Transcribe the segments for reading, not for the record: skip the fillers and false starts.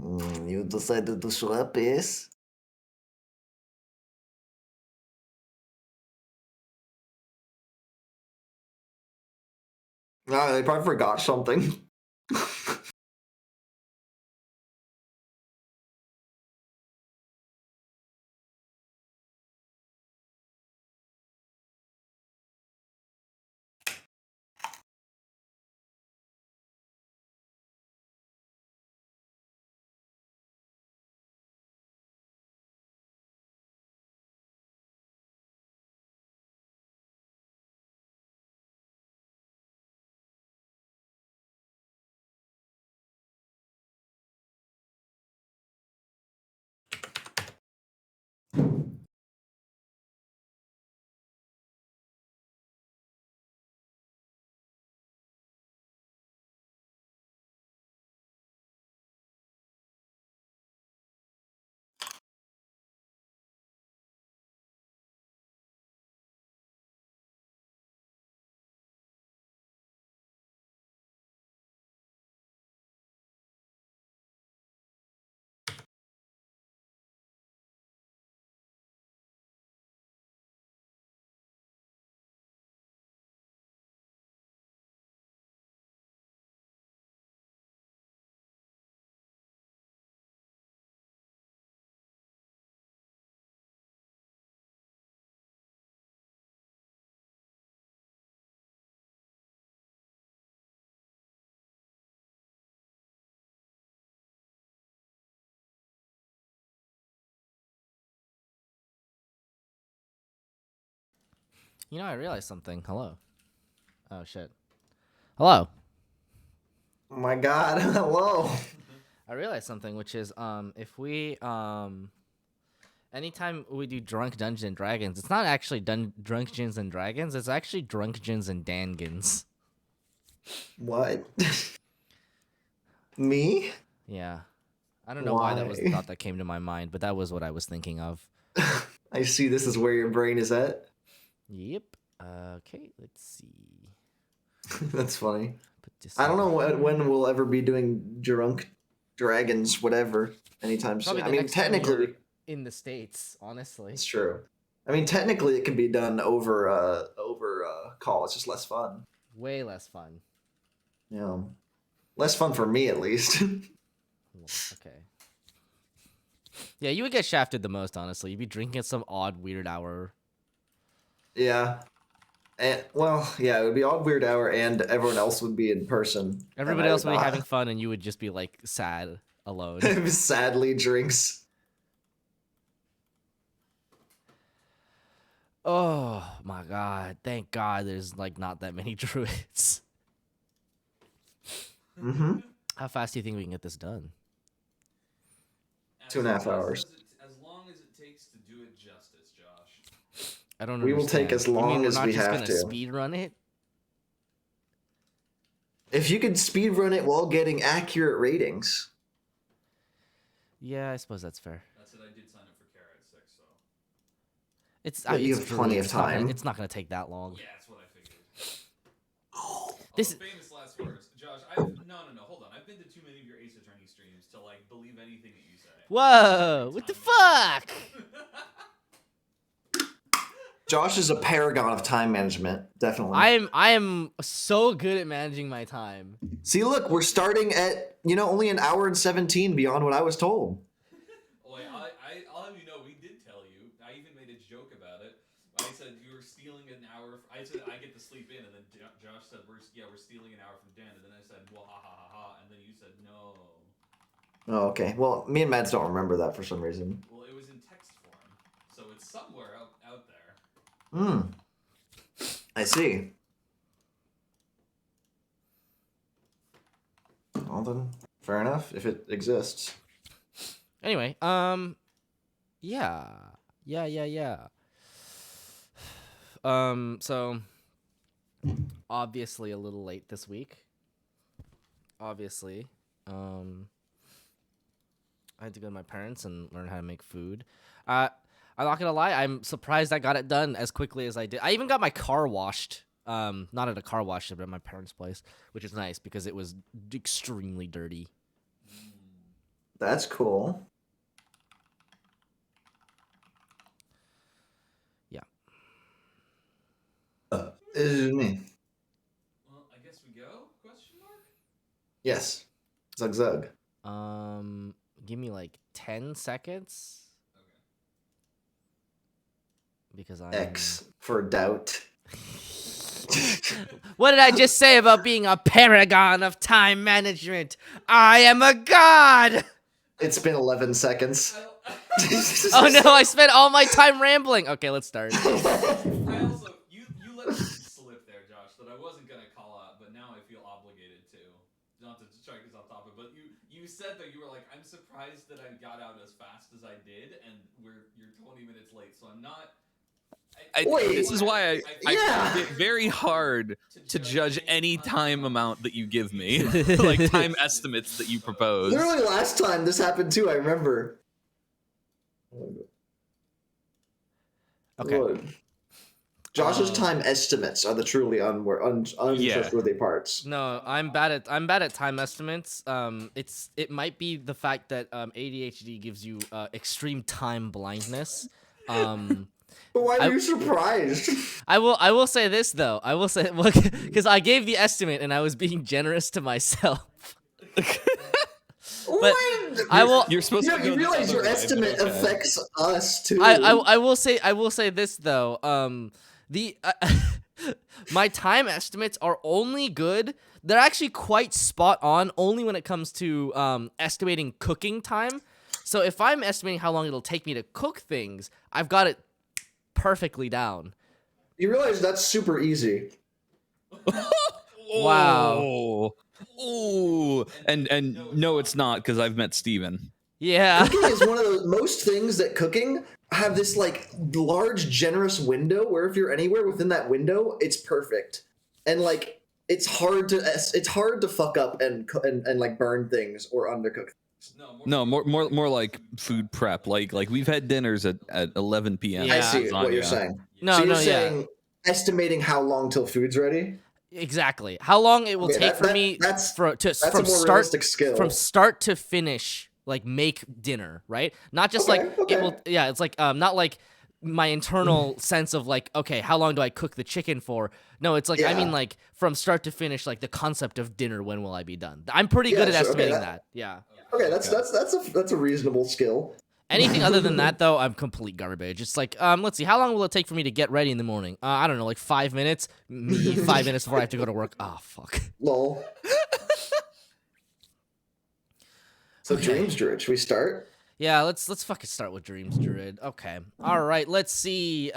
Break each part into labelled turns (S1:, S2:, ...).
S1: You decided to show up, yes? No, they probably forgot something.
S2: You know, I realized something. Hello. Oh shit. Hello.
S1: Oh my god, hello.
S2: I realized something, which is if we anytime we do drunk Dungeons and Dragons, it's not actually drunk gins and dragons. It's actually drunk gins and dangans.
S1: What? Me?
S2: Yeah. I don't know why that was the
S1: Why?
S2: thought that came to my mind, but that was what I was thinking of.
S1: I see this is where your brain is at.
S2: Yep. Okay. Let's see.
S1: That's funny.
S2: Put this
S1: I don't know
S2: over
S1: when
S2: here.
S1: we'll ever be doing drunk dragons, whatever, anytime soon.
S2: Probably the
S1: I mean,
S2: next time
S1: technically,
S2: you're in the States, honestly.
S1: it's true. I mean, technically, it can be done over call. It's just less fun.
S2: Way less fun.
S1: You know, less fun for me at least.
S2: Okay. Yeah, you would get shafted the most, honestly. You'd be drinking at some odd, weird hour.
S1: Yeah. And, well, yeah, it would be odd weird hour, and everyone else would be in person.
S2: Everybody else would be having fun, and you would just be, like, sad, alone.
S1: Sadly, drinks.
S2: Oh, my God. Thank God there's, like, not that many druids.
S1: Mm-hmm.
S2: How fast do you think we can get this done?
S1: 2.5 hours.
S3: As long as it takes to do it justice, Josh.
S2: I don't
S1: We will
S2: understand.
S1: take as
S2: You mean
S1: long
S2: we're
S1: as
S2: not
S1: we
S2: just
S1: have
S2: gonna
S1: to.
S2: speed run it?
S1: If you could speed run it while getting accurate ratings.
S2: Yeah, I suppose that's fair.
S3: That's it. I did sign up for Kara at 6, so.
S2: It's
S1: But you
S2: it's
S1: have plenty
S2: Druid.
S1: of time.
S2: It's not gonna take that long.
S3: Yeah, that's what I figured.
S2: This
S3: Famous last words. Josh, no, hold on. I've been to too many of your Ace Attorney streams to, like, believe anything that you say.
S2: Whoa! What the fuck?
S1: Josh is a paragon of time management, definitely.
S2: I am so good at managing my time.
S1: See, look, we're starting at, only an hour and 17 beyond what I was told.
S3: Oh, I'll have you know, we did tell you. I even made a joke about it. I said you were stealing an hour. I said I get to sleep in, and then Josh said we're stealing an hour from Dan, and then I said well ha ha ha ha, and then you said no.
S1: Oh, okay. Well, me and Mads don't remember that for some reason.
S3: Well, it was in text form, so it's somewhere out there.
S1: I see. Well then, fair enough, if it exists.
S2: Anyway, yeah. So obviously a little late this week. Obviously. I had to go to my parents and learn how to make food. I'm not gonna lie, I'm surprised I got it done as quickly as I did. I even got my car washed. Not at a car wash, but at my parents' place, which is nice because it was extremely dirty.
S1: That's cool.
S2: Yeah.
S1: This is me.
S3: Well, I guess we go? Question mark?
S1: Yes. Zug Zug.
S2: Give me like 10 seconds
S3: Okay.
S2: because I'm.
S1: X for doubt.
S2: What did I just say about being a paragon of time management? I am a god.
S1: It's been 11 seconds.
S2: Oh no, I spent all my time rambling. Okay, let's start.
S3: I also, you let me slip there, Josh, that I wasn't going to call out, but now I feel obligated to. Not to strike us off topic, but you said that you were like, I'm surprised that I got out as fast as I did, and you're 20 minutes late, so I'm not.
S1: Wait,
S4: this is why I
S1: yeah.
S4: find it very hard to judge any time amount that you give me, like time estimates that you propose.
S1: Literally last time this happened too, I remember.
S2: Okay.
S1: Lord. Josh's time estimates are the truly untrustworthy parts.
S2: No, I'm bad at time estimates. It might be the fact that ADHD gives you extreme time blindness.
S1: But why are you surprised?
S2: I will say this though. I will say because I gave the estimate and I was being generous to myself. But I will.
S4: You're supposed to.
S1: You
S4: go
S1: realize
S4: the
S1: your
S4: other way,
S1: estimate
S4: but okay.
S1: affects us too.
S2: I will say this though. My time estimates are only good. They're actually quite spot on only when it comes to estimating cooking time. So if I'm estimating how long it'll take me to cook things, I've got it perfectly down.
S1: You realize that's super easy.
S2: Wow.
S4: Ooh. And no, it's not, because I've met Steven.
S2: Yeah.
S1: Cooking is one of those most things that cooking have this like large generous window where if you're anywhere within that window, it's perfect. And like it's hard to fuck up and like burn things or undercook.
S4: No, more like food prep. Like we've had dinners at 11 p.m.
S2: Yeah.
S1: I see what you're
S4: Lasagna.
S1: saying.
S2: No,
S1: so you're
S2: no,
S1: saying estimating how long till food's ready?
S2: Exactly. How long it will take for me
S1: that's
S2: from
S1: a more realistic skill.
S2: from start to finish, like make dinner, right? Not just
S1: Okay,
S2: like
S1: okay.
S2: it will. Yeah, it's like not like my internal sense of like, okay, how long do I cook the chicken for? No, it's like I
S1: Yeah.
S2: mean like from start to finish, like the concept of dinner. When will I be done? I'm pretty
S1: Yeah,
S2: good at
S1: sure, okay,
S2: estimating
S1: that-
S2: that. Yeah.
S1: Okay, that's a reasonable skill.
S2: Anything other than that, though, I'm complete garbage. It's like, let's see, how long will it take for me to get ready in the morning? I don't know, like 5 minutes. Me, 5 minutes before I have to go to work. Oh, fuck.
S1: Lol. So
S2: Okay.
S1: Dreams Druid, should we start?
S2: Yeah, let's fucking start with Dreams Druid. Okay. All right, let's see.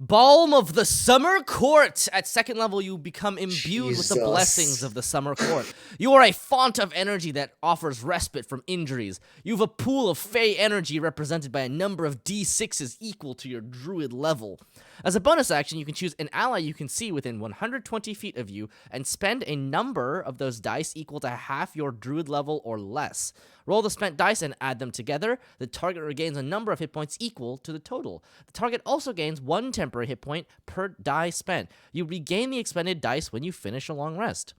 S2: Balm of the Summer Court. At second level, you become imbued with the
S1: Jesus.
S2: blessings of the Summer Court. You are a font of energy that offers respite from injuries. You have a pool of fey energy represented by a number of d6s equal to your druid level. As a bonus action, you can choose an ally you can see within 120 feet of you and spend a number of those dice equal to half your druid level or less. Roll the spent dice and add them together. The target regains a number of hit points equal to the total. The target also gains 1 temporary hit point per die spent. You regain the expended dice when you finish a long rest.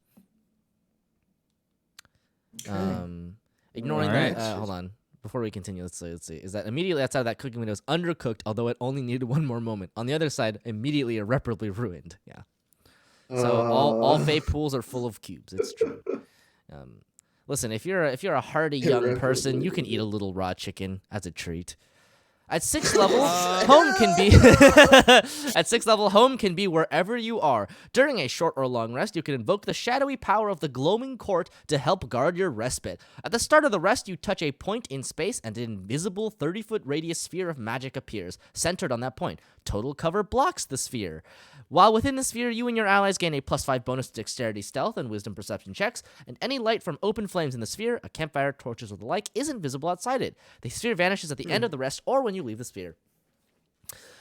S2: Ignoring
S4: Alright.
S2: that, hold on. Before we continue, let's see. Is that immediately outside of that cooking window is undercooked, although it only needed one more moment. On the other side, immediately irreparably ruined. Yeah. So all Fey pools are full of cubes. It's true. Listen, if you're a hardy young person, you can eat a little raw chicken as a treat. At 6th level, home can be at 6th level, home can be wherever you are. During a short or long rest, you can invoke the shadowy power of the glowing court to help guard your respite. At the start of the rest, you touch a point in space and an invisible 30-foot radius sphere of magic appears, centered on that point. Total cover blocks the sphere. While within the sphere, you and your allies gain a +5 bonus to dexterity, stealth, and wisdom perception checks, and any light from open flames in the sphere, a campfire, torches, or the like, isn't visible outside it. The sphere vanishes at the end of the rest or when you leave the sphere.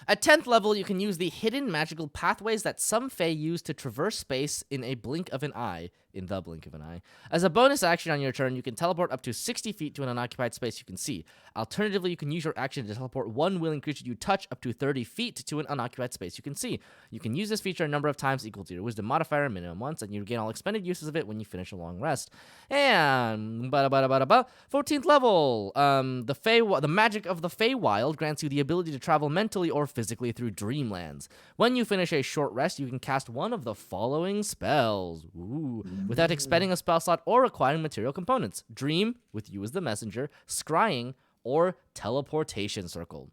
S2: At 10th level, you can use the hidden magical pathways that some Fae use to traverse space in a blink of an eye. in the blink of an eye. As a bonus action on your turn, you can teleport up to 60 feet to an unoccupied space you can see. Alternatively, you can use your action to teleport one willing creature you touch up to 30 feet to an unoccupied space you can see. You can use this feature a number of times equal to your wisdom modifier, minimum once, and you regain all expended uses of it when you finish a long rest. And 14th level, the magic of the Feywild grants you the ability to travel mentally or physically through dreamlands. When you finish a short rest, you can cast one of the following spells. Without expending a spell slot or acquiring material components. Dream, with you as the messenger, Scrying, or Teleportation Circle.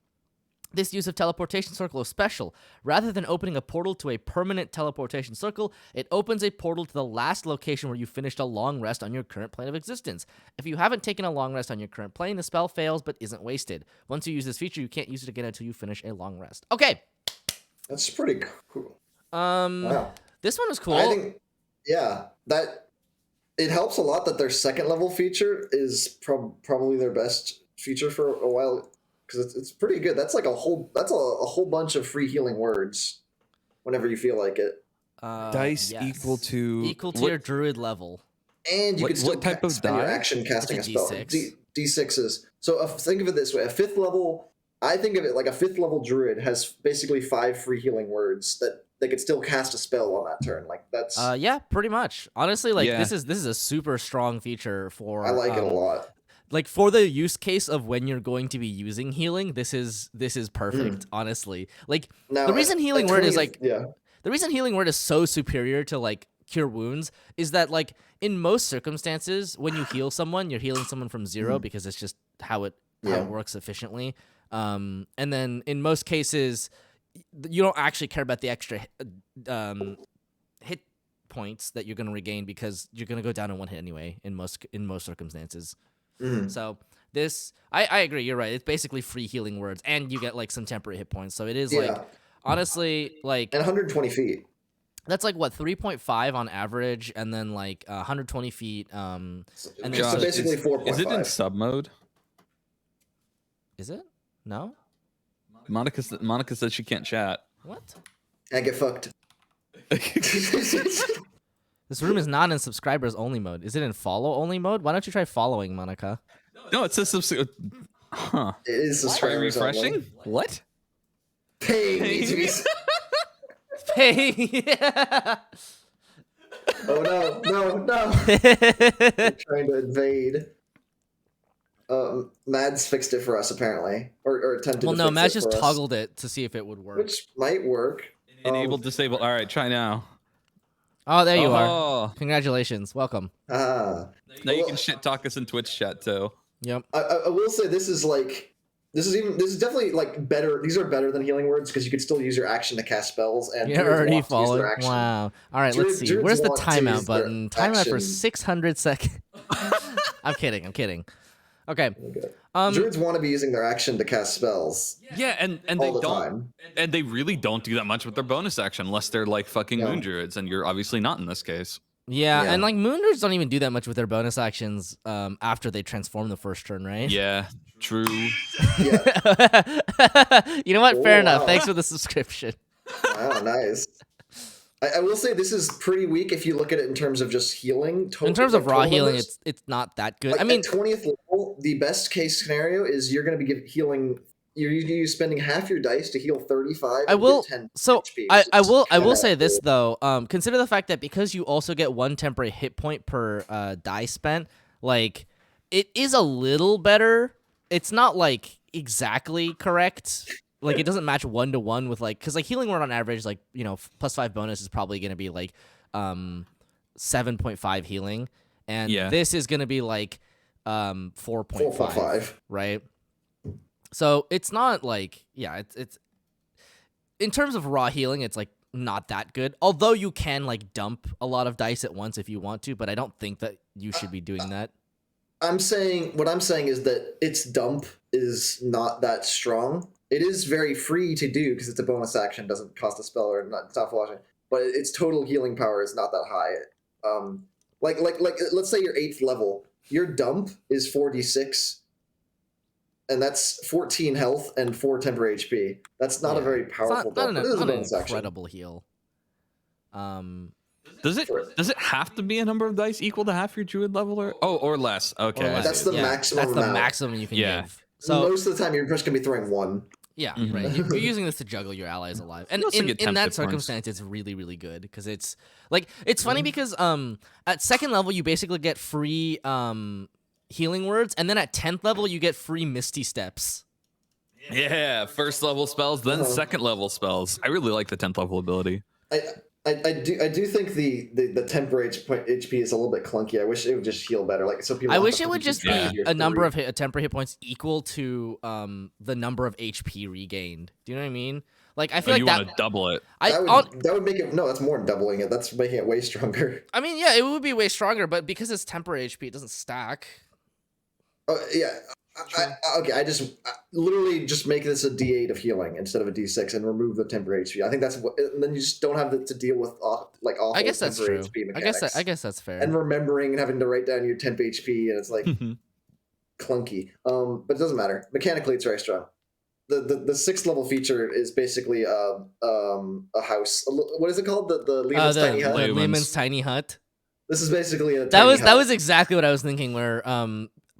S2: This use of Teleportation Circle is special. Rather than opening a portal to a permanent Teleportation Circle, it opens a portal to the last location where you finished a long rest on your current plane of existence. If you haven't taken a long rest on your current plane, the spell fails but isn't wasted. Once you use this feature, you can't use it again until you finish a long rest. Okay.
S1: That's pretty cool.
S2: Wow. This one is cool.
S1: I think, yeah, that it helps a lot that their second level feature is probably their best feature for a while, because it's pretty good. That's like a whole bunch of free healing words whenever you feel like it.
S4: Dice equal to
S2: your druid level.
S1: And you can still
S4: what type of
S1: spend your
S4: die?
S1: action casting a spell.
S2: D6.
S1: D6s. So think of it this way: a fifth level. I think of it like a fifth level druid has basically 5 free healing words that they could still cast a spell on that turn. Like that's
S2: yeah, pretty much. Honestly, like this is a super strong feature for.
S1: I like it a lot.
S2: Like for the use case of when you're going to be using healing, this is perfect. Honestly, like
S1: Now,
S2: the reason healing word is like
S1: the
S2: reason healing word is so superior to like cure wounds is that like in most circumstances when you heal someone, you're healing someone from 0 because it's just how it works efficiently. And then in most cases, you don't actually care about the extra hit points that you're going to regain because you're going to go down in one hit anyway in most circumstances. So this, I agree. You're right. It's basically free healing words, and you get like some temporary hit points. So it is like honestly like
S1: and 120 feet.
S2: That's like what 3.5 on average, and then like 120 feet. And then
S1: So basically 4.5.
S4: Is it in sub mode?
S2: Is it? No.
S4: Monica said she can't chat.
S2: What?
S1: I get fucked.
S2: This room is not in subscribers only mode. Is it in follow only mode? Why don't you try following, Monica?
S4: No, it says Huh.
S1: It is
S4: Try
S1: subscribers
S4: refreshing?
S1: only.
S4: What?
S1: Paying me to be.
S2: Hey.
S1: Oh no! They're trying to invade. Mads fixed it for us apparently, or attempted.
S2: Well,
S1: to
S2: no,
S1: fix
S2: Mads
S1: it
S2: just
S1: for us,
S2: toggled it to see if it would work.
S1: which might work.
S4: Enable, disable. All right, try now.
S2: Oh, there you are.
S4: Oh.
S2: Congratulations. Welcome.
S4: Now you can shit talk us in Twitch chat too.
S2: Yep.
S1: I will say this is definitely like better. These are better than healing words because you could still use your action to cast spells, and
S2: You're
S1: druids
S2: already
S1: want to use their
S2: following.
S1: action.
S2: Wow. All right, let's see.
S1: Druids
S2: Where's the
S1: want to
S2: timeout
S1: use their
S2: button? Timeout for
S1: action.
S2: 600 seconds. I'm kidding. Okay.
S1: Druids want to be using their action to cast spells.
S4: Yeah, and they
S1: all the
S4: don't,
S1: time.
S4: and they really don't do that much with their bonus action unless they're like fucking
S1: No.
S4: moon druids, and you're obviously not in this case.
S2: Yeah,
S1: Yeah.
S2: and like Moonders don't even do that much with their bonus actions after they transform the first turn, right?
S4: Yeah, true.
S1: Yeah.
S2: You know what?
S1: Oh,
S2: Fair enough.
S1: wow.
S2: Thanks for the subscription.
S1: Wow, nice. I will say this is pretty weak if you look at it in terms of just healing.
S2: In terms of raw
S1: total
S2: healing,
S1: numbers.
S2: it's not that good.
S1: Like
S2: I mean,
S1: at 20th level, the best case scenario is you're going to be healing. You're spending half your dice to heal 35.
S2: I will.
S1: Get 10
S2: So
S1: HP,
S2: I
S1: which is
S2: will
S1: kinda
S2: say this
S1: cool.
S2: though. Consider the fact that because you also get 1 temporary hit point per die spent, like it is a little better. It's not like exactly correct. Like it doesn't match 1-to-1 with like, because like healing word on average, like +5 bonus is probably gonna be like 7.5 healing, and this is gonna be like 4.5,
S1: 4.5.
S2: right? So it's not like it's in terms of raw healing, it's like not that good. Although you can like dump a lot of dice at once if you want to, but I don't think that you should be doing that.
S1: What I'm saying is that its dump is not that strong. It is very free to do because it's a bonus action, doesn't cost a spell or not. It's not full action, but its total healing power is not that high. Like let's say you're 8th level, your dump is 4d6, and that's 14 health and 4 temporary HP. That's not a very powerful dump. But it is a bonus action.
S2: Incredible heal.
S4: Does it have to be a number of dice equal to half your druid level or less? Okay.
S2: Or less.
S1: That's the maximum
S2: That's the
S1: amount.
S2: maximum you can
S4: Yeah.
S2: give. So
S1: most of the time, you're just gonna be throwing one.
S2: yeah,
S4: Mhm.
S2: right. You're using this to juggle your allies alive, and
S4: also get
S2: in
S4: 10
S2: that
S4: hit points.
S2: circumstance, it's really really good because it's like it's funny because at second level you basically get free healing words, and then at 10th level you get free misty steps.
S4: Yeah, first level spells, then second level spells. I really like the 10th level ability.
S1: I do think the temporary HP is a little bit clunky. I wish it would just heal better. Like so people.
S2: I
S1: have
S2: wish
S1: to
S2: it would
S1: fucking
S2: just
S1: use
S2: be
S1: your
S2: a number
S1: three.
S2: of temporary hit points equal to the number of HP regained. Do you know what I mean? Like I feel like
S4: you
S2: that.
S4: want to double it.
S1: That would make it. No, that's more than doubling it. That's making it way stronger.
S2: I mean, yeah, it would be way stronger, but because it's temporary HP, it doesn't stack.
S1: Oh yeah. Okay, I literally just make this a D8 of healing instead of a D6 and remove the temporary HP. I think that's what, and then you just don't have to deal with awful
S2: I guess that's
S1: temporary
S2: true.
S1: HP mechanics.
S2: I guess that's fair.
S1: And remembering and having to write down your temp HP and it's like clunky. But it doesn't matter. Mechanically, it's very strong. The 6th level feature is basically a house. What is it called? The Lehman's Tiny Hut.
S2: The Lehman's Tiny Hut.
S1: This is basically a
S2: That
S1: tiny hut.
S2: was exactly what I was thinking. Where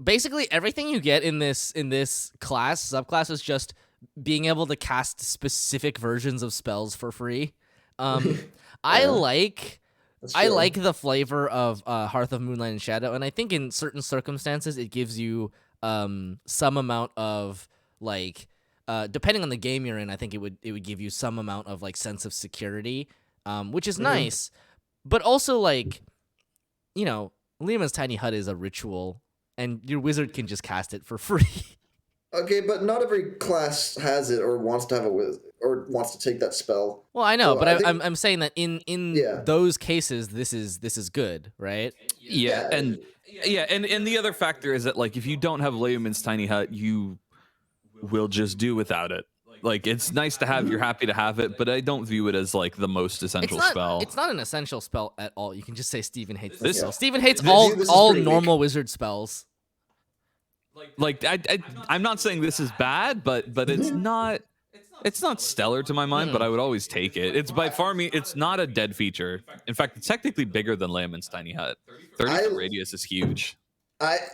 S2: basically everything you get in this subclass is just being able to cast specific versions of spells for free. I like the flavor of Hearth of Moonlight and Shadow, and I think in certain circumstances it gives you some amount of like depending on the game you're in. I think it would give you some amount of like sense of security, which is nice, but also like Lima's Tiny Hut is a ritual. And your wizard can just cast it for free.
S1: Okay, but not every class has it or wants to have or wants to take that spell.
S2: Well, I know,
S1: So
S2: but I'm saying that in
S1: Yeah.
S2: those cases, this is good, right?
S4: Yeah, and the other factor is that like if you don't have Lehman's Tiny Hut, you will just do without it. Like it's nice to have, you're happy to have it, but I don't view it as like the most essential spell.
S2: It's not an essential spell at all. You can just say Steven hates
S4: This-
S2: this spell. Steven hates
S1: this is
S2: all
S1: pretty
S2: normal wizard spells.
S4: Like I'm not saying this is bad, but it's not stellar to my mind, but I would always take it. It's by far it's not a dead feature. In fact, it's technically bigger than Lehman's Tiny Hut. 30 radius is huge.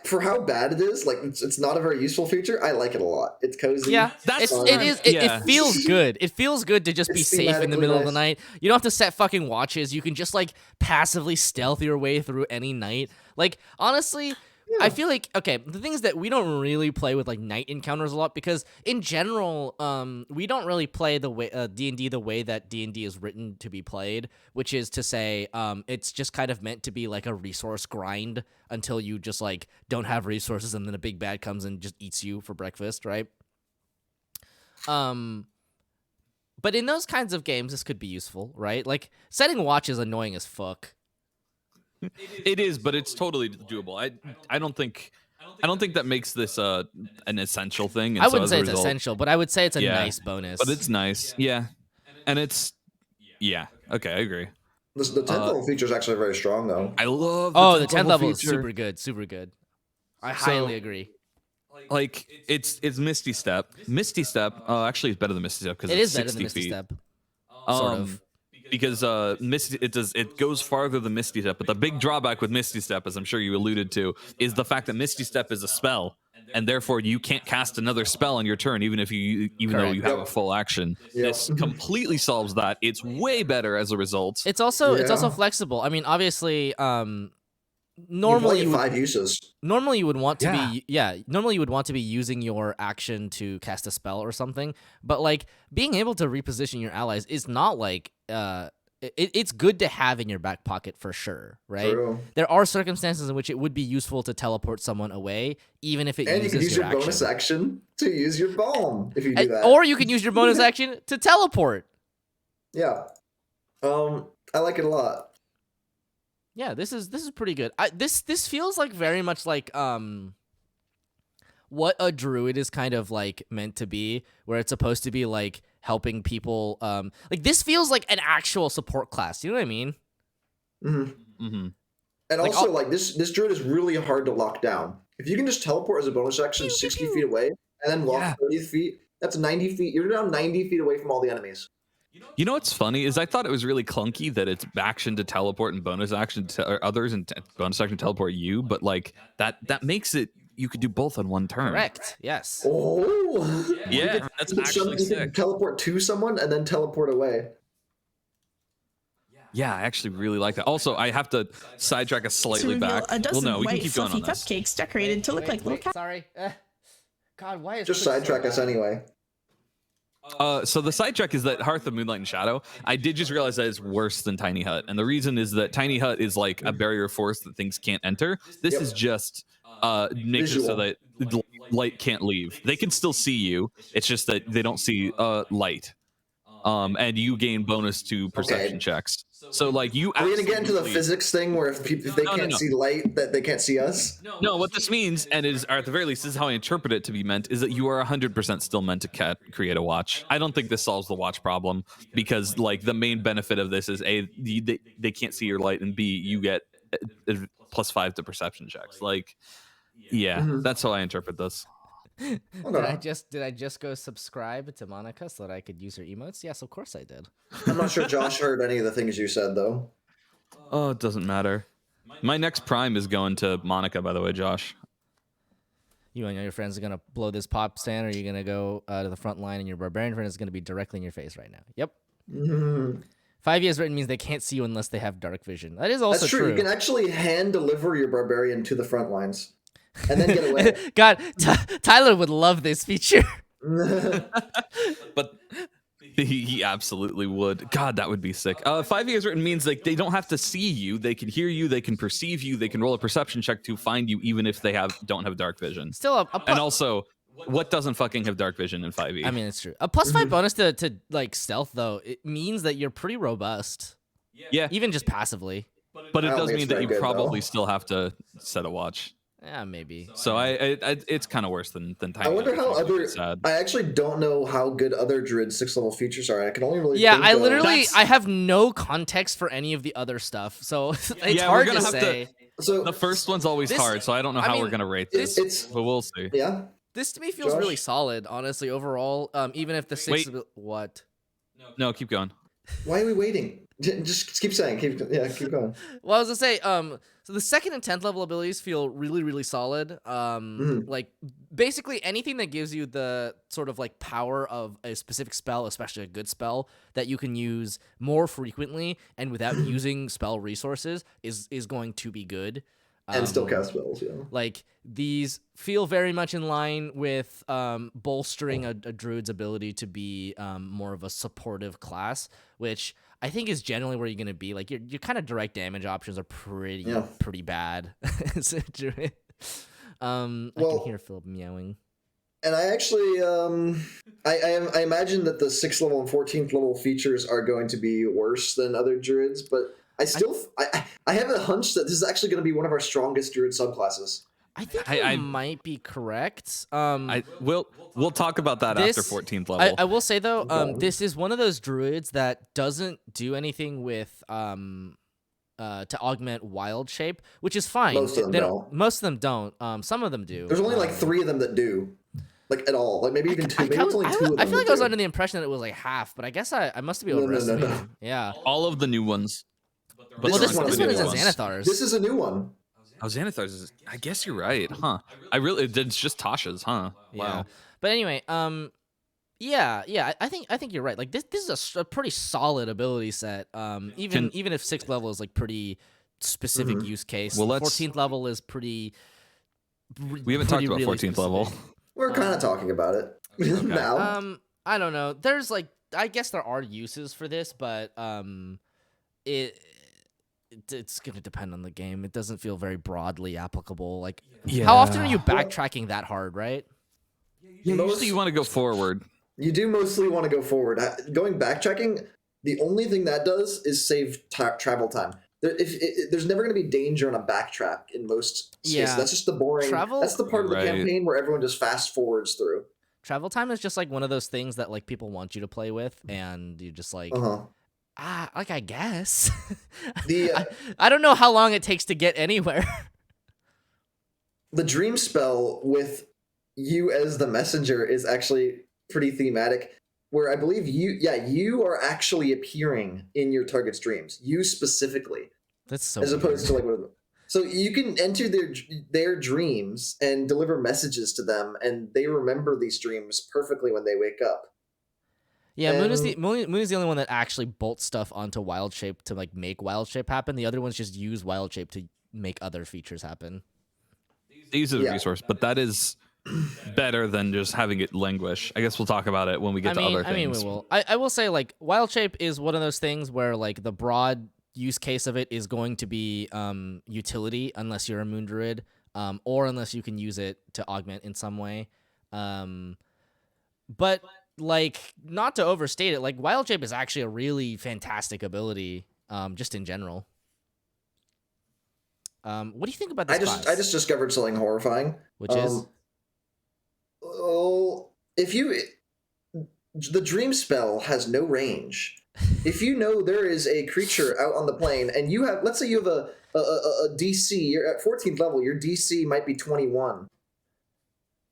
S1: For how bad it is, like it's not a very useful feature. I like it a lot. It's cozy.
S2: Yeah, it feels good. It feels good to just be
S1: It's
S2: safe in the
S1: thematically
S2: middle of the
S1: nice.
S2: night. You don't have to set fucking watches. You can just like passively stealth your way through any night. Like honestly, I feel like the thing is that we don't really play with like night encounters a lot because in general, we don't really play the way D&D the way that D&D is written to be played, which is to say, it's just kind of meant to be like a resource grind until you just like don't have resources and then a big bad comes and just eats you for breakfast, right? But in those kinds of games, this could be useful, right? Like setting watch is annoying as fuck.
S4: It is, but it's totally doable. I don't think that makes this an essential thing. And
S2: I
S4: so
S2: wouldn't
S4: as a
S2: say it's
S4: result-
S2: essential, but I would say it's a
S4: Yeah.
S2: nice bonus.
S4: But it's nice, yeah, and it's okay. I agree.
S1: The 10th level feature is actually very strong, though.
S4: I love.
S2: the 10th level is
S4: feature.
S2: super good. I
S4: So-
S2: highly agree.
S4: Like it's Misty Step. Misty Step actually is better than Misty Step because
S2: It
S4: it's
S2: is better
S4: 60
S2: than Misty
S4: feet.
S2: Step. Sort of.
S4: Because Misty it goes farther than Misty Step, but the big drawback with Misty Step, as I'm sure you alluded to, is the fact that Misty Step is a spell, and therefore you can't cast another spell on your turn, even though you have a full action.
S1: Yep.
S4: This completely solves that. It's way better as a result.
S2: It's also
S1: Yeah.
S2: flexible. I mean, obviously,
S1: Normally,
S2: normally
S1: 5 uses.
S2: normally you would want to
S4: Yeah.
S2: normally you would want to be using your action to cast a spell or something, but like being able to reposition your allies is not like it's good to have in your back pocket for sure, right?
S1: True.
S2: There are circumstances in which it would be useful to teleport someone away, even if it
S1: And you
S2: uses
S1: can use your
S2: action.
S1: bonus action to use your bomb if you do that.
S2: Or you can use your bonus action to teleport.
S1: Yeah. I like it a lot.
S2: Yeah, this is pretty good. This feels like very much like what a druid is kind of like meant to be, where it's supposed to be like helping people. Like this feels like an actual support class. You know what I mean?
S1: Mm-hmm.
S4: Mm-hmm.
S1: And
S2: Like,
S1: also, like this druid is really hard to lock down. If you can just teleport as a bonus action 60 feet away and then walk 30 feet, that's 90 feet. You're now 90 feet away from all the enemies.
S4: You know what's funny is I thought it was really clunky that it's action to teleport and bonus action to or others and bonus action to teleport you, but like that makes it you could do both on one turn.
S2: Correct. Yes.
S1: Oh,
S4: Yeah, that's actually
S1: you could
S4: sick.
S1: teleport to someone and then teleport away.
S4: Yeah, I actually really like that. Also, I have to sidetrack us slightly
S5: reveal
S4: back.
S5: a dozen
S4: Well, no, we can
S5: white
S4: keep going
S5: fluffy
S4: on this.
S5: cupcakes decorated to look like little cats.
S2: Sorry. God, why is
S1: Just
S2: Twitch so
S1: sidetrack us
S2: bad?
S1: anyway.
S4: So the sidetrack is that Hearth of Moonlight and Shadow. I did just realize that it's worse than Tiny Hut, and the reason is that Tiny Hut is like a barrier force that things can't enter. This
S1: Yep.
S4: is just makes it so
S1: Visual.
S4: that light can't leave. They can still see you. It's just that they don't see light. And you gain bonus to perception checks. So like you.
S1: Are we gonna get into the
S4: absolutely-
S1: physics thing where if they
S4: No,
S1: can't
S4: no.
S1: see light, that they can't see us?
S4: No, what this means, and is or at the very least, this is how I interpret it to be meant, is that you are 100% still meant to create a watch. I don't think this solves the watch problem because, like, the main benefit of this is A, they can't see your light, and B, you get +5 to perception checks. Like, yeah, that's how I interpret this.
S2: Did
S1: Okay.
S2: I just go subscribe to Monica so that I could use her emotes? Yes, of course I did.
S1: I'm not sure Josh heard any of the things you said though.
S4: Oh, it doesn't matter. My next prime is going to Monica, by the way, Josh.
S2: You and your friends are gonna blow this pop stand, or you're gonna go to the front line, and your barbarian friend is gonna be directly in your face right now. Yep.
S1: Mhm.
S2: 5 years written means they can't see you unless they have dark vision. That is also
S1: That's true. You can actually hand deliver your barbarian to the front lines, and then get away.
S2: God, Tyler would love this feature.
S4: But he absolutely would. God, that would be sick. 5 years written means like they don't have to see you. They can hear you. They can perceive you. They can roll a perception check to find you, even if they don't have dark vision.
S2: Still
S4: And also, what doesn't fucking have dark vision in 5e?
S2: I mean, it's true. A +5 bonus to like stealth though. It means that you're pretty robust,
S4: yeah,
S2: even just passively.
S4: but it
S1: I don't
S4: does
S1: think
S4: mean
S1: it's
S4: that
S1: very
S4: you
S1: good,
S4: probably
S1: though.
S4: still have to set a watch.
S2: Yeah, maybe.
S4: So I it's kind of worse than Tiny.
S1: I wonder
S4: Hut,
S1: how
S4: which makes me
S1: other.
S4: sad.
S1: I actually don't know how good other Druid 6-level features are. I can only really.
S2: Yeah,
S1: think
S2: I
S1: of-
S2: literally
S4: That's-
S2: I have no context for any of the other stuff, so it's
S4: Yeah, we're
S2: hard
S4: gonna
S2: to
S4: have to-
S2: say.
S1: So
S4: The first one's always
S2: This-
S4: hard, so I don't know
S2: I
S4: how
S2: mean,
S4: we're gonna rate this,
S1: it's
S4: but we'll see.
S1: yeah.
S2: This to me feels
S1: Josh?
S2: really solid, honestly. Overall, even if the six. What?
S4: No, keep going.
S1: Why are we waiting? Just keep saying. Keep going.
S2: Well, I was gonna say, so the second and 10th level abilities feel really, really solid. Like basically anything that gives you the sort of like power of a specific spell, especially a good spell that you can use more frequently and without using spell resources is going to be good.
S1: And still cast spells. Yeah.
S2: Like these feel very much in line with bolstering a druid's ability to be more of a supportive class, which I think is generally where you're gonna be. Like your kind of direct damage options are pretty bad as a druid. I can hear Philip meowing.
S1: And I actually, I imagine that the 6th level and 14th level features are going to be worse than other druids, but I have a hunch that this is actually going to be one of our strongest druid subclasses.
S2: I think
S4: I
S2: you might be correct.
S4: We'll talk about that
S2: This-
S4: after 14th level.
S2: I will say though, this is one of those druids that doesn't do anything with to augment wild shape, which is fine.
S1: Most of them
S2: They
S1: don't.
S2: Most of them don't. Some of them do.
S1: There's only like 3 of them that do, like at all. Like maybe even 2. Maybe it's only 2 of them.
S2: I feel like I was
S1: that
S2: under the impression that it was like half, but I guess I must be
S1: No.
S2: overestimating. Yeah.
S4: All of the new ones. But
S2: Well,
S4: there
S2: this
S4: aren't
S2: one
S4: the
S2: is
S4: new
S2: a
S4: ones.
S2: Xanathar's.
S1: This is a new one.
S4: Oh, Xanathar's is. I guess you're right, huh? It's just Tasha's, huh?
S2: Yeah.
S4: Wow.
S2: But anyway, yeah, I think you're right. Like this is a pretty solid ability set. Even if 6th level is like pretty specific use case.
S4: Well,
S2: the
S4: let's-
S2: 14th level is pretty.
S4: We haven't talked about
S2: really
S4: 14th level.
S2: specific.
S1: We're kind of talking about it now.
S2: I don't know. There's like, I guess there are uses for this, but it's gonna depend on the game. It doesn't feel very broadly applicable. Like, how often are you backtracking that hard, right?
S4: Yeah,
S1: Most-
S4: usually you want to go forward.
S1: You do mostly want to go forward. Going backtracking, the only thing that does is save travel time. There's never going to be danger on a backtrack in most cases.
S2: Yeah.
S1: That's just the boring.
S2: Travel-
S1: That's the part of the
S4: Right.
S1: campaign where everyone just fast forwards through.
S2: Travel time is just like one of those things that like people want you to play with, and you just like, like I guess.
S1: The
S2: I don't know how long it takes to get anywhere.
S1: the dream spell with you as the messenger is actually pretty thematic. where I believe you are actually appearing in your target's dreams, you specifically,
S2: That's so
S1: as opposed to
S2: weird.
S1: like what. So you can enter their dreams and deliver messages to them, and they remember these dreams perfectly when they wake up.
S2: Yeah, Moon is
S1: And-
S2: Moon is the only one that actually bolts stuff onto Wild Shape to like make Wild Shape happen. The other ones just use Wild Shape to make other features happen.
S4: These are the
S1: Yeah.
S4: resource, but that is better than just having it languish. I guess we'll talk about it when we get to other things.
S2: I mean, we will. I will say like Wild Shape is one of those things where like the broad use case of it is going to be utility unless you're a Moon Druid, or unless you can use it to augment in some way. But like, not to overstate it, like Wild Shape is actually a really fantastic ability, just in general. What do you think about this class?
S1: I just discovered something horrifying.
S2: Which is?
S1: Oh, the dream spell has no range. If you know there is a creature out on the plane, and you have, let's say you have a DC, you're at 14th level, your DC might be 21.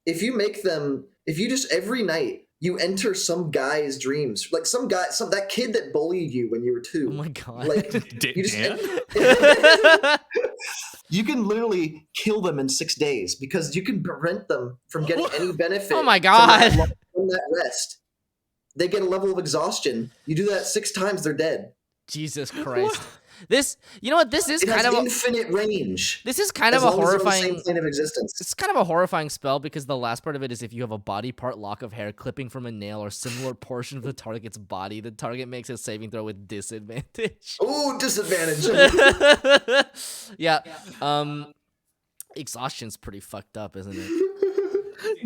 S1: If you just every night you enter some guy's dreams, like that kid that bullied you when you were 2.
S2: Oh my god!
S1: Like you just
S4: Dan?
S1: you can literally kill them in 6 days because you can prevent them from getting any benefit.
S2: Oh my god!
S1: From that rest. They get a level of exhaustion. You do that 6 times, they're dead.
S2: Jesus Christ! This, you know what? This is
S1: It
S2: kind
S1: has
S2: of
S1: infinite range.
S2: this is kind
S1: As
S2: of a
S1: long as they're on the
S2: horrifying.
S1: same plane of existence.
S2: It's kind of a horrifying spell because the last part of it is if you have a body part lock of hair clipping from a nail or similar portion of the target's body, the target makes a saving throw with disadvantage.
S1: Ooh, disadvantage.
S2: Yeah. Exhaustion's pretty fucked up, isn't it?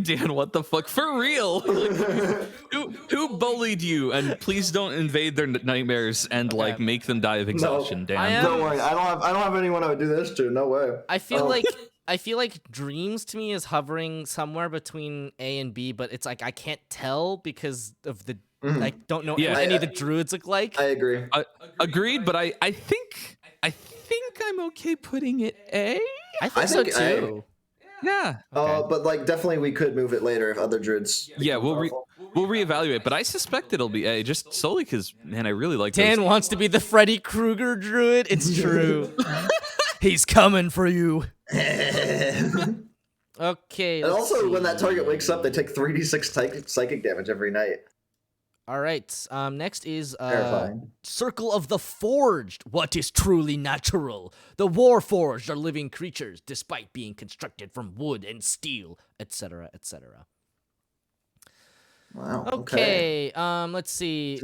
S4: Dan, what the fuck? For real? Like, who bullied you? And please don't invade their nightmares and like make them die of exhaustion, Dan.
S2: I am-
S1: Don't worry, I don't have anyone I would do this to. No way.
S2: I feel like dreams to me is hovering somewhere between A and B, but it's like I can't tell because of the I don't know
S4: Yeah.
S2: what any of the druids look like.
S1: I agree.
S4: Agreed, but I think I'm okay putting it A.
S2: I think so
S1: think
S2: too.
S4: Yeah.
S2: Okay.
S1: But like definitely we could move it later if other druids.
S4: Yeah, we'll reevaluate, but I suspect it'll be A just solely because man, I really like
S2: Dan
S4: those.
S2: wants to be the Freddy Krueger druid. It's true. He's coming for you.
S1: And
S2: Okay.
S1: also, when that target wakes up, they take 3d6 psychic damage every night.
S2: All right. Next is
S1: Terrifying.
S2: Circle of the Forged. What is truly natural? The Warforged are living creatures, despite being constructed from wood and steel, etc., etc.
S1: Wow.
S2: Okay. Let's see.
S1: It's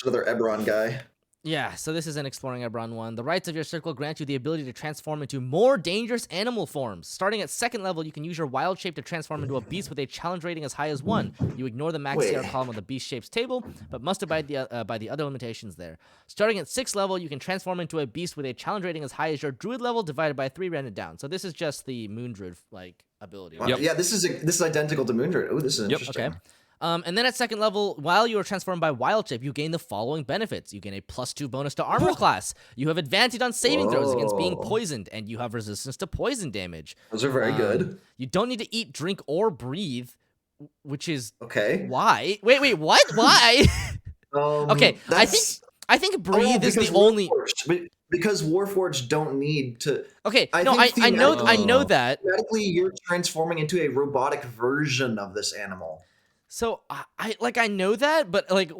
S1: another Ebron guy.
S2: Yeah, so this is an Exploring Ebron one. The rights of your circle grant you the ability to transform into more dangerous animal forms. Starting at 2nd level, you can use your wild shape to transform into a beast with a challenge rating as high as 1. You ignore the max CR column of the beast shapes table, but must abide by the other limitations there. Starting at 6th level, you can transform into a beast with a challenge rating as high as your druid level divided by 3 rounded down. So this is just the moon druid like ability.
S1: Wow.
S4: Yep.
S1: Yeah, this is identical to Moondred. Oh, this is interesting.
S2: Okay. And then at 2nd level, while you are transformed by Wild Shape, you gain the following benefits. You gain a +2 bonus to armor class. You have advantage on saving throws against being
S1: Whoa.
S2: poisoned, and you have resistance to poison damage.
S1: Those are very good.
S2: You don't need to eat, drink, or breathe, which is
S1: Okay.
S2: why. Wait, what? Why? Okay, I think breathe is the only.
S1: Because Warforged don't need to.
S2: Okay,
S1: I
S2: no,
S1: think
S2: I know
S4: thematically-
S2: that.
S1: Theoretically, you're transforming into a robotic version of this animal.
S2: So I know that, but like,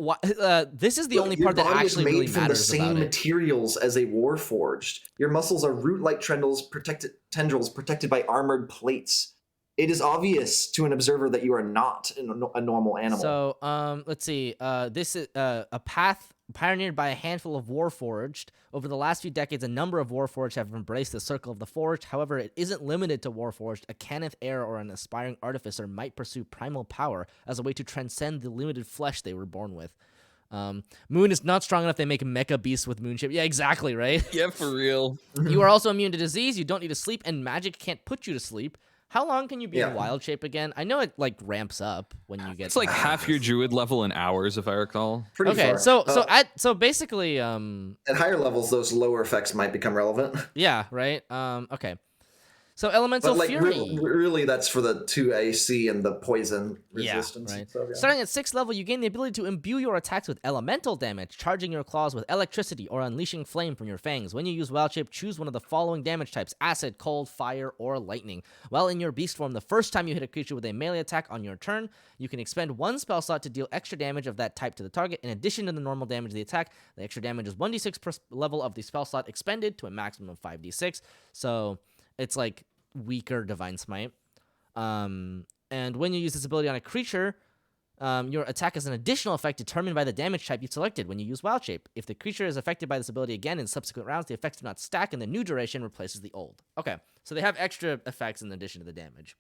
S2: this is the
S1: Look,
S2: only
S1: your
S2: part that
S1: body is
S2: actually
S1: made
S2: really
S1: from the
S2: matters
S1: same
S2: about it.
S1: materials as a Warforged. Your muscles are root-like tendrils protected by armored plates. It is obvious to an observer that you are not a normal animal.
S2: So, let's see. This is a path pioneered by a handful of Warforged. Over the last few decades, a number of Warforged have embraced the Circle of the Forged. However, it isn't limited to Warforged. A Cannith heir or an aspiring artificer might pursue primal power as a way to transcend the limited flesh they were born with. Moon is not strong enough. They make mecha beasts with moon shape. Yeah, exactly, right?
S4: Yeah, for real.
S2: You are also immune to disease. You don't need to sleep, and magic can't put you to sleep. How long can you be in wild shape again? I know it like ramps up when you get.
S4: It's like half your druid level in hours, if I recall.
S1: Pretty
S2: okay.
S1: far.
S2: So basically,
S1: at higher levels, those lower effects might become relevant.
S2: yeah, right. Okay. So Elemental
S1: But like
S2: Fury.
S1: really, that's for the 2 AC and the poison
S2: Yeah,
S1: resistance.
S2: right.
S1: So, yeah.
S2: Starting at 6th level, you gain the ability to imbue your attacks with elemental damage, charging your claws with electricity or unleashing flame from your fangs. When you use Wild Shape, choose one of the following damage types: acid, cold, fire, or lightning. While in your beast form, the first time you hit a creature with a melee attack on your turn, you can expend one spell slot to deal extra damage of that type to the target. In addition to the normal damage of the attack, the extra damage is 1d6 per level of the spell slot expended to a maximum of 5d6. So it's like weaker Divine Smite. And when you use this ability on a creature, your attack has an additional effect determined by the damage type you selected when you use Wild Shape. If the creature is affected by this ability again in subsequent rounds, the effects do not stack, and the new duration replaces the old. Okay, so they have extra effects in addition to the damage.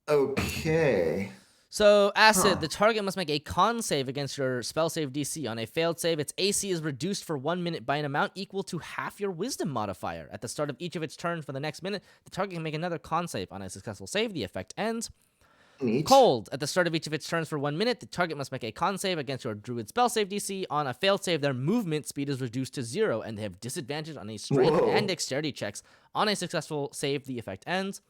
S1: Okay.
S2: So, Acid, the target must make a con save against your spell save DC. On a failed save, its AC is reduced for 1 minute by an amount equal to half your wisdom modifier. At the start of each of its turns for the next minute, the target can make another con save. On a successful save, the effect ends.
S1: Neat.
S2: Cold. At the start of each of its turns for 1 minute, the target must make a con save against your Druid spell save DC. On a failed save, their movement speed is reduced to 0, and they have disadvantage on a strength
S1: Whoa.
S2: and dexterity checks. On a successful save, the effect ends.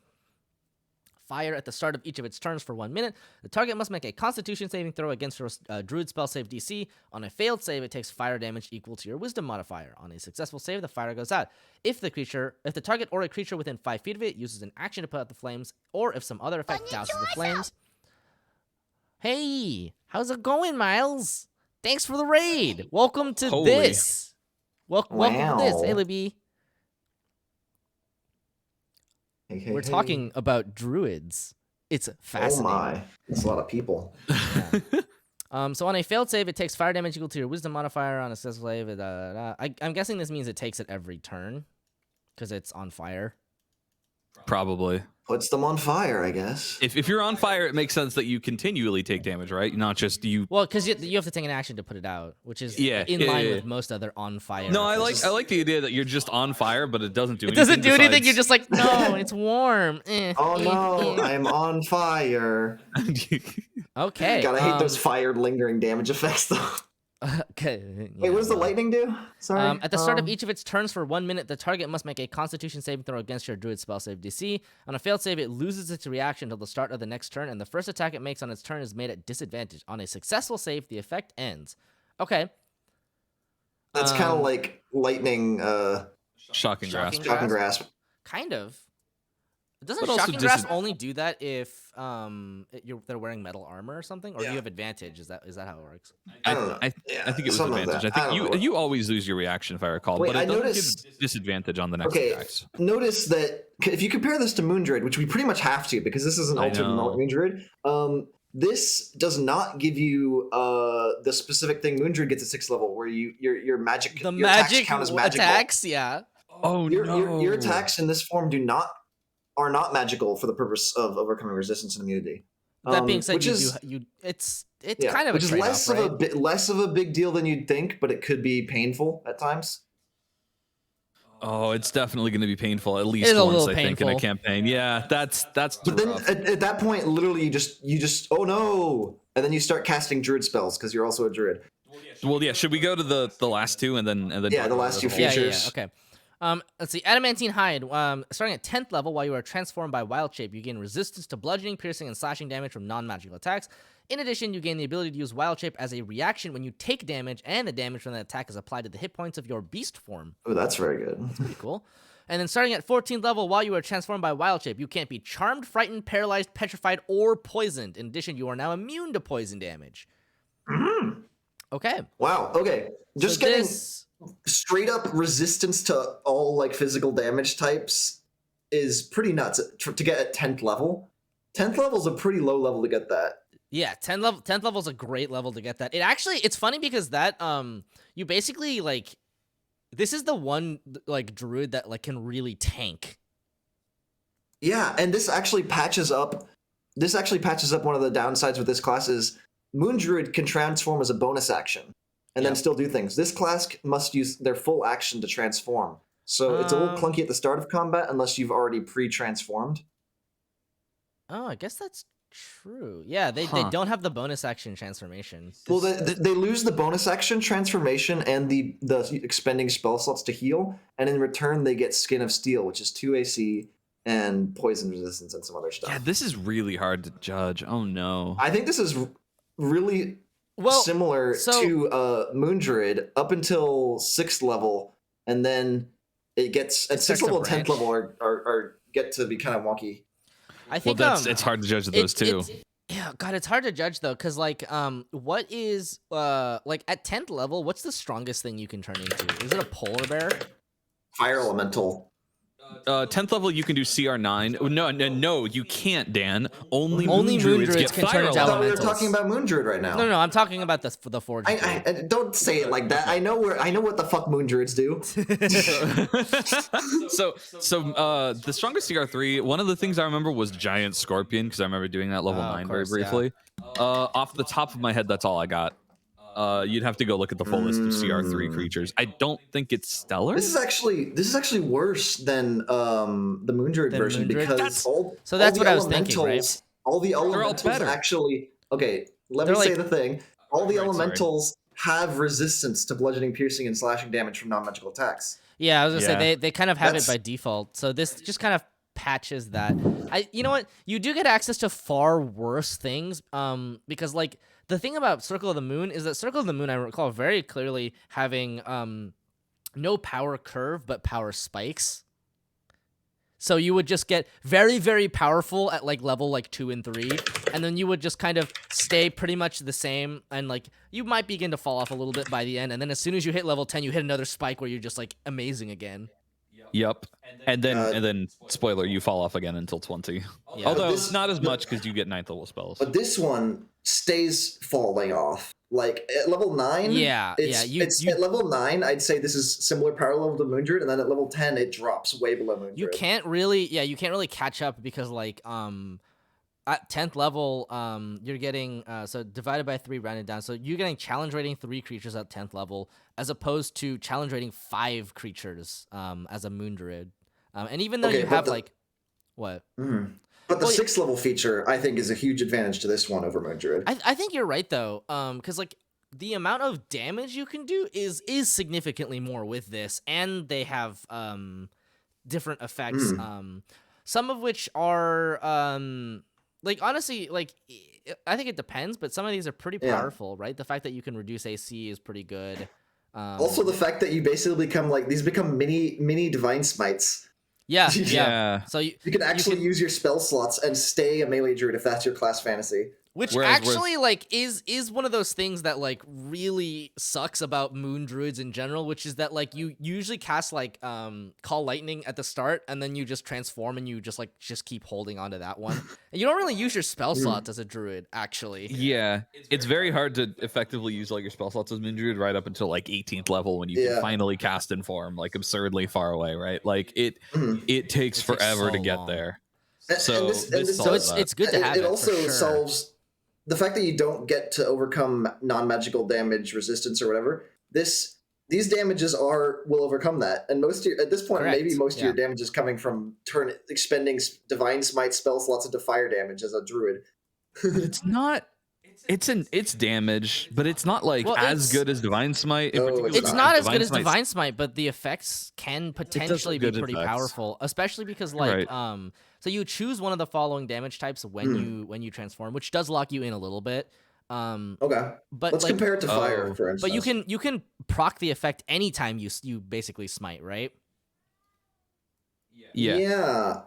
S2: Fire. At the start of each of its turns for 1 minute, the target must make a Constitution saving throw against your Druid spell save DC. On a failed save, it takes fire damage equal to your Wisdom modifier. On a successful save, the fire goes out. If the target or a creature within 5 feet of it uses an action to put out the flames, or if some other effect douses the flames. Hey, how's it going, Miles? Thanks for the raid. Welcome to
S4: Holy.
S2: this. Welcome to this. Hey,
S1: Wow.
S2: Libby.
S1: Hey,
S2: We're talking about druids. It's
S1: Oh
S2: fascinating.
S1: my, that's a lot of people.
S2: So on a failed save, it takes fire damage equal to your wisdom modifier. On a successful save, I'm guessing this means it takes it every turn because it's on fire.
S4: Probably.
S1: Puts them on fire, I guess.
S4: If you're on fire, it makes sense that you continually take damage, right? Not just you.
S2: Well, because you have to take an action to put it out, which is
S4: Yeah,
S2: in
S4: yeah,
S2: line
S4: yeah.
S2: with most other on fire.
S4: No, I
S2: effects.
S4: like the idea that you're just on fire, but it doesn't do
S2: It
S4: anything.
S2: doesn't do anything.
S4: besides-
S2: You're just like, no, it's warm.
S1: Oh no, I'm on fire.
S2: Okay.
S1: God, I hate those fire lingering damage effects though.
S2: Okay.
S1: Wait, what does the lightning do? Sorry.
S2: At the start of each of its turns for 1 minute, the target must make a Constitution saving throw against your Druid spell save DC. On a failed save, it loses its reaction until the start of the next turn, and the first attack it makes on its turn is made at disadvantage. On a successful save, the effect ends. Okay.
S1: That's kind of like lightning.
S4: Shocking grasp.
S2: Shocking
S1: Shocking grasp.
S2: Kind of. Doesn't
S4: But also
S2: Shocking Grasp only do that if they're wearing metal armor or something, or do
S1: Yeah.
S2: you have advantage? Is that how it works?
S1: I don't know.
S4: I
S1: Yeah,
S4: think it was
S1: something like
S4: advantage.
S1: that.
S4: I
S1: I
S4: think
S1: don't know.
S4: you always lose your reaction if I recall,
S1: Wait,
S4: but
S1: I
S4: it doesn't
S1: noticed-
S4: give disadvantage on the next
S1: Okay,
S4: attacks.
S1: notice that if you compare this to Moon Druid, which we pretty much have to because this is an
S4: I
S1: alternate
S4: know.
S1: Moon Druid, this does not give you the specific thing Moon Druid gets at 6th level, where your magic
S2: The
S1: your attacks
S2: magic
S1: count as magical.
S2: attacks, yeah.
S4: Oh
S1: Your attacks in this form are not magical for the purpose of overcoming resistance and immunity.
S2: That being said,
S1: which is
S2: it's
S1: yeah,
S2: kind of
S1: which
S2: a
S1: is
S2: trade-off,
S1: less
S2: right?
S1: of a bit less of a big deal than you'd think, but it could be painful at times.
S4: Oh, it's definitely going to be painful at
S2: It
S4: least
S2: is a
S4: once,
S2: little
S4: I think, in a
S2: painful.
S4: campaign. Yeah, that's
S1: But then
S4: rough.
S1: at that point, literally, you just oh no, and then you start casting druid spells because you're also a druid.
S4: Well, yeah. Should we go to the last two and then
S1: Yeah,
S4: talk
S1: the
S4: about
S1: last
S4: it
S1: two
S4: as a whole?
S2: Yeah,
S1: features.
S2: Okay. Let's see. Adamantine Hide. Starting at 10th level, while you are transformed by Wild Shape, you gain resistance to bludgeoning, piercing, and slashing damage from non-magical attacks. In addition, you gain the ability to use Wild Shape as a reaction when you take damage, and the damage from that attack is applied to the hit points of your beast form.
S1: Oh, that's very good.
S2: Pretty cool. And then starting at 14th level, while you are transformed by Wild Shape, you can't be charmed, frightened, paralyzed, petrified, or poisoned. In addition, you are now immune to poison damage. Okay.
S1: Wow. Okay. Just
S2: So
S1: getting
S2: this-
S1: straight up resistance to all like physical damage types is pretty nuts to get at 10th level. 10th level is a pretty low level to get that.
S2: Yeah, 10th level is a great level to get that. It's funny because that you basically like this is the one like druid that like can really tank.
S1: Yeah, and this actually patches up one of the downsides with this class is Moon Druid can transform as a bonus action and then
S2: Yep.
S1: still do things. This class must use their full action to transform. So it's a little clunky at the start of combat unless you've already pre-transformed.
S2: Oh, I guess that's true. Yeah, they don't have the bonus action transformation.
S1: Well, they lose the bonus action transformation and the expending spell slots to heal, and in return they get Skin of Steel, which is 2 AC, and poison resistance and some other stuff.
S4: Yeah, this is really hard to judge. Oh no.
S1: I think this is really similar to Moon Druid up until 6th level, and then it gets at 6th level and 10th level are get to be kind of wonky.
S2: I think
S4: it's hard to judge those too.
S2: Yeah, God, it's hard to judge though, because like, what is like at 10th level, what's the strongest thing you can turn into? Is it a polar bear?
S1: Fire elemental.
S4: 10th level you can do CR9. No, you can't, Dan. Only Moon
S2: Druids
S4: Druids
S2: can
S4: get
S2: turn
S4: fire
S2: into
S1: I thought we were
S2: elementals.
S1: talking about Moon Druid right now.
S2: No, I'm talking about the Forge.
S1: I don't say it like that. I know what the fuck Moon Druids do.
S4: So the strongest CR3, one of the things I remember was Giant Scorpion, because I remember doing that level 9 very briefly. Off the top of my head, that's all I got. You'd have to go look at the full list of CR3 creatures. I don't think it's stellar.
S1: This is actually worse than the Moon Druid version
S2: Moon Druid?
S1: because
S2: That's
S1: all
S2: what
S1: the
S2: I was thinking, right?
S1: All the elementals
S4: better.
S1: actually. Okay, let me say the thing. All the elementals have resistance to bludgeoning, piercing, and slashing damage from non-magical attacks.
S2: Yeah, I was gonna say they kind of have it
S1: That's-
S2: by default. So this just kind of patches that. You know what? You do get access to far worse things. Because like the thing about Circle of the Moon is that Circle of the Moon, I recall very clearly having no power curve but power spikes. So you would just get very, very powerful at like level like 2 and 3, and then you would just kind of stay pretty much the same, and like you might begin to fall off a little bit by the end, and then as soon as you hit level 10, you hit another spike where you're just like amazing again.
S4: Yep. And then spoiler, you fall off again until 20.
S2: Yeah.
S4: Although it's not as much because you get 9th level spells.
S1: But this one stays falling off. Like at level 9, it's at level 9, I'd say this is similar power level to Moon Druid, and then at level 10 it drops way below Moon Druid.
S2: You can't really catch up because like at 10th level you're getting so divided by 3 rounded down, so you're getting challenge rating 3 creatures at 10th level as opposed to challenge rating 5 creatures as a Moon Druid. And even though you have like what?
S1: But the 6th level feature, I think, is a huge advantage to this one over Moon Druid.
S2: I think you're right though, because like the amount of damage you can do is significantly more with this, and they have different effects. Some of which are like honestly, like I think it depends, but some of these are pretty powerful, right? The fact that you can reduce AC is pretty good.
S1: Also, the fact that you basically become like these become mini divine smites.
S2: Yeah. So you
S1: can actually use your spell slots and stay a melee druid if that's your class fantasy.
S2: Which actually like is one of those things that like really sucks about Moon Druids in general, which is that like you usually cast like Call Lightning at the start, and then you just transform and you just keep holding on to that one. And you don't really use your spell slots as a druid, actually.
S4: Yeah, it's very hard to effectively use all your spell slots as Moon Druid right up until like 18th level when you can finally cast Inform like absurdly far away, right? Like it takes forever to get there.
S1: So
S2: it's good to have it.
S1: It also solves the fact that you don't get to overcome non-magical damage resistance or whatever. These damages will overcome that, and at this point, maybe most of your damage is coming from expending divine smite spell slots into fire damage as a druid.
S4: It's not. It's damage, but it's not like as good as divine smite.
S2: It's not as good as divine smite, but the effects can potentially be pretty powerful, especially because like so you choose one of the following damage types when you transform, which does lock you in a little bit.
S1: Okay, but let's
S2: like,
S1: compare it to fire, for instance.
S2: But you can proc the effect anytime you basically smite, right?
S1: Yeah.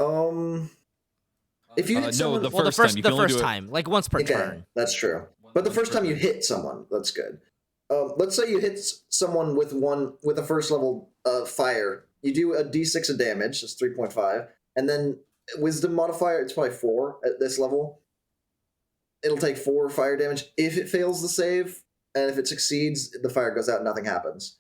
S1: If you hit someone,
S4: the first
S2: time, like once per turn.
S1: That's true. But the first time you hit someone, that's good. Let's say you hit someone with a first level fire. You do a d6 of damage, that's 3.5, and then wisdom modifier, it's probably 4 at this level. It'll take 4 fire damage if it fails the save, and if it succeeds, the fire goes out and nothing happens.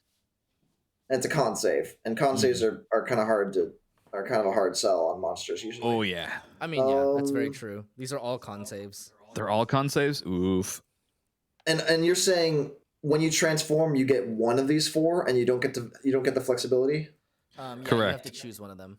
S1: And it's a con save, and con saves are kind of a hard sell on monsters usually.
S4: Oh yeah.
S2: I mean, that's very true. These are all con saves.
S4: They're all con saves? Oof.
S1: And you're saying when you transform, you get one of these 4, and you don't get the flexibility?
S2: Correct. You have to choose one of them.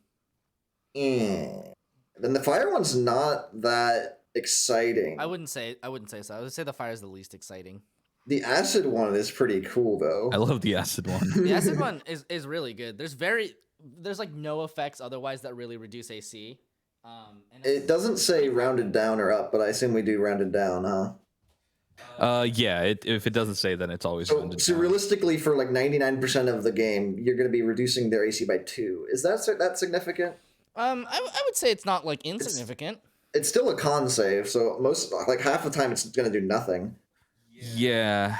S1: Then the fire one's not that exciting.
S2: I wouldn't say so. I would say the fire is the least exciting.
S1: The acid one is pretty cool though.
S4: I love the acid one.
S2: The acid one is really good. There's like no effects otherwise that really reduce AC.
S1: It doesn't say rounded down or up, but I assume we do rounded down, huh?
S4: Yeah. If it doesn't say, then it's always
S1: So,
S4: rounded
S1: so
S4: down.
S1: realistically, for like 99% of the game, you're going to be reducing their AC by 2. Is that significant?
S2: I would say it's not like insignificant.
S1: It's still a con save, so like half the time it's going to do nothing.
S4: Yeah.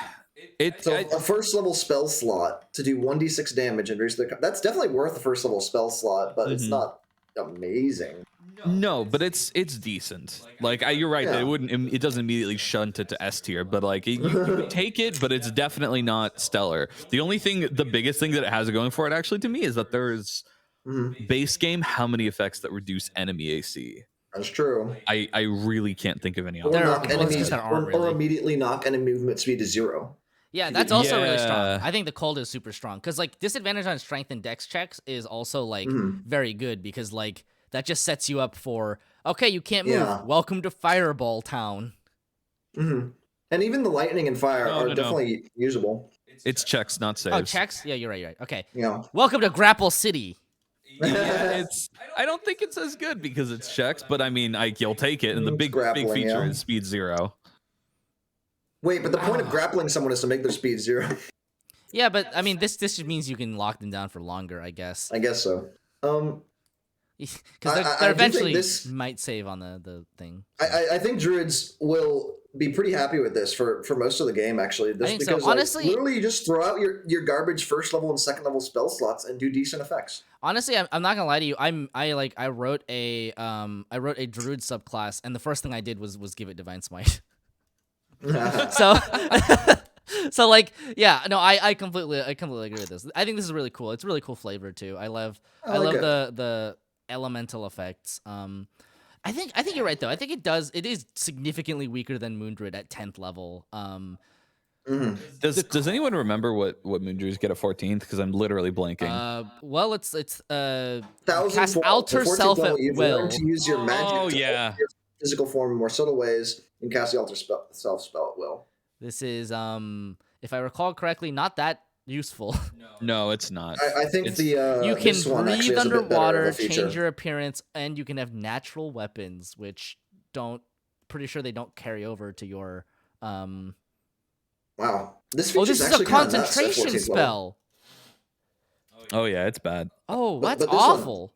S1: So a first level spell slot to do 1d6 damage and reduce that's definitely worth a first level spell slot, but it's not amazing.
S4: No, but it's decent. Like you're right.
S1: Yeah.
S4: It doesn't immediately shunt it to S tier, but like you could take it, but it's definitely not stellar. The biggest thing that it has going for it, actually, to me, is that there's base game how many effects that reduce enemy AC.
S1: That's true.
S4: I really can't think of any
S1: Or
S4: others.
S1: knock enemies,
S2: that aren't
S1: or
S2: really.
S1: immediately knock enemy movement speed to 0.
S2: Yeah, that's also really strong.
S4: Yeah.
S2: I think the cold is super strong because like disadvantage on strength and dex checks is also like very good because like that just sets you up for okay, you can't move.
S1: Yeah.
S2: Welcome to Fireball Town.
S1: And even the lightning and fire are definitely usable.
S4: It's checks, not saves.
S2: Oh, checks? Yeah, you're right. Okay.
S1: Yeah.
S2: Welcome to Grapple City.
S4: Yeah, I don't think it's as good because it's checks, but I mean, you'll take it, and the big
S1: grappling,
S4: feature
S1: yeah.
S4: is speed 0.
S1: Wait, but the point of grappling someone is to make their speed 0.
S2: Yeah, but I mean, this just means you can lock them down for longer, I guess.
S1: I guess so.
S2: Because
S1: I
S2: they
S1: do think
S2: eventually
S1: this-
S2: might save on the thing.
S1: I think druids will be pretty happy with this for most of the game, actually. Just
S2: think so.
S1: because, like,
S2: Honestly-
S1: literally you just throw out your garbage first level and second level spell slots and do decent effects.
S2: Honestly, I'm not gonna lie to you. I wrote a druid subclass, and the first thing I did was give it divine smite. So so like yeah, no, I completely agree with this. I think this is really cool. It's really cool flavor too. I love
S1: it.
S2: the elemental effects. I think you're right though. I think it is significantly weaker than Moondruid at 10th level.
S4: Does anyone remember what Moondruids get at 14th? Because I'm literally blanking.
S2: Well, it's cast
S1: For
S2: alter
S1: 14th
S2: self
S1: level,
S2: at
S1: you've
S2: will.
S1: learned to use your magic
S4: Oh,
S1: to
S4: yeah.
S1: alter your physical form in more subtle ways and cast the alter self spell at will.
S2: This is if I recall correctly, not that useful.
S4: No, it's not.
S1: I think
S4: It's-
S2: You can
S1: this one actually
S2: breathe
S1: has a bit better of
S2: underwater,
S1: a feature.
S2: change your appearance, and you can have natural weapons, which pretty sure they don't carry over to your
S1: Wow, this
S2: Oh,
S1: feature's
S2: this is a
S1: actually kinda nuts at
S2: concentration
S1: 14th level.
S2: spell.
S4: Oh yeah, it's bad.
S2: Oh,
S1: But
S2: that's
S1: this one-
S2: awful.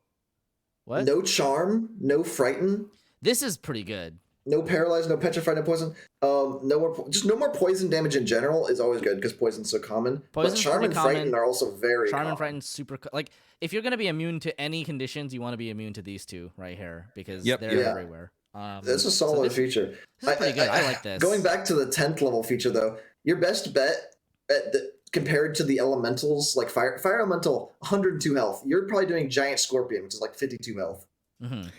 S2: What?
S1: No charm, no frighten,
S2: This is pretty good.
S1: no paralyze, no petrify, no poison. No more poison damage in general is always good because poison's so common.
S2: Poison's
S1: but charm
S2: pretty
S1: and frighten
S2: common.
S1: are also very
S2: Charm
S1: common.
S2: and Frighten's super like if you're gonna be immune to any conditions, you want to be immune to these two right here because
S4: Yep.
S2: they're
S1: Yeah.
S2: everywhere.
S1: That's a
S2: so
S1: solid
S2: this-
S1: feature.
S2: This is pretty good. I like this.
S1: Going back to the 10th level feature though, your best bet compared to the elementals, like fire elemental, 102 health. You're probably doing giant scorpion, which is like 52 health.
S2: Mhm.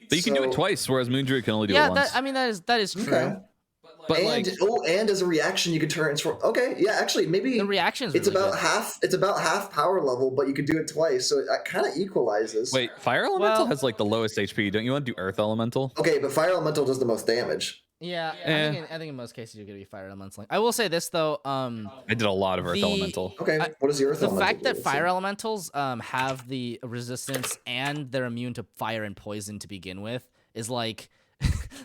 S4: But you can do it
S1: So-
S4: twice, whereas Moondruid can only do
S2: Yeah,
S4: it once.
S2: that is true.
S1: Okay.
S4: But
S1: and
S4: like,
S1: and as a reaction, you can transform. Okay, yeah, actually, maybe
S2: The reactions.
S1: it's
S2: really
S1: about
S2: good.
S1: half. It's about half power level, but you could do it twice, so it kind of equalizes.
S4: wait, Fire Elemental
S2: Well-
S4: has like the lowest HP. Don't you want to do Earth Elemental?
S1: Okay, but fire elemental does the most damage.
S2: Yeah,
S4: Eh.
S2: I think in most cases you're gonna be fire elemental. I will say this though,
S4: I did a lot of Earth
S2: The-
S4: Elemental.
S1: Okay, what is the earth
S2: the
S1: elemental?
S2: fact that
S1: do?
S2: fire elementals have the resistance and they're immune to fire and poison to begin with is like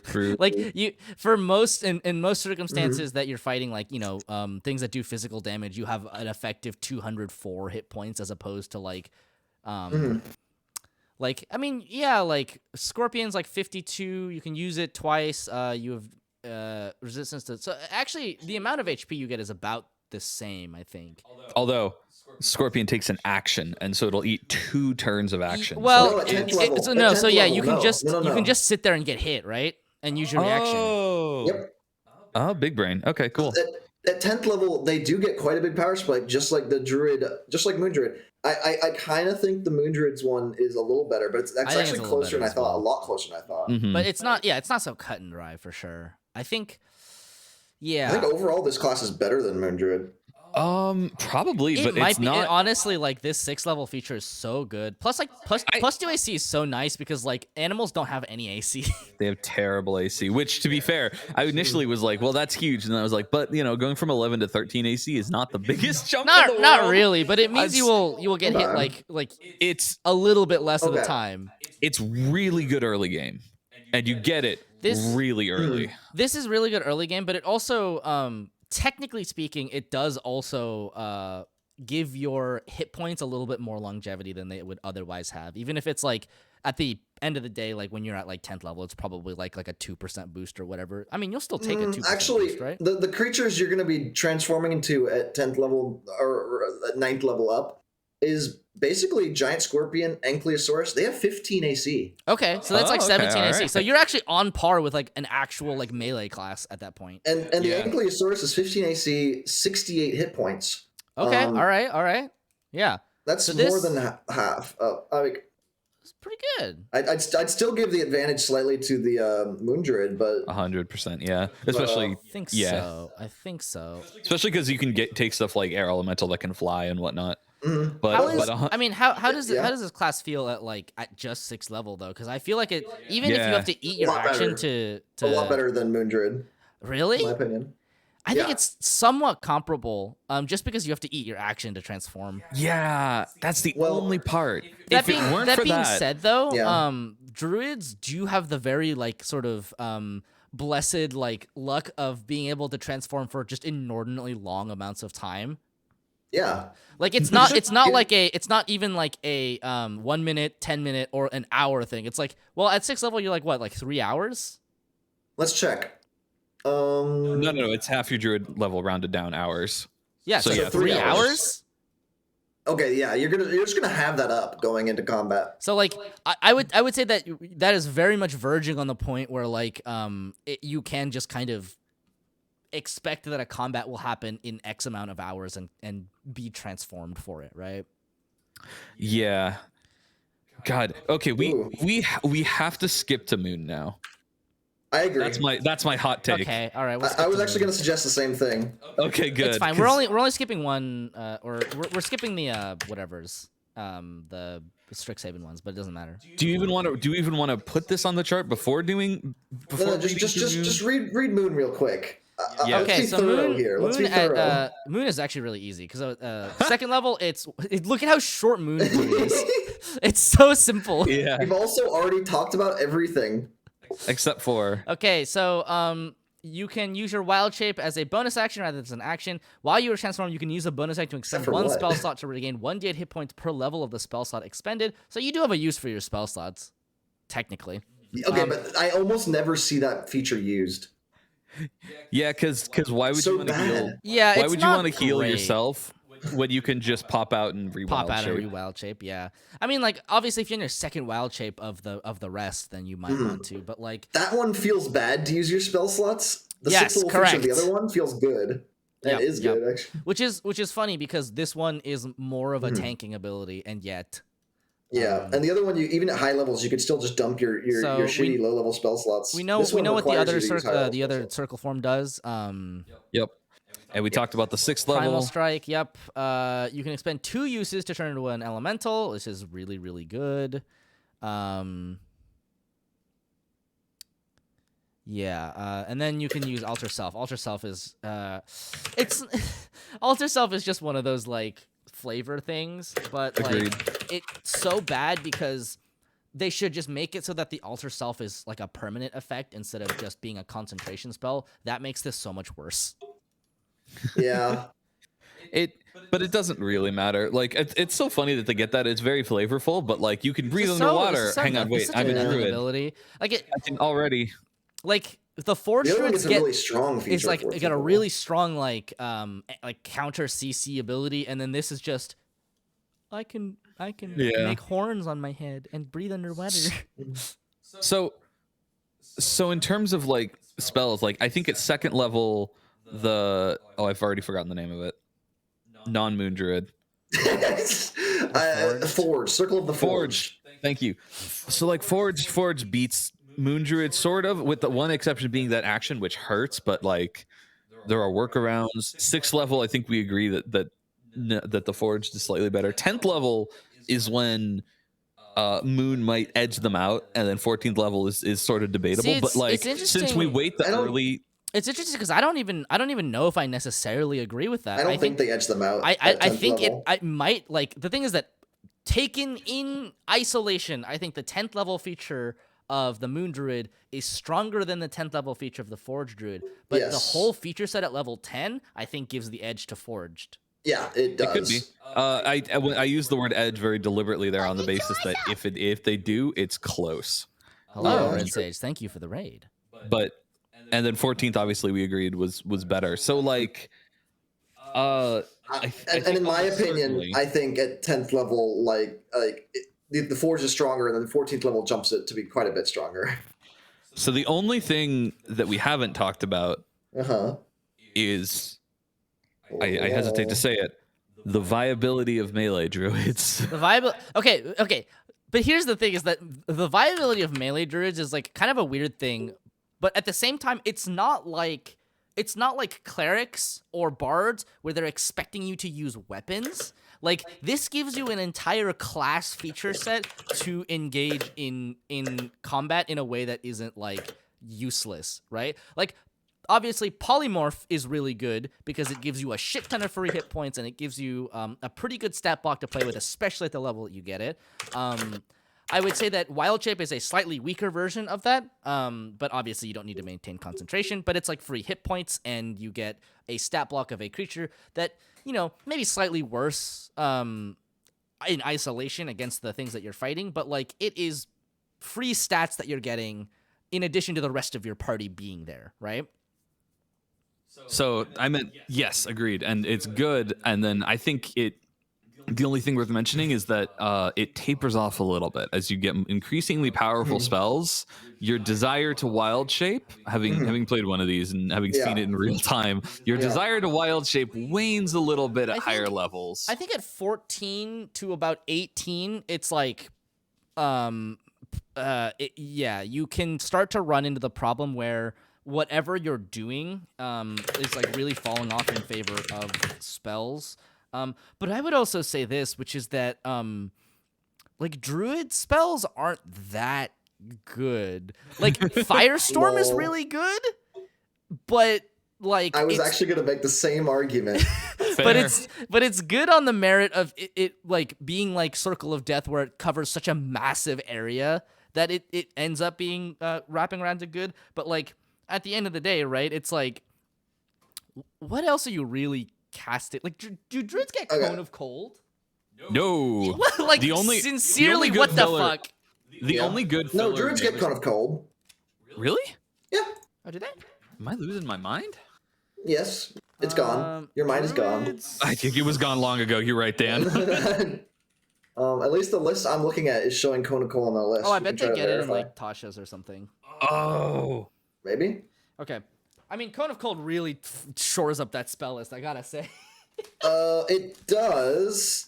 S4: True.
S2: like you for most in most circumstances that you're fighting like things that do physical damage, you have an effective 204 hit points as opposed to like like I mean yeah, like scorpions like 52, you can use it twice. You have resistance to, so actually the amount of HP you get is about the same, I think.
S4: Although Scorpion takes an action, and so it'll eat 2 turns of action.
S2: Well,
S1: No, at 10th
S2: so
S1: level.
S2: so
S1: At
S2: no,
S1: 10th
S2: so yeah,
S1: level,
S2: you can
S1: no.
S2: just
S1: No.
S2: you can just sit there and get hit, right? And use your reaction.
S4: Oh.
S1: Yep.
S4: Oh, big brain. Okay, cool.
S1: At 10th level, they do get quite a big power spike, just like the druid, just like Moondruid. I kind of think the Moondruid's one is a little better, but that's
S2: I think it's
S1: actually
S2: a little
S1: closer than I
S2: better as
S1: thought.
S2: well.
S1: A lot closer than I thought.
S4: Mhm.
S2: But it's not so cut and dry for sure. I think
S1: I think overall this class is better than Moondruid.
S4: Probably,
S2: It
S4: but
S2: might
S4: it's
S2: be
S4: not.
S2: honestly like this 6th level feature is so good. Plus plus 2 AC is so nice because like animals don't have any AC.
S4: They have terrible AC, which, to be fair, I initially was like, well, that's huge. And then I was like, but, going from 11 to 13 AC is not the biggest jump in the world.
S2: Not really, but it means you
S4: I'd-
S2: will get hit like
S4: It's
S2: a little bit less of the
S1: Okay.
S2: time.
S4: it's really good early game, and you get it really early.
S2: This is really good early game, but it also technically speaking, it does also give your hit points a little bit more longevity than they would otherwise have. Even if it's like at the end of the day, like when you're at like 10th level, it's probably like a 2% boost or whatever. I mean, you'll still take a 2%
S1: Actually,
S2: boost, right?
S1: the creatures you're going to be transforming into at 10th level or at 9th level up is basically Giant Scorpion, Ankylosaurus. They have 15 AC.
S2: Okay, so that's like
S4: okay,
S2: 17 AC.
S4: alright.
S2: So you're actually on par with like an actual like melee class at that point.
S1: And the Ankylosaurus is 15 AC, 68 hit points.
S2: Okay, all right. Yeah,
S1: That's
S2: So this-
S1: more than half.
S2: it's pretty good.
S1: I'd still give the advantage slightly to the Moon Druid, but
S4: 100%, yeah. Especially,
S2: I think
S4: yeah.
S2: so. I think so.
S4: Especially because you can take stuff like Air Elemental that can fly and whatnot. But,
S2: How is,
S4: but uh,
S2: I mean, how does
S1: Yeah.
S2: how does this class feel at just 6th level though? Because I feel like it even if you
S4: Yeah.
S2: have to eat your
S1: lot
S2: action
S1: better.
S2: to
S1: a lot better than Moon Druid,
S2: really,
S1: in my opinion.
S2: I think
S1: Yeah.
S2: it's somewhat comparable. Just because you have to eat your action to transform.
S4: yeah, that's the
S1: Well,
S4: only part.
S2: That
S4: If it weren't
S2: that
S4: for
S2: being
S4: that,
S2: said though,
S1: Yeah.
S2: druids do have the very like sort of blessed like luck of being able to transform for just inordinately long amounts of time.
S1: Yeah.
S2: Like it's not even like a 1 minute, 10 minute, or an hour thing. It's like, well, at 6th level you're like what, like 3 hours?
S1: Let's check.
S4: no, it's half your druid level rounded down hours.
S2: Yeah,
S4: So
S2: so
S4: yeah,
S2: 3
S1: 3
S2: hours.
S1: Okay, yeah, you're just gonna have that up going into combat.
S2: So like I would say that that is very much verging on the point where like you can just kind of expect that a combat will happen in X amount of hours and be transformed for it, right?
S4: Yeah. God. Okay,
S1: Ooh.
S4: we have to skip to Moon now.
S1: I agree.
S4: That's my hot take.
S2: Okay, all right.
S1: I was actually gonna suggest the same thing.
S4: Okay, good.
S2: It's fine.
S4: 'cause-
S2: We're only skipping one, or we're skipping the whatever's the Strixhaven ones, but it doesn't matter.
S4: Do you even want to put this on the chart before doing? Before
S1: No,
S4: reading through Moon?
S1: just read Moon real quick.
S4: Yeah.
S1: Let's
S2: Okay,
S1: be
S2: so
S1: thorough
S2: Moon,
S1: here. Let's
S2: Moon
S1: be thorough.
S2: at Moon is actually really easy because second level look at how short Moon is. It's so simple.
S4: Yeah.
S1: We've also already talked about everything.
S4: Except for
S2: Okay, so you can use your wild shape as a bonus action rather than an action. While you are transformed, you can use a bonus action to extend
S1: for
S2: one
S1: what?
S2: spell slot to regain 1d8 hit points per level of the spell slot expended. So you do have a use for your spell slots, technically.
S1: Okay, but I almost never see that feature used.
S4: yeah, because why would
S1: So
S4: you want to heal?
S1: bad.
S2: Yeah,
S4: Why
S2: it's
S4: would you
S2: not
S4: want to heal
S2: great.
S4: yourself when you can just pop out and
S2: Pop
S4: rewild
S2: out
S4: shape?
S2: a wild shape, yeah. I mean, like obviously, if you're in your second wild shape of the rest, then you might want to. But like,
S1: That one feels bad to use your spell slots. The
S2: Yes,
S1: 6th level feature, the
S2: correct.
S1: other one feels good.
S2: Yep,
S1: It is
S2: yep.
S1: good, actually.
S2: which is funny because this one is more of a tanking ability, and yet
S1: Yeah, and the other one, you even at high levels, you could still just dump your
S2: So
S1: shitty low level spell slots.
S2: we know
S1: This one
S2: what the
S1: requires
S2: other
S1: you to use high
S2: circle
S1: level
S2: the
S1: spell
S2: other
S1: slots.
S2: circle form does.
S4: Yep. And we talked about the 6th
S2: Primal
S4: level.
S2: Strike, yep. You can expend 2 uses to turn into an elemental. This is really, really good. Yeah, and then you can use Alter Self. Alter Self is it's Alter Self is just one of those like flavor things, but
S4: Agreed.
S2: like it's so bad because they should just make it so that the Alter Self is like a permanent effect instead of just being a concentration spell. That makes this so much worse.
S1: Yeah,
S4: But it doesn't really matter. Like it's so funny that they get that. It's very flavorful, but like you can breathe
S2: It's
S4: underwater.
S2: so
S4: Hang on,
S2: it's
S4: wait.
S2: such
S4: I'm
S2: a
S4: in
S2: nothing
S4: Druid.
S2: ability. Like it,
S4: I can already.
S2: like the Forge
S1: the other one
S2: Druids
S1: gets a
S2: get
S1: really strong feature.
S2: is like
S1: for
S2: got a
S1: level.
S2: really strong like counter CC ability, and then this is just I can
S4: Yeah.
S2: make horns on my head and breathe underwater.
S4: So in terms of like spells, like I think at second level I've already forgotten the name of it. Non-Moon Druid.
S1: Forge, Circle of the Forge.
S4: Thank you. So like Forge beats Moon Druid sort of, with the one exception being that action, which hurts, but like there are workarounds. 6th level, I think we agree that the Forged is slightly better. 10th level is when Moon might edge them out, and then 14th level is sort of debatable.
S2: See,
S4: but like,
S2: it's
S4: since we wait the early,
S2: it's interesting because I don't even know if I necessarily agree with that.
S1: I don't think they edge them out.
S2: I think it might, like, the thing is that taken in isolation, I think the 10th level feature of the Moon Druid is stronger than the 10th level feature of the Forged Druid. But the whole feature set at level 10, I think, gives the edge to Forged.
S1: Yeah, it does.
S4: It could be. I use the word edge very deliberately there on the basis that if they do, it's close.
S2: Hello, Red Sage. Thank you for the raid.
S4: But and then 14th, obviously, we agreed was better. So like,
S1: and in my opinion, I think at 10th level, the Forge is stronger, and then 14th level jumps it to be quite a bit stronger.
S4: So the only thing that we haven't talked about is, I hesitate to say it, the viability of melee druids.
S2: The viability. Okay. But here's the thing: is that the viability of melee druids is like kind of a weird thing, but at the same time, it's not like clerics or bards where they're expecting you to use weapons. Like, this gives you an entire class feature set to engage in combat in a way that isn't, like, useless, right? Like, obviously, Polymorph is really good because it gives you a shit ton of free hit points, and it gives you a pretty good stat block to play with, especially at the level that you get it. I would say that Wild Shape is a slightly weaker version of that, but obviously you don't need to maintain concentration, but it's like free hit points, and you get a stat block of a creature that, maybe slightly worse in isolation against the things that you're fighting, but like, it is free stats that you're getting in addition to the rest of your party being there, right?
S4: So I meant, yes, agreed, and it's good, and then I think the only thing worth mentioning is that it tapers off a little bit as you get increasingly powerful spells. Your desire to wild shape, having played one of these and having seen it in real time, your desire to wild shape wanes a little bit at higher levels.
S2: I think at 14 to about 18, it's like, you can start to run into the problem where whatever you're doing is like really falling off in favor of spells. But I would also say this, which is that, like, Druid spells aren't that good. Like, Firestorm is really good, but, like...
S1: I was actually going to make the same argument.
S2: but it's good on the merit of it, like, being, like, Circle of Death, where it covers such a massive area that it ends up being wrapping around to good. But, like, at the end of the day, right, it's like, what else are you really... cast it? Like, do druids get Cone of Cold?
S4: No.
S2: Like,
S4: the only
S2: sincerely,
S4: good
S2: what the
S4: filler-
S2: fuck?
S4: The only good
S1: No,
S4: filler
S1: druids get Cone of Cold.
S4: Really?
S1: Yeah.
S2: Oh, do they?
S4: Am I losing my mind?
S1: Yes, it's gone. Your mind is gone.
S4: I think it was gone long ago. You're right, Dan.
S1: At least the list I'm looking at is showing Cone of Cold on the list.
S2: Oh, I
S1: You
S2: bet
S1: can
S2: they
S1: try to
S2: get it in,
S1: verify.
S2: like, Tasha's or something.
S4: Oh.
S1: Maybe.
S2: Okay. I mean, Cone of Cold really shores up that spell list, I gotta say.
S1: It does.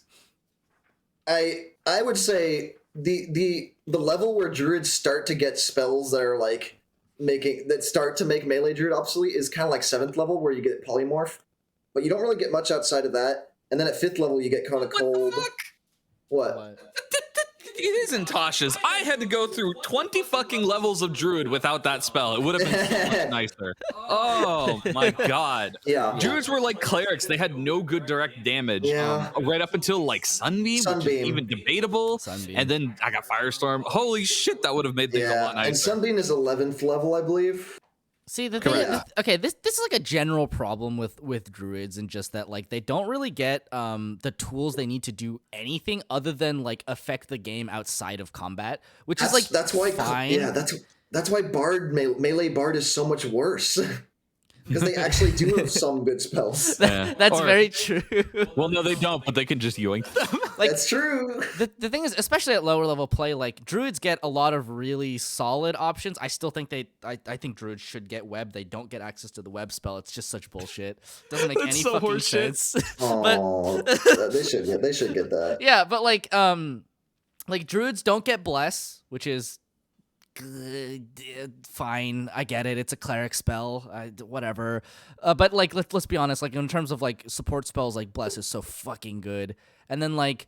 S1: I would say the level where druids start to get spells that are like start to make melee druid obsolete is kind of like 7th level, where you get polymorph, but you don't really get much outside of that. And then at 5th level you get Cone of Cold. What?
S4: It isn't Tasha's. I had to go through 20 fucking levels of Druid without that spell. It would have been so much nicer. Oh my god.
S1: Yeah.
S4: Druids were like clerics. They had no good direct damage.
S1: Yeah.
S4: Right up until like Sunbeam, which is even debatable.
S2: Sunbeam.
S4: And then I got Firestorm. Holy shit, that would have made things a lot nicer.
S1: And Sunbeam is 11th level, I believe.
S2: See, the thing,
S1: Correct.
S2: okay, this is like a general problem with druids, and just that, like, they don't really get the tools they need to do anything other than, like, affect the game outside of combat, which is like
S1: that's why
S2: fine.
S1: Yeah, that's why melee bard is so much worse. Because they actually do have some good spells.
S2: That's very true.
S4: Well, no, they don't, but they can just yoink them.
S2: Like,
S1: that's true.
S2: The thing is, especially at lower level play, like, druids get a lot of really solid options. I still think I think druids should get web. They don't get access to the web spell. It's just such bullshit. Doesn't make any
S4: so
S2: fucking sense.
S1: Oh, they should get that.
S2: Yeah, but like druids don't get bless, which is fine, I get it. It's a cleric spell, whatever. But like, let's be honest. Like in terms of like support spells, like Bless is so fucking good. And then like,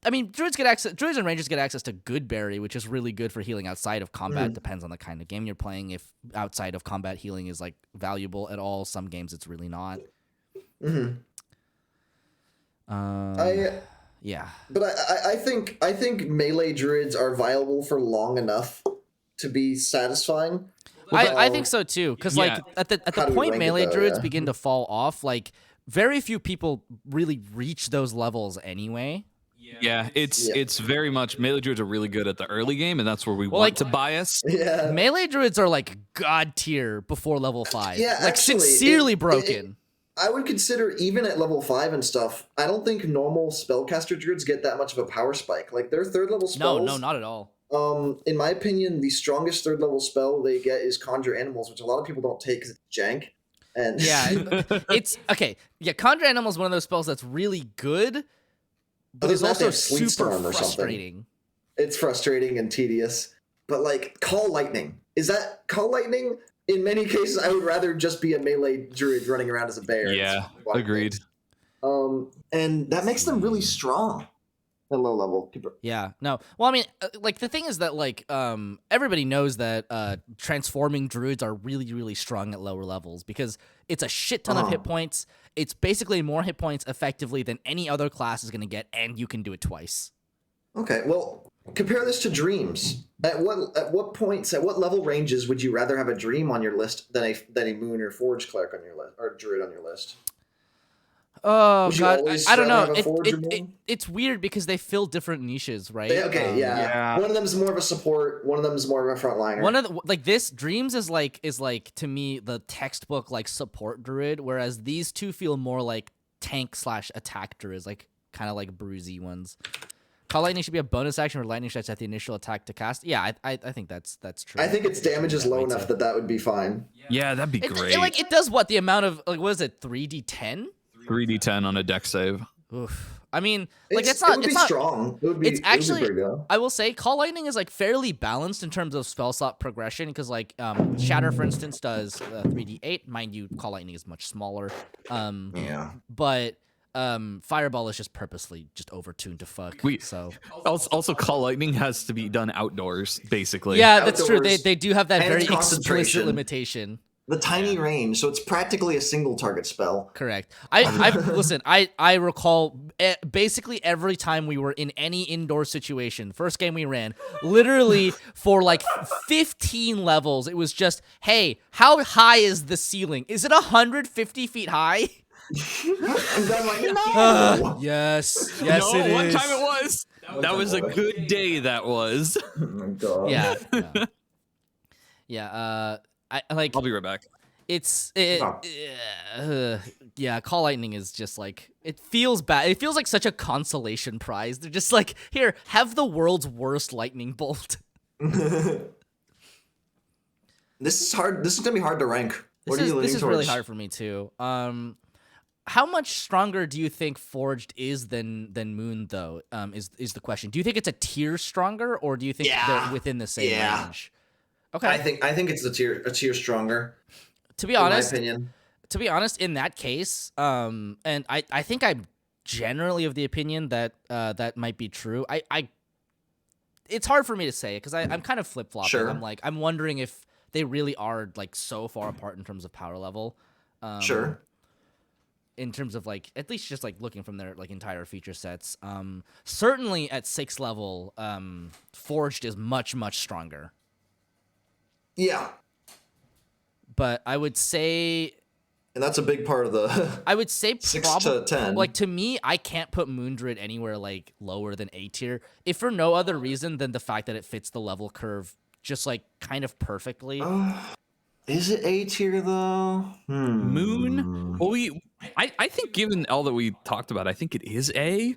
S2: I mean, Druids and Rangers get access to Good Berry, which is really good for healing outside of combat. Depends on the kind of game you're playing. If outside of combat healing is like valuable at all, some games it's really not. Yeah.
S1: But I think melee druids are viable for long enough to be satisfying.
S2: I think so too, because like at the point melee druids begin to fall off, like very few people really reach those levels anyway.
S4: Yeah, it's very much melee druids are really good at the early game, and that's where we want to bias.
S1: Yeah,
S2: melee druids are like god tier before level 5.
S1: Yeah,
S2: like
S1: actually,
S2: sincerely broken.
S1: I would consider even at level 5 and stuff. I don't think normal spellcaster druids get that much of a power spike. Like their third level spells.
S2: No, not at all.
S1: In my opinion, the strongest third level spell they get is Conjure Animals, which a lot of people don't take because it's jank. And
S2: yeah, it's okay. Yeah, Conjure Animals is one of those spells that's really good, but it's also super frustrating.
S1: It's frustrating and tedious. But like Call Lightning, Call Lightning? In many cases, I would rather just be a melee druid running around as a bear.
S4: Yeah, agreed.
S1: And that makes them really strong at low level.
S2: Yeah, no. Well, I mean, like the thing is that like everybody knows that transforming druids are really, really strong at lower levels because it's a shit ton of hit points. It's basically more hit points effectively than any other class is going to get, and you can do it twice.
S1: Okay, well, compare this to dreams. At what points, at what level ranges would you rather have a dream on your list than a moon or forge cleric on your list or druid on your list?
S2: Oh god, I don't know. It's weird because they fill different niches, right?
S1: Yeah. One of them is more of a support. One of them is more of a frontliner.
S2: One of the, like this dreams is like to me the textbook like support druid, whereas these two feel more like tank/attack druids, like kind of like bruisey ones. Call Lightning should be a bonus action where lightning strikes at the initial attack to cast. Yeah, I think that's true.
S1: I think its damage is low enough that would be fine.
S4: Yeah, that'd be great.
S2: It does what? The amount of like what is it? 3d10?
S4: 3d10 on a deck save.
S2: Oof. I mean, like it's
S1: not strong. It's
S2: actually. I will say, Call Lightning is like fairly balanced in terms of spell slot progression because, like, Shatter, for instance, does 3d8. Mind you, Call Lightning is much smaller. But Fireball is just purposely just overtuned to fuck. So
S4: also Call Lightning has to be done outdoors, basically.
S2: Yeah, that's true. They do have that very explicit limitation.
S1: The tiny range, so it's practically a single target spell.
S2: Correct. I recall basically every time we were in any indoor situation, first game we ran, literally for like 15 levels, it was just, hey, how high is the ceiling? Is it 150 feet high?
S1: And I'm like, no.
S2: Yes,
S4: no,
S2: it is.
S4: one time it was. That was a good day. That was.
S1: Oh my god.
S2: Yeah. I'll
S4: be right back.
S2: Call Lightning is just like, it feels bad. It feels like such a consolation prize. They're just like, here, have the world's worst lightning bolt.
S1: This is hard. This is gonna be hard to rank.
S2: This is really hard for me too. How much stronger do you think Forged is than Moon though? Is the question. Do you think it's a tier stronger, or do you think they're within the same range? Okay.
S1: I think it's a tier stronger.
S2: To be honest,
S1: in my opinion.
S2: To be honest, in that case, and I think I'm generally of the opinion that that might be true. It's hard for me to say because I'm kind of flip flopping.
S1: Sure.
S2: I'm wondering if they really are like so far apart in terms of power level.
S1: Sure.
S2: In terms of like at least just like looking from their like entire feature sets. Certainly at 6th level, Forged is much stronger.
S1: Yeah.
S2: But I would say,
S1: and that's a big part of the.
S2: I would say
S1: 6 to 10.
S2: Like to me, I can't put Moondred anywhere like lower than A tier, if for no other reason than the fact that it fits the level curve just like kind of perfectly.
S1: Is it A tier though?
S4: Moon? Well, I think given all that we talked about, I think it is A.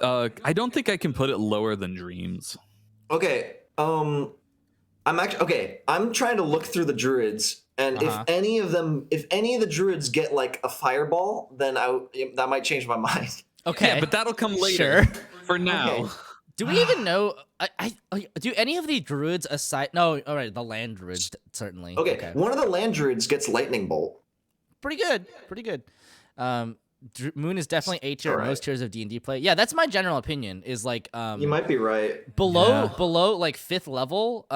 S4: I don't think I can put it lower than Dreams.
S1: Okay. I'm trying to look through the druids, and if any of the druids get like a fireball, then that might change my mind.
S4: Okay, yeah, but that'll come later.
S2: Sure.
S4: For now.
S1: Okay.
S2: Do we even know? Do any of the druids aside? No, all right, the land druids certainly.
S1: Okay, one of the land druids gets lightning bolt.
S2: Pretty good, pretty good. Moon is definitely A tier.
S1: Alright.
S2: Most tiers of D&D play. Yeah, that's my general opinion. Is like
S1: You might be right.
S2: below like 5th level,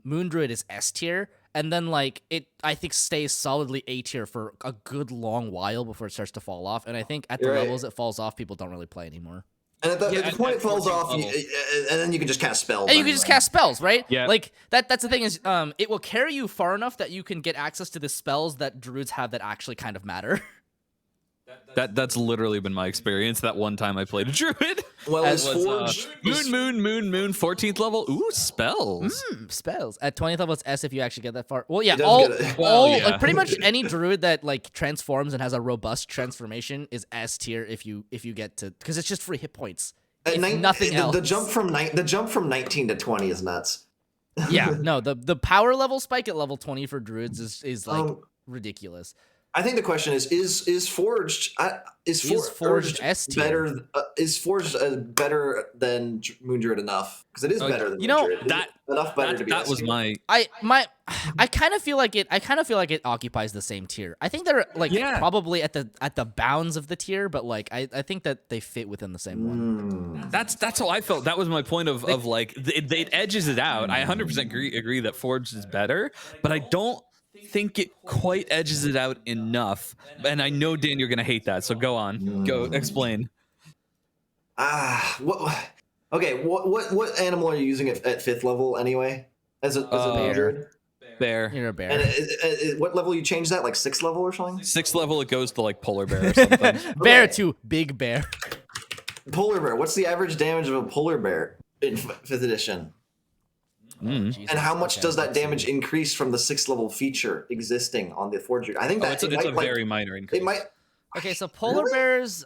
S2: Moon Druid is S tier, and then like it I think stays solidly A tier for a good long while before it starts to fall off. And I think at the
S1: You're right.
S2: levels it falls off, people don't really play anymore.
S1: And at the point it falls
S3: 14th
S1: off,
S3: level.
S1: and then you can just cast spells.
S2: And you can just cast spells, right?
S4: Yeah.
S2: Like that's the thing is, it will carry you far enough that you can get access to the spells that druids have that actually kind of matter.
S4: That's literally been my experience. That one time I played a druid.
S1: Well,
S2: As
S1: is
S4: was,
S1: Forge
S4: moon, 14th level. Ooh, spells.
S2: Spells at 20th level, it's S if you actually get that far. Well, yeah,
S1: It does
S2: all,
S1: get it.
S4: Well, yeah.
S2: like pretty much any druid that like transforms and has a robust transformation is S tier if you get to, because it's just free hit points. If nothing else.
S1: The jump from 19 to 20 is nuts.
S2: Yeah, no, the power level spike at level 20 for druids is like ridiculous.
S1: I think the question is Forged
S2: Forged S tier?
S1: better? Is Forged better than Moon Druid enough? Because it is better than
S2: you
S1: Moon
S2: know,
S1: Druid. Is
S4: that-
S1: it enough better to be
S4: That
S1: S
S4: was
S1: tier?
S4: my.
S2: I kind of feel like it occupies the same tier. I think they're like probably at the bounds of the tier, but like I think that they fit within the same one.
S4: That's how I felt. That was my point of like it edges it out. I 100% agree that Forged is better, but I don't think it quite edges it out enough. And I know, Dan, you're gonna hate that. So go on, go explain.
S1: Okay, what animal are you using at 5th level anyway? As a Moon Druid?
S4: Bear.
S2: You're a bear.
S1: And what level you change that? Like 6th level or something?
S4: 6th level, it goes to like polar bear or something.
S2: Bear
S1: Okay.
S2: to big bear.
S1: Polar bear. What's the average damage of a polar bear in 5th edition?
S2: Jesus.
S1: And how much
S2: Okay,
S1: does that
S2: let's see.
S1: damage increase from the 6th level feature existing on the Forge Druid? I think that
S4: It's a very minor increase.
S1: It might.
S2: Okay, so polar
S1: Really?
S2: bears.
S1: The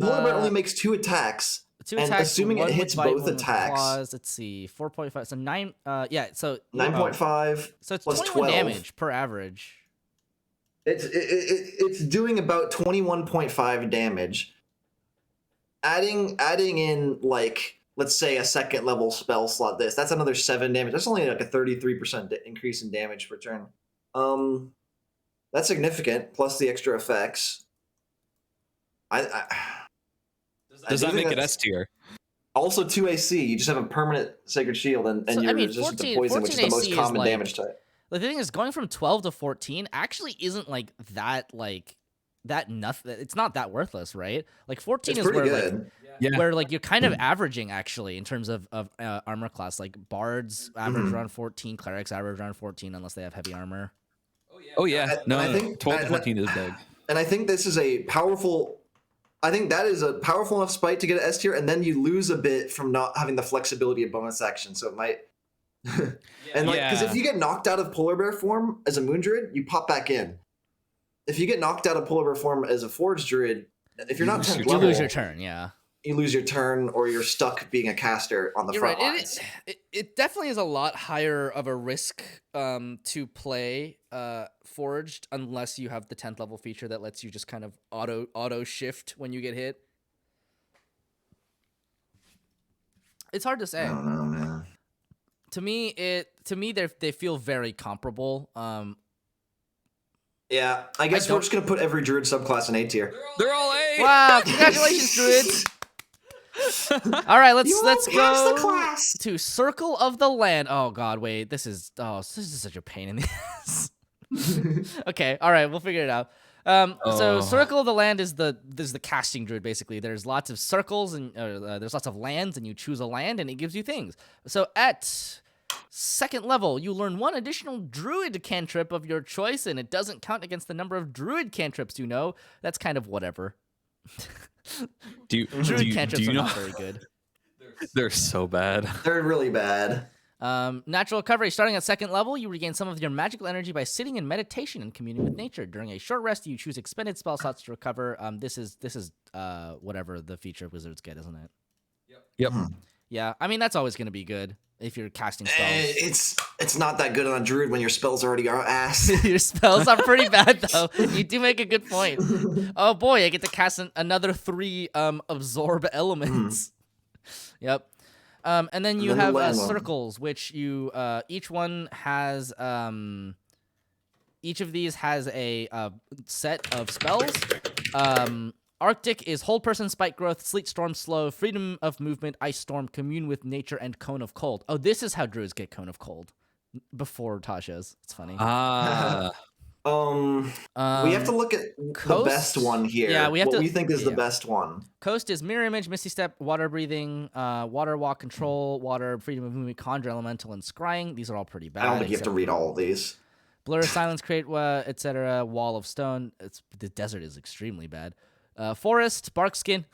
S1: polar bear only makes 2 attacks.
S2: 2
S1: and
S2: attacks.
S1: assuming it
S2: one with
S1: hits
S2: bite,
S1: both
S2: one with
S1: attacks.
S2: claws, let's see, 4.5. So 9. Yeah. So
S1: 9.5.
S2: So it's
S1: plus
S2: 21
S1: 12.
S2: damage per average.
S1: It's doing about 21.5 damage. Adding in like, let's say a 2nd level spell slot, that's another 7 damage. That's only like a 33% increase in damage per turn. That's significant, plus the extra effects.
S4: Does
S1: do
S4: that
S1: think
S4: make it
S1: that's-
S4: S tier?
S1: Also 2 AC, you just have a permanent Sacred Shield and
S2: So, I
S1: you're
S2: mean,
S1: resistant
S2: 14
S1: to poison, which is the
S2: 14
S1: most
S2: AC is
S1: common
S2: like-
S1: damage type.
S2: The thing is, going from 12 to 14 actually isn't like that nothing. It's not that worthless, right? Like 14
S1: It's
S2: is
S1: pretty
S2: where
S1: good.
S4: Yeah.
S2: where like you're kind of averaging actually in terms of armor class. Like bards average around 14, clerics average around 14 unless they have heavy armor.
S4: Oh yeah.
S1: And
S4: No,
S1: I think-
S4: 12 to 14 is big.
S1: And I think this is a powerful. I think that is a powerful enough spite to get an S tier, and then you lose a bit from not having the flexibility of bonus action. So it might. And like, because if you get knocked out of polar bear form as a Moon Druid, you pop back in. If you get knocked out of polar bear form as a Forge Druid, if you're not 10th
S2: You
S1: level,
S2: lose your turn, yeah.
S1: you lose your turn, or you're stuck being a caster on the
S2: You're
S1: front
S2: right.
S1: lines.
S2: It definitely is a lot higher of a risk to play Forged unless you have the 10th level feature that lets you just kind of auto shift when you get hit. It's hard to say.
S1: I don't know, man.
S2: To me, they feel very comparable.
S1: Yeah, I guess we're just gonna put every Druid subclass in A tier.
S4: They're all A.
S2: Wow! Congratulations, Druids. All right, let's go
S1: class.
S2: to Circle of the Land. Oh God, wait. This is such a pain in the ass. Okay, all right, we'll figure it out. So Circle of the Land is the casting druid basically. There's lots of circles and there's lots of lands, and you choose a land and it gives you things. So at 2nd level, you learn 1 additional druid cantrip of your choice, and it doesn't count against the number of druid cantrips you know. That's kind of whatever. Druid cantrips are
S4: know?
S2: not very good.
S4: They're so bad.
S1: They're really bad.
S2: Natural recovery. Starting at 2nd level, you regain some of your magical energy by sitting in meditation and communing with nature. During a short rest, you choose expended spell slots to recover. This is whatever the feature wizards get, isn't it?
S4: Yep.
S2: Yeah, I mean that's always going to be good if you're casting spells.
S1: It's not that good on a Druid when your spells already are ass.
S2: Your spells are pretty bad though. You do make a good point. Oh boy, I get to cast another 3 absorb elements. Yep. And then you
S1: then the
S2: have
S1: land one.
S2: circles, which you each one has each of these has a set of spells. Arctic is Hold Person, Spike Growth, Sleet Storm, Slow, Freedom of Movement, Ice Storm, Commune with Nature, and Cone of Cold. Oh, this is how druids get Cone of Cold. Before Tasha's. It's funny.
S4: Ah.
S1: We have to look at the best one here.
S2: Yeah, we have
S1: what
S2: to.
S1: we think is the
S2: yeah.
S1: best one.
S2: Coast is Mirror Image, Misty Step, Water Breathing, Water Walk Control, Water Freedom of Movement, Conjure Elemental, and Scrying. These are all pretty bad.
S1: I don't think you have to read all of these.
S2: Blur, Silence, Create, etc. Wall of Stone. The desert is extremely bad. Forest, Bark Skin,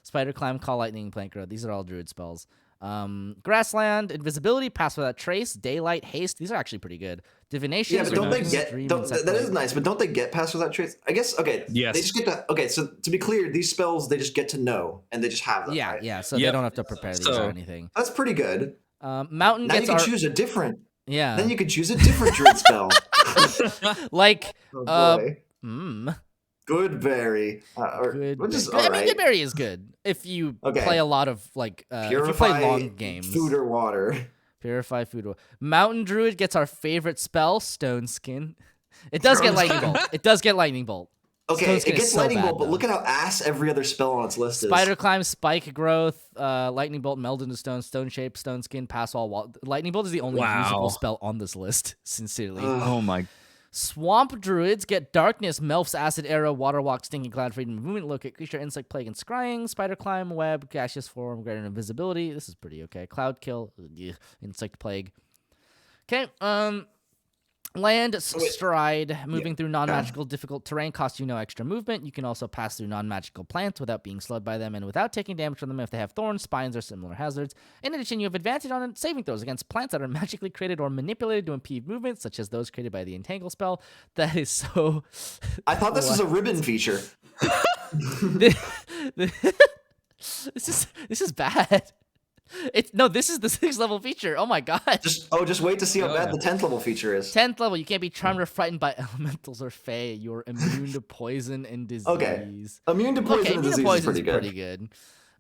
S2: Spider Climb, Call Lightning, Plant Growth. These are all druid spells. Grassland, Invisibility, Pass Without Trace, Daylight, Haste. These are actually pretty good. Divination.
S1: Yeah, but don't they get? That is nice, but don't they get Pass Without Trace? I guess. Okay.
S4: Yes.
S1: They just get to. Okay, so to be clear, these spells they just get to know and they just have them.
S2: Yeah,
S1: right?
S2: yeah. So they don't have to prepare these or anything.
S1: That's pretty good.
S2: Mountain
S1: Now
S2: gets
S1: you can choose a different.
S2: Yeah.
S1: Then you can choose a different druid spell.
S2: Like.
S1: Oh boy. Goodberry. Which is all
S2: I mean,
S1: right.
S2: Goodberry is good if you play a lot of like if you play long games.
S1: Food or water.
S2: Purify food. Mountain Druid gets our favorite spell, Stone Skin. It does get Lightning Bolt. It does get Lightning Bolt.
S1: Okay, it gets Lightning Bolt, but look at how ass every other spell on its list is.
S2: Spider Climb, Spike Growth, Lightning Bolt, Meld into Stone, Stone Shape, Stone Skin, Pass Wall. Lightning Bolt is the only usable spell on this list, sincerely.
S4: Oh my.
S2: Swamp Druids get Darkness, Melf's Acid Arrow, Water Walk, Stinking Cloud, Freedom of Movement, Locate Creature, Insect Plague, and Scrying, Spider Climb, Web, Gaseous Form, Greater Invisibility. This is pretty okay. Cloud Kill, Insect Plague. Okay, Land Stride, moving through non-magical difficult terrain costs you no extra movement. You can also pass through non-magical plants without being slowed by them and without taking damage from them if they have thorns, spines, or similar hazards. In addition, you have advantage on saving throws against plants that are magically created or manipulated to impede movement, such as those created by the Entangle spell. That is so...
S1: I thought this was a ribbon feature.
S2: This is bad. This is the 6th level feature. Oh my god.
S1: Just wait to see how bad the 10th level feature is.
S2: 10th level, you can't be charmed or frightened by elementals or fae. You're immune to poison and disease.
S1: Okay. Immune to poison and disease is pretty good.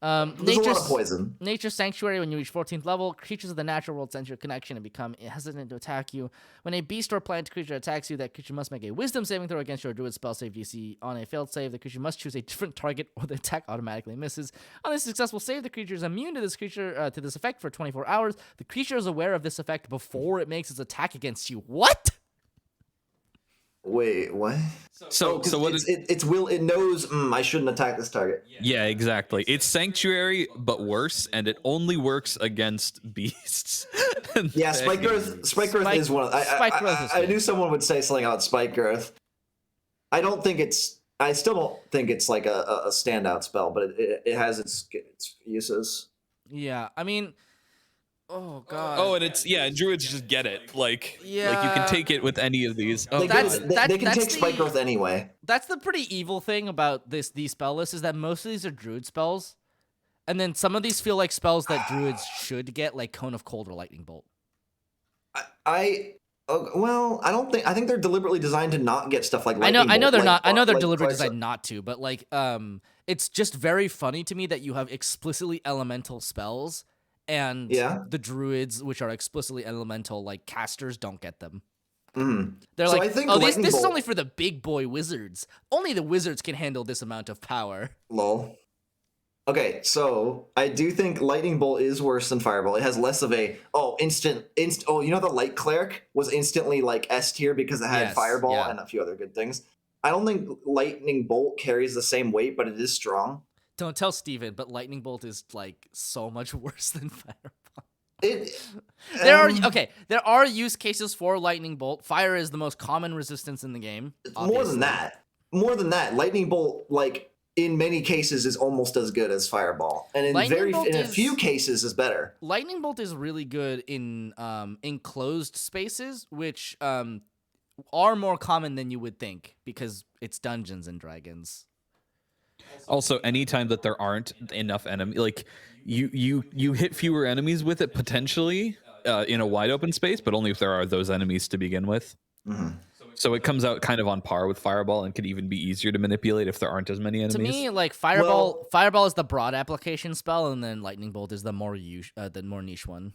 S1: There's a lot of poison.
S2: Nature Sanctuary, when you reach 14th level, creatures of the natural world sense your connection and become hesitant to attack you. When a beast or plant creature attacks you, that creature must make a wisdom saving throw against your druid spell save DC. On a failed save, the creature must choose a different target or the attack automatically misses. On a successful save, the creature is immune to this creature to this effect for 24 hours. The creature is aware of this effect before it makes its attack against you. What?
S1: Wait, what?
S4: So what is
S1: it knows I shouldn't attack this target.
S4: Yeah, exactly. It's Sanctuary, but worse, and it only works against beasts.
S1: Yeah, Spike Growth is one of I knew someone would say something about Spike Growth. I still don't think it's like a standout spell, but it has its uses.
S2: Yeah, I mean, oh god.
S4: Oh, and and druids just get it. Like you can take it with any of these. Oh,
S1: they can take Spike Growth anyway.
S2: That's the pretty evil thing about these spell lists is that most of these are druid spells, and then some of these feel like spells that druids should get, like Cone of Cold or Lightning Bolt.
S1: I think they're deliberately designed to not get stuff like Lightning Bolt.
S2: I know they're not. I know they're deliberately designed not to, but like it's just very funny to me that you have explicitly elemental spells. And the druids, which are explicitly elemental, like casters, don't get them. They're
S1: so
S2: like, this is
S1: Bolt...
S2: only for the big boy wizards. Only the wizards can handle this amount of power.
S1: Lol. Okay, so I do think Lightning Bolt is worse than Fireball. It has less of a instant. Oh, you know the Light Cleric was instantly like S tier because it had Fireball and a few other good things. I don't think Lightning Bolt carries the same weight, but it is strong.
S2: Don't tell Steven, but Lightning Bolt is like so much worse than Fireball. There are use cases for Lightning Bolt. Fire is the most common resistance in the game.
S1: More than that, Lightning Bolt, like in many cases, is almost as good as Fireball, and in a few cases is better.
S2: Lightning Bolt is really good in enclosed spaces, which are more common than you would think because it's Dungeons and Dragons.
S4: Also, anytime that there aren't enough enemies, like you hit fewer enemies with it potentially in a wide open space, but only if there are those enemies to begin with.
S1: Mm-hmm.
S4: So it comes out kind of on par with Fireball and could even be easier to manipulate if there aren't as many enemies.
S2: To me, like Fireball is the broad application spell, and then Lightning Bolt is the more niche one.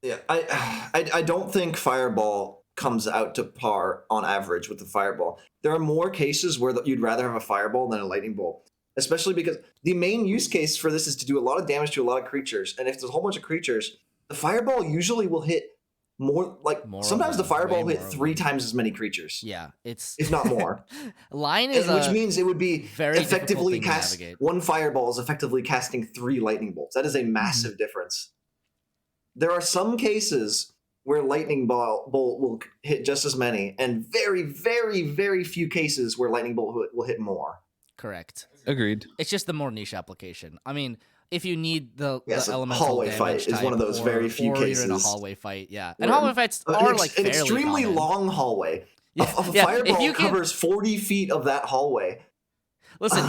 S1: Yeah, I don't think Fireball comes out to par on average with the Fireball. There are more cases where you'd rather have a Fireball than a Lightning Bolt, especially because the main use case for this is to do a lot of damage to a lot of creatures. And if there's a whole bunch of creatures, the Fireball usually will hit more. Sometimes the Fireball will hit 3 times as many creatures.
S2: Yeah, if
S1: not more.
S2: Line is
S1: which means it would be
S2: very
S1: effectively one Fireball is effectively casting 3 Lightning Bolts. That is a massive difference. There are some cases where Lightning Bolt will hit just as many, and very, very, very few cases where Lightning Bolt will hit more.
S2: Correct.
S4: Agreed.
S2: It's just the more niche application. I mean, if you need the elemental
S1: hallway
S2: damage
S1: fight is one of those very few cases.
S2: Or you're in a hallway fight, yeah. And hallway fights are like
S1: an
S2: fairly
S1: extremely
S2: common.
S1: long hallway.
S2: Yeah,
S1: a Fireball covers 40 feet of that hallway.
S2: Listen,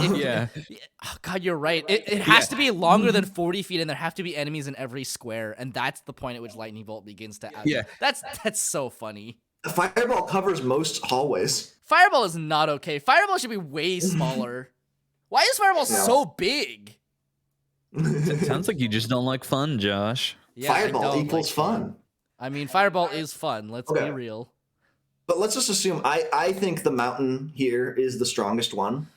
S2: oh God, you're right. It has to be longer
S1: Mm-hmm.
S2: than 40 feet, and there have to be enemies in every square, and that's the point at which Lightning Bolt begins to.
S4: Yeah,
S2: that's so funny.
S1: The Fireball covers most hallways.
S2: Fireball is not okay. Fireball should be way smaller. Why is Fireball so big?
S4: It sounds like you just don't like fun, Josh.
S2: Yeah,
S1: Fireball equals fun.
S2: I mean, Fireball is fun. Let's be real.
S1: But let's just assume I think the mountain here is the strongest one.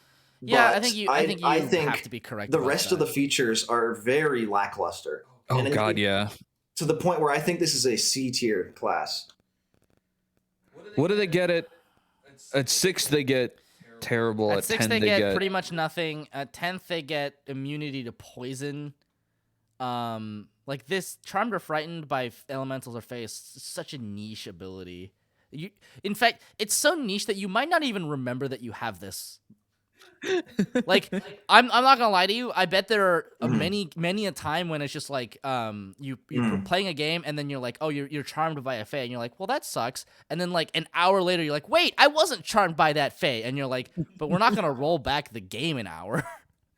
S2: Yeah,
S1: but
S2: I think you have to be correct.
S1: The rest of the features are very lackluster.
S4: Oh God, yeah.
S1: To the point where I think this is a C tier class.
S4: What do they get at 6? They get terrible.
S2: At 6
S4: 10
S2: they get pretty much nothing. At 10th they get immunity to poison. Like this, Charmed or Frightened by Elementals or Fae is such a niche ability. In fact, it's so niche that you might not even remember that you have this. Like, I'm not gonna lie to you. I bet there are many a time when it's just like you're playing a game and then you're like, oh, you're charmed by a fae, and you're like, well, that sucks. And then like an hour later, you're like, wait, I wasn't charmed by that fae, and you're like, but we're not gonna roll back the game an hour.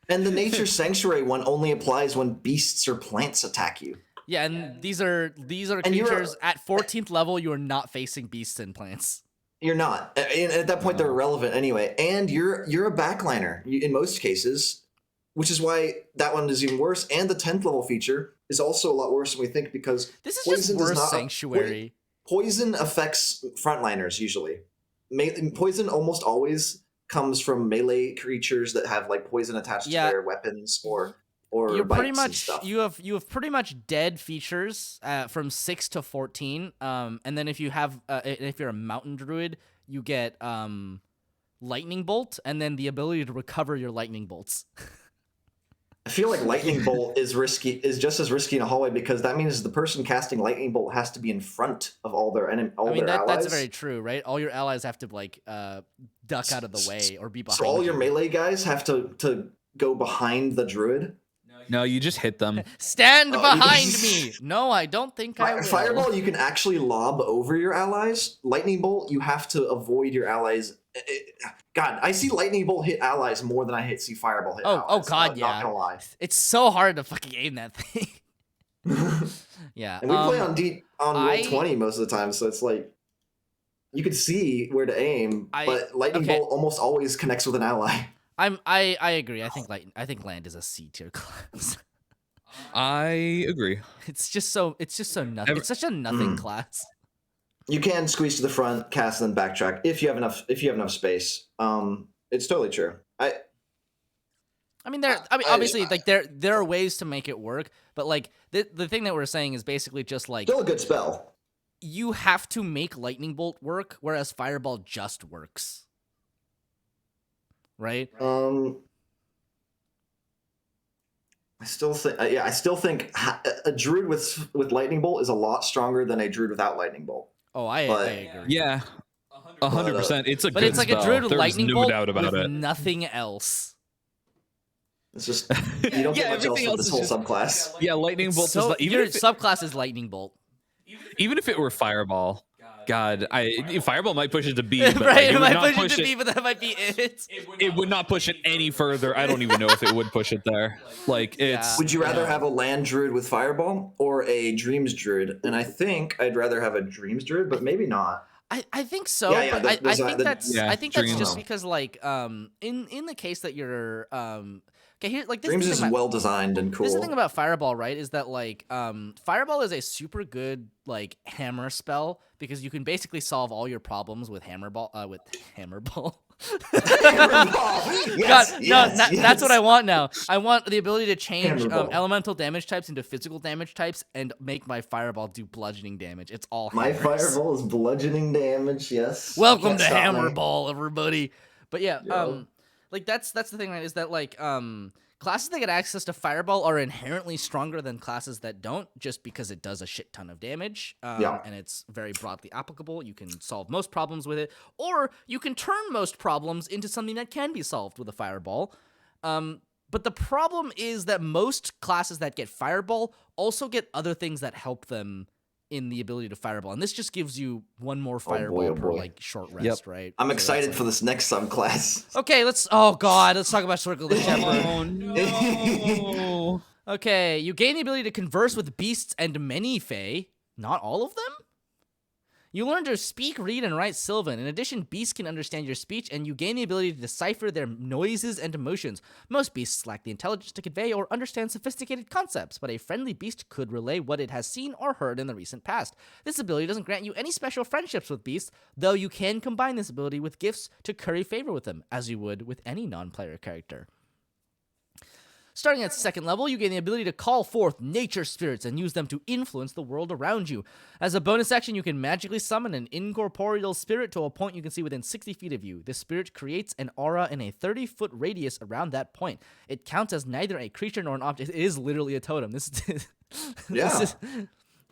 S1: And the Nature Sanctuary one only applies when beasts or plants attack you.
S2: Yeah, and these are creatures at 14th level. You are not facing beasts and plants.
S1: You're not. And at that point, they're irrelevant anyway. And you're a backliner in most cases, which is why that one is even worse. And the 10th level feature is also a lot worse than we think because
S2: this is just worse Sanctuary.
S1: Poison affects frontliners usually. Poison almost always comes from melee creatures that have like poison attached to their weapons or
S2: you're
S1: bites
S2: pretty much
S1: and stuff.
S2: you have pretty much dead features from 6 to 14, and then if you're a mountain druid, you get lightning bolt, and then the ability to recover your lightning bolts.
S1: I feel like lightning bolt is just as risky in a hallway because that means the person casting lightning bolt has to be in front of all their allies.
S2: That's very true, right? All your allies have to like duck out of the way or be behind.
S1: So all your melee guys have to go behind the druid.
S4: No, you just hit them.
S2: Stand behind me. No, I don't think I will.
S1: Fireball, you can actually lob over your allies. Lightning bolt, you have to avoid your allies. God, I see lightning bolt hit allies more than I see fireball hit allies.
S2: Oh God, yeah.
S1: Not gonna lie.
S2: It's so hard to fucking aim that thing. Yeah.
S1: And we play on roll 20 most of the time, so it's like you can see where to aim, but lightning bolt almost always connects with an ally.
S2: I agree. I think land is a C tier class.
S4: I agree.
S2: It's just so nothing. It's such a nothing class.
S1: You can squeeze to the front, cast, and then backtrack if you have enough space. It's totally true.
S2: Obviously, like there are ways to make it work, but like the thing that we're saying is basically just like
S1: still a good spell.
S2: You have to make lightning bolt work, whereas fireball just works. Right?
S1: I still think a druid with lightning bolt is a lot stronger than a druid without lightning bolt.
S2: Oh, I agree.
S4: Yeah, 100%. It's a
S2: but
S4: good
S2: it's like
S4: spell.
S2: a druid with
S4: There's
S2: lightning
S4: no
S2: bolt
S4: doubt about
S2: with
S4: it.
S2: nothing else.
S1: It's just you don't get much else with this whole subclass.
S4: Yeah, lightning bolt.
S2: So your subclass is lightning bolt.
S4: Even if it were fireball. God, fireball might push it to B, but
S2: right?
S4: it
S2: It
S4: would
S2: might
S4: not
S2: push it to B, but that might be it.
S4: It would not push it any further. I don't even know if it would push it there. Like it's.
S1: Would you rather have a land druid with fireball or a dreams druid? And I think I'd rather have a dreams druid, but maybe not.
S2: I think so,
S1: Yeah, yeah,
S2: but I
S1: there's
S2: think
S1: the-
S2: that's
S4: Yeah,
S2: I think that's
S4: Dreams.
S2: just because like in the case that you're okay here like this
S1: Dreams
S2: is the
S1: is
S2: thing about,
S1: well designed and cool.
S2: this is the thing about Fireball, right? Is that like Fireball is a super good like hammer spell because you can basically solve all your problems with Hammerball with Hammerball.
S1: Yes,
S2: God,
S1: yes,
S2: no,
S1: yes.
S2: that's what I want now. I want the ability to change
S1: Hammerball.
S2: elemental damage types into physical damage types and make my Fireball do bludgeoning damage. It's all
S1: My
S2: hammers.
S1: fireball is bludgeoning damage. Yes.
S2: Welcome
S1: Can't
S2: to
S1: stop me.
S2: Hammerball, everybody. But yeah,
S1: Yo.
S2: like that's the thing, right? Is that like classes that get access to Fireball are inherently stronger than classes that don't, just because it does a shit ton of damage.
S1: Yeah.
S2: And it's very broadly applicable. You can solve most problems with it, or you can turn most problems into something that can be solved with a Fireball. But the problem is that most classes that get Fireball also get other things that help them in the ability to Fireball, and this just gives you one more Fireball
S1: oh
S2: per
S1: boy.
S2: like short rest, right?
S1: I'm
S2: So that's
S1: excited
S2: like-
S1: for this next subclass.
S2: Okay, let's. Oh God, let's talk about Circle of the Shepherd.
S4: Oh no.
S2: Okay, you gain the ability to converse with beasts and many fae. Not all of them? You learn to speak, read, and write Sylvan. In addition, beasts can understand your speech, and you gain the ability to decipher their noises and emotions. Most beasts lack the intelligence to convey or understand sophisticated concepts, but a friendly beast could relay what it has seen or heard in the recent past. This ability doesn't grant you any special friendships with beasts, though you can combine this ability with gifts to curry favor with them, as you would with any non-player character. Starting at second level, you gain the ability to call forth nature spirits and use them to influence the world around you. As a bonus action, you can magically summon an incorporeal spirit to a point you can see within 60 feet of you. This spirit creates an aura in a 30-foot radius around that point. It counts as neither a creature nor an object. It is literally a totem.
S1: Yeah.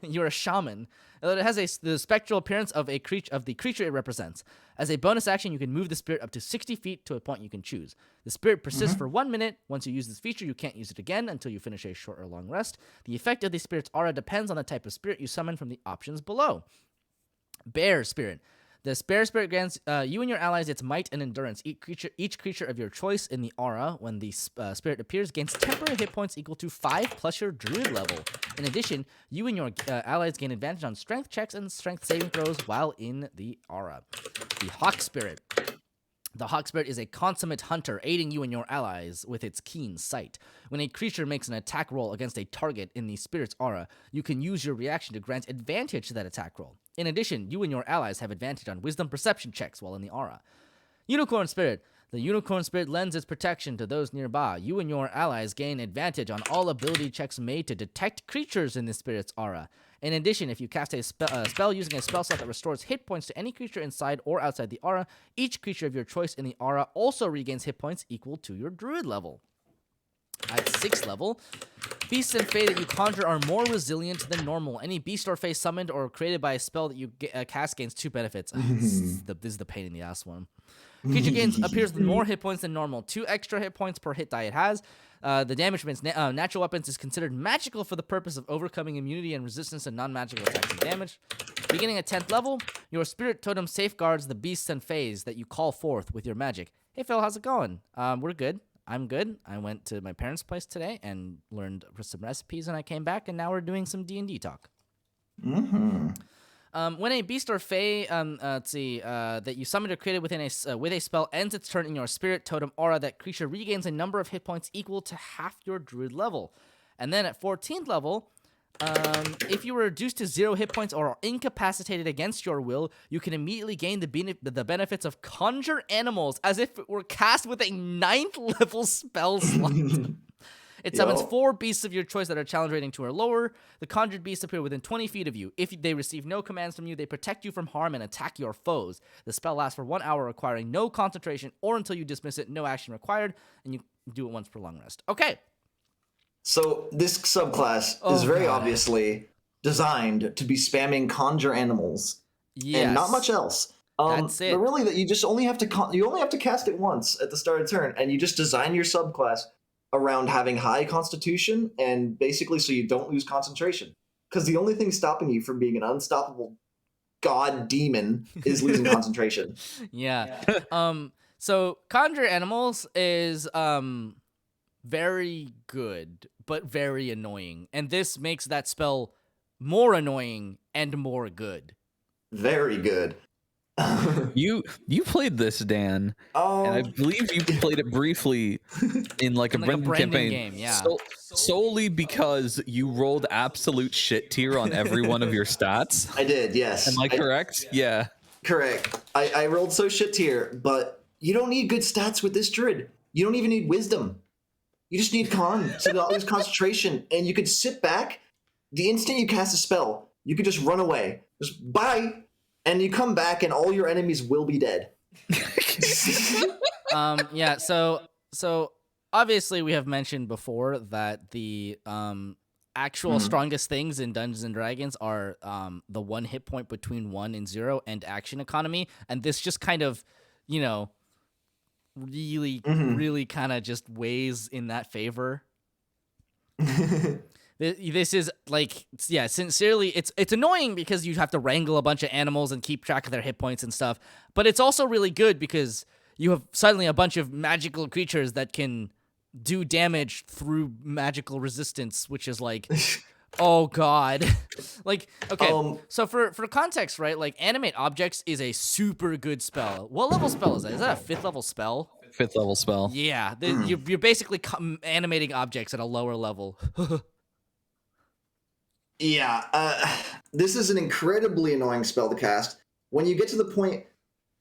S2: You're a shaman. It has the spectral appearance of the creature it represents. As a bonus action, you can move the spirit up to 60 feet to a point you can choose. The spirit persists for 1 minute. Once you use this feature, you can't use it again until you finish a short or long rest. The effect of the spirit's aura depends on the type of spirit you summon from the options below. Bear Spirit. The Bear Spirit grants you and your allies its might and endurance. Each creature of your choice in the aura, when the spirit appears, gains temporary hit points equal to 5 plus your druid level. In addition, you and your allies gain advantage on strength checks and strength saving throws while in the aura. The Hawk Spirit. The Hawk Spirit is a consummate hunter, aiding you and your allies with its keen sight. When a creature makes an attack roll against a target in the spirit's aura, you can use your reaction to grant advantage to that attack roll. In addition, you and your allies have advantage on wisdom perception checks while in the aura. Unicorn Spirit. The Unicorn Spirit lends its protection to those nearby. You and your allies gain advantage on all ability checks made to detect creatures in the spirit's aura. In addition, if you cast a spell using a spell slot that restores hit points to any creature inside or outside the aura, each creature of your choice in the aura also regains hit points equal to your druid level. At 6th level, beasts and fae that you conjure are more resilient than normal. Any beast or fae summoned or created by a spell that you cast gains 2 benefits. This is the pain in the ass one. Creature appears with more hit points than normal. 2 extra hit points per hit die it has. The damage against natural weapons is considered magical for the purpose of overcoming immunity and resistance to non-magical attacks and damage. Beginning at 10th level, your spirit totem safeguards the beasts and faes that you call forth with your magic. Hey Phil, how's it going? We're good. I'm good. I went to my parents' place today and learned some recipes, and I came back, and now we're doing some D&D talk. When a beast or fae, that you summoned or created with a spell ends its turn in your spirit totem aura, that creature regains a number of hit points equal to half your druid level. And then at 14th level, if you were reduced to 0 hit points or are incapacitated against your will, you can immediately gain the benefits of Conjure Animals as if it were cast with a 9th level spell slot. It summons 4 beasts of your choice that are challenge rating 2 or lower. The conjured beasts appear within 20 feet of you. If they receive no commands from you, they protect you from harm and attack your foes. The spell lasts for 1 hour, requiring no concentration, or until you dismiss it, no action required, and you do it once per long rest. Okay.
S1: So this subclass is very obviously designed to be spamming Conjure Animals and not much else.
S2: That's it.
S1: But really, that you just only have to you only have to cast it once at the start of turn, and you just design your subclass around having high Constitution, and basically so you don't lose concentration. Because the only thing stopping you from being an unstoppable god demon is losing concentration.
S2: Yeah. So Conjure Animals is very good, but very annoying. And this makes that spell more annoying and more good.
S1: Very good.
S4: You played this, Dan, and I believe you played it briefly in like a Brendan campaign.
S2: game, yeah.
S4: Solely because you rolled absolute shit tier on every one of your stats.
S1: I did, yes.
S4: Am I correct? Yeah.
S1: Correct. I rolled so shit tier, but you don't need good stats with this druid. You don't even need wisdom. You just need con, so not lose concentration, and you could sit back. The instant you cast a spell, you could just run away. Just bye. And you come back, and all your enemies will be dead.
S2: Yeah. So obviously we have mentioned before that the actual strongest things in Dungeons and Dragons are the 1 hit point between 1 and 0 and action economy, and this just kind of, you know, really kind of just weighs in that favor. This is like, yeah, sincerely, it's annoying because you have to wrangle a bunch of animals and keep track of their hit points and stuff, but it's also really good because you have suddenly a bunch of magical creatures that can do damage through magical resistance, which is like, oh god. Like, okay, so for context, right, like Animate Objects is a super good spell. What level spell is that? Is that a 5th level spell?
S4: 5th level spell.
S2: Yeah, you're basically animating objects at a lower level.
S1: Yeah, this is an incredibly annoying spell to cast. When you get to the point,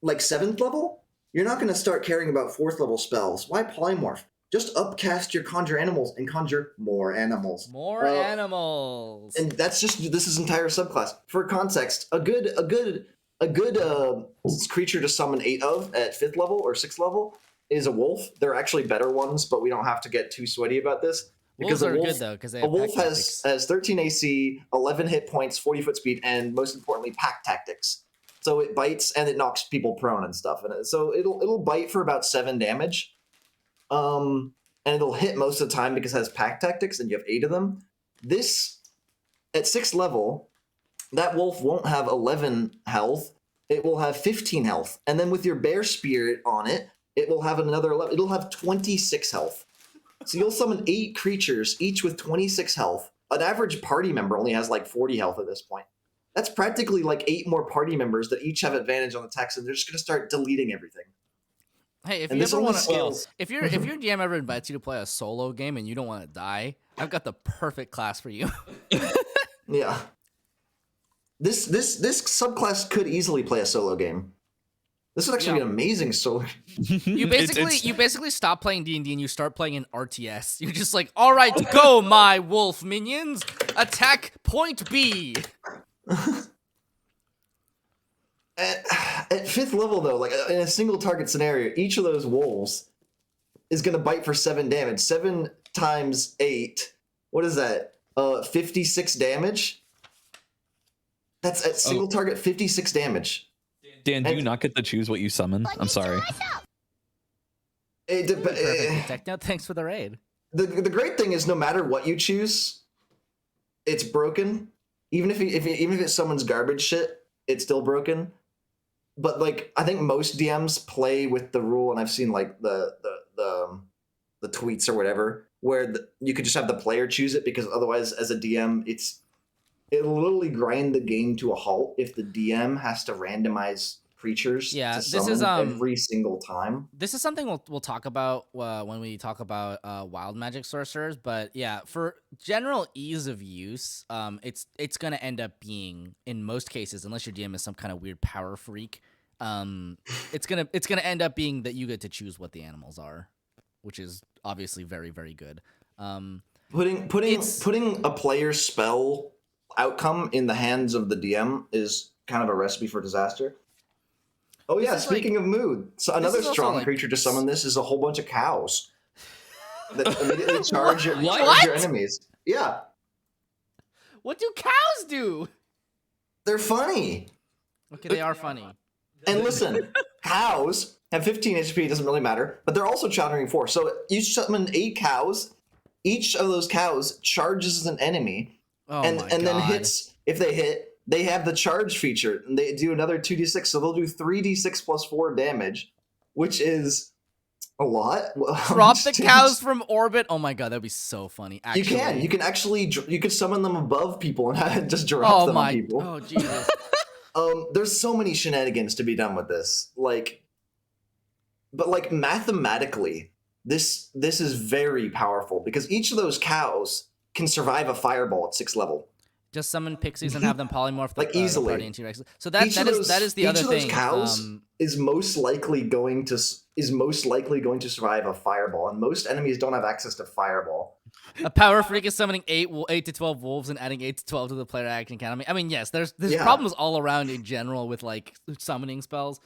S1: like 7th level, you're not going to start caring about 4th level spells. Why polymorph? Just upcast your conjure animals and conjure more animals.
S2: More animals.
S1: And that's just this is entire subclass. For context, a good creature to summon 8 of at 5th level or 6th level is a wolf. There are actually better ones, but we don't have to get too sweaty about this. Because
S2: Wolves are good though, because
S1: a wolf has 13 AC, 11 hit points, 40 foot speed, and most importantly, pack tactics. So it bites and it knocks people prone and stuff. And so it'll bite for about 7 damage, and it'll hit most of the time because it has pack tactics, and you have 8 of them. This at 6th level, that wolf won't have 11 health. It will have 15 health, and then with your bear spirit on it, it will have another 11. It'll have 26 health. So you'll summon 8 creatures, each with 26 health. An average party member only has like 40 health at this point. That's practically like 8 more party members that each have advantage on attacks, and they're just going to start deleting everything.
S2: Hey, if you ever want to, if your GM ever invites you to play a solo game and you don't want to die, I've got the perfect class for you.
S1: Yeah. This subclass could easily play a solo game. This would actually be an amazing solo.
S2: You basically stop playing D&D and you start playing an RTS. You're just like, all right, go, my wolf minions, attack point B.
S1: At 5th level, though, like in a single target scenario, each of those wolves is going to bite for 7 damage. 7 times 8. What is that? 56 damage? That's at single target 56 damage.
S4: Dan, do you not get to choose what you summon? I'm sorry.
S2: Thanks for the raid.
S1: The great thing is, no matter what you choose, it's broken. Even if it summons garbage shit, it's still broken. But like, I think most DMs play with the rule, and I've seen like the tweets or whatever, where you could just have the player choose it, because otherwise, as a DM, it'll literally grind the game to a halt if the DM has to randomize creatures to summon every single time.
S2: This is something we'll talk about when we talk about wild magic sorcerers, but yeah, for general ease of use, it's going to end up being, in most cases, unless your DM is some kind of weird power freak, it's going to end up being that you get to choose what the animals are, which is obviously very, very good.
S1: Putting a player's spell outcome in the hands of the DM is kind of a recipe for disaster. Oh yeah, speaking of mood, so another strong creature to summon this is a whole bunch of cows that immediately charge your enemies. Yeah.
S2: What do cows do?
S1: They're funny.
S2: Okay, they are funny.
S1: And listen, cows have 15 HP, it doesn't really matter, but they're also countering 4. So you summon 8 cows, each of those cows charges an enemy. And then hits. If they hit, they have the charge feature, and they do another 2d6, so they'll do 3d6 plus 4 damage, which is a lot.
S2: Drop the cows from orbit. Oh my god, that'd be so funny. Actually.
S1: You can summon them above people and just drop them on people.
S2: Oh Jesus.
S1: There's so many shenanigans to be done with this. But mathematically, this is very powerful because each of those cows can survive a fireball at 6th level.
S2: Just summon pixies and have them polymorph the,
S1: easily.
S2: the party into T-Rex. So that is the other thing.
S1: Each of those cows is most likely going to survive a fireball, and most enemies don't have access to fireball.
S2: A power freak is summoning 8 to 12 wolves and adding 8 to 12 to the player action count. I mean, yes, there's problems all around in general with like summoning spells.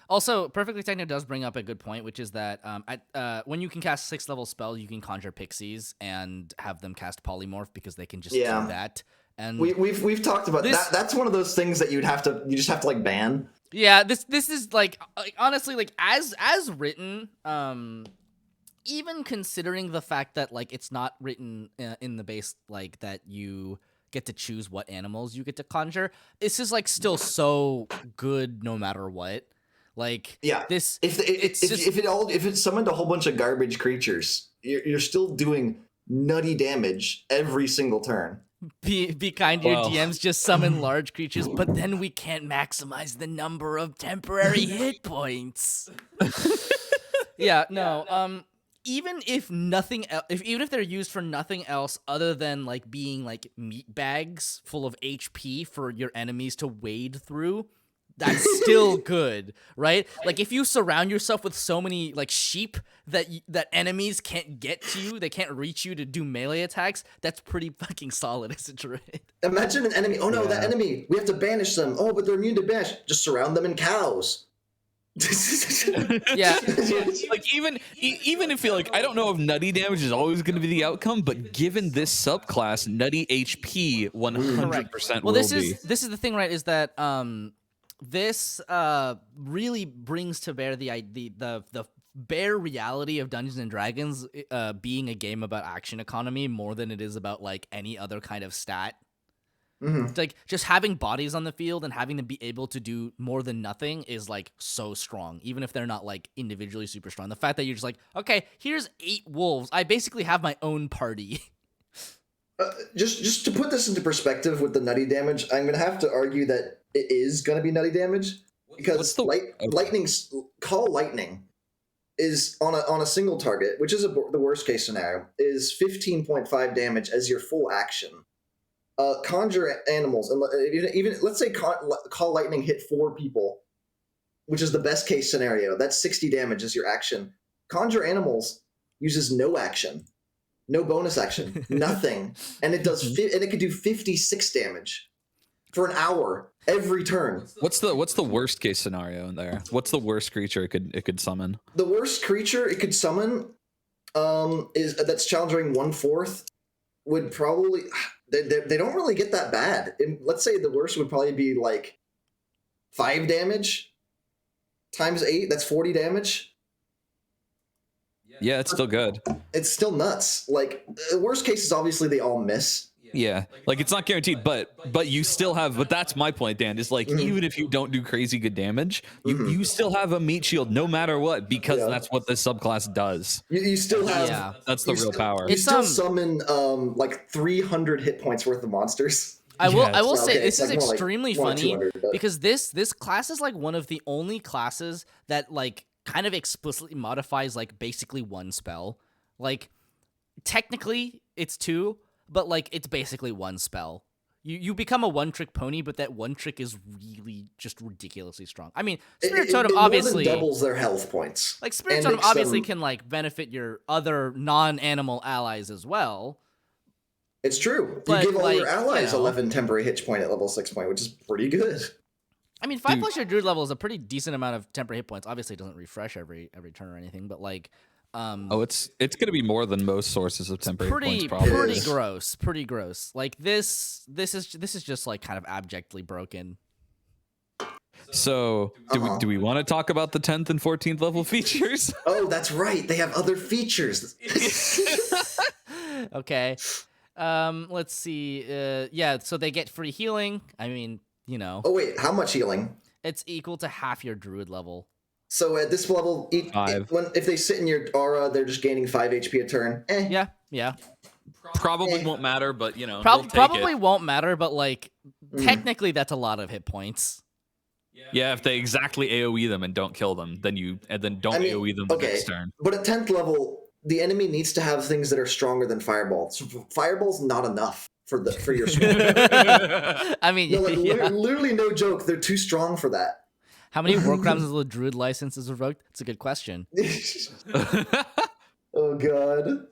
S2: Also, Perfectly Techno does bring up a good point, which is that when you can cast 6th level spell, you can conjure pixies and have them cast polymorph because they can just do that. And
S1: we've talked about that. That's one of those things that you just have to like ban.
S2: Yeah, this is like honestly like as written, even considering the fact that like it's not written in the base like that you get to choose what animals you get to conjure. This is like still so good no matter what. Like this, if it summoned a whole bunch of garbage creatures, you're still doing nutty damage every single turn. Be kind to your DMs, just summon large creatures, but then we can't maximize the number of temporary hit points. Even if nothing else, even if they're used for nothing else other than like being like meat bags full of HP for your enemies to wade through, that's still good, right? Like if you surround yourself with so many like sheep that enemies can't get to you, they can't reach you to do melee attacks, that's pretty fucking solid as a druid.
S1: Imagine an enemy. Oh no, that enemy. We have to banish them. Oh, but they're immune to banish. Just surround them in cows.
S2: Yeah.
S4: Like even if you're like, I don't know if nutty damage is always going to be the outcome, but given this subclass, nutty HP 100%
S2: well,
S4: will
S2: this
S4: be.
S2: is the thing, right? Is that this really brings to bear the bare reality of Dungeons and Dragons being a game about action economy more than it is about like any other kind of stat. It's like just having bodies on the field and having them be able to do more than nothing is like so strong, even if they're not like individually super strong. The fact that you're just like, okay, here's 8 wolves. I basically have my own party.
S1: Just to put this into perspective with the nutty damage, I'm going to have to argue that it is going to be nutty damage because lightning is on a single target, which is the worst case scenario, is 15.5 damage as your full action. Conjure animals, and even let's say call lightning hit 4 people, which is the best case scenario. That's 60 damage as your action. Conjure animals uses no action, no bonus action, nothing, and it does and it could do 56 damage for an hour every turn.
S4: What's the worst case scenario in there? What's the worst creature it could summon?
S1: The worst creature it could summon is that's challenging 1/4 would probably. They don't really get that bad. Let's say the worst would probably be like 5 damage times 8. That's 40 damage.
S4: Yeah, it's still good.
S1: It's still nuts. Like the worst case is obviously they all miss.
S4: Yeah, like it's not guaranteed, but you still have. But that's my point, Dan. Is like even if you don't do crazy good damage, you still have a meat shield no matter what because that's what this subclass does.
S1: You still have.
S4: That's the real power.
S1: You still summon like 300 hit points worth of monsters.
S2: I will say this is extremely funny because this class is like one of the only classes that like kind of explicitly modifies like basically one spell. Like technically it's 2. But, like, it's basically one spell. You become a 1-trick pony, but that 1 trick is really just ridiculously strong. I mean, Spirit Totem obviously...
S1: It more than doubles their health points.
S2: Like, Spirit Totem obviously can, like, benefit your other non-animal allies as well.
S1: It's true.
S2: But,
S1: you give all your allies 11 temporary hit point at level 6 point, which is pretty good.
S2: I mean, 5 plus your Druid level is a pretty decent amount of temporary hit points. Obviously, it doesn't refresh every turn or anything, but, like...
S4: it's gonna be more than most sources of temporary points. Probably
S2: pretty gross. Like this is just like kind of abjectly broken.
S4: So do we want to talk about the 10th and 14th level features?
S1: Oh, that's right. They have other features.
S2: Okay. Let's see. So they get free healing. I mean, you know.
S1: Oh wait, how much healing?
S2: It's equal to half your Druid level.
S1: So at this level, if they sit in your aura, they're just gaining 5 HP a turn.
S2: Yeah.
S4: Probably won't matter, but you know, we'll take
S2: Probably
S4: it.
S2: won't matter, but like technically that's a lot of hit points.
S4: Yeah, if they exactly AoE them and don't kill them, then don't AoE them the next turn.
S1: But at 10th level, the enemy needs to have things that are stronger than Fireball. So Fireball's not enough for your sword.
S2: I mean,
S1: No, like literally no joke. They're too strong for that.
S2: How many war crimes is the Druid license is revoked? It's a good question.
S1: Oh god.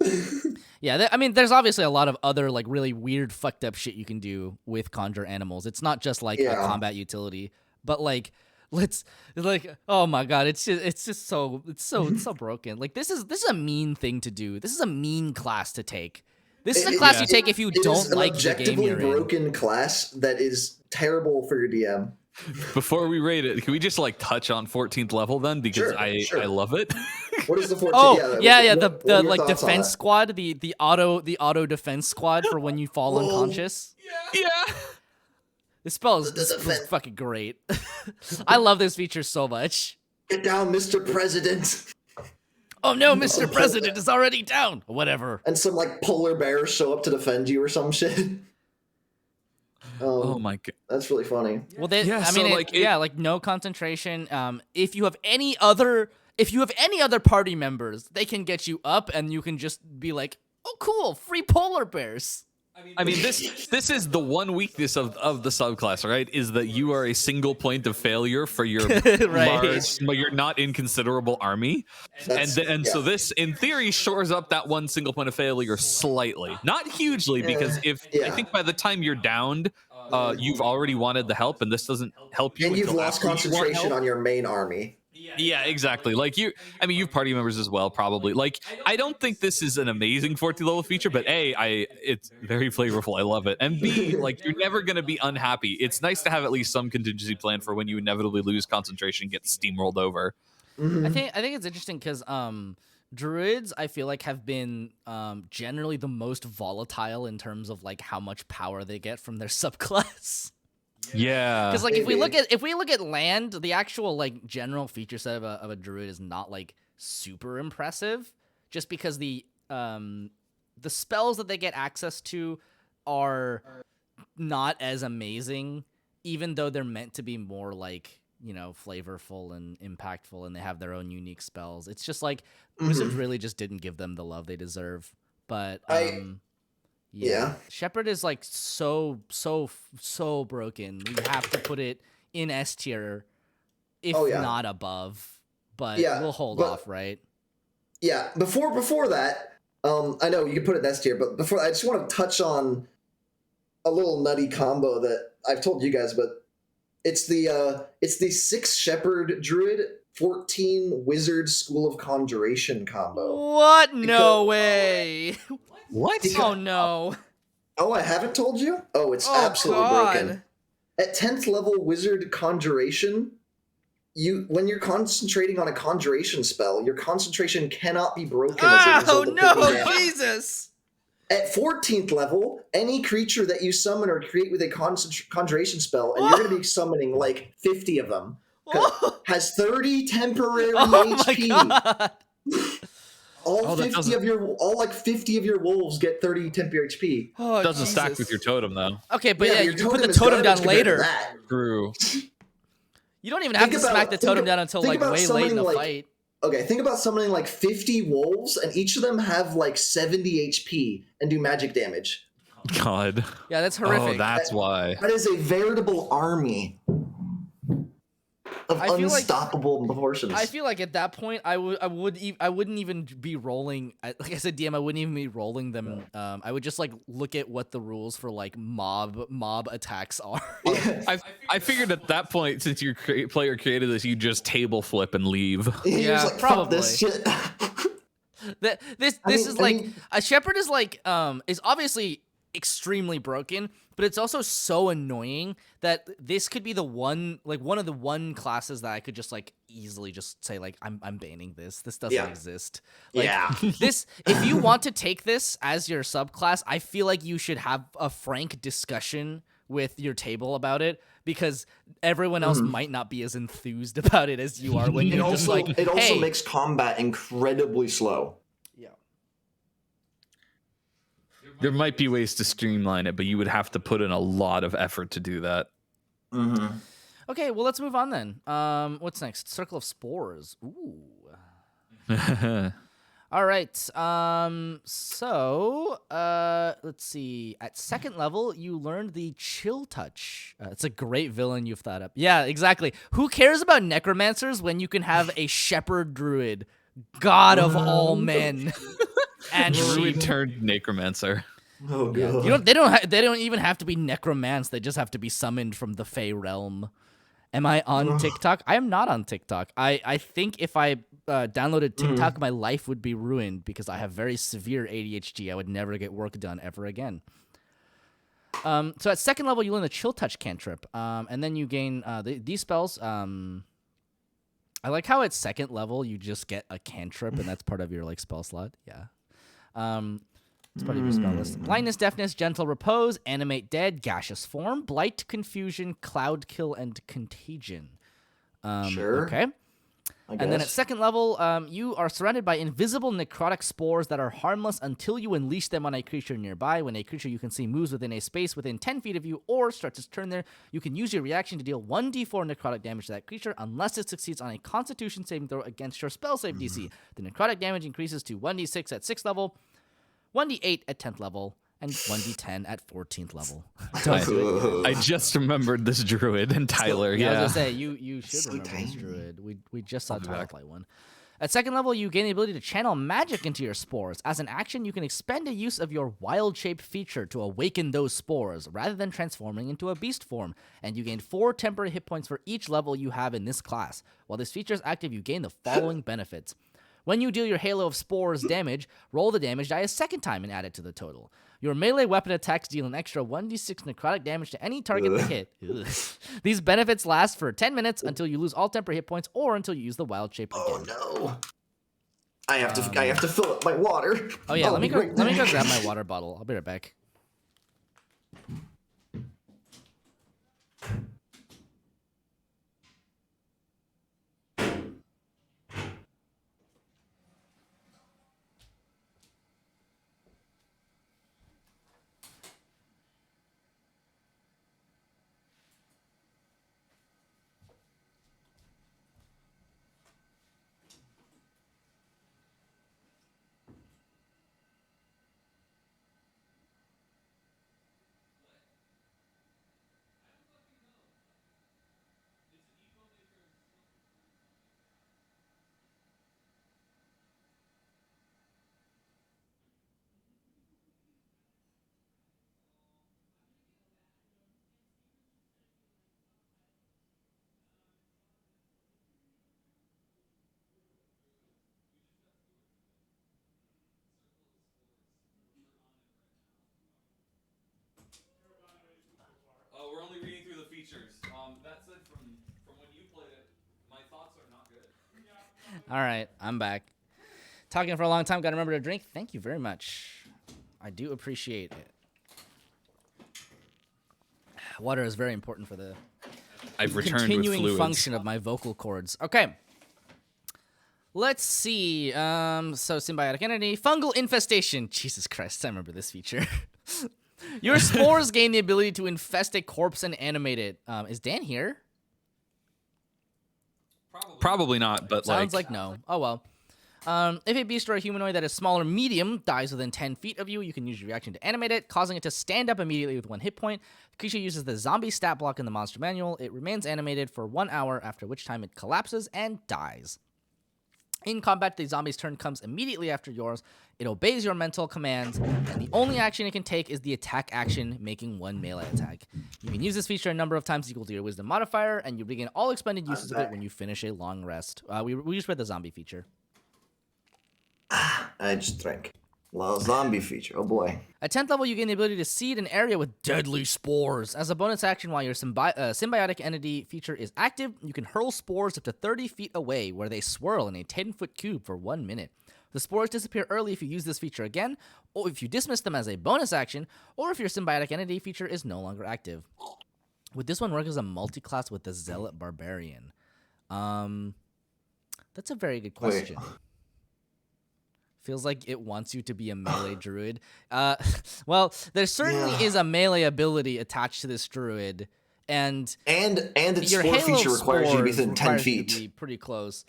S2: Yeah, I mean, there's obviously a lot of other like really weird, fucked up shit you can do with conjure animals. It's not just like a combat utility, but like oh my god, it's so broken. Like this is a mean thing to do. This is a mean class to take. This is a class you take if you don't like the game you're in.
S1: Objectively broken class that is terrible for your DM.
S4: Before we rate it, can we just like touch on 14th level then? Because I love it.
S1: What is the 14th?
S2: Oh yeah.
S1: What
S2: The
S1: are your
S2: like
S1: thoughts on
S2: defense
S1: that?
S2: squad, the auto defense squad for when you fall unconscious.
S4: Yeah.
S2: This spell is
S1: defense.
S2: fucking great. I love this feature so much.
S1: Get down, Mr. President.
S2: Oh no, Mr. President is already down. Whatever.
S1: And some like polar bears show up to defend you or some shit.
S4: Oh my god.
S1: That's really funny.
S2: Well, like no concentration. If you have any other party members, they can get you up, and you can just be like, "Oh, cool, free polar bears."
S4: I mean, this is the one weakness of the subclass, right? Is that you are a single point of failure for your large, but you're not inconsiderable army, so this, in theory, shores up that one single point of failure slightly, not hugely, because I think by the time you're downed, you've already wanted the help, and this doesn't help you.
S1: And you've
S4: until
S1: lost
S4: after you want
S1: concentration
S4: help.
S1: on your main army.
S4: Yeah, exactly. Like you've party members as well, probably. Like, I don't think this is an amazing 14th level feature, but it's very flavorful. I love it. And B, like, you're never going to be unhappy. It's nice to have at least some contingency plan for when you inevitably lose concentration and get steamrolled over.
S1: Mm-hmm.
S2: I think it's interesting because druids, I feel like, have been generally the most volatile in terms of like how much power they get from their subclass.
S4: Yeah,
S2: because like if we look at land, the actual like general feature set of a druid is not like super impressive, just because the spells that they get access to are not as amazing, even though they're meant to be more like, you know, flavorful and impactful, and they have their own unique spells. It's just like Wizards really just didn't give them the love they deserve. But yeah. Shepherd is like so broken. We have to put it in S tier, if not above. But we'll hold off, right?
S1: Yeah. Before that, I know you can put it in S tier, but before I just want to touch on a little nutty combo that I've told you guys, but it's the 6 Shepherd Druid, 14 Wizard School of Conjuration combo.
S2: What? No way.
S4: What?
S2: Oh no.
S1: Oh, I haven't told you? Oh, it's absolutely broken. At 10th level Wizard Conjuration, when you're concentrating on a conjuration spell, your concentration cannot be broken as a result of taking damage.
S2: Jesus!
S1: At 14th level, any creature that you summon or create with a conjuration spell, and you're going to be summoning like 50 of them, has 30 temporary HP.
S2: My God.
S1: All 50 of your wolves get 30 temporary HP.
S2: Oh,
S4: doesn't stack with your totem though.
S2: Okay, but
S1: Yeah,
S2: you
S1: your
S2: can put the
S1: totem is
S2: totem down
S1: garbage compared to
S2: later.
S1: that.
S4: True.
S2: You don't even have to smack the totem down until like way late in the fight.
S1: Okay, think about summoning like 50 wolves, and each of them have like 70 HP and do magic damage.
S4: God.
S2: Yeah, that's horrific.
S4: Oh, that's why.
S1: That is a veritable army of unstoppable proportions.
S2: I feel like at that point, I wouldn't even be rolling. Like I said, DM, I wouldn't even be rolling them. I would just like look at what the rules for like mob attacks are.
S4: I figured at that point, since your player created this, you just table flip and leave.
S1: Yeah, like,
S2: probably.
S1: Fuck this shit.
S2: A shepherd is like is obviously extremely broken, but it's also so annoying that this could be one of the one classes that I could just like easily just say like I'm banning this. This doesn't exist. Like, this, if you want to take this as your subclass, I feel like you should have a frank discussion with your table about it, because everyone else might not be as enthused about it as you are when you're just like,
S1: it also makes combat incredibly slow.
S4: There might be ways to streamline it, but you would have to put in a lot of effort to do that.
S1: Mm-hmm.
S2: Okay, well, let's move on then. What's next? Circle of Spores. Ooh. All right. Let's see. At second level, you learned the Chill Touch. It's a great villain you've thought up. Yeah, exactly. Who cares about necromancers when you can have a shepherd druid, god of all men, and
S4: Druid
S2: sheep?
S4: turned necromancer.
S1: Oh
S2: Yeah.
S1: god.
S2: They don't even have to be necromanced. They just have to be summoned from the Fey realm. Am I on TikTok? I am not on TikTok. I think if I downloaded TikTok, my life would be ruined because I have very severe ADHD. I would never get work done ever again. So at second level, you learn the Chill Touch cantrip, and then you gain these spells. I like how at second level you just get a cantrip, and that's part of your spell slot. Yeah. It's part of your spell list. Blindness, Deafness, Gentle Repose, Animate Dead, Gaseous Form, Blight, Confusion, Cloud Kill, and Contagion.
S1: Sure.
S2: Okay.
S1: I
S2: And then at
S1: guess.
S2: second level, you are surrounded by invisible necrotic spores that are harmless until you unleash them on a creature nearby. When a creature you can see moves within a space within 10 feet of you or starts its turn there, you can use your reaction to deal 1d4 necrotic damage to that creature unless it succeeds on a Constitution saving throw against your spell save DC. The necrotic damage increases to 1d6 at 6th level, 1d8 at 10th level, and 1d10 at 14th level.
S4: I just remembered this druid and Tyler.
S2: I was
S4: Yeah.
S2: gonna say you should
S1: So
S2: remember this
S1: tiny.
S2: druid. We just saw
S4: be
S2: Tyler
S4: back.
S2: play one. At second level, you gain the ability to channel magic into your spores. As an action, you can expend a use of your wild shape feature to awaken those spores, rather than transforming into a beast form. And you gain 4 temporary hit points for each level you have in this class. While this feature is active, you gain the following benefits. When you deal your Halo of Spores damage, roll the damage die a second time and add it to the total. Your melee weapon attacks deal an extra 1d6 necrotic damage to any target they hit. These benefits last for 10 minutes until you lose all temporary hit points or until you use the wild shape again.
S1: Oh no. I have to fill up my water.
S2: Oh yeah, let me
S1: be
S2: go
S1: right
S2: grab
S1: back.
S2: my water bottle. I'll be right back.
S3: Oh, we're only reading through the features. That said, from when you played it, my thoughts are not good.
S2: All right, I'm back. Talking for a long time, got to remember to drink. Thank you very much. I do appreciate it. Water is very important for the
S4: I've returned with
S2: continuing
S4: fluids.
S2: function of my vocal cords. Okay. Let's see. So symbiotic entity, fungal infestation. Jesus Christ, I remember this feature. Your spores gain the ability to infest a corpse and animate it. Is Dan here?
S4: Probably not, but
S2: Sounds like no. Oh well. If a beast or a humanoid that is small or medium dies within 10 feet of you, you can use your reaction to animate it, causing it to stand up immediately with 1 hit point. The creature uses the zombie stat block in the monster manual. It remains animated for 1 hour, after which time it collapses and dies. In combat, the zombie's turn comes immediately after yours. It obeys your mental commands, and the only action it can take is the attack action, making 1 melee attack. You can use this feature a number of times equal to your wisdom modifier, and you regain all expended uses of it when you finish a long rest. We just read the zombie feature.
S1: I just drank. Well, zombie feature. Oh boy.
S2: At 10th level, you gain the ability to seed an area with deadly spores. As a bonus action, while your symbiotic entity feature is active, you can hurl spores up to 30 feet away, where they swirl in a 10-foot cube for 1 minute. The spores disappear early if you use this feature again, or if you dismiss them as a bonus action, or if your symbiotic entity feature is no longer active. Would this one work as a multi-class with the Zealot Barbarian? That's a very good question. Feels like it wants you to be a melee druid. Well, there certainly is a melee ability attached to this druid, and
S1: its
S2: your
S1: spore
S2: Halo
S1: feature requires you to be
S2: spores
S1: within 10
S2: requires you to
S1: feet.
S2: be pretty close.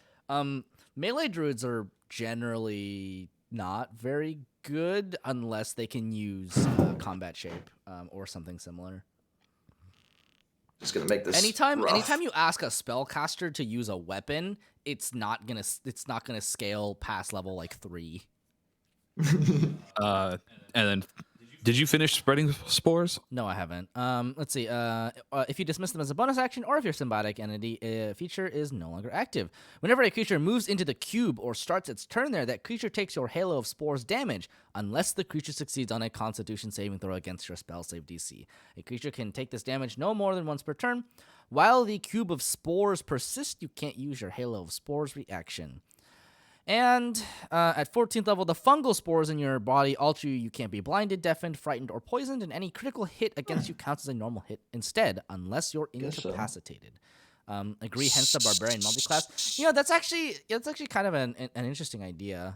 S2: Melee druids are generally not very good unless they can use combat shape or something similar.
S1: Just gonna make this
S2: Anytime
S1: rough.
S2: you ask a spellcaster to use a weapon, it's not gonna scale past level like 3.
S4: And then, did you finish spreading spores?
S2: No, I haven't. Let's see. If you dismiss them as a bonus action, or if your symbiotic entity feature is no longer active, whenever a creature moves into the cube or starts its turn there, that creature takes your Halo of Spores damage, unless the creature succeeds on a Constitution saving throw against your spell save DC. A creature can take this damage no more than once per turn. While the cube of spores persists, you can't use your Halo of Spores reaction. And at 14th level, the fungal spores in your body alter you. You can't be blinded, deafened, frightened, or poisoned, and any critical hit against you counts as a normal hit instead, unless you're incapacitated. Agree, hence the barbarian multiclass. You know, that's actually kind of an interesting idea.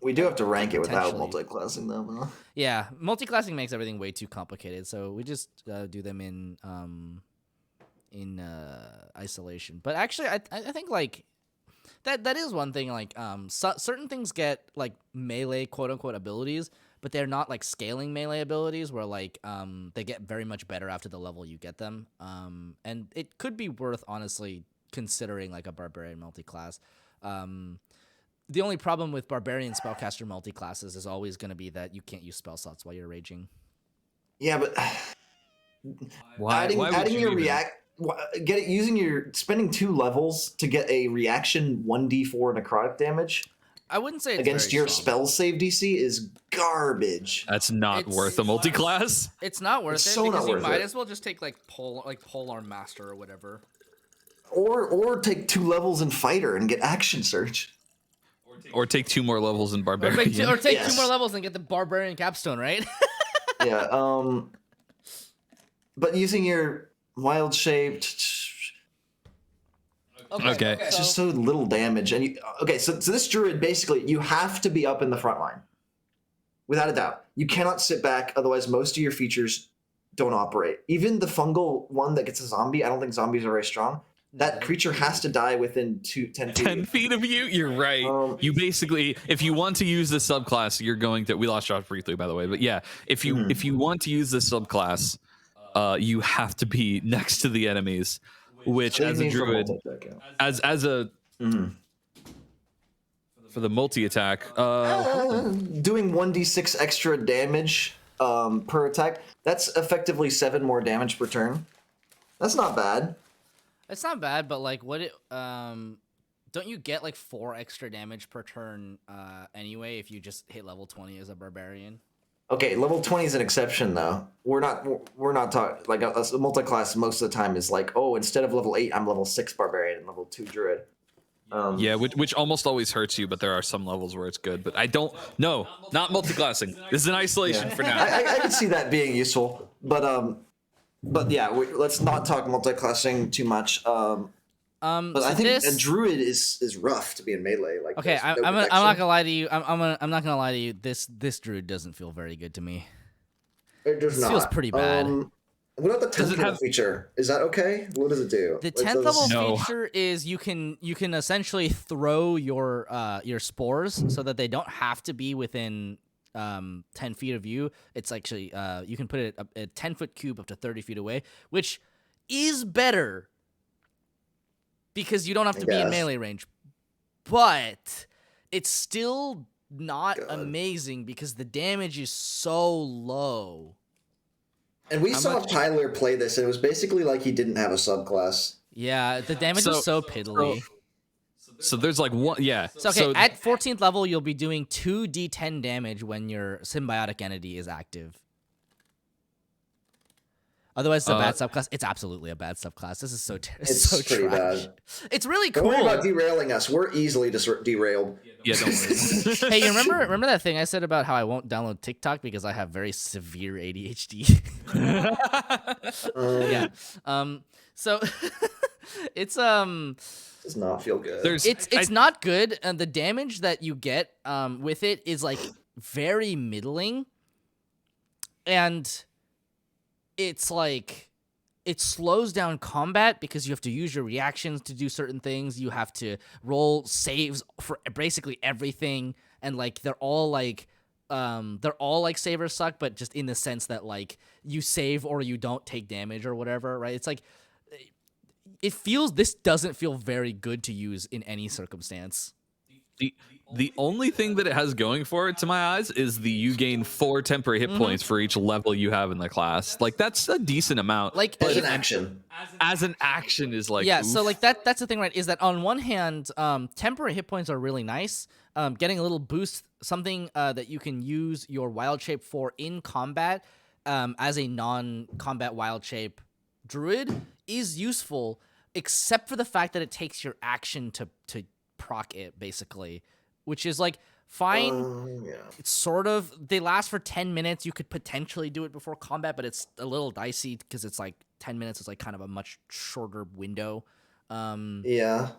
S1: We do have to rank it without
S2: potentially-
S1: multiclassing though.
S2: Yeah, multiclassing makes everything way too complicated, so we just do them in isolation. But actually, I think like. That is one thing. Like, certain things get like melee quote unquote abilities, but they're not like scaling melee abilities where like they get very much better after the level you get them. And it could be worth honestly considering like a barbarian multiclass. The only problem with barbarian spellcaster multiclasses is always going to be that you can't use spell slots while you're raging.
S1: Yeah, but
S4: Why would
S1: adding
S4: you
S1: your
S4: even-
S1: react, spending 2 levels to get a reaction 1d4 necrotic damage
S2: I wouldn't say it's
S1: against
S2: very
S1: your
S2: strong.
S1: spell save DC is garbage.
S4: That's not
S2: It's-
S4: worth a multiclass.
S2: It's not worth
S1: It's
S2: it
S1: so not
S2: because you
S1: worth
S2: might
S1: it.
S2: as well just take like polearm master or whatever.
S1: Or take 2 levels in fighter and get action surge.
S4: Or take 2 more levels in
S2: Or
S4: barbarian.
S2: take
S1: Yes.
S2: 2 more levels and get the barbarian capstone, right?
S1: Yeah, but using your wild shaped,
S4: Okay.
S1: it's just so little damage. And so this druid basically you have to be up in the front line, without a doubt. You cannot sit back, otherwise most of your features don't operate. Even the fungal one that gets a zombie, I don't think zombies are very strong. That creature has to die within 10 feet.
S4: 10 feet of you? You're right. You basically, if you want to use the subclass, you're going to. We lost Josh briefly, by the way, but yeah, if you want to use the subclass, you have to be next to the enemies, which as a druid, as a for the multi attack,
S1: doing 1d6 extra damage per attack, that's effectively 7 more damage per turn. That's not bad.
S2: It's not bad, but like what it don't you get like 4 extra damage per turn anyway if you just hit level 20 as a barbarian?
S1: Okay, level 20 is an exception though. We're not talking like a multi-class most of the time is like, oh, instead of level 8, I'm level 6 barbarian and level 2 druid.
S4: yeah, which almost always hurts you, but there are some levels where it's good. But I don't. No, not multiclassing. This is an isolation for now.
S1: I could see that being useful, but yeah, let's not talk multi-classing too much. But I think a druid is rough to be in melee. Like,
S2: okay,
S1: there's no
S2: I'm not
S1: protection.
S2: gonna lie to you. I'm not gonna lie to you. This druid doesn't feel very good to me.
S1: It does
S2: This
S1: not.
S2: feels pretty bad.
S1: What about the 10th
S4: it
S1: level
S4: have-
S1: feature? Is that okay? What does it do?
S2: The
S1: Like,
S2: 10th level
S4: No.
S2: feature is you can essentially throw your spores so that they don't have to be within 10 feet of you. It's actually you can put it a 10-foot cube up to 30 feet away, which is better because you don't have to be in
S1: guess.
S2: melee range. But it's still not
S1: God.
S2: amazing because the damage is so low.
S1: And we
S2: How
S1: saw
S2: much-
S1: Tyler play this, and it was basically like he didn't have a subclass.
S2: Yeah, the damage
S4: So-
S2: is so piddly.
S4: So there's like one. Yeah.
S2: So okay, at 14th level, you'll be doing 2d10 damage when your symbiotic entity is active. Otherwise, it's a bad subclass. It's absolutely a bad subclass. This is so
S1: It's
S2: so
S1: pretty
S2: trash.
S1: bad.
S2: It's really
S1: Don't
S2: cool.
S1: worry about derailing us. We're easily derailed.
S4: Yeah, don't worry.
S2: Hey, you remember that thing I said about how I won't download TikTok because I have very severe ADHD? Yeah. So it's
S1: Does not feel good.
S2: It's not good, and the damage that you get with it is like very middling, and it's like it slows down combat because you have to use your reactions to do certain things. You have to roll saves for basically everything, and like they're all like savers suck, but just in the sense that like you save or you don't take damage or whatever, right? It's like this doesn't feel very good to use in any circumstance.
S4: The only thing that it has going for it to my eyes is you gain 4 temporary hit points for each level you have in the class. Like that's a decent amount.
S2: Like
S1: as an action.
S4: As an action is like
S2: yeah.
S4: oof.
S2: So like that's the thing, right? Is that on one hand, temporary hit points are really nice. Getting a little boost, something that you can use your wild shape for in combat, as a non-combat wild shape druid is useful, except for the fact that it takes your action to proc it, basically, which is like fine.
S1: Yeah.
S2: It's sort of, they last for 10 minutes. You could potentially do it before combat, but it's a little dicey because it's like 10 minutes is like kind of a much shorter window.
S1: Yeah.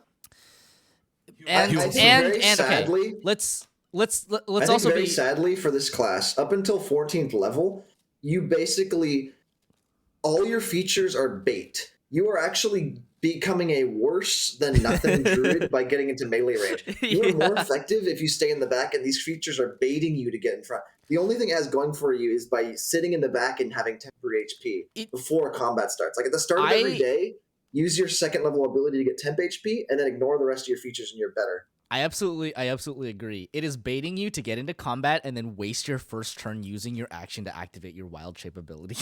S2: And
S1: I think
S2: and
S1: sadly,
S2: okay, let's
S1: I think
S2: also
S1: very
S2: be
S1: sadly for this class, up until 14th level, you basically all your features are bait. You are actually becoming a worse than nothing druid by getting into melee range. You are more effective if you stay in the back, and these features are baiting you to get in front. The only thing it has going for you is by sitting in the back and having temporary HP before combat starts. Like at the start of every day, use your second level ability to get temp HP, and then ignore the rest of your features, and you're better.
S2: I absolutely agree. It is baiting you to get into combat and then waste your first turn using your action to activate your wild shape ability.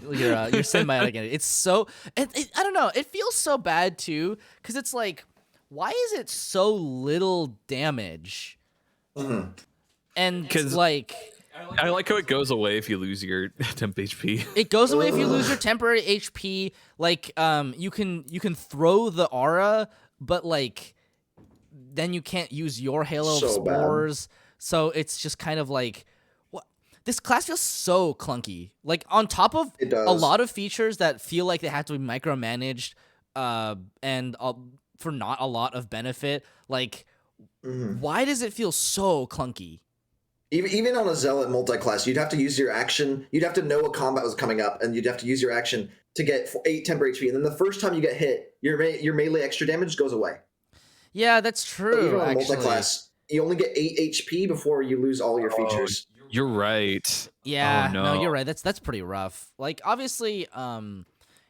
S2: your symbiotic entity. It's so I don't know. It feels so bad too because it's like, why is it so little damage?
S1: Mm-hmm.
S2: And it's like,
S4: I like how it goes away if you lose your temp HP.
S2: it goes away if you lose your temporary HP. Like you can throw the aura, but like then you can't use your Halo of Spores. So it's just kind of like, what? This class feels so clunky. Like on top of a lot of features that feel like they have to be micromanaged, and for not a lot of benefit. Like, why does it feel so clunky?
S1: Even on a Zealot multi-class, you'd have to use your action. You'd have to know a combat was coming up, and you'd have to use your action to get 8 temporary HP. And then the first time you get hit, your melee extra damage goes away.
S2: Yeah, that's true.
S1: So even on
S2: actually,
S1: multi-class, you only get 8 HP before you lose all your features.
S4: You're right.
S2: Yeah,
S4: oh,
S2: no, you're right. That's pretty rough. Like obviously,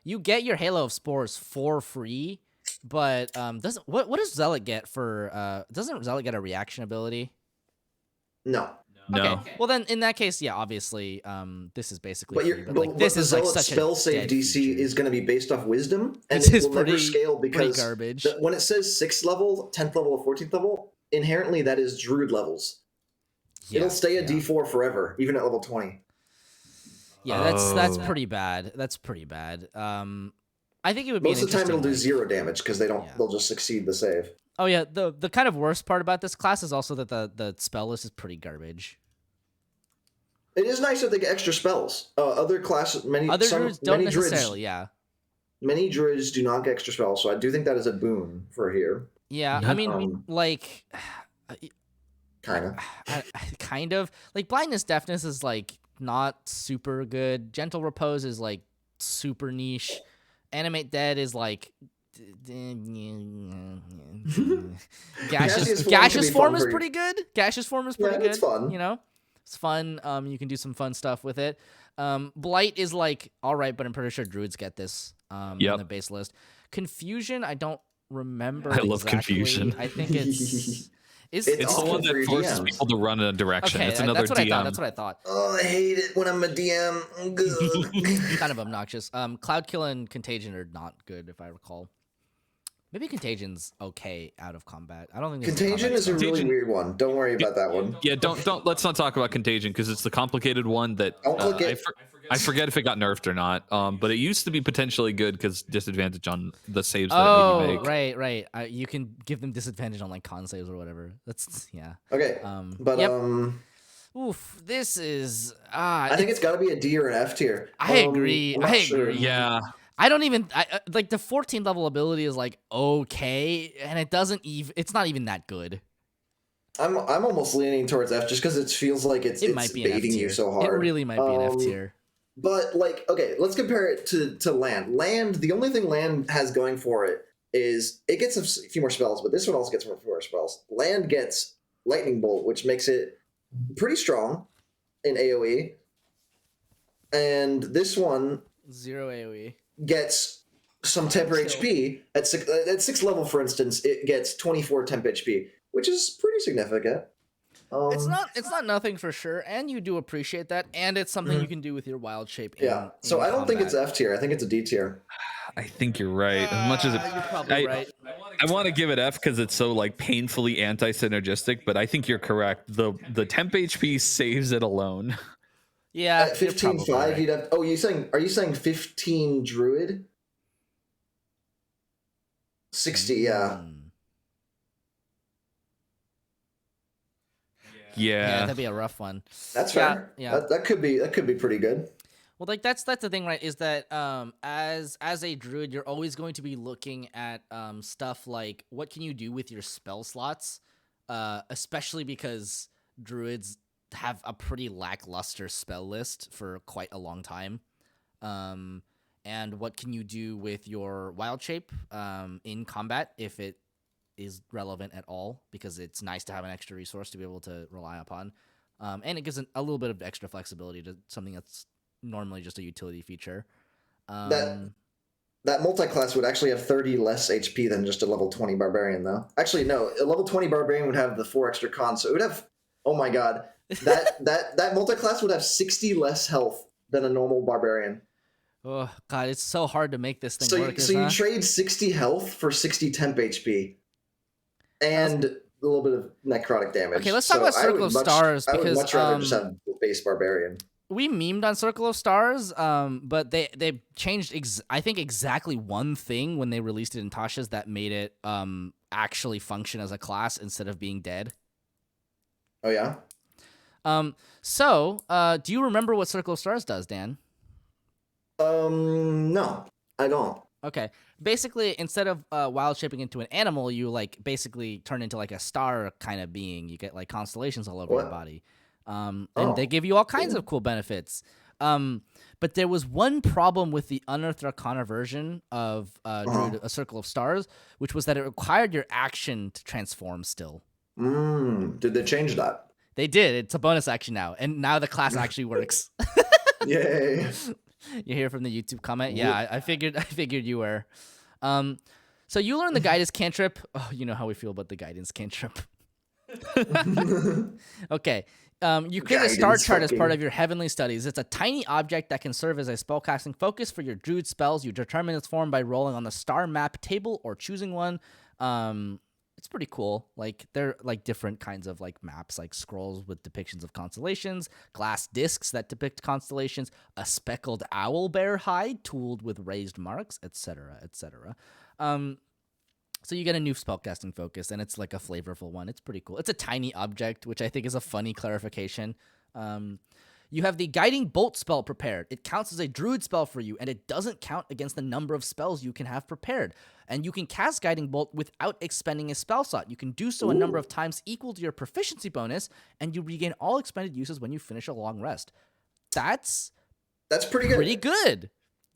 S2: you get your Halo of Spores for free, but what does Zealot get for? Doesn't Zealot get a reaction ability?
S1: No.
S2: Okay. Well, then in that case, yeah, obviously, this is basically.
S1: This is like such spell save DC feature. Is going to be based off wisdom, and it will never scale because
S2: garbage.
S1: When it says 6th level, 10th level, or 14th level, inherently that is druid levels. Yeah, it'll stay at D4 forever, even at level 20.
S2: Yeah, that's pretty bad. That's pretty bad. I think it would be
S1: most of the time it'll do 0 damage because they'll just succeed the save.
S2: Oh yeah, the kind of worst part about this class is also that the spell list is pretty garbage.
S1: It is nice that they get extra spells. Other classes,
S2: druids don't necessarily. Yeah,
S1: many druids do not get extra spells, so I do think that is a boon for here.
S2: Yeah, I mean, like,
S1: kind of
S2: like blindness, deafness is like not super good. Gentle repose is like super niche. Animate dead is like. Gaseous form is pretty good. Gaseous form is pretty good. It's fun. You know, it's fun. You can do some fun stuff with it. Blight is like all right, but I'm pretty sure druids get this in the base list. Confusion, I don't remember.
S4: I love confusion.
S2: I think it's
S4: it's the one that forces people to run in a direction.
S2: Okay,
S4: it's another DM.
S2: That's what I thought.
S1: Oh, I hate it when I'm a DM.
S2: Kind of obnoxious. Cloud Kill and Contagion are not good, if I recall. Maybe Contagion's okay out of combat. I don't think
S1: Contagion is a really weird one. Don't worry about that one.
S4: Yeah, don't. Let's not talk about Contagion because it's the complicated one that I forget if it got nerfed or not. But it used to be potentially good because disadvantage on the saves that you make.
S2: Right. You can give them disadvantage on like con saves or whatever. That's
S1: Okay.
S2: Oof, this is.
S1: I think it's got to be a D or an F tier.
S2: I agree.
S4: Yeah.
S2: I don't even like the 14th level ability is like okay, and it's not even that good.
S1: I'm almost leaning towards F just because it feels like it's
S2: might be an F
S1: baiting you
S2: tier.
S1: so hard.
S2: It really might be an F tier.
S1: But like, okay, let's compare it to land. Land, the only thing land has going for it is it gets a few more spells, but this one also gets a few more spells. Land gets Lightning Bolt, which makes it pretty strong in AoE. And this one
S2: 0 AoE
S1: gets some temp HP at 6th level, for instance. It gets 24 temp HP, which is pretty significant.
S2: It's not nothing for sure, and you do appreciate that, and it's something you can do with your wild shape.
S1: So I don't think it's F tier. I think it's a D tier.
S4: I think you're right. As much as
S2: you're probably right.
S4: I want to give it F because it's so like painfully anti-synergistic, but I think you're correct. The temp HP saves it alone.
S2: Yeah,
S1: at 15.5, right. You'd have. Oh, are you saying 15 Druid? 60, yeah.
S2: Yeah, that'd be a rough one.
S1: That's fair. Yeah, that could be pretty good.
S2: Well, like that's the thing, right? Is that as a druid, you're always going to be looking at stuff like what can you do with your spell slots, especially because druids have a pretty lackluster spell list for quite a long time. And what can you do with your wild shape in combat if it is relevant at all, because it's nice to have an extra resource to be able to rely upon. And it gives a little bit of extra flexibility to something that's normally just a utility feature.
S1: That multiclass would actually have 30 less HP than just a level 20 barbarian, though. Actually, no, a level 20 barbarian would have the 4 extra cons, so it would have, oh my god, that multiclass would have 60 less health than a normal barbarian.
S2: Oh god, it's so hard to make this thing work.
S1: So you trade 60 health for 60 temp HP. And a little bit of necrotic damage.
S2: Okay, let's talk about Circle of Stars, because
S1: I would much rather just have base barbarian.
S2: We memed on Circle of Stars, but they changed I think exactly one thing when they released it in Tasha's that made it actually function as a class instead of being dead.
S1: Oh yeah.
S2: So do you remember what Circle of Stars does, Dan?
S1: No, I don't.
S2: Okay. Basically, instead of wild shaping into an animal, you like basically turn into like a star kind of being. You get like constellations all over your body. And they give you all kinds of cool benefits. But there was one problem with the Unearthed Arcana version of Druid, A Circle of Stars, which was that it required your action to transform still.
S1: Did they change that?
S2: They did. It's a bonus action now. And now the class actually works.
S1: Yay.
S2: You hear from the YouTube comment? Yeah, I figured you were. So you learn the guidance cantrip. Oh, you know how we feel about the guidance cantrip. Okay. You create a star chart as part of your heavenly studies. It's a tiny object that can serve as a spellcasting focus for your druid spells. You determine its form by rolling on the star map table or choosing one. It's pretty cool. Like they're like different kinds of like maps, like scrolls with depictions of constellations, glass discs that depict constellations, a speckled owl bear hide tooled with raised marks, etc., etc. So you get a new spellcasting focus, and it's like a flavorful one. It's pretty cool. It's a tiny object, which I think is a funny clarification. You have the Guiding Bolt spell prepared. It counts as a druid spell for you, and it doesn't count against the number of spells you can have prepared. And you can cast Guiding Bolt without expending a spell slot. You can do so a number of times equal to your proficiency bonus, and you regain all expended uses when you finish a long rest. That's
S1: pretty good.
S2: Pretty good.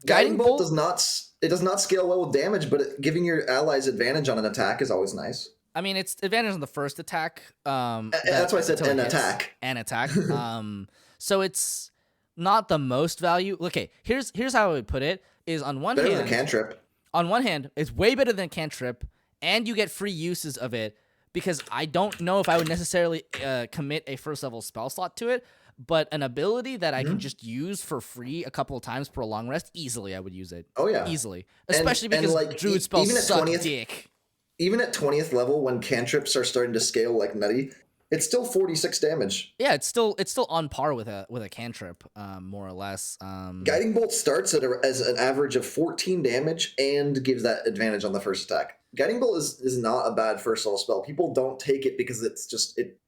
S1: Guiding Bolt does not scale well with damage, but giving your allies advantage on an attack is always nice.
S2: I mean, it's advantage on the first attack.
S1: That's why I said an attack.
S2: An attack. So it's not the most value. Okay, here's how I would put it: is on one hand,
S1: than cantrip.
S2: On one hand, it's way better than cantrip, and you get free uses of it. Because I don't know if I would necessarily commit a first level spell slot to it, but an ability that I can just use for free a couple of times per long rest, easily I would use it.
S1: Oh yeah,
S2: easily, especially because like, druid spells suck dick.
S1: Even at 20th level, when cantrips are starting to scale like nutty, it's still 46 damage.
S2: Yeah, it's still on par with a cantrip, more or less.
S1: Guiding Bolt starts as an average of 14 damage and gives that advantage on the first attack. Guiding Bolt is not a bad first level spell. People don't take it because it's just it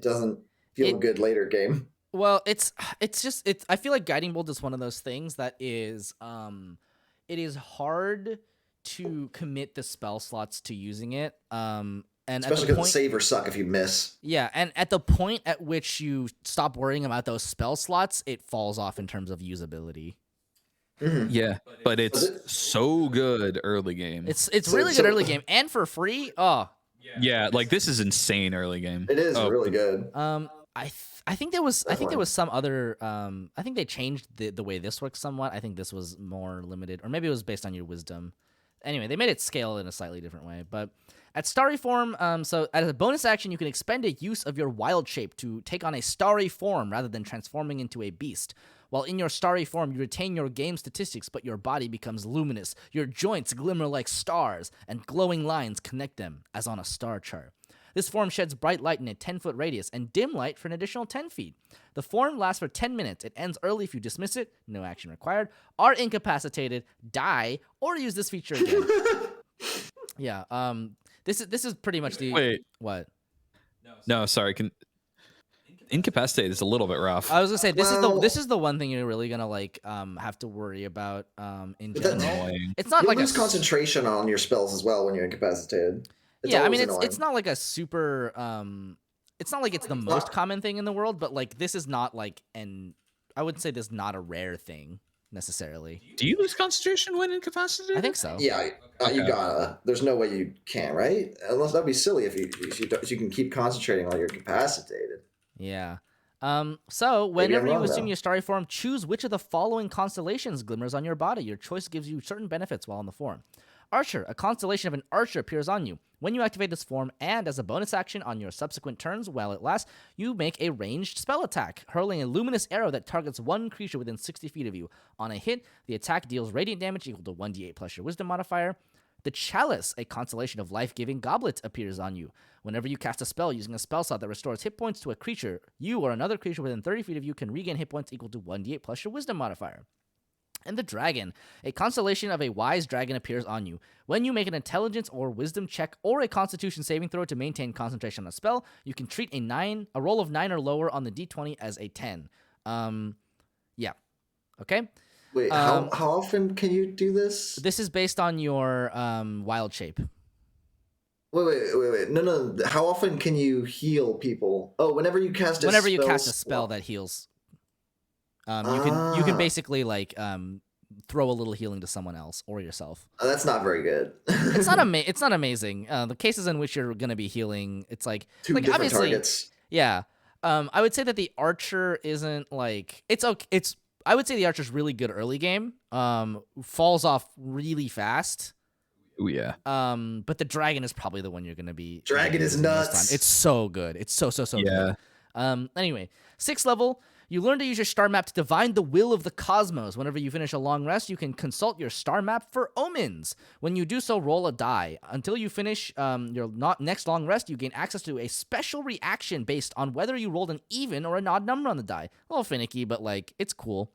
S1: doesn't feel good later game.
S2: Well, it's I feel like Guiding Bolt is one of those things that is it is hard to commit the spell slots to using it. And
S1: Especially because the savers suck if you miss.
S2: Yeah, and at the point at which you stop worrying about those spell slots, it falls off in terms of usability.
S1: Mm-hmm.
S4: Yeah, but it's so good early game.
S2: It's really good early game and for free. Oh,
S4: yeah, like this is insane early game.
S1: It is really good.
S2: I think there was some other I think they changed the way this works somewhat. I think this was more limited, or maybe it was based on your wisdom. Anyway, they made it scale in a slightly different way. But at Starry Form, so as a bonus action, you can expend a use of your wild shape to take on a starry form rather than transforming into a beast. While in your starry form, you retain your game statistics, but your body becomes luminous. Your joints glimmer like stars, and glowing lines connect them, as on a star chart. This form sheds bright light in a 10-foot radius, and dim light for an additional 10 feet. The form lasts for 10 minutes. It ends early if you dismiss it, no action required, are incapacitated, die, or use this feature again. Yeah, this is pretty much the...
S4: Wait.
S2: What?
S4: No, sorry. Incapacitate is a little bit rough.
S2: I was gonna say this is the one thing you're really gonna like have to worry about in general. It's not
S1: you
S2: like
S1: lose concentration on your spells as well when you're incapacitated.
S2: Yeah, I mean it's not like a super it's not like it's the most common thing in the world, but like this is not like I would say this is not a rare thing necessarily.
S4: Do you lose concentration when incapacitated?
S2: I think so.
S1: Yeah, you gotta. There's no way you can, right? Unless that'd be silly if you can keep concentrating while you're incapacitated.
S2: Yeah. So whenever you assume your starry form, choose which of the following constellations glimmers on your body. Your choice gives you certain benefits while in the form. Archer, a constellation of an archer appears on you. When you activate this form, and as a bonus action on your subsequent turns while it lasts, you make a ranged spell attack, hurling a luminous arrow that targets one creature within 60 feet of you. On a hit, the attack deals radiant damage equal to 1d8 plus your wisdom modifier. The Chalice, a constellation of life-giving goblets, appears on you. Whenever you cast a spell using a spell slot that restores hit points to a creature, you or another creature within 30 feet of you can regain hit points equal to 1d8 plus your wisdom modifier. And the Dragon, a constellation of a wise dragon, appears on you. When you make an intelligence or wisdom check or a constitution saving throw to maintain concentration on a spell, you can treat a roll of 9 or lower on the d20 as a 10. Yeah. Okay?
S1: Wait, how often can you do this?
S2: This is based on your wild shape.
S1: Wait. No. How often can you heal people? Oh, whenever you cast a
S2: spell that heals. You can basically like throw a little healing to someone else or yourself.
S1: That's not very good.
S2: It's not amazing. The cases in which you're going to be healing, it's like
S1: two different targets.
S2: Yeah. I would say that the archer isn't like it's okay. I would say the archer's really good early game. Falls off really fast.
S4: Oh yeah.
S2: But the dragon is probably the one you're gonna be.
S1: Dragon is nuts.
S2: It's so good. It's so good. Anyway, 6th level. You learn to use your star map to divine the will of the cosmos. Whenever you finish a long rest, you can consult your star map for omens. When you do so, roll a die. Until you finish your next long rest, you gain access to a special reaction based on whether you rolled an even or an odd number on the die. A little finicky, but like it's cool.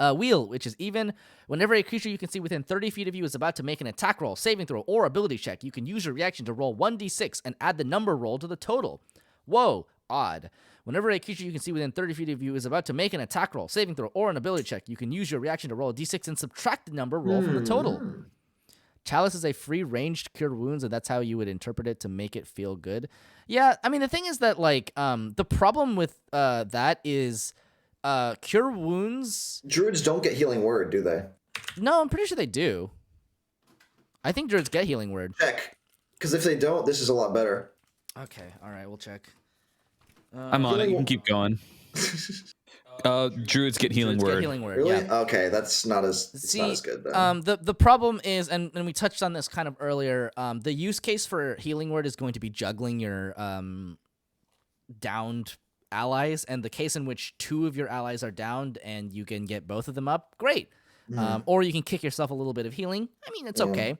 S2: Wheel, which is even. Whenever a creature you can see within 30 feet of you is about to make an attack roll, saving throw, or ability check, you can use your reaction to roll 1d6 and add the number roll to the total. Whoa, odd. Whenever a creature you can see within 30 feet of you is about to make an attack roll, saving throw, or an ability check, you can use your reaction to roll a d6 and subtract the number roll from the total. Chalice is a free ranged cure wounds, and that's how you would interpret it to make it feel good. Yeah, I mean, the thing is that, like, the problem with that is cure wounds...
S1: Druids don't get healing word, do they?
S2: No, I'm pretty sure they do. I think druids get healing word.
S1: Check. Because if they don't, this is a lot better.
S2: Okay, all right, we'll check.
S4: I'm on it. You can keep going. Druids get healing word.
S1: Really?
S2: Yeah.
S1: Okay, that's not as good then.
S2: The problem is, and we touched on this kind of earlier, the use case for healing word is going to be juggling your downed allies, and the case in which 2 of your allies are downed and you can get both of them up, great. Or you can kick yourself a little bit of healing. I mean, it's okay.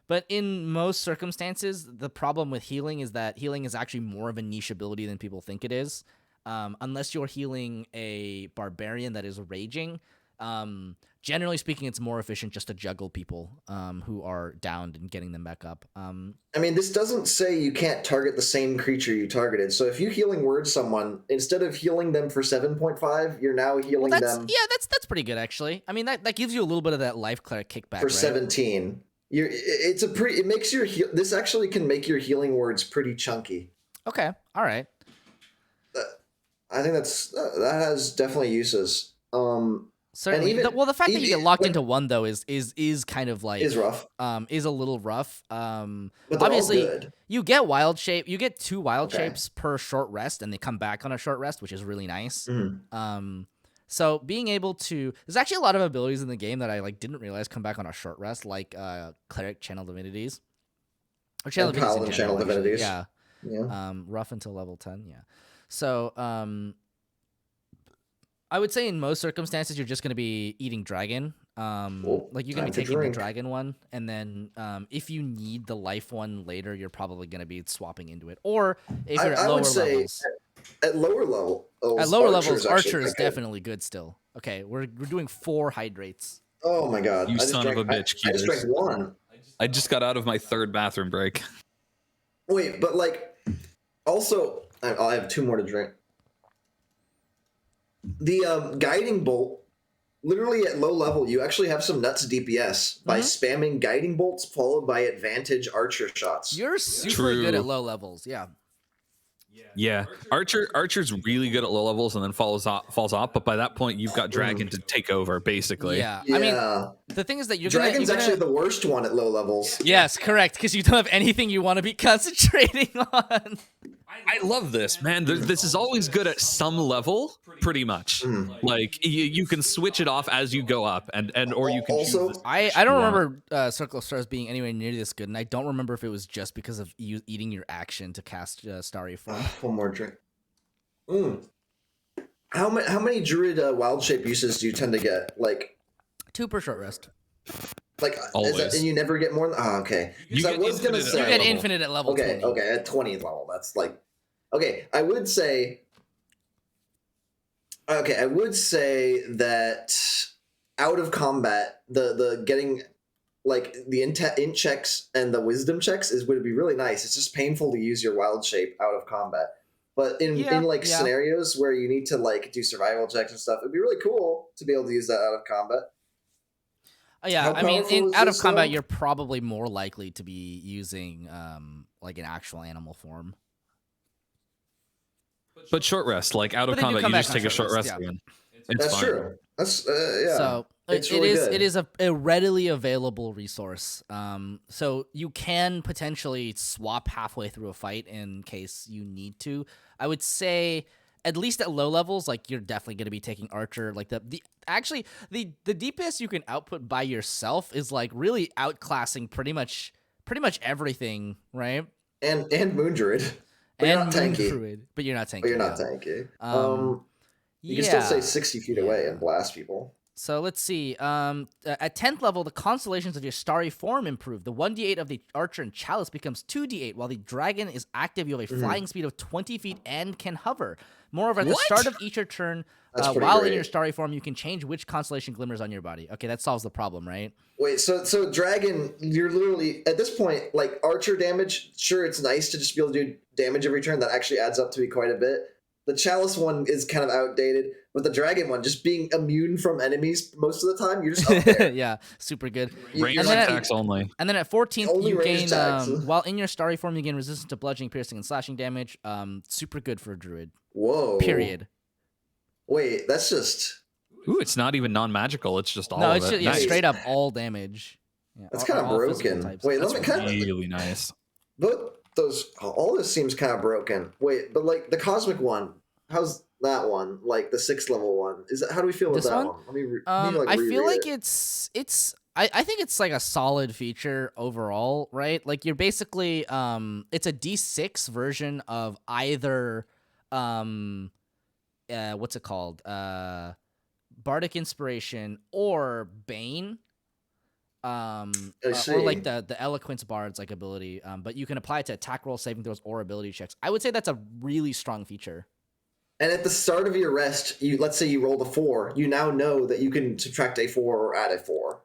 S2: But in most circumstances, the problem with healing is that healing is actually more of a niche ability than people think it is. Unless you're healing a barbarian that is raging, generally speaking, it's more efficient just to juggle people who are downed and getting them back up.
S1: I mean, this doesn't say you can't target the same creature you targeted. So if you healing word someone, instead of healing them for 7.5, you're now healing them.
S2: Yeah, that's pretty good actually. I mean, that gives you a little bit of that life cleric kickback
S1: For
S2: right?
S1: 17. It makes your this actually can make your healing words pretty chunky.
S2: Okay, all right.
S1: I think that has definitely uses.
S2: Certainly.
S1: even-
S2: The fact that you get locked
S1: like-
S2: into one though is kind of like
S1: Is rough,
S2: is a little rough.
S1: but they're
S2: Obviously,
S1: all good.
S2: you get wild shape. You get 2 wild
S1: Okay.
S2: shapes per short rest, and they come back on a short rest, which is really nice.
S1: Mhm.
S2: So being able to, there's actually a lot of abilities in the game that I like didn't realize come back on a short rest, like cleric channel divinities, or channel
S1: And
S2: divinities in
S1: paladin
S2: general,
S1: channel
S2: actually.
S1: divinities.
S2: Yeah.
S1: Yeah.
S2: Rough until level 10. Yeah. So I would say in most circumstances you're just going to be eating dragon.
S1: Cool.
S2: Like you're going
S1: Time
S2: to
S1: to
S2: be taking the
S1: drink.
S2: dragon one, and then if you need the life one later, you're probably going to be swapping into it. Or if you're at
S1: I
S2: lower
S1: would say
S2: levels.
S1: at lower level.
S2: At lower levels,
S1: actually
S2: Archer is
S1: quite good.
S2: definitely good still. Okay, we're doing 4 hydrates.
S1: Oh my god!
S4: You
S1: I just
S4: son of
S1: drank,
S4: a bitch,
S1: I just drank
S4: Keeters.
S1: one.
S4: I just got out of my 3rd bathroom break.
S1: Wait, but like, also, I'll have 2 more to drink. The guiding bolt, literally at low level, you actually have some nuts DPS by spamming guiding bolts followed by advantage archer shots.
S2: You're super
S4: True.
S2: good at low levels. Yeah.
S4: Yeah, Archer's really good at low levels and then falls off. But by that point, you've got Dragon to take over, basically.
S2: Yeah.
S1: Yeah,
S2: I mean, the thing is that you're
S1: Dragon's
S2: gonna,
S1: actually the worst one at low levels.
S2: Yes, correct, because you don't have anything you want to be concentrating on.
S4: I love this, man. This is always good at some level, pretty much. Like you can switch it off as you go up, and or you can
S1: Also-
S4: choose this
S2: I don't
S4: you want.
S2: remember Circle of Stars being anywhere near this good, and I don't remember if it was just because of you eating your action to cast Starry Form.
S1: One more drink. How many Druid wild shape uses do you tend to get? Like
S2: 2 per short rest.
S4: Always.
S1: and you never get more than. Oh, okay.
S4: You
S1: 'Cause I
S4: get
S1: was gonna
S4: infinite
S1: say.
S2: You
S4: at
S2: get
S4: level.
S2: infinite at level
S1: Okay,
S2: 20.
S1: okay, at 20th level, that's like, okay. I would say that out of combat, the getting like the int checks and the wisdom checks would be really nice. It's just painful to use your wild shape out of combat, but in
S2: Yeah.
S1: scenarios where you need to like do survival checks and stuff, it'd be really cool to be able to use that out of combat.
S2: Yeah,
S1: How
S2: I mean,
S1: powerful is
S2: out of
S1: this,
S2: combat,
S1: though?
S2: you're probably more likely to be using like an actual animal form.
S4: But short rest, like out of
S2: But they do
S4: combat,
S2: come
S4: you
S2: back
S4: just
S2: on
S4: take a
S2: short
S4: short
S2: rest,
S4: rest
S2: yeah.
S4: again. It's
S1: That's
S4: fine.
S1: true. That's yeah.
S2: So
S1: It's
S2: it
S1: really
S2: is
S1: good.
S2: it is a readily available resource. So you can potentially swap halfway through a fight in case you need to. I would say at least at low levels, like you're definitely going to be taking Archer. Like the DPS you can output by yourself is like really outclassing pretty much everything, right?
S1: and Moon Druid, but you're not
S2: Moon
S1: tanky.
S2: Druid, but you're not tanky.
S1: But you're not
S2: yeah.
S1: tanky. You can still stay 60 feet away and blast people.
S2: So let's see. At 10th level, the constellations of your starry form improve. The 1d8 of the archer and chalice becomes 2d8. While the dragon is active, you have a flying speed of 20 feet and can hover. Moreover, at the start of each your turn,
S1: That's pretty
S2: while in
S1: great.
S2: your starry form, you can change which constellation glimmers on your body. Okay, that solves the problem, right?
S1: Wait, so dragon, you're literally at this point like archer damage. Sure, it's nice to just be able to do damage every turn. That actually adds up to be quite a bit. The chalice one is kind of outdated, but the dragon one, just being immune from enemies most of the time, you're just up there.
S2: Yeah, super good.
S4: Range
S2: And then at-
S4: attacks only.
S2: And then at 14th,
S1: Only
S2: you
S1: range
S2: gain,
S1: attacks.
S2: while in your starry form, you gain resistance to bludgeoning, piercing, and slashing damage. Super good for a druid.
S1: Whoa.
S2: Period.
S1: Wait, that's just
S4: Ooh, it's not even non-magical. It's just all
S2: No,
S4: of
S2: it's
S4: it.
S2: just yeah,
S4: Nice.
S2: straight up all damage. Yeah,
S1: that's
S2: all-
S1: kind of
S2: all physical
S1: broken.
S2: types.
S1: Wait,
S2: That's
S1: let me kind of
S4: Really nice.
S1: all this seems kind of broken. Wait, but like the cosmic one, how's that one? Like the 6th level one, is that how do we feel about
S2: This
S1: that
S2: one?
S1: one? Let me
S2: I feel
S1: reread
S2: like
S1: it.
S2: it's I think it's like a solid feature overall, right? Like you're basically it's a D6 version of either what's it called? Bardic Inspiration or Bane. Or like the Eloquence Bard's like ability. But you can apply it to attack roll, saving throws, or ability checks. I would say that's a really strong feature.
S1: And at the start of your rest, let's say you rolled a 4, you now know that you can subtract a 4 or add a 4.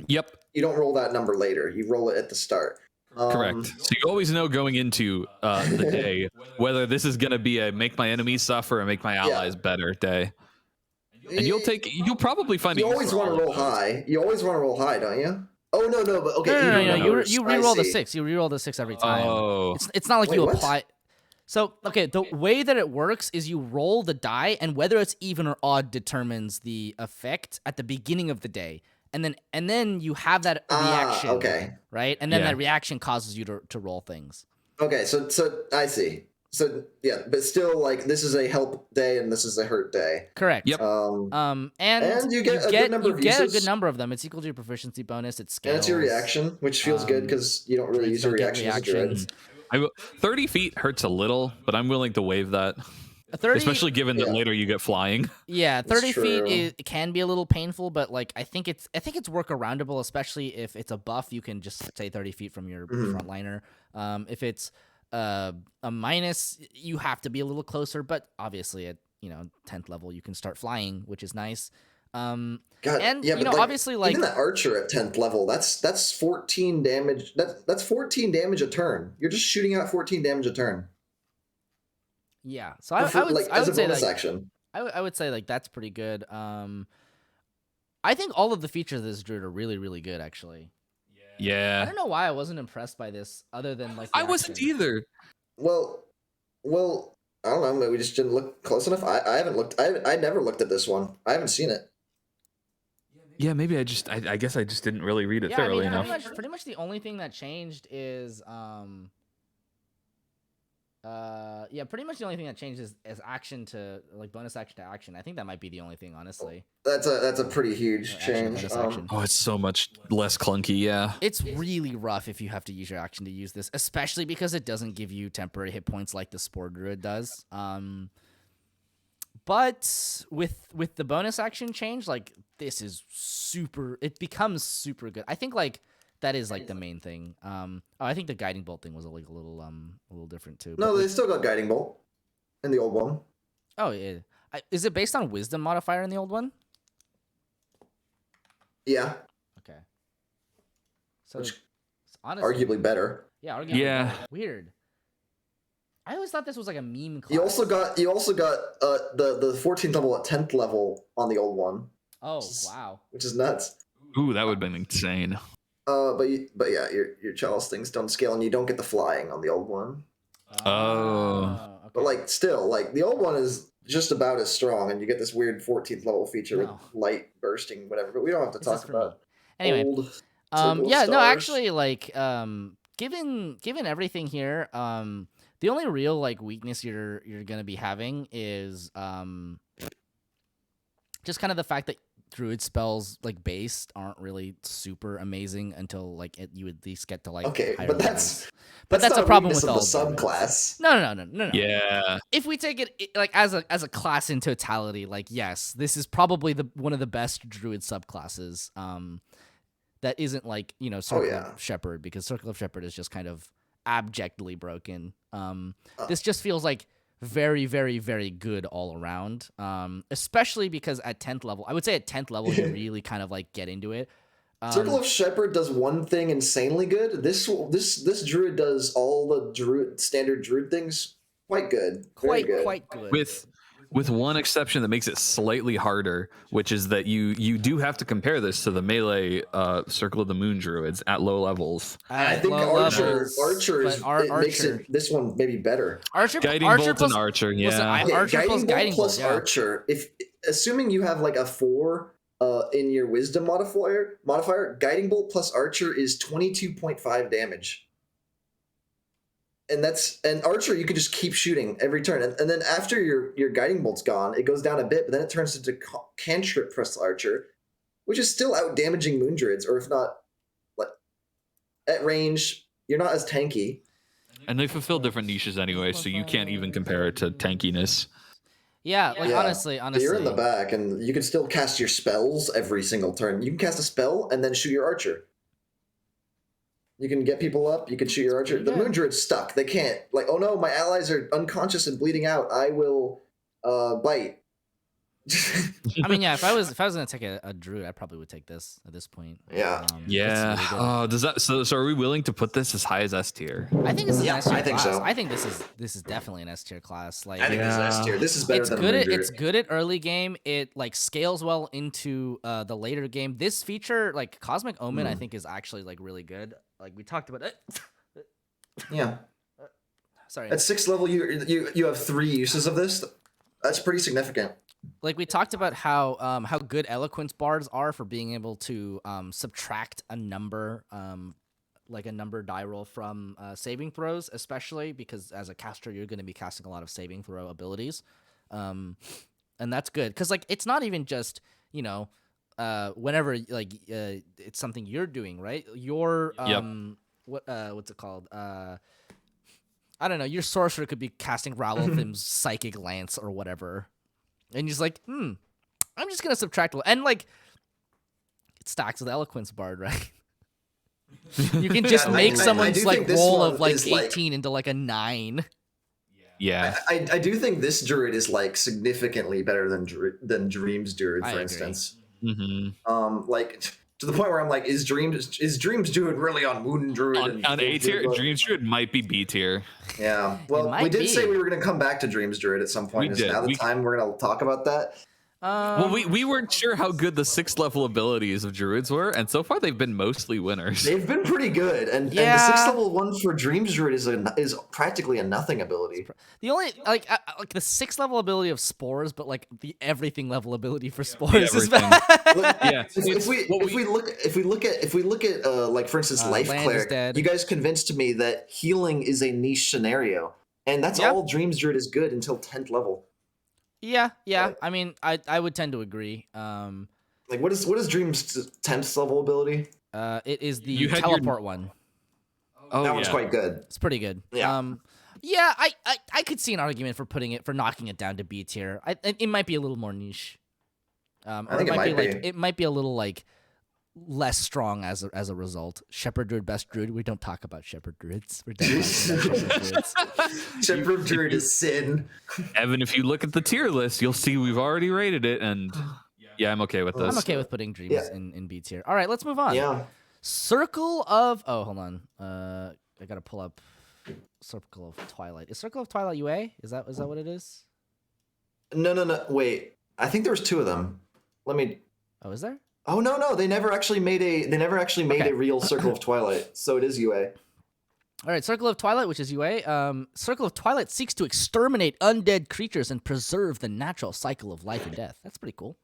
S4: Yep.
S1: You don't roll that number later. You roll it at the start.
S4: Correct. So you always know going into the day whether this is going to be a make my enemies suffer and make my allies better day. And you'll probably find
S1: you always want to roll high. You always want to roll high, don't you? Oh no, but okay.
S2: No. You re-roll the 6. You re-roll the 6 every time.
S4: Oh.
S2: It's not like
S1: Wait,
S2: you
S1: what?
S2: apply. So okay, the way that it works is you roll the die, and whether it's even or odd determines the effect at the beginning of the day. And then you have that reaction,
S1: okay.
S2: right? And then that reaction causes you to roll things.
S1: Okay, so I see. So yeah, but still, like, this is a help day and this is a hurt day.
S2: Correct.
S4: Yep.
S2: And
S1: you get a good number of uses.
S2: a good number of them. It's equal to your proficiency bonus. It scales.
S1: And it's your reaction, which feels good because you don't really use your reactions as druids.
S4: 30 feet hurts a little, but I'm willing to waive that.
S2: 30,
S4: especially given that later you get flying.
S2: Yeah, 30 feet can be a little painful, but like I think it's workaroundable, especially if it's a buff. You can just say 30 feet from your frontliner. If it's a minus, you have to be a little closer, but obviously at 10th level you can start flying, which is nice.
S1: God, yeah, but
S2: obviously, like
S1: even that archer at 10th level, that's 14 damage. That's 14 damage a turn. You're just shooting out 14 damage a turn.
S2: Yeah, so I would say
S1: bonus action.
S2: I would say like that's pretty good. I think all of the features of this druid are really, really good, actually.
S4: Yeah.
S2: I don't know why I wasn't impressed by this, other than like
S4: I wasn't either.
S1: Well, I don't know. Maybe we just didn't look close enough. I haven't looked. I never looked at this one. I haven't seen it.
S4: Yeah, maybe I guess I just didn't really read it thoroughly enough.
S2: Pretty much the only thing that changed is pretty much the only thing that changed is action to like bonus action to action. I think that might be the only thing, honestly.
S1: That's a pretty huge change.
S4: Oh, it's so much less clunky. Yeah,
S2: it's really rough if you have to use your action to use this, especially because it doesn't give you temporary hit points like the Spore Druid does. But with the bonus action change, like this is super. It becomes super good. I think like. That is like the main thing. I think the guiding bolt thing was like a little different too.
S1: No, they still got guiding bolt in the old one.
S2: Oh yeah, is it based on wisdom modifier in the old one?
S1: Yeah.
S2: Okay. So
S1: honestly, arguably better.
S2: Yeah. Arguably better. Weird. I always thought this was like a meme class.
S1: You also got the 14th level at 10th level on the old one.
S2: Oh wow.
S1: Which is nuts.
S4: Ooh, that would have been insane.
S1: But yeah, your chalice things don't scale, and you don't get the flying on the old one.
S4: Oh.
S2: Okay.
S1: But like still, like the old one is just about as strong, and you get this weird 14th level feature with light bursting, whatever. But we don't have to talk about.
S2: Anyway,
S1: stars.
S2: no, actually, like given everything here, the only real like weakness you're gonna be having is just kind of the fact that druid spells like based aren't really super amazing until like you at least get to like
S1: but that's
S2: a problem with all
S1: the subclass.
S2: No.
S4: Yeah.
S2: If we take it like as a class in totality, like yes, this is probably one of the best druid subclasses. That isn't like Circle of Shepherd, because Circle of Shepherd is just kind of abjectly broken. This just feels like very, very, very good all around, especially because at 10th level, I would say at 10th level, you really kind of like get into it.
S1: Circle of Shepherd does one thing insanely good. This druid does all the standard druid things quite good.
S2: Quite good.
S4: With one exception that makes it slightly harder, which is that you do have to compare this to the melee Circle of the Moon druids at low levels.
S1: I think Archer makes it this one maybe better.
S4: Guiding Bolt and Archer, yeah.
S2: Listen, Archer plus Guiding Bolt, yeah.
S1: Archer. If assuming you have like a 4 in your Wisdom modifier, Guiding Bolt plus Archer is 22.5 damage. And Archer, you can just keep shooting every turn. And then after your Guiding Bolt's gone, it goes down a bit, but then it turns into Cantrip plus Archer, which is still out damaging Moon Druids, or if not, like at range, you're not as tanky.
S4: And they fulfill different niches anyway, so you can't even compare it to tankiness.
S2: Yeah, like honestly.
S1: So you're in the back, and you can still cast your spells every single turn. You can cast a spell and then shoot your Archer. You can get people up. You can shoot your Archer. The Moon Druid's stuck. They can't. Like, oh no, my allies are unconscious and bleeding out. I will Bite.
S2: I mean, yeah. If I was gonna take a druid, I probably would take this at this point.
S1: Yeah.
S4: Yeah.
S2: it's really good.
S4: Does that so are we willing to put this as high as S tier?
S2: I think this is
S1: Yeah,
S2: an S tier
S1: I think
S2: class.
S1: so.
S2: I think this is definitely an S tier class. Like
S1: I think this is S tier. This is better
S2: it's
S1: than
S2: good.
S1: Ranger.
S2: It's good at early game. It like scales well into the later game. This feature, like Cosmic Omen, I think is actually like really good. Like we talked about it.
S1: Yeah.
S2: Sorry.
S1: At 6th level, you have 3 uses of this. That's pretty significant.
S2: Like we talked about how good eloquence bards are for being able to subtract a number like a number die roll from saving throws, especially because as a caster you're going to be casting a lot of saving throw abilities, and that's good because like it's not even just whenever like it's something you're doing, right? Your what's it called? I don't know. Your sorcerer could be casting Rowlthim's Psychic Lance or whatever. And he's like, I'm just going to subtract. And, like, it stacks with Eloquence Bard, right? You can just make someone's, like, roll of, like, 18 into, like, a 9.
S4: Yeah.
S1: I do think this Druid is, like, significantly better than Dream's Druid, for
S2: agree.
S1: instance.
S4: Mm-hmm.
S1: Like, to the point where I'm like, is Dream's Druid really on Moon Druid?
S4: On A tier, Dreams Druid might be B tier.
S1: Yeah. Well, we did say we were going to come back to Dream's Druid at some point. Is now the time we're going to talk about that?
S4: Well, we weren't sure how good the 6th level abilities of Druids were, and so far they've been mostly winners.
S1: They've been pretty good, and the 6th level one for Dream's Druid is practically a nothing ability.
S2: The only like the 6th level ability of Spores, but like the everything level ability for Spores is bad.
S4: Yeah.
S1: If we look at like for instance Life
S2: Land is
S1: Cleric,
S2: dead.
S1: you guys convinced me that healing is a niche scenario, and that's all Dream's Druid is good until 10th level.
S2: Yeah. I mean, I would tend to agree.
S1: Like what is Dream's 10th level ability?
S2: It is the teleport one.
S4: Oh,
S1: that one's quite good.
S2: It's pretty good.
S1: Yeah.
S2: Yeah, I could see an argument for knocking it down to B tier. It might be a little more niche.
S1: I think it might be.
S2: Like it might be a little like less strong as a result. Shepherd Druid, best Druid. We don't talk about Shepherd Druids. We're done talking about Shepherd Druids.
S1: Shepherd Druid is sin.
S4: Evan, if you look at the tier list, you'll see we've already rated it, and yeah, I'm okay with this.
S2: I'm okay with putting Dreams in B tier. All right, let's move on.
S1: Yeah.
S2: Circle of hold on. I gotta pull up Circle of Twilight. Is Circle of Twilight UA? Is that what it is?
S1: No. Wait. I think there was 2 of them. Let me.
S2: Oh, is there?
S1: Oh no. They never actually made a real Circle of Twilight. So it is UA.
S2: All right, Circle of Twilight, which is UA. Circle of Twilight seeks to exterminate undead creatures and preserve the natural cycle of life and death. That's pretty cool.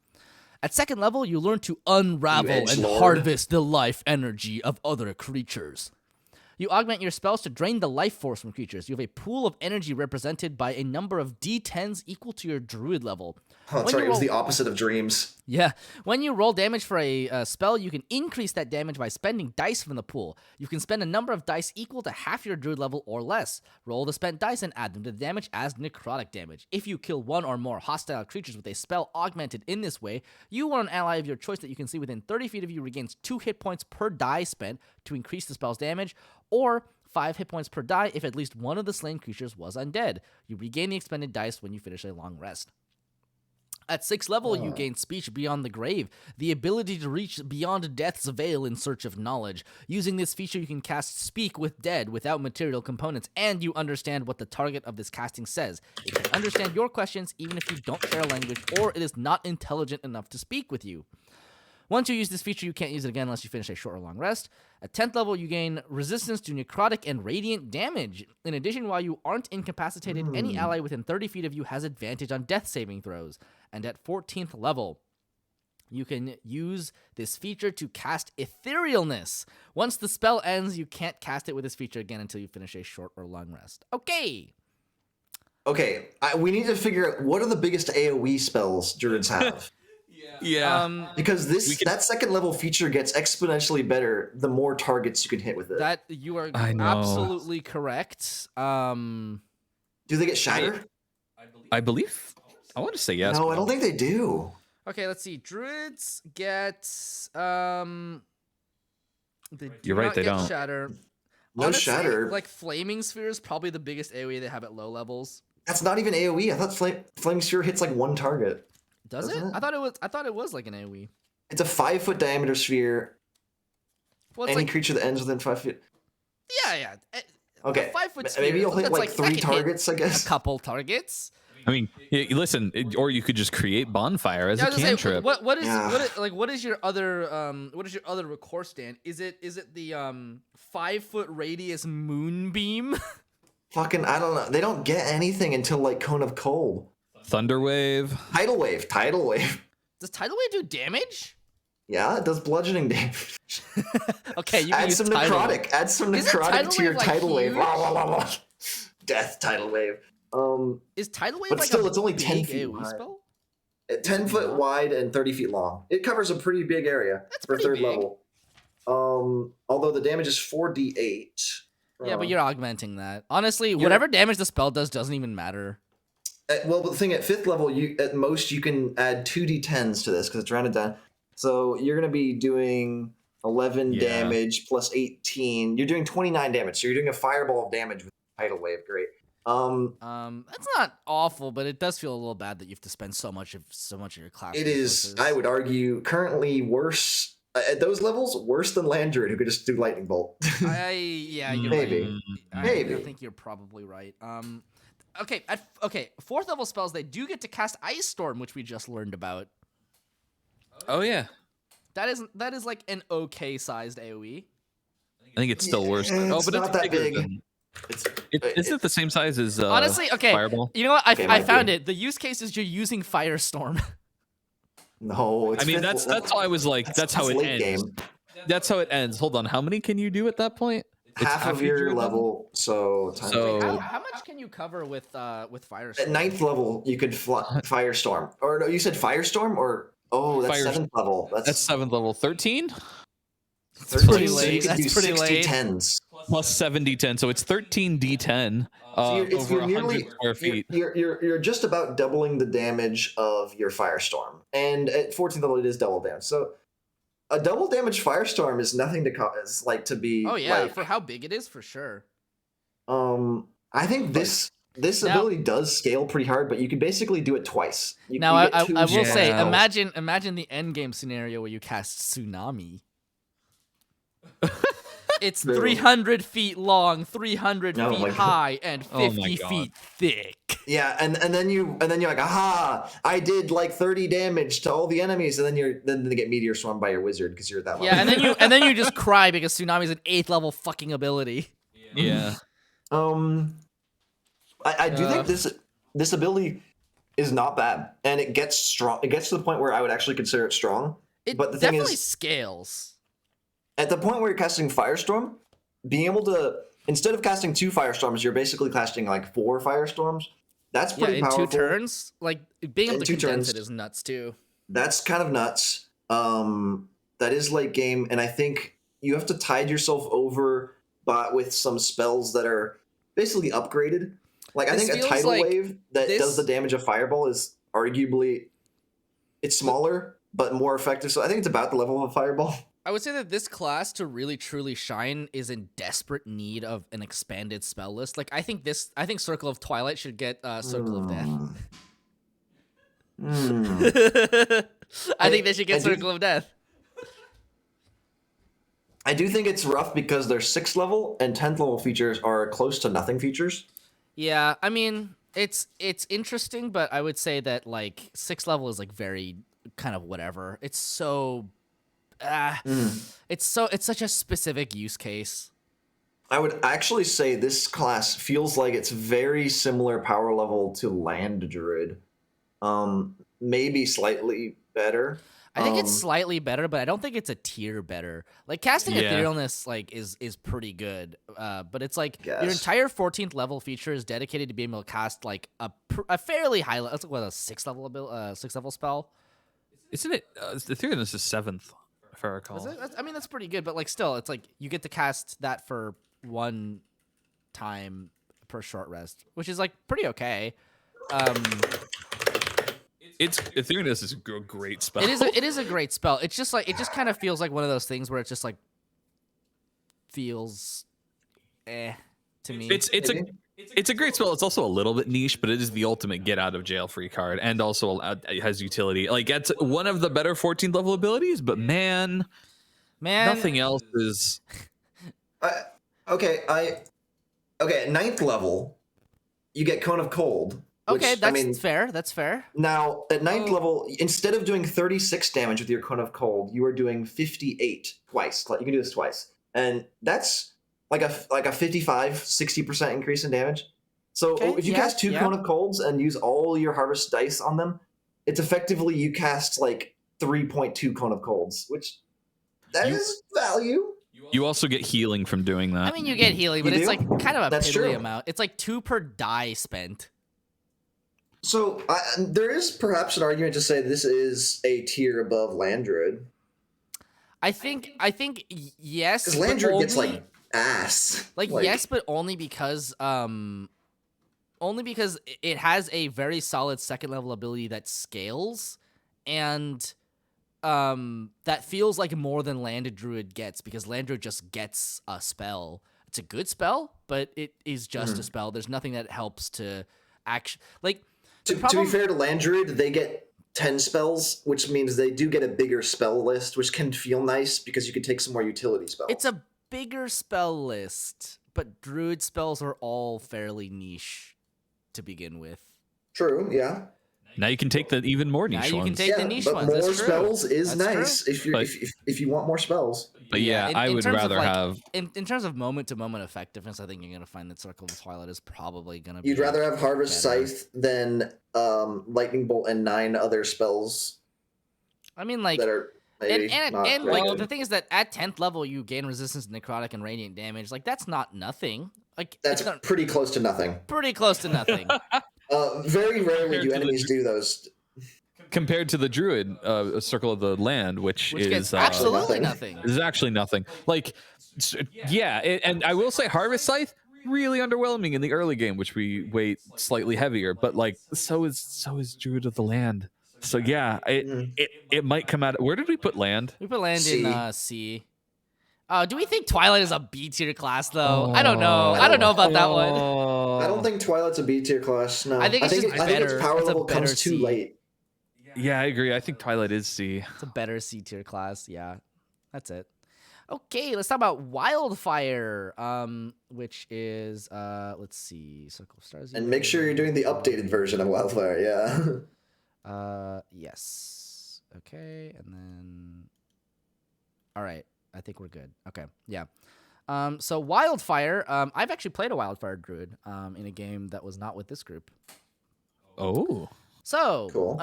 S2: At 2nd level, you learn to unravel and harvest the life energy of other creatures. You augment your spells to drain the life force from creatures. You have a pool of energy represented by a number of D10s equal to your druid level.
S1: Oh, that's right. It was the opposite of Dreams.
S2: Yeah. When you roll damage for a spell, you can increase that damage by spending dice from the pool. You can spend a number of dice equal to half your druid level or less. Roll the spent dice and add them to the damage as necrotic damage. If you kill 1 or more hostile creatures with a spell augmented in this way, you or an ally of your choice that you can see within 30 feet of you regains 2 hit points per die spent to increase the spell's damage, or 5 hit points per die if at least one of the slain creatures was undead. You regain the expended dice when you finish a long rest. At 6th level, you gain Speech Beyond the Grave, the ability to reach beyond death's veil in search of knowledge. Using this feature, you can cast Speak with Dead without material components, and you understand what the target of this casting says. It can understand your questions even if you don't share a language or it is not intelligent enough to speak with you. Once you use this feature, you can't use it again unless you finish a short or long rest. At 10th level, you gain resistance to necrotic and radiant damage. In addition, while you aren't incapacitated, any ally within 30 feet of you has advantage on death saving throws. And at 14th level, you can use this feature to cast Etherealness. Once the spell ends, you can't cast it with this feature again until you finish a short or long rest. Okay,
S1: we need to figure out what are the biggest AoE spells Druids have.
S4: Yeah.
S1: Because that 2nd level feature gets exponentially better the more targets you can hit with it.
S2: that you are absolutely correct.
S1: Do they get Shatter?
S4: I believe. I want to say yes.
S1: No, I don't think they do.
S2: Okay, let's see. Druids get
S4: You're right, they
S2: get
S4: don't.
S2: Shatter.
S1: No
S2: Honestly,
S1: Shatter.
S2: Like Flaming Sphere is probably the biggest AoE they have at low levels.
S1: That's not even AoE. I thought Flame Sphere hits like one target.
S2: Does it?
S1: Doesn't it?
S2: I thought it was like an AoE.
S1: It's a 5-foot diameter sphere.
S2: Well, it's
S1: Any
S2: like
S1: creature that ends within 5 feet.
S2: yeah.
S1: Okay.
S2: 5-foot
S1: Maybe you'll
S2: sphere,
S1: hit
S2: that's
S1: like 3
S2: that can hit
S1: targets, I
S2: a
S1: guess.
S2: couple targets.
S4: I mean, listen, or you could just create bonfire as
S2: Yeah, I
S4: a
S2: was gonna say,
S4: cantrip.
S2: what is
S1: Yeah.
S2: what is your other recourse stand? Is it the 5-foot radius moonbeam?
S1: Fucking, I don't know. They don't get anything until like Cone of Cold.
S4: Thunderwave.
S1: Tidal Wave.
S2: Does tidal wave do damage?
S1: Yeah, it does bludgeoning damage.
S2: Okay, you can
S1: Add
S2: use
S1: some
S2: tidal wave.
S1: necrotic. Add some
S2: Isn't
S1: necrotic
S2: tidal
S1: to your
S2: wave, like,
S1: tidal wave.
S2: huge?
S1: La, la, la, la. Death tidal wave.
S2: Is tidal wave
S1: But
S2: like
S1: still,
S2: a
S1: it's only 10
S2: big
S1: feet
S2: AoE
S1: wide.
S2: spell?
S1: 10 foot wide and 30 feet long. It covers a pretty big area
S2: That's
S1: for
S2: pretty
S1: 3rd
S2: big.
S1: level. Although the damage is 4d8.
S2: Yeah, but you're augmenting that. Honestly, whatever damage the spell doesn't even matter.
S1: Well, but the thing at 5th level, at most you can add 2d10s to this because it's rounded down. So you're going to be doing 11
S4: Yeah.
S1: damage plus 18. You're doing 29 damage. So you're doing a fireball of damage with tidal wave. Great.
S2: That's not awful, but it does feel a little bad that you have to spend so much of your class.
S1: It is,
S2: resources.
S1: I would argue, currently worse at those levels, worse than Land Druid, who could just do Lightning Bolt.
S2: Yeah, you're
S1: Maybe.
S2: right.
S1: Maybe.
S2: I think you're probably right. Okay, 4th level spells they do get to cast Ice Storm, which we just learned about.
S4: Oh yeah.
S2: That is like an okay sized AoE.
S4: I think it's still worse.
S1: Yeah,
S4: Oh,
S1: it's
S4: but
S1: not
S4: it's
S1: that
S4: bigger
S1: big.
S4: than-
S1: It's,
S4: Is it the same size as
S2: Honestly, okay.
S4: Fireball?
S2: You know what?
S1: Okay,
S2: I
S1: might
S2: found
S1: be.
S2: it. The use case is you're using Firestorm.
S1: no, it's
S4: I mean,
S1: 5th
S4: that's how I was like, that's how it
S1: late
S4: ends.
S1: game.
S4: That's how it ends. Hold on, how many can you do at that point? It's
S1: Half of your
S4: Druid
S1: level, so times
S4: So-
S1: eight.
S2: How much can you cover with Firestorm?
S1: At 9th level, you could Firestorm. Or no, you said Firestorm? Or that's
S4: Fire-
S1: 7th level.
S4: That's 7th level. 13
S2: pretty
S1: 13, so
S2: late.
S1: you could
S2: That's
S1: do
S2: pretty
S1: 60
S2: late.
S1: 10s.
S4: plus 7d10, so it's 13d10
S1: So
S4: over 100 square feet.
S1: You're just about doubling the damage of your Firestorm. And at 14th level, it is double damage. So a double damage Firestorm is nothing to cause, like, to be.
S2: Oh yeah,
S1: like,
S2: for how big it is, for sure.
S1: I think this
S2: Now-
S1: ability does scale pretty hard, but you can basically do it twice. You
S2: Now
S1: get
S2: I
S1: two
S2: will say,
S1: spells.
S2: imagine the end game scenario where you cast Tsunami. It's
S1: True.
S2: 300 feet long, 300
S1: Oh
S2: feet
S1: my God.
S2: high, and
S4: Oh my
S2: 50
S4: God.
S2: feet thick.
S1: Yeah, and then you're like, aha! I did like 30 damage to all the enemies, and then they get meteor swarmed by your wizard because you're at that level.
S2: Yeah, and then you just cry because Tsunami's an 8th level fucking ability.
S4: Yeah.
S1: I do think this ability is not bad, and it gets strong. It gets to the point where I would actually consider it strong.
S2: It
S1: But the thing
S2: definitely
S1: is-
S2: scales.
S1: At the point where you're casting Firestorm, being able to, instead of casting 2 Firestorms, you're basically casting like 4 Firestorms. That's
S2: Yeah,
S1: pretty
S2: in
S1: powerful.
S2: 2 turns. Like being able
S1: In
S2: to
S1: 2
S2: condense
S1: turns.
S2: it is nuts too.
S1: That's kind of nuts. That is late game, and I think you have to tide yourself over with some spells that are basically upgraded. Like, I
S2: This
S1: think a
S2: feels
S1: tidal
S2: like
S1: wave that
S2: this-
S1: does the damage of Fireball is arguably, it's smaller but more effective. So I think it's about the level of a Fireball.
S2: I would say that this class, to really truly shine, is in desperate need of an expanded spell list. Like I think Circle of Twilight should get Circle of Death. I think they should get
S1: I do-
S2: Circle of Death.
S1: I do think it's rough because their 6th level and 10th level features are close to nothing features.
S2: Yeah, I mean it's interesting, but I would say that like 6th level is like very kind of whatever. It's so it's such a specific use case.
S1: I would actually say this class feels like it's very similar power level to Land Druid. Maybe slightly better.
S2: I think it's slightly better, but I don't think it's a tier better. Like casting
S4: Yeah.
S2: Etherealness like is pretty good, but it's like your
S1: Guess.
S2: entire 14th level feature is dedicated to being able to cast like a fairly high level. It's like what, a 6th level spell.
S4: Isn't it? The Etherealness is 7th, if I recall.
S2: Is it? I mean that's pretty good, but like still, it's like you get to cast that for 1 time per short rest, which is like pretty okay.
S4: It's Etherealness is a great spell.
S2: It is a great spell. It's just like it just kind of feels like one of those things where it just like feels to me.
S4: It's It's a great spell. It's also a little bit niche, but it is the ultimate get out of jail free card, and also it has utility. Like it's one of the better 14th level abilities, but man, nothing else is.
S1: Okay, at 9th level, you get Cone of Cold.
S2: Okay,
S1: which,
S2: that's fair. That's fair.
S1: Now, at 9th level, instead of doing 36 damage with your Cone of Cold, you are doing 58 twice. Like, you can do this twice. And that's like a 55, 60% increase in damage. So if you cast 2 Cone of Colds and use all your Harvest dice on them, it's effectively you cast like 3.2 Cone of Colds, which that is value.
S4: You also get healing from doing that.
S2: I mean, you get healing, but
S1: You
S2: it's
S1: do?
S2: like kind of a
S1: That's
S2: piddly
S1: true.
S2: amount. It's like 2 per die spent.
S1: So there is perhaps an argument to say this is a tier above Land Druid.
S2: I think yes.
S1: Because Land
S2: but
S1: Druid gets
S2: only-
S1: like ass.
S2: Like yes, but only because it has a very solid 2nd level ability that scales, and that feels like more than Landed Druid gets, because Land Druid just gets a spell. It's a good spell, but it is just a spell. There's nothing that helps to actually like.
S1: To be fair to Land Druid, they get 10 spells, which means they do get a bigger spell list, which can feel nice because you can take some more utility spells.
S2: It's a bigger spell list, but Druid spells are all fairly niche to begin with.
S1: True, yeah.
S4: Now you can take the even more niche
S2: Now you can
S4: ones.
S2: take the niche
S1: but
S2: ones.
S1: more
S2: That's true.
S1: spells is
S2: That's
S1: nice
S2: true.
S1: if you want more spells.
S4: But yeah, I would
S2: terms of,
S4: rather
S2: like,
S4: have.
S2: In terms of moment-to-moment effectiveness, I think you're gonna find that Circle of Twilight is probably gonna be.
S1: You'd rather have Harvest
S2: better.
S1: Scythe than Lightning Bolt and 9 other spells
S2: I mean, like,
S1: that are maybe
S2: and
S1: not very
S2: like
S1: good.
S2: the thing is that at 10th level you gain resistance to necrotic and radiant damage. Like that's not nothing. Like
S1: That's
S2: it's not
S1: pretty close to nothing.
S2: pretty close to nothing.
S1: Very rarely
S4: Compared
S1: do
S4: to the
S1: enemies do those.
S4: Compared to the Druid Circle of the Land, which
S2: Which
S4: is
S2: gets absolutely nothing.
S4: This is actually nothing. Like, and I will say Harvest Scythe really underwhelming in the early game, which we weight slightly heavier. But like, so is Druid of the Land. So yeah, it might come out. Where did we put Land?
S2: We put land
S1: C.
S2: in C. Do we think Twilight is a B tier class though? I don't know. I don't know about that one.
S1: I don't think Twilight's a B tier class. No,
S2: I think it's just
S1: I think its
S2: better.
S1: power
S2: It's a
S1: level
S2: better
S1: comes too
S2: C.
S1: late.
S4: Yeah, I agree. I think Twilight is C.
S2: It's a better C tier class. Yeah, that's it. Okay, let's talk about Wildfire, which is let's see, Circle of Stars.
S1: And make sure you're doing the updated version of Wildfire. Yeah.
S2: Yes. Okay, and then. All right, I think we're good. Okay, yeah. So Wildfire, I've actually played a Wildfire Druid in a game that was not with this group.
S4: Oh.
S2: So,
S1: Cool.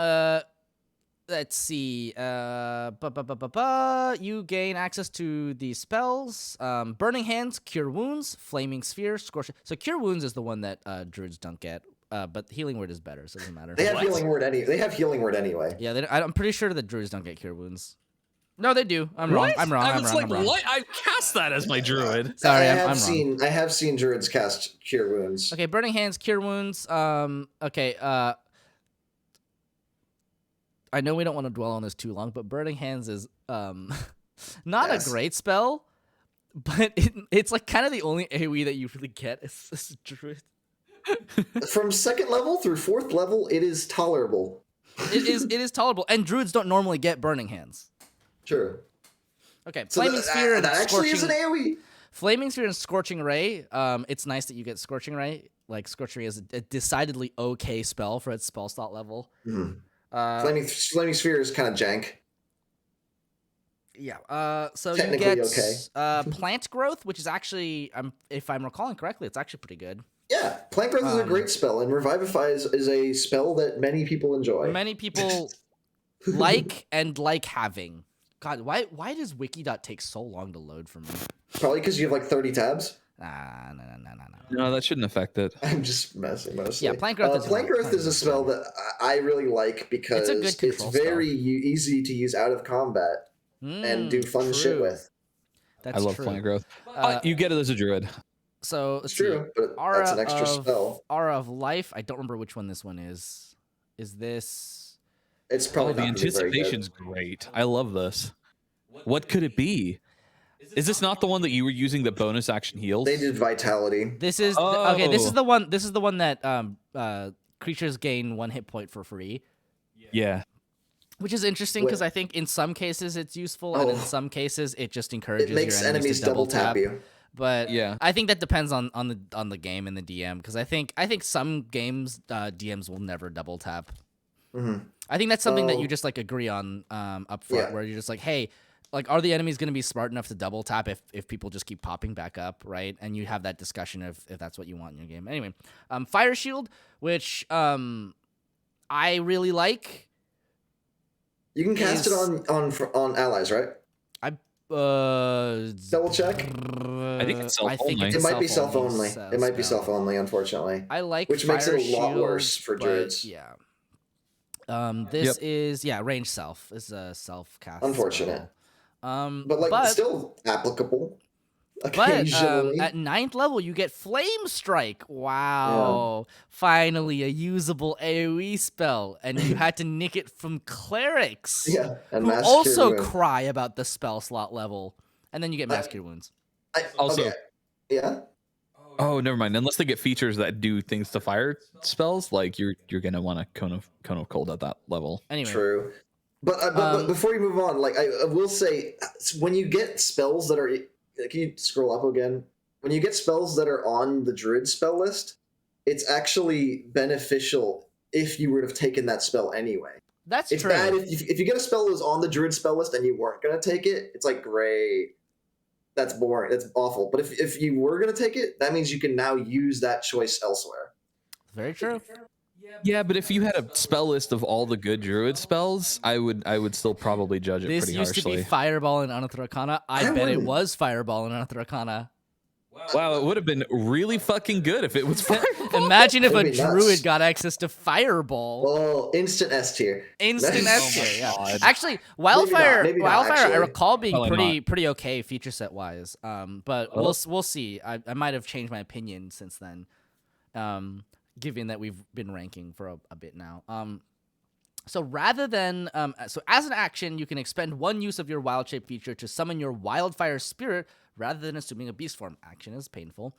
S2: let's see. You gain access to these spells: Burning Hands, Cure Wounds, Flaming Sphere, Scorch. So Cure Wounds is the one that druids don't get, but Healing Word is better, so it doesn't matter.
S1: They have healing word anyway.
S2: Yeah, I'm pretty sure the druids don't get Cure Wounds. No, they do. I'm wrong. I'm wrong.
S4: I
S2: I'm
S4: was
S2: wrong.
S4: like,
S2: I'm wrong.
S4: what? I cast that as my Druid.
S2: Sorry,
S1: I
S2: I'm wrong.
S1: I have seen druids cast Cure Wounds.
S2: Okay, Burning Hands, Cure Wounds. Okay. I know we don't want to dwell on this too long, but Burning Hands is not
S1: Yes.
S2: a great spell, but it's like kind of the only AoE that you really get is this druid.
S1: From 2nd level through 4th level, it is tolerable.
S2: It is tolerable, and druids don't normally get Burning Hands.
S1: True.
S2: Okay,
S1: So
S2: Flaming Sphere and
S1: that actually is an
S2: Scorching.
S1: AoE.
S2: Flaming Sphere and Scorching Ray. It's nice that you get Scorching Ray. Like Scorching Ray is a decidedly okay spell for its spell slot level.
S1: Flaming Sphere is kind of jank.
S2: Yeah. So you
S1: Technically
S2: get Plant Growth, which is actually, if I'm recalling correctly, it's actually pretty good.
S1: Yeah, Plant Growth is a great spell, and Revivify is a spell that many people enjoy.
S2: Many people like having. God, why does Wikidot take so long to load for me?
S1: Probably because you have like 30 tabs.
S2: No.
S4: No, that shouldn't affect it.
S1: I'm just messing mostly.
S2: Yeah, Plant Growth is
S1: Plant
S2: really-
S1: Growth is a spell that I really like because
S2: It's a good control
S1: very easy to use out of combat and do fun shit
S2: true.
S1: with.
S2: That's
S4: I love
S2: true.
S4: Plant Growth. You get it as a Druid.
S2: So
S1: It's
S2: let's
S1: true,
S2: see.
S1: but that's an extra spell.
S2: Aura of Life. I don't remember which one this one is. Is this?
S1: It's probably
S4: The
S1: not gonna be very good.
S4: anticipation's great. I love this. What could it be? Is this not the one that you were using the bonus action heals?
S1: They did vitality.
S2: This is okay. This is
S4: Oh.
S2: the one. This is the one that creatures gain 1 hit point for free.
S4: Yeah.
S2: Which is interesting because I think in some cases it's useful, and in some cases it just encourages
S1: It makes
S2: your enemies to
S1: double tap you.
S2: But
S4: Yeah.
S2: I think that depends on the game and the DM, because I think some games DMs will never double tap. I think that's something that you just like agree on up front, where you're just like, hey, like, are the enemies going to be smart enough to double tap if people just keep popping back up, right? And you have that discussion if that's what you want in your game. Anyway, Fire Shield, which I really like.
S1: You can cast it on allies, right? Double check.
S4: I think it's self-only.
S1: It might be self-only. It might be self-only, unfortunately.
S2: I like
S1: which
S2: Fire
S1: makes it a lot
S2: Shield,
S1: worse for
S2: but
S1: druids.
S2: Yeah. This is range self. This is a self cast.
S1: Unfortunate.
S2: Spell.
S1: But still applicable.
S2: But
S1: Occasionally.
S2: at 9th level, you get Flame Strike. Wow. Finally, a usable AoE spell. And you had to nick it from clerics.
S1: Yeah. And
S2: who
S1: Mass
S2: also
S1: Cure Wound.
S2: cry about the spell slot level. And then you get Mass Cure Wounds.
S4: Also-
S1: okay. Yeah.
S4: Oh, never mind. Unless they get features that do things to fire spells, like you're gonna want a cone of cold at that level.
S2: Anyway.
S1: True. But before you move on, like I will say, when you get spells that are, can you scroll up again? When you get spells that are on the Druid spell list, it's actually beneficial if you would have taken that spell anyway.
S2: That's
S1: It's
S2: true.
S1: bad if you get a spell that was on the Druid spell list and you weren't gonna take it. It's like, great. That's boring. That's awful. But if you were gonna take it, that means you can now use that choice elsewhere.
S2: Very true.
S4: Yeah, but if you had a spell list of all the good druid spells, I would still probably judge it
S2: This
S4: pretty
S2: used
S4: harshly.
S2: to be Fireball in Anathracana. I bet it
S1: wouldn't.
S2: was Fireball in Anathracana.
S4: Wow, it would have been really fucking good if it was fire.
S2: Imagine if a
S1: That'd be nuts.
S2: Druid got access to Fireball.
S1: Oh, instant S tier.
S2: Instant
S1: Nice.
S2: S tier, yeah.
S4: God.
S2: Actually, Wildfire,
S1: maybe not,
S2: Wildfire, I
S1: actually.
S2: recall being
S4: Probably
S2: pretty okay feature set wise. But we'll see. I might have changed my opinion since then. Given that we've been ranking for a bit now. So rather than so as an action, you can expend 1 use of your wild shape feature to summon your Wildfire spirit rather than assuming a beast form. Action is painful.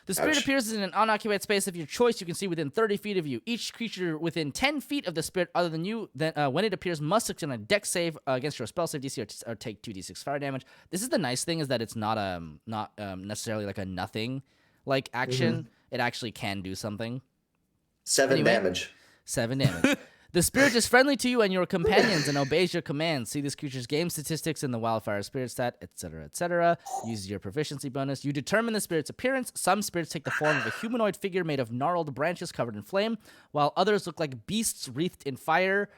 S2: The spirit
S1: Ouch.
S2: appears in an unoccupied space of your choice you can see within 30 feet of you. Each creature within 10 feet of the spirit other than you, then when it appears, must succeed on a dex save against your spell save DC or take 2d6 fire damage. This is the nice thing, is that it's not necessarily like a nothing like action. It actually can do something.
S1: 7
S2: Anyway.
S1: damage.
S2: 7 damage. The spirit is friendly to you and your companions and obeys your commands. See this creature's game statistics in the Wildfire spirit stat, etc., etc. Use your proficiency bonus. You determine the spirit's appearance. Some spirits take the form of a humanoid figure made of gnarled branches covered in flame, while others look like beasts wreathed in fire.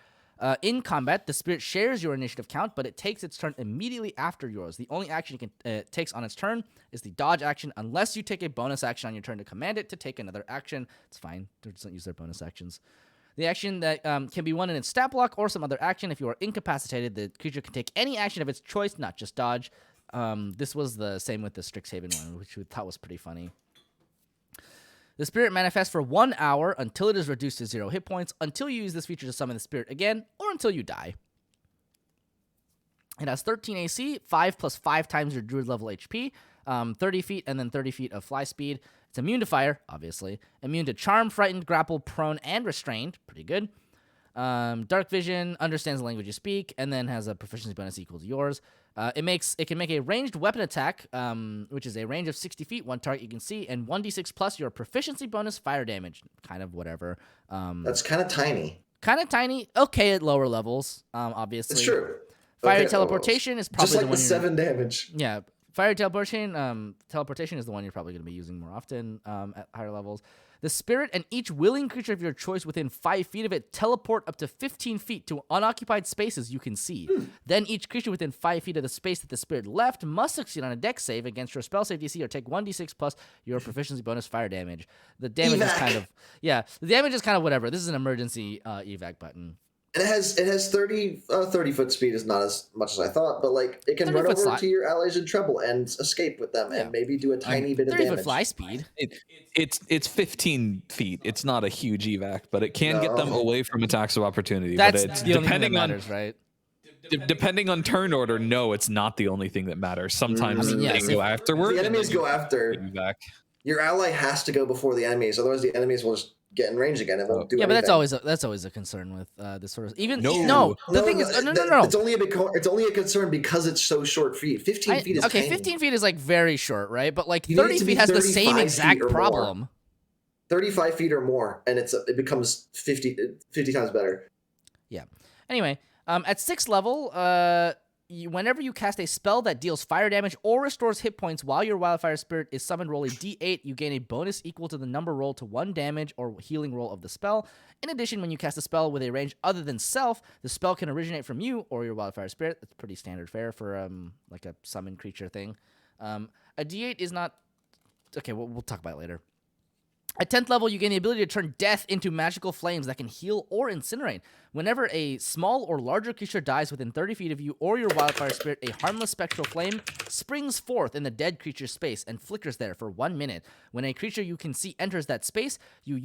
S2: In combat, the spirit shares your initiative count, but it takes its turn immediately after yours. The only action it takes on its turn is the dodge action, unless you take a bonus action on your turn to command it to take another action. It's fine. They just don't use their bonus actions. The action that can be won in its stat block or some other action. If you are incapacitated, the creature can take any action of its choice, not just dodge. This was the same with the Strixhaven one, which we thought was pretty funny. The spirit manifests for 1 hour until it is reduced to 0 hit points, until you use this feature to summon the spirit again, or until you die. It has 13 AC, 5 plus 5 times your druid level HP, 30 feet, and then 30 feet of fly speed. It's immune to fire, obviously. Immune to charm, frightened, grapple, prone, and restrained. Pretty good. Dark vision, understands the language you speak, and then has a proficiency bonus equal to yours. It can make a ranged weapon attack, which is a range of 60 feet, 1 target you can see, and 1d6 plus your proficiency bonus fire damage. Kind of whatever.
S1: That's kind of tiny.
S2: Kind of tiny. Okay at lower levels, obviously.
S1: It's true.
S2: Fire
S1: Okay,
S2: teleportation is probably
S1: just like
S2: the one
S1: the
S2: you're-
S1: 7 damage.
S2: Yeah, fire teleportation is the one you're probably going to be using more often at higher levels. The spirit and each willing creature of your choice within 5 feet of it teleport up to 15 feet to unoccupied spaces you can see. Then each creature within 5 feet of the space that the spirit left must succeed on a dex save against your spell save DC or take 1d6 plus your proficiency bonus fire damage. The damage is kind of the damage is kind of whatever. This is an emergency evac button.
S1: And it has 30 foot speed is not as much as I thought, but like it can
S2: 30
S1: run
S2: foot
S1: over
S2: slide.
S1: to your allies in trouble and escape with them and maybe do a tiny bit of
S2: 30 foot
S1: damage.
S2: fly speed.
S4: It's 15 feet. It's not a huge evac, but it can get them away from attacks of opportunity.
S2: That's
S4: but it's
S2: the only thing that
S4: depending on
S2: matters, right?
S4: Depending on turn order, no, it's not the only thing that matters. Sometimes
S2: I mean, yes,
S4: they go
S2: if-
S4: afterward.
S1: The
S4: and
S1: enemies
S4: then you
S1: go after.
S4: get you back.
S1: Your ally has to go before the enemies, otherwise the enemies will just get in range again. It won't do
S2: Yeah, but
S1: anything.
S2: that's always a concern with this sort of even
S4: No.
S2: the thing is no.
S1: It's only it's only a concern because it's so short feet. 15 feet is
S2: okay.
S1: tiny.
S2: 15 feet is like very short, right? But like
S1: You need it
S2: 30
S1: to be
S2: feet has the same
S1: 35
S2: exact
S1: feet or more.
S2: problem.
S1: 35 feet or more, and it becomes 50 times better.
S2: Yeah. Anyway, at 6th level, whenever you cast a spell that deals fire damage or restores hit points while your Wildfire Spirit is summoned, roll a d8. You gain a bonus equal to the number rolled to 1 damage or healing roll of the spell. In addition, when you cast a spell with a range other than self, the spell can originate from you or your Wildfire Spirit. That's pretty standard fare for like a summon creature thing. A d8 is not... Okay, we'll talk about it later. At 10th level, you gain the ability to turn death into magical flames that can heal or incinerate. Whenever a small or larger creature dies within 30 feet of you or your Wildfire Spirit, a harmless spectral flame springs forth in the dead creature's space and flickers there for 1 minute. When a creature you can see enters that space, you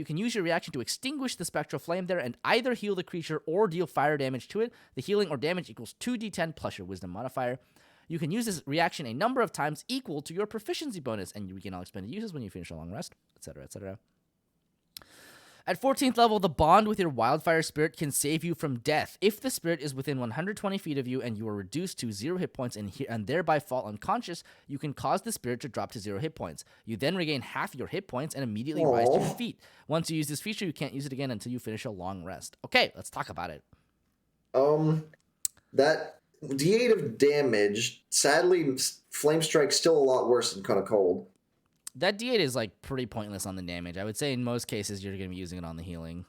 S2: can use your reaction to extinguish the spectral flame there and either heal the creature or deal fire damage to it. The healing or damage equals 2d10 plus your wisdom modifier. You can use this reaction a number of times equal to your proficiency bonus, and you regain all expended uses when you finish a long rest, etc., etc. At 14th level, the bond with your Wildfire Spirit can save you from death. If the spirit is within 120 feet of you and you are reduced to 0 hit points and thereby fall unconscious, you can cause the spirit to drop to 0 hit points. You then regain half your hit points and immediately rise to your feet. Once you use this feature, you can't use it again until you finish a long rest. Okay, let's talk about it.
S1: That D8 of damage, sadly, Flame Strike's still a lot worse than Cone of Cold.
S2: That D8 is like pretty pointless on the damage. I would say in most cases you're going to be using it on the healing.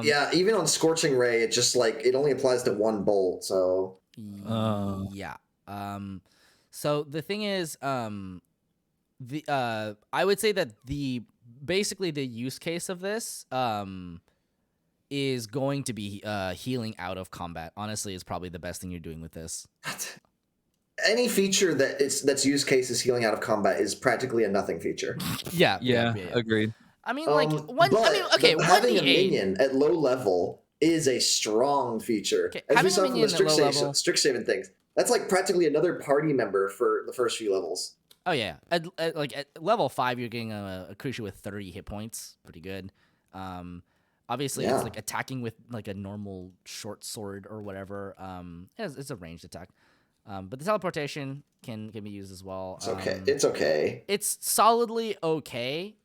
S1: Yeah, even on Scorching Ray, it just like it only applies to 1 bolt. So
S2: yeah. So the thing is, I would say that basically the use case of this is going to be healing out of combat. Honestly, is probably the best thing you're doing with this.
S1: Any feature that's use case is healing out of combat is practically a nothing feature.
S4: Yeah, agreed.
S2: I mean, like
S1: having
S2: 1d8.
S1: a minion at low level is a strong feature.
S2: Okay,
S1: As we
S2: having
S1: saw
S2: a
S1: from the
S2: minion at low level-
S1: Strixhaven things. That's like practically another party member for the first few levels.
S2: Oh yeah, at level 5, you're getting a creature with 30 hit points. Pretty good. Obviously,
S1: Yeah.
S2: it's like attacking with like a normal short sword or whatever. It's a ranged attack. But the teleportation can be used as well.
S1: It's okay. It's okay.
S2: It's solidly okay.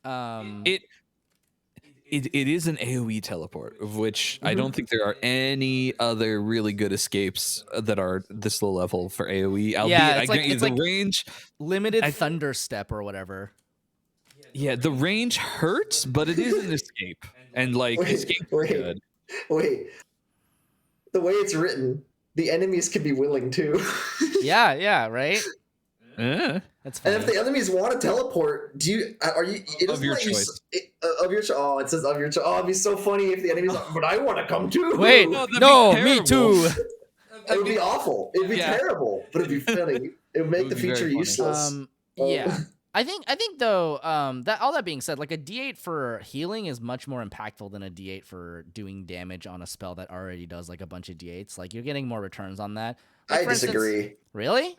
S4: It is an AoE teleport, of which I don't think there are any other really good escapes that are this low level for AoE.
S2: Yeah,
S4: Albeit, the range,
S2: limited thunder step or whatever.
S4: Yeah, the range hurts, but it is an escape, and like escape is good.
S1: Wait, the way it's written, the enemies can be willing too.
S2: Yeah, right. That's fine.
S1: And if the enemies want to teleport, are you? It
S4: Of your
S1: let you
S4: choice.
S1: Of your choice. Oh, it says of your choice. Oh, it'd be so funny if the enemies. But I want to come too.
S2: Wait,
S4: No, that'd be
S2: no, me
S4: terrible.
S2: too.
S1: It would be awful. It'd be terrible, but it'd be funny. It would make
S4: It
S1: the
S4: would be very
S1: feature
S4: funny.
S1: useless.
S2: Yeah. I think though, that all that being said, like a D8 for healing is much more impactful than a D8 for doing damage on a spell that already does like a bunch of D8s. Like you're getting more returns on that. Like,
S1: I
S2: for instance-
S1: disagree.
S2: Really?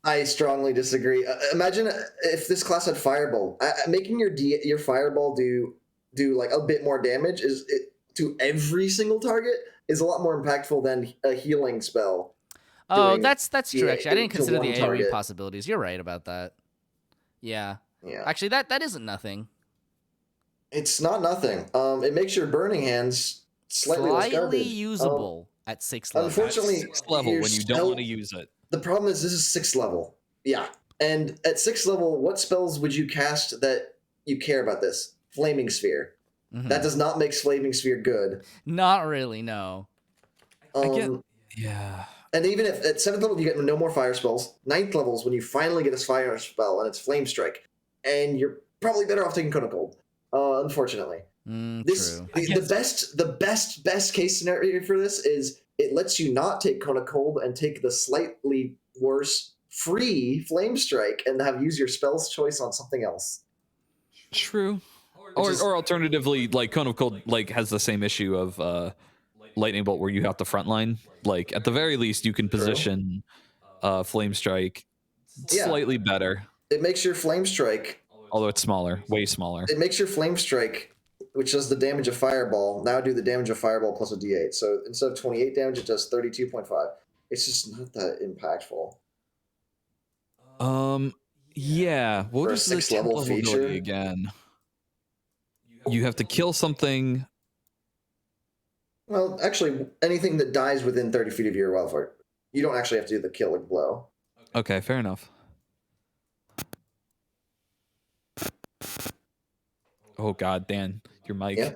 S1: I strongly disagree. Imagine if this class had Fireball. Making your Fireball do like a bit more damage to every single target is a lot more impactful than a healing spell.
S2: Oh,
S1: doing
S2: that's true. Actually, I didn't
S1: to
S2: consider
S1: one
S2: the AoE
S1: target.
S2: possibilities. You're right about that. Yeah.
S1: Yeah,
S2: Actually, that isn't nothing.
S1: it's not nothing. It makes your Burning Hands slightly less garbage.
S2: usable at 6th level.
S1: Unfortunately,
S4: At 6th level
S1: your
S4: when you don't
S1: spell-
S4: want to use it.
S1: The problem is this is 6th level. Yeah. And at 6th level, what spells would you cast that you care about this? Flaming Sphere.
S2: Mhm.
S1: That does not make Flaming Sphere good.
S2: Not really, no.
S4: Yeah.
S1: And even if at 7th level you get no more fire spells, 9th levels when you finally get a fire spell and it's Flame Strike, and you're probably better off taking Cone of Cold. Unfortunately.
S2: True.
S1: The best case scenario for this is it lets you not take Cone of Cold and take the slightly worse free Flame Strike and use your spell's choice on something else.
S4: True. Or alternatively, like Cone of Cold like has the same issue of lightning bolt where you have to frontline. Like at the very least, you can position flame strike slightly better.
S1: It makes your flame strike,
S4: although it's smaller, way smaller.
S1: It makes your flame strike, which does the damage of fireball, now do the damage of fireball plus a d8. So instead of 28 damage, it does 32.5. It's just not that impactful.
S4: Yeah. What was the
S1: 6th level feature
S4: ability again? You have to kill something.
S1: Well, actually, anything that dies within 30 feet of your wildfire, you don't actually have to do the kill or blow.
S4: Okay, fair enough. Oh God, Dan, your mic.
S1: Yeah.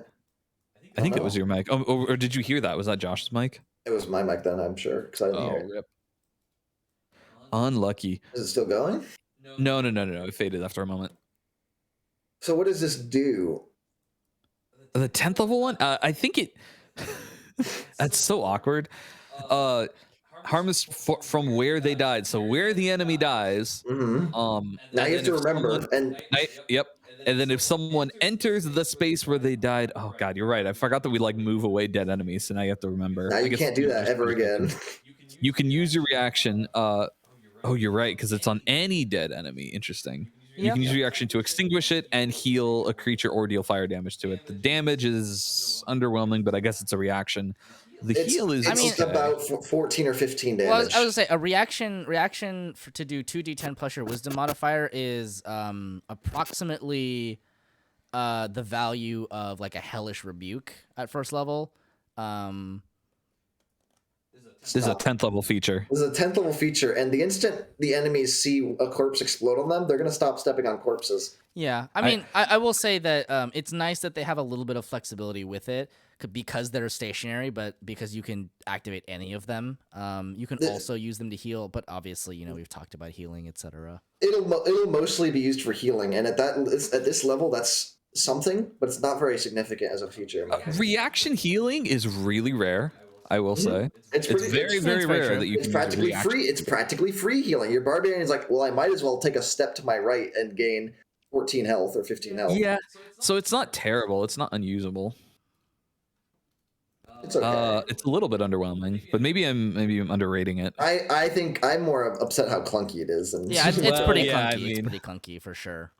S4: I think it was your mic. Oh, or did you hear that? Was that Josh's mic?
S1: It was my mic then, I'm sure, because I didn't hear it.
S4: Rip. Unlucky.
S1: Is it still going?
S4: No. It faded after a moment.
S1: So what does this do?
S4: The 10th level one? I think it... That's so awkward. Harness from where they died. So where the enemy dies.
S1: Mm-hmm. Now you have to remember.
S4: Yep. And then if someone enters the space where they died... Oh, God, you're right. I forgot that we like move away dead enemies. So now you have to remember.
S1: Now you can't do that ever again.
S4: You can use your reaction... Oh, you're right, because it's on any dead enemy. Interesting. You can use your reaction to extinguish it and heal a creature or deal fire damage to it. The damage is underwhelming, but I guess it's a reaction. The heal is
S1: about 14 or 15 damage.
S2: Well, I was going to say, a reaction to do 2d10 plus your wisdom modifier is approximately the value of like a hellish rebuke at first level.
S4: This is a 10th level feature.
S1: This is a 10th level feature, and the instant the enemies see a corpse explode on them, they're going to stop stepping on corpses.
S2: Yeah, I mean, I will say that it's nice that they have a little bit of flexibility with it because they're stationary, but because you can activate any of them. You can also use them to heal, but obviously, you know, we've talked about healing, etc. It'll
S1: mostly be used for healing, and at this level, that's something, but it's not very significant as a feature.
S4: Reaction healing is really rare. I will say it's very rare that you can.
S1: It's practically free. It's practically free healing. Your barbarian is like, well, I might as well take a step to my right and gain 14 health or 15 health.
S4: Yeah, so it's not terrible. It's not unusable.
S1: It's okay.
S4: It's a little bit underwhelming, but maybe I'm underrating it.
S1: I think I'm more upset how clunky it is. And
S2: yeah, it's pretty clunky. It's pretty clunky for sure.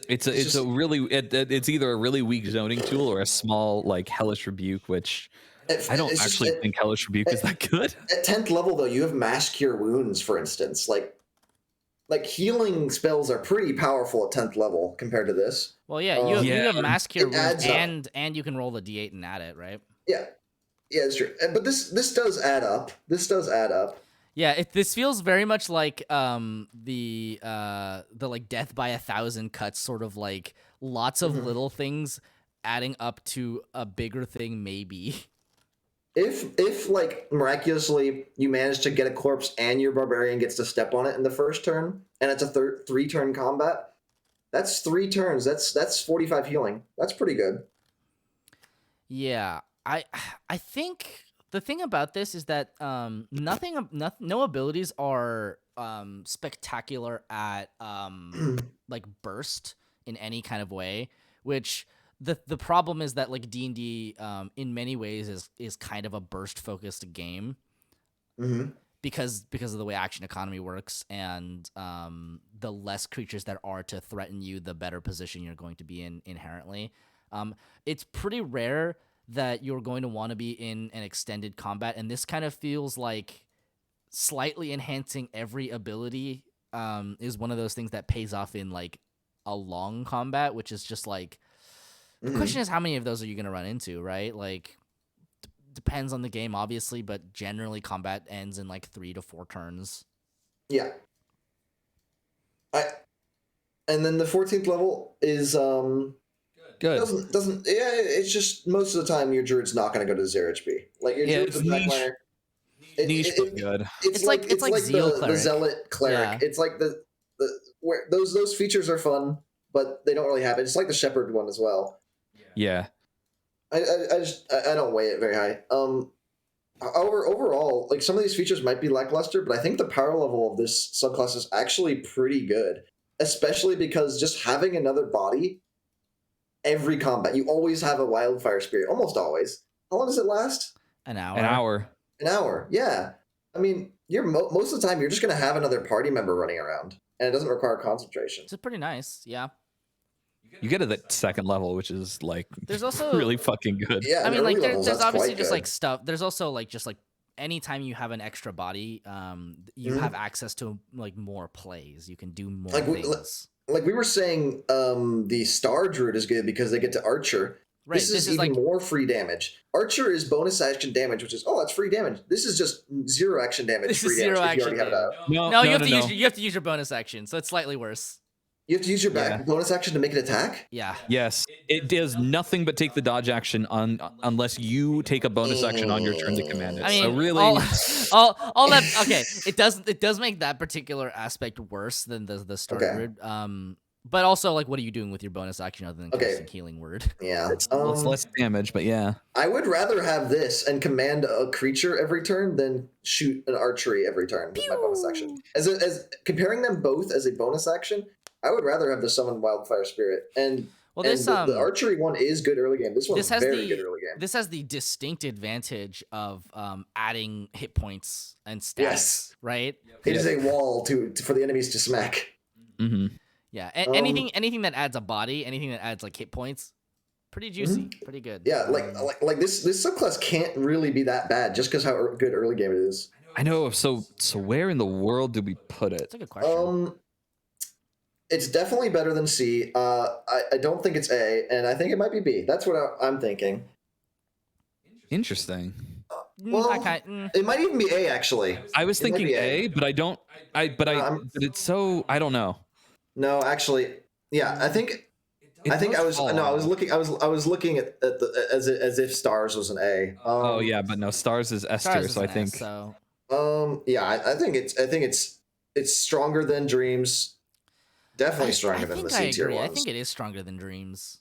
S4: It's either a really weak zoning tool or a small like hellish rebuke, which I don't actually think hellish rebuke is that good.
S1: At 10th level though, you have mass cure wounds, for instance. Like healing spells are pretty powerful at 10th level compared to this.
S2: Well, yeah, you have mass cure wounds and you can roll the d8 and add it, right?
S1: Yeah, it's true. But this does add up.
S2: Yeah, this feels very much like the like death by 1,000 cuts, sort of like lots of little things adding up to a bigger thing, maybe.
S1: If like miraculously you manage to get a corpse and your barbarian gets to step on it in the first turn, and it's a 3-turn combat, that's 3 turns. That's 45 healing. That's pretty good.
S2: Yeah, I think. The thing about this is that no abilities are spectacular at like burst in any kind of way. Which the problem is that like D&D in many ways is kind of a burst focused game, because of the way action economy works, and the less creatures that are to threaten you, the better position you're going to be in inherently. It's pretty rare that you're going to want to be in an extended combat, and this kind of feels like slightly enhancing every ability is one of those things that pays off in like a long combat, which is just like the question is how many of those are you going to run into, right? Like depends on the game, obviously, but generally combat ends in like 3 to 4 turns.
S1: Yeah. And then the 14th level is good. Doesn't it's just most of the time your druid's not going to go to 0 HP. Like your druid's a backliner.
S4: Niche, but good.
S2: It's like
S1: the zealot cleric. Yeah. It's like the where those features are fun, but they don't really have it. It's like the shepherd one as well.
S4: Yeah.
S1: I don't weigh it very high. Overall, like some of these features might be lackluster, but I think the power level of this subclass is actually pretty good, especially because just having another body every combat. You always have a Wildfire Spirit, almost always. How long does it last?
S2: An hour.
S4: An hour.
S1: An hour, yeah. I mean, you're most of the time you're just gonna have another party member running around, and it doesn't require concentration.
S2: It's pretty nice. Yeah.
S4: You get to the second level, which is like
S2: There's also
S4: really fucking good.
S1: Yeah,
S2: I
S1: in
S2: mean, like
S1: early levels,
S2: there's
S1: that's
S2: obviously
S1: quite
S2: just
S1: good.
S2: like stuff. There's also like just like anytime you have an extra body, you have access to like more plays. You can do more
S1: Like
S2: things.
S1: like we were saying, the Star Druid is good because they get to Archer.
S2: Right.
S1: This is even
S2: like
S1: more free damage. Archer is bonus action damage, which is that's free damage. This is just zero action damage.
S2: This
S1: free
S2: is
S1: damage
S2: zero
S1: if you
S2: action
S1: already have it out.
S2: No, you have to use your bonus action, so it's slightly worse.
S1: You have to use your bonus action to make an attack.
S2: Yeah.
S4: Yes, it does nothing but take the dodge action unless you take a bonus action on your turn to command it.
S2: I mean,
S4: so really,
S2: all that. Okay, it does make that particular aspect worse than the Star Druid. But also, like, what are you doing with your bonus action other than casting Healing Word?
S1: Yeah,
S4: it's less damage, but yeah.
S1: I would rather have this and command a creature every turn than shoot an archery every turn with my bonus action. As comparing them both as a bonus action, I would rather have the summon Wildfire Spirit and.
S2: Well,
S1: and
S2: this
S1: the archery one is good early game. This one's very good early game.
S2: This has the distinct advantage of adding hit points and stats, right?
S1: It is a wall for the enemies to smack.
S4: Mm-hmm.
S2: Yeah, anything that adds a body, anything that adds like hit points, pretty juicy, pretty good.
S1: Yeah, like this subclass can't really be that bad just because how good early game it is.
S4: I know. So where in the world do we put it?
S2: That's a good question.
S1: It's definitely better than C. I don't think it's A, and I think it might be B. That's what I'm thinking.
S4: Interesting.
S1: Well, it might even be A actually.
S4: I was thinking A, but I don't. But it's so I don't know.
S1: No, actually, yeah. I think I was looking at the as if Stars was an A.
S4: Oh yeah, but no, Stars is S tier, so I think.
S1: Yeah, I think it's stronger than Dreams. Definitely stronger than the C tier ones.
S2: I think it is stronger than Dreams.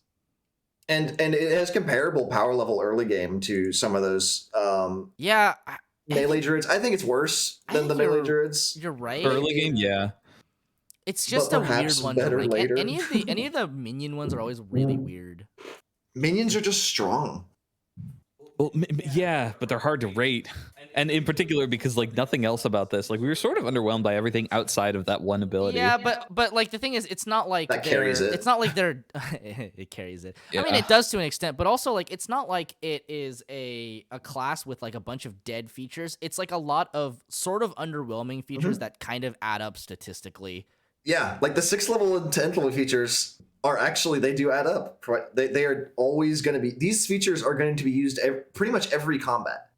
S1: And it has comparable power level early game to some of those melee druids. I think it's worse than the melee druids.
S2: You're right.
S4: Early game, yeah.
S2: It's just a weird one.
S1: Better
S2: like,
S1: later.
S2: any of the minion ones are always really weird.
S1: Minions are just strong.
S4: Well, yeah, but they're hard to rate, and in particular because like nothing else about this. Like we were sort of underwhelmed by everything outside of that one ability.
S2: Yeah, but like the thing is, it's not like
S1: that carries it.
S2: It's not like they're it carries it.
S4: Yeah.
S2: I mean, it does to an extent, but also like it's not like it is a class with like a bunch of dead features. It's like a lot of sort of underwhelming features that kind of add up statistically.
S1: Yeah, like the 6th level and 10th level features are actually, they do add up. They are always going to be, these features are going to be used pretty much every combat.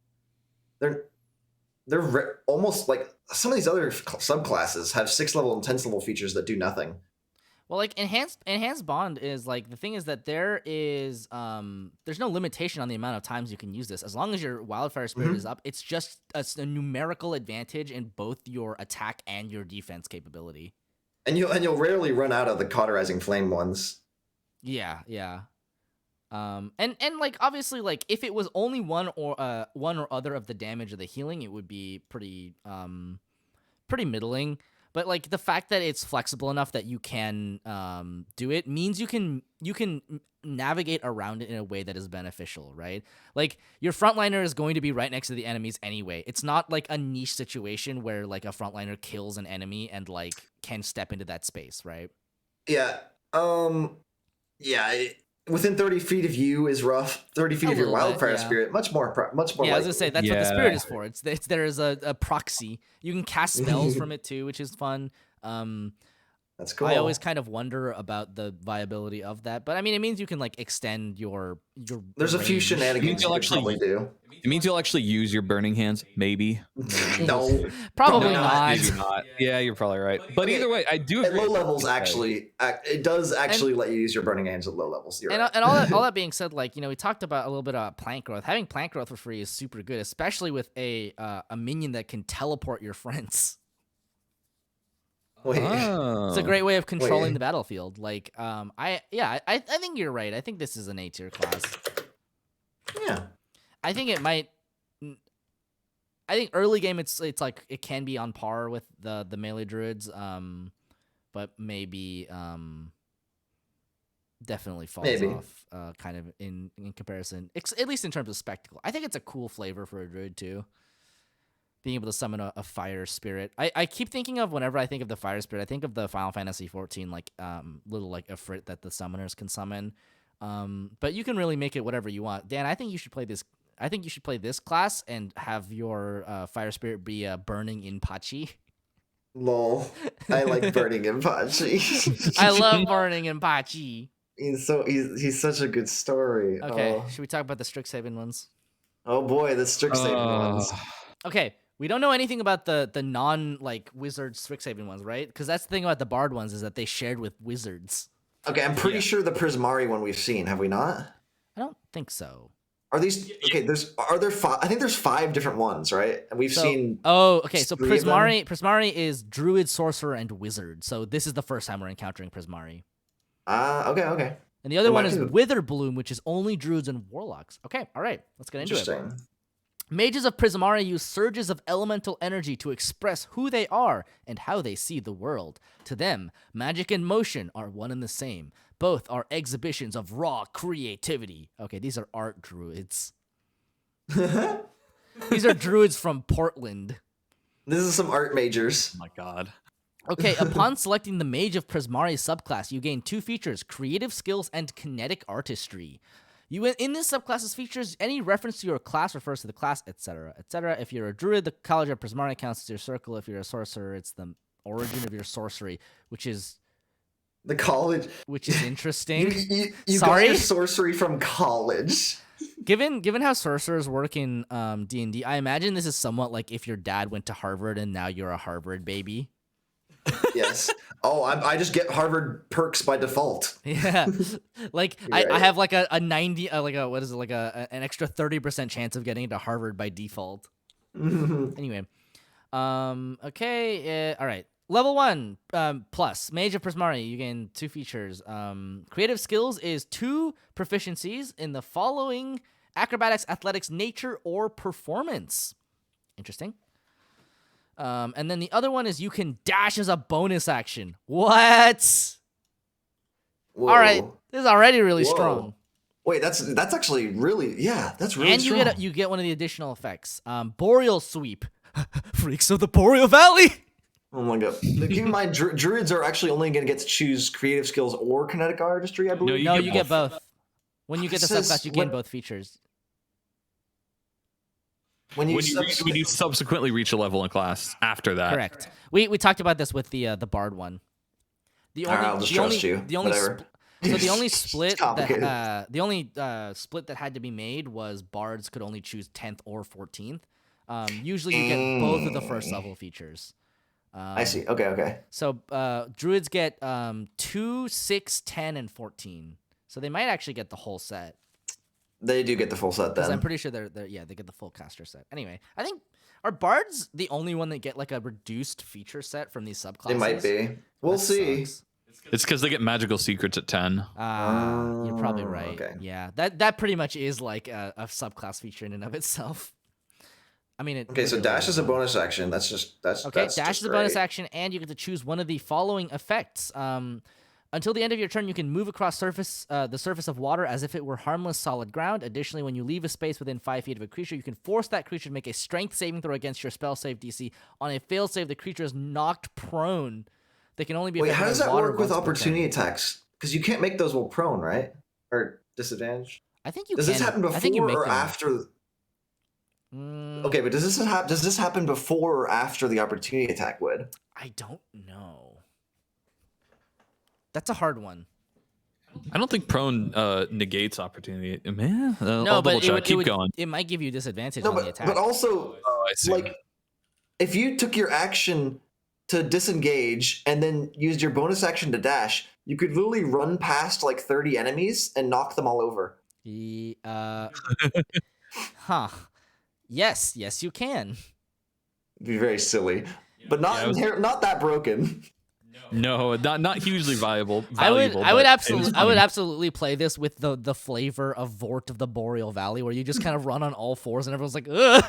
S1: They're almost like some of these other subclasses have 6th level and 10th level features that do nothing.
S2: Well, like enhanced bond is like the thing is that there is there's no limitation on the amount of times you can use this as long as your Wildfire Spirit is up. It's just a numerical advantage in both your attack and your defense capability.
S1: And you'll rarely run out of the cauterizing flame ones.
S2: Yeah. And like obviously like if it was only one or other of the damage or the healing, it would be pretty middling. But like the fact that it's flexible enough that you can do it means you can navigate around it in a way that is beneficial, right? Like your frontliner is going to be right next to the enemies anyway. It's not like a niche situation where like a frontliner kills an enemy and like can step into that space, right?
S1: Yeah. Within 30 feet of you is rough. 30 feet of your Wildfire Spirit, much more.
S2: Yeah, I was gonna say that's what the Spirit is for. There is a proxy. You can cast spells from it too, which is fun.
S1: That's cool.
S2: I always kind of wonder about the viability of that, but I mean, it means you can like extend your.
S1: There's a few shenanigans you could probably do.
S4: It means you'll actually use your burning hands, maybe.
S1: No,
S2: probably not.
S4: Maybe not. Yeah, you're probably right. But either way, I do agree.
S1: At low levels, actually, it does actually let you use your burning hands at low levels.
S2: And all that being said, like we talked about a little bit about plant growth. Having plant growth for free is super good, especially with a minion that can teleport your friends.
S1: Wait.
S2: It's a great way of controlling the battlefield. Like, I think you're right. I think this is an A tier class.
S1: Yeah.
S2: I think it might. I think early game it's like it can be on par with the melee druids, but maybe definitely falls
S1: Maybe.
S2: off kind of in comparison, at least in terms of spectacle. I think it's a cool flavor for a druid too. Being able to summon a fire spirit. I keep thinking of, whenever I think of the fire spirit, I think of the Final Fantasy 14 like little like Ifrit that the summoners can summon. But you can really make it whatever you want. Dan, I think you should play this. I think you should play this class and have your fire spirit be a burning Inpachi.
S1: Lol. I like burning Impachi.
S2: I love burning Inpachi.
S1: He's such a good story.
S2: Okay, should we talk about the Strixhaven ones?
S1: Oh boy, the Strixhaven ones.
S2: Okay, we don't know anything about the non like wizard Strixhaven ones, right? Because that's the thing about the Bard ones, is that they shared with wizards.
S1: Okay, I'm pretty sure the Prismari one we've seen. Have we not?
S2: I don't think so.
S1: Are these okay? Are there five? I think there's 5 different ones, right? And we've seen.
S2: Oh, okay. So
S1: 3 of them?
S2: Prismari is druid, sorcerer, and wizard. So this is the first time we're encountering Prismari.
S1: Okay.
S2: And the other one
S1: might
S2: is
S1: be-
S2: Witherbloom, which is only druids and warlocks. Okay, all right. Let's get into it.
S1: Interesting.
S2: Mages of Prismari use surges of elemental energy to express who they are and how they see the world. To them, magic and motion are one and the same. Both are exhibitions of raw creativity. Okay, these are art druids. These are druids from Portland.
S1: This is some art majors.
S4: Oh my god.
S2: Okay, upon selecting the Mage of Prismari subclass, you gain 2 features, creative skills and kinetic artistry. In this subclass's features, any reference to your class refers to the class, etc., etc. If you're a druid, the College of Prismari counts as your circle. If you're a sorcerer, it's the origin of your sorcery, which is
S1: The college.
S2: interesting.
S1: You got
S2: Sorry?
S1: your sorcery from college.
S2: Given how sorcerers work in D&D, I imagine this is somewhat like if your dad went to Harvard and now you're a Harvard baby.
S1: Yes. Oh, I just get Harvard perks by default.
S2: Yeah, like
S1: Right.
S2: I have like a 90 like a what is it, like an extra 30% chance of getting into Harvard by default. Anyway, okay, all right. Level 1 plus Mage of Prismari, you gain 2 features. Creative skills is 2 proficiencies in the following: acrobatics, athletics, nature, or performance. Interesting. And then the other one is you can dash as a bonus action. What?
S1: Whoa.
S2: All right, this is already really
S1: Whoa.
S2: strong.
S1: Wait, that's actually really that's really
S2: And
S1: strong.
S2: you get one of the additional effects. Boreal sweep. Freaks of the Boreal Valley.
S1: Oh my god. Keep in mind, druids are actually only going to get to choose creative skills or kinetic artistry, I believe.
S2: No,
S4: get
S2: you get both. When you get the
S1: It says
S2: subclass, you gain
S1: when-
S2: both features.
S1: When you,
S4: When you subsequently reach a level in class after that.
S2: Correct. We talked about this with the Bard one. The only
S1: I'll just
S2: the
S1: trust
S2: only
S1: you.
S2: the only
S1: Whatever.
S2: so the only split
S1: complicated.
S2: split that had to be made was Bards could only choose 10th or 14th. Usually you get both of the first level features.
S1: I see. Okay.
S2: So druids get 2, 6, 10, and 14. So they might actually get the whole set.
S1: They do get the full set
S2: Because
S1: then.
S2: I'm pretty sure they get the full caster set. Anyway, I think are bards the only one that get like a reduced feature set from these subclasses?
S1: They might be. We'll
S2: That
S1: see.
S2: sucks.
S4: It's because they get magical secrets at 10.
S2: You're probably
S1: Oh,
S2: right.
S1: okay.
S2: Yeah, that pretty much is like a subclass feature in and of itself. I mean,
S1: Okay, so dash is a bonus action. That's
S2: Okay,
S1: that's
S2: dash
S1: just
S2: is a bonus
S1: great.
S2: action, and you get to choose one of the following effects. Until the end of your turn, you can move across the surface of water as if it were harmless solid ground. Additionally, when you leave a space within 5 feet of a creature, you can force that creature to make a strength saving throw against your spell save DC. On a failed save, the creature is knocked prone. They can only be
S1: Wait,
S2: affected
S1: how does
S2: by
S1: that
S2: water
S1: work with
S2: once per turn.
S1: opportunity attacks? Because you can't make those while prone, right? Or disadvantage?
S2: I think you
S1: Does
S2: can.
S1: this happen
S2: I think you
S1: before
S2: make
S1: or
S2: them.
S1: after?
S2: Mm,
S1: Okay, but does this happen before or after the opportunity attack would?
S2: I don't know. That's a hard one.
S4: I don't think prone negates opportunity. Man,
S2: No,
S4: I'll
S2: but
S4: double check. Keep going.
S2: It might give you disadvantage
S1: No,
S2: on the attack.
S1: but also,
S4: Oh, I see.
S1: like, if you took your action to disengage and then used your bonus action to dash, you could literally run past like 30 enemies and knock them all over.
S2: Huh. Yes, you can.
S1: It'd be very silly, but not
S4: Yeah,
S1: not that broken.
S4: No, not hugely valuable.
S2: I would
S4: but
S2: absolutely
S4: it's
S2: I would
S4: funny.
S2: absolutely play this with the flavor of Vort of the Boreal Valley, where you just kind of run on all fours and everyone's like, ugh.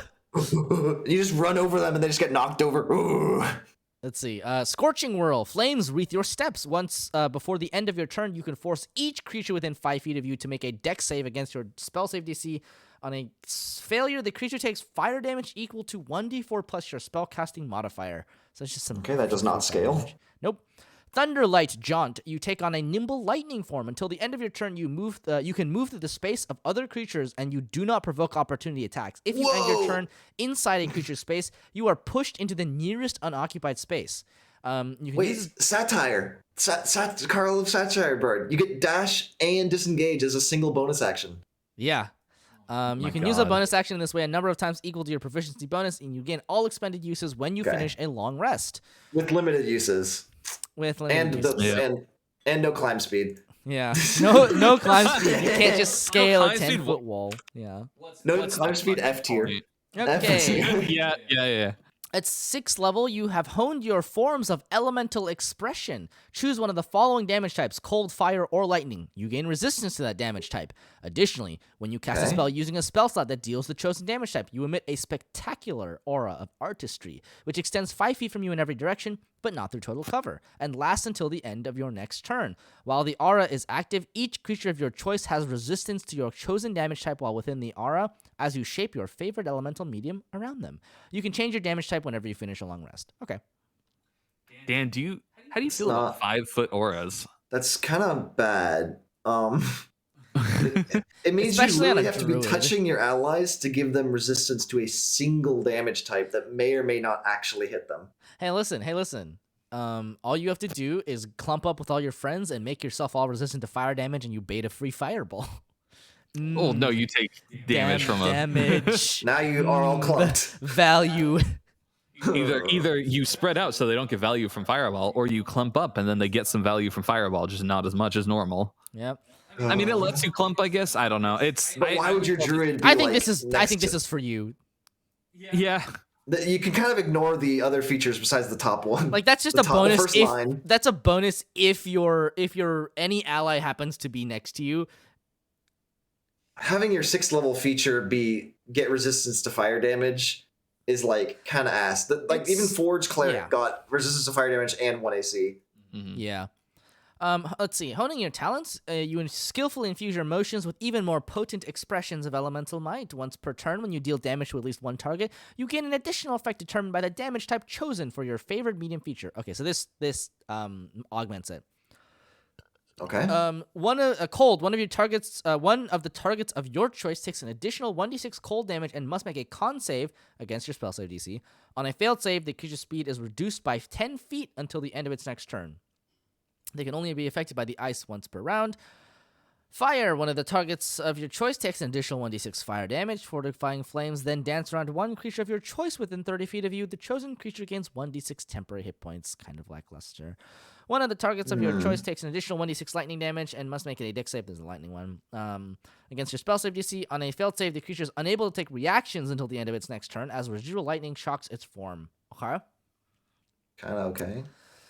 S1: You just run over them and they just get knocked over. Ooh.
S2: Let's see. Scorching Whirl. Flames wreath your steps. Once before the end of your turn, you can force each creature within 5 feet of you to make a dex save against your spell save DC. On a failure, the creature takes fire damage equal to 1d4 plus your spellcasting modifier. So it's just some.
S1: Okay, that does not scale.
S2: Damage. Nope. Thunderlight Jaunt. You take on a nimble lightning form. Until the end of your turn, you can move through the space of other creatures, and you do not provoke opportunity attacks. If you end your turn inside a creature's space, you are pushed into the nearest unoccupied space. You can use
S1: Satire. Carl of Satire Bird. You get dash and disengage as a single bonus action.
S2: Yeah. You can use a bonus action in this way a number of times equal to your proficiency bonus, and you gain all expended uses when you finish a long rest.
S1: With limited uses. And no climb speed.
S2: Yeah. No climb speed. You can't just scale a 10-foot wall. Yeah.
S1: No climb speed, F tier.
S2: Okay.
S4: Yeah.
S2: At 6th level, you have honed your forms of elemental expression. Choose one of the following damage types: cold, fire, or lightning. You gain resistance to that damage type. Additionally, when you cast a spell using a spell slot that deals the chosen damage type, you emit a spectacular aura of artistry, which extends 5 feet from you in every direction, but not through total cover, and lasts until the end of your next turn. While the aura is active, each creature of your choice has resistance to your chosen damage type while within the aura, as you shape your favorite elemental medium around them. You can change your damage type whenever you finish a long rest. Okay.
S4: Dan, how do you feel about 5-foot auras?
S1: That's kind of bad. It means
S2: Especially
S1: you
S2: on
S1: really
S2: a
S1: have to be
S2: druid.
S1: touching your allies to give them resistance to a single damage type that may or may not actually hit them.
S2: Hey, listen. All you have to do is clump up with all your friends and make yourself all resistant to fire damage, and you bait a free fireball.
S4: Oh no, you take damage from a
S2: damage.
S1: Now you are all clumped.
S2: Value.
S4: either you spread out so they don't get value from fireball, or you clump up and then they get some value from fireball, just not as much as normal.
S2: Yep.
S4: I mean, it lets you clump, I guess. I don't know.
S1: But why would your druid? Be
S2: I think
S1: like
S2: this is for you.
S4: Yeah.
S1: You can kind of ignore the other features besides the top one.
S2: Like that's just
S1: The
S2: a
S1: top- the
S2: bonus.
S1: first line.
S2: That's a bonus if your any ally happens to be next to you.
S1: Having your 6th level feature be get resistance to fire damage is like kind of ass. Even Forge Cleric got resistance to fire damage and 1 AC.
S4: Mm-hmm.
S2: Yeah. Let's see. Honing your talents, you skillfully infuse your emotions with even more potent expressions of elemental might. Once per turn, when you deal damage to at least one target, you gain an additional effect determined by the damage type chosen for your favorite medium feature. Okay, so this augments it.
S1: Okay.
S2: One of the targets of your choice takes an additional 1d6 cold damage and must make a con save against your spell save DC. On a failed save, the creature's speed is reduced by 10 feet until the end of its next turn. They can only be affected by the ice once per round. Fire. One of the targets of your choice takes an additional 1d6 fire damage. Fortifying flames then dance around one creature of your choice within 30 feet of you. The chosen creature gains 1d6 temporary hit points. Kind of lackluster. One of the targets of your choice takes an additional 1d6 lightning damage and must make it a dex save. There's a lightning one. Against your spell save DC, on a failed save, the creature is unable to take reactions until the end of its next turn as residual lightning shocks its form. Okay?
S1: Kind of okay.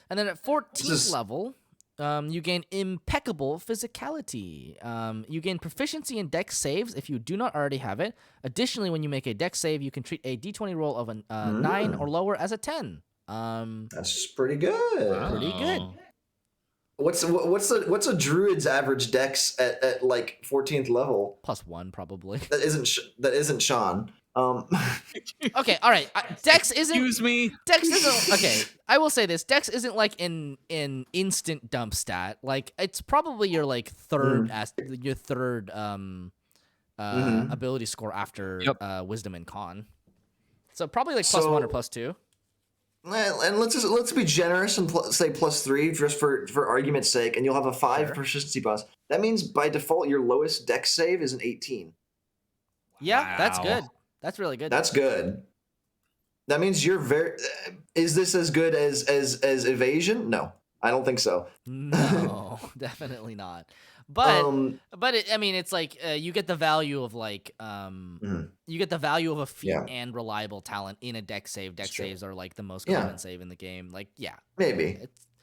S2: And then at 14th level, you gain impeccable physicality. You gain proficiency in dex saves if you do not already have it. Additionally, when you make a dex save, you can treat a d20 roll of a 9 or lower as a 10.
S1: That's pretty good.
S2: Pretty good.
S1: What's a druid's average dex at like 14th level?
S2: +1 probably.
S1: That isn't Sean.
S2: Okay, all right. Dex isn't.
S4: Excuse me.
S2: Dex isn't. Okay, I will say this. Dex isn't like an instant dump stat. Like it's probably your like third ability score after wisdom and con. So probably like +1 or +2.
S1: And let's be generous and say +3 just for argument's sake, and you'll have a 5 proficiency bonus. That means by default your lowest dex save is an 18.
S2: Yeah, that's
S4: Wow.
S2: good. That's really good.
S1: That's good. That means you're very. Is this as good as evasion? No, I don't think so.
S2: No, definitely not. But I mean, it's like you get the value of like you get the value of a feat and reliable talent in a dex save. Dex saves are like the most common save in the game. Like
S1: maybe.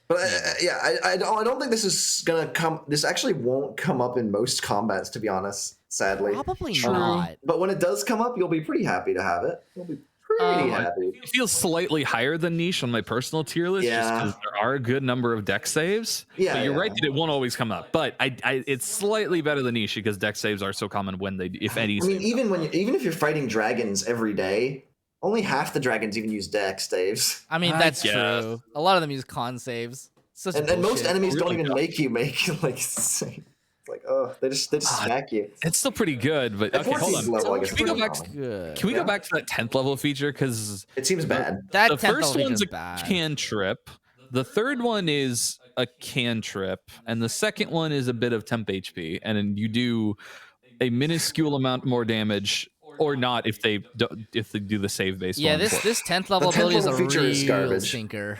S1: But I don't think this is gonna come. This actually won't come up in most combats, to be honest. Sadly,
S2: probably not.
S1: But when it does come up, you'll be pretty happy to have it. You'll be pretty happy.
S4: It feels slightly higher than niche on my personal tier list, just
S1: Yeah.
S4: because there are a good number of deck saves.
S1: Yeah,
S4: But you're
S1: yeah.
S4: right that it won't always come up. But it's slightly better than niche because deck saves are so common when they, if any.
S1: I mean, even if you're fighting dragons every day, only half the dragons even use deck saves.
S2: I mean,
S4: I
S2: that's
S4: guess.
S2: true. A lot of them use con saves. Such
S1: And most
S2: bullshit.
S1: enemies don't
S4: Really
S1: even
S4: don't.
S1: make you make like they just smack you.
S4: It's still pretty good, but
S1: At
S4: okay, hold
S1: 14th
S4: on.
S1: level, I guess
S4: Can we
S1: it's
S4: go
S1: pretty
S4: back?
S1: common.
S2: Good.
S4: Can we go back to that 10th level feature? Because
S1: It seems bad.
S2: That
S4: the
S2: 10th
S4: first
S2: level
S4: one's
S2: feature's
S4: a
S2: bad.
S4: cantrip. The third one is a cantrip, and the second one is a bit of temp HP, and then you do a minuscule amount more damage, or not if they do the save based
S2: Yeah,
S4: one.
S2: this 10th level
S1: 10th
S2: ability is a
S1: level feature is
S2: real
S1: garbage.
S2: stinker.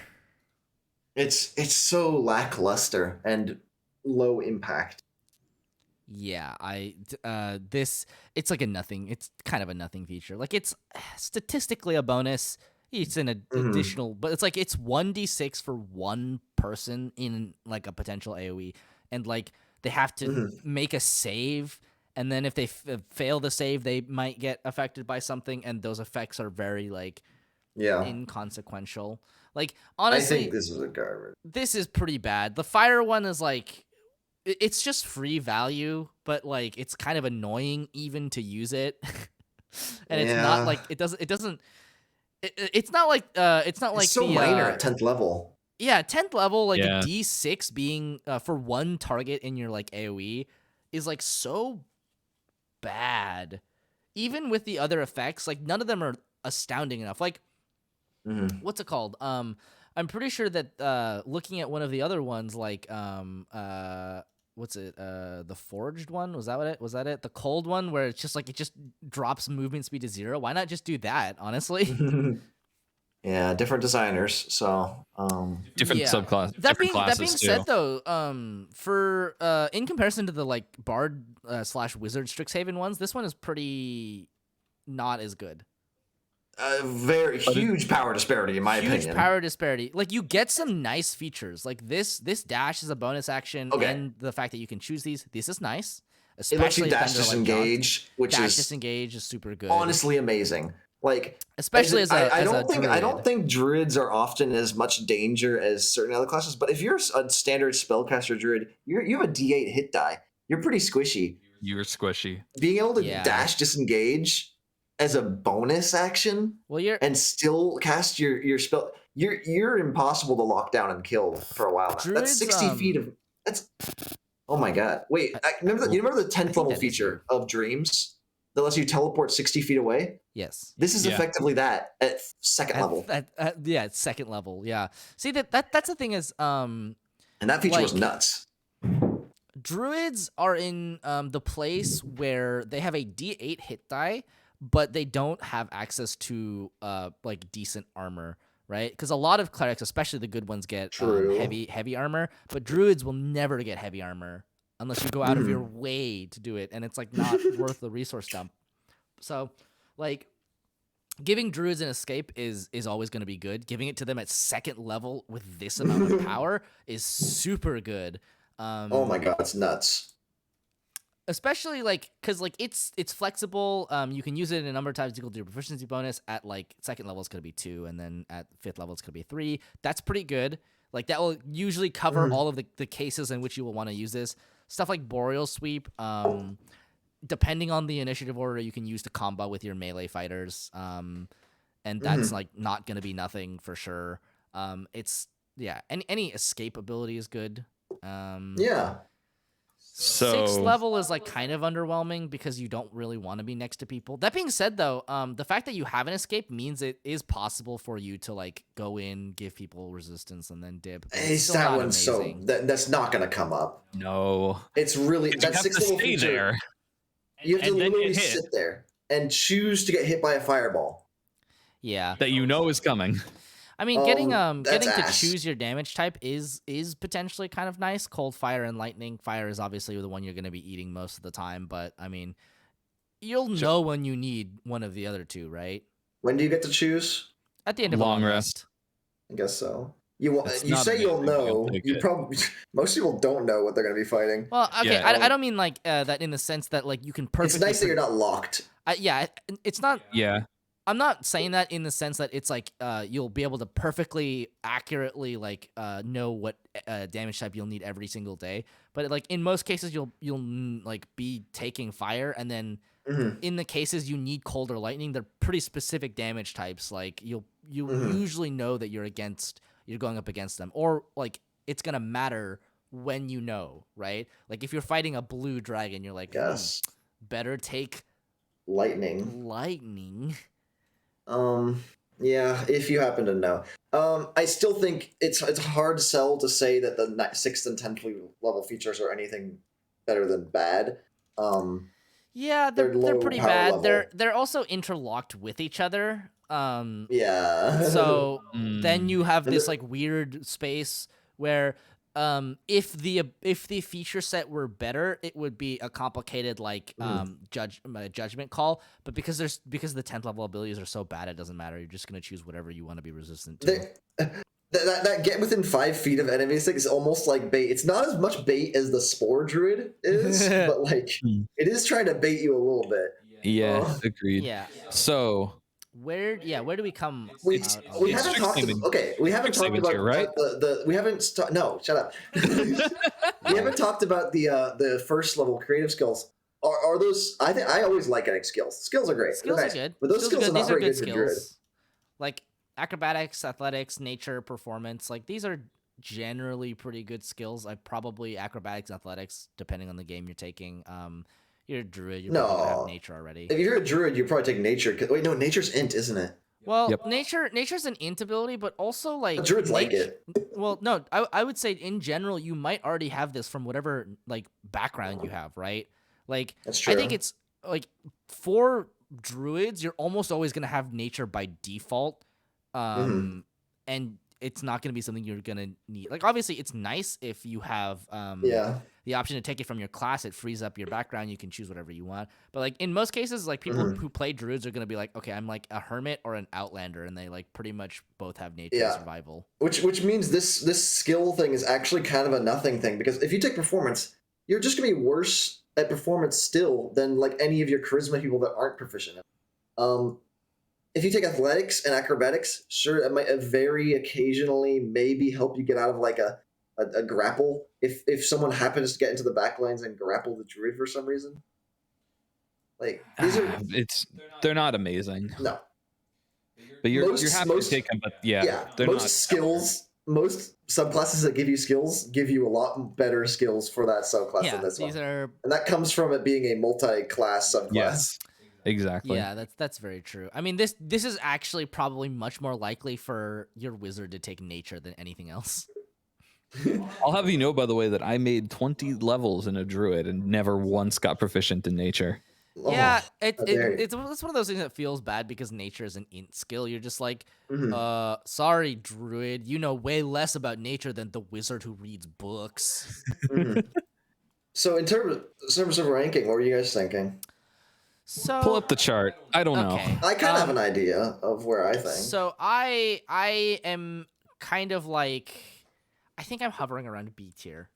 S1: It's so lackluster and low impact.
S2: Yeah, it's like a nothing. It's kind of a nothing feature. Like it's statistically a bonus. It's an additional, but it's like it's 1d6 for one person in like a potential AoE, and like they have to make a save, and then if they fail the save, they might get affected by something, and those effects are very like inconsequential. Like honestly,
S1: I think this is a garbage.
S2: this is pretty bad. The fire one is like it's just free value, but like it's kind of annoying even to use it. And it's not like it's not like
S1: It's so
S2: the
S1: minor at 10th level.
S2: yeah, 10th level, like
S4: Yeah.
S2: a D6 being for one target in your like AoE is like so bad. Even with the other effects, like none of them are astounding enough. Like what's it called? I'm pretty sure that looking at one of the other ones, like what's it? The forged one? Was that it? The cold one where it's just like it just drops movement speed to 0. Why not just do that, honestly?
S1: Yeah, different designers. So
S4: different
S2: Yeah.
S4: subclass,
S2: That
S4: different
S2: being
S4: classes too.
S2: said, though, for in comparison to the like Bard / Wizard Strixhaven ones, this one is pretty not as good.
S1: very huge power disparity in my
S2: Huge
S1: opinion.
S2: power disparity. Like you get some nice features. Like this dash is a bonus action,
S1: Okay.
S2: and the fact that you can choose these. This is nice.
S1: It lets you
S2: Especially
S1: dash
S2: if under, like,
S1: disengage, which
S2: dash
S1: is
S2: disengage is super good.
S1: honestly amazing. Like
S2: especially as a
S1: I
S2: as
S1: don't
S2: a
S1: think
S2: druid.
S1: I don't think druids are often as much danger as certain other classes. But if you're a standard spellcaster druid, you have a D8 hit die. You're pretty squishy.
S4: You're squishy.
S1: Being able to
S2: Yeah.
S1: dash disengage as a bonus action
S2: Well, you're
S1: and still cast your spell, you're impossible to lock down and kill for a while. Now.
S2: Druids,
S1: That's 60 feet of that's. Oh my god! Wait, you remember the 10th
S2: think
S1: level
S2: that is
S1: feature of dreams that lets you teleport 60 feet away?
S2: yes.
S1: This is
S4: Yeah.
S1: effectively that at second level,
S2: Yeah, it's second level. Yeah. See that's the thing is
S1: and that feature was
S2: like-
S1: nuts.
S2: druids are in the place where they have a D8 hit die, but they don't have access to like decent armor, right? Because a lot of clerics, especially the good ones, get
S1: True.
S2: heavy armor, but druids will never get heavy armor unless you go out of your way to do it, and it's like not worth the resource dump. So, like, giving druids an escape is always going to be good. Giving it to them at second level with this amount of power is super good.
S1: Oh my god, it's nuts.
S2: Especially like because like it's flexible. You can use it in a number of times equal to your proficiency bonus. At like second level it's gonna be 2, and then at 5th level it's gonna be 3. That's pretty good. Like that will usually cover all of the cases in which you will want to use this. Stuff like Boreal Sweep, depending on the initiative order, you can use to combo with your melee fighters. And that's like not gonna be nothing for sure. It's any escape ability is good.
S1: Yeah.
S4: So
S2: 6th level is like kind of underwhelming because you don't really want to be next to people. That being said, though, the fact that you have an escape means it is possible for you to like go in, give people resistance, and then dip. But it's still
S1: That
S2: not
S1: one's so
S2: amazing.
S1: that's not gonna come up.
S4: no,
S1: It's really
S4: you
S1: that
S4: have to
S1: 6th level
S4: stay
S1: feature.
S4: there.
S1: You have to
S4: and then
S1: literally
S4: get hit.
S1: sit there and choose to get hit by a fireball.
S2: Yeah,
S4: That you know is coming.
S2: I mean, getting
S1: that's
S2: to
S1: ass.
S2: choose your damage type is potentially kind of nice. Cold, fire, and lightning. Fire is obviously the one you're going to be eating most of the time, but I mean, you'll know when you need one of the other two, right?
S1: When do you get to choose?
S2: At the end of a
S4: Long
S2: long
S4: rest.
S1: I guess so.
S4: It's
S1: You
S4: not
S1: say you'll
S4: amazing, but you'll
S1: know.
S4: take
S1: You
S4: it.
S1: probably most people don't know what they're gonna be fighting.
S2: Well, okay,
S4: Yeah.
S2: I don't mean like that in the sense that like you can perfectly.
S1: It's nice that you're not locked.
S2: Yeah, it's not.
S4: Yeah.
S2: I'm not saying that in the sense that it's like you'll be able to perfectly accurately like know what damage type you'll need every single day, but like in most cases you'll like be taking fire, and then in the cases you need cold or lightning, they're pretty specific damage types. Like you usually know that you're going up against them, or like it's gonna matter when you know, right? Like if you're fighting a blue dragon, you're like,
S1: Yes.
S2: better take
S1: Lightning.
S2: Yeah,
S1: if you happen to know. I still think it's a hard sell to say that the 6th and 10th level features are anything better than bad.
S2: Yeah, they're pretty
S1: power
S2: bad.
S1: level.
S2: They're also interlocked with each other.
S1: Yeah.
S2: So then you have
S1: And
S2: this
S1: the-
S2: like weird space where if the feature set were better, it would be a complicated like judgment call. But because the 10th level abilities are so bad, it doesn't matter. You're just gonna choose whatever you want to be resistant to.
S1: That get within 5 feet of enemies thing is almost like bait. It's not as much bait as the Spore Druid is, but like it is trying to bait you a little bit.
S4: Yeah, agreed.
S2: Yeah.
S4: So
S2: Where do we come
S1: We
S2: out on
S1: we
S2: this?
S1: haven't
S4: strict
S1: talked.
S4: savings.
S1: We haven't
S4: Strict
S1: talked
S4: savings
S1: about
S4: here, right?
S1: the we haven't. No, shut up. We haven't talked about the first level creative skills. Are those? I always like getting skills. Skills are great.
S2: Skills
S1: They're
S2: are
S1: nice.
S2: good.
S1: But those skills are not
S2: These are
S1: very
S2: good
S1: good for Druid.
S2: skills. Like acrobatics, athletics, nature, performance. Like these are generally pretty good skills. Probably acrobatics, athletics, depending on the game you're taking. You're a druid. You're probably gonna have
S1: No.
S2: nature already.
S1: If you're a druid, you probably take nature. Wait, no, nature's int, isn't it?
S2: Well,
S4: Yep.
S2: nature's an int ability, but also like
S1: Druids like it.
S2: Well, no, I would say in general you might already have this from whatever like background you have, right? Like
S1: That's true.
S2: I think it's like for druids, you're almost always gonna have nature by default, and it's not gonna be something you're gonna need. Like obviously, it's nice if you have the option to take it from your class. It frees up your background. You can choose whatever you want. But like in most cases, like people who play druids are gonna be like, okay, I'm like a hermit or an outlander, and they like pretty much both have nature and survival.
S1: Which means this skill thing is actually kind of a nothing thing, because if you take performance, you're just gonna be worse at performance still than like any of your charisma people that aren't proficient. If you take athletics and acrobatics, sure, it might very occasionally maybe help you get out of like a grapple if someone happens to get into the backlines and grapple the druid for some reason. Like these are
S4: they're not amazing,
S1: no.
S4: but you're
S1: Most-
S4: happy
S1: most-
S4: to take them. But yeah, they're
S1: most
S4: not.
S1: skills, most subclasses that give you skills give you a lot better skills for that subclass
S2: Yeah,
S1: than this
S2: these
S1: one,
S2: are
S1: and that comes from it being a multi-class subclass.
S4: Yes, exactly.
S2: yeah, that's very true. I mean, this is actually probably much more likely for your wizard to take nature than anything else.
S4: I'll have you know, by the way, that I made 20 levels in a druid and never once got proficient in nature.
S1: Oh,
S2: Yeah,
S1: how dare you.
S2: it's one of those things that feels bad because nature is an int skill. You're just like,
S1: Mhm.
S2: sorry, druid, you know way less about nature than the wizard who reads books.
S1: Mhm. So in terms of ranking, what were you guys thinking?
S2: So
S4: Pull up the chart. I don't know.
S2: okay.
S1: I kind of have an idea of where I think.
S2: So I am kind of like, I think I'm hovering around B tier.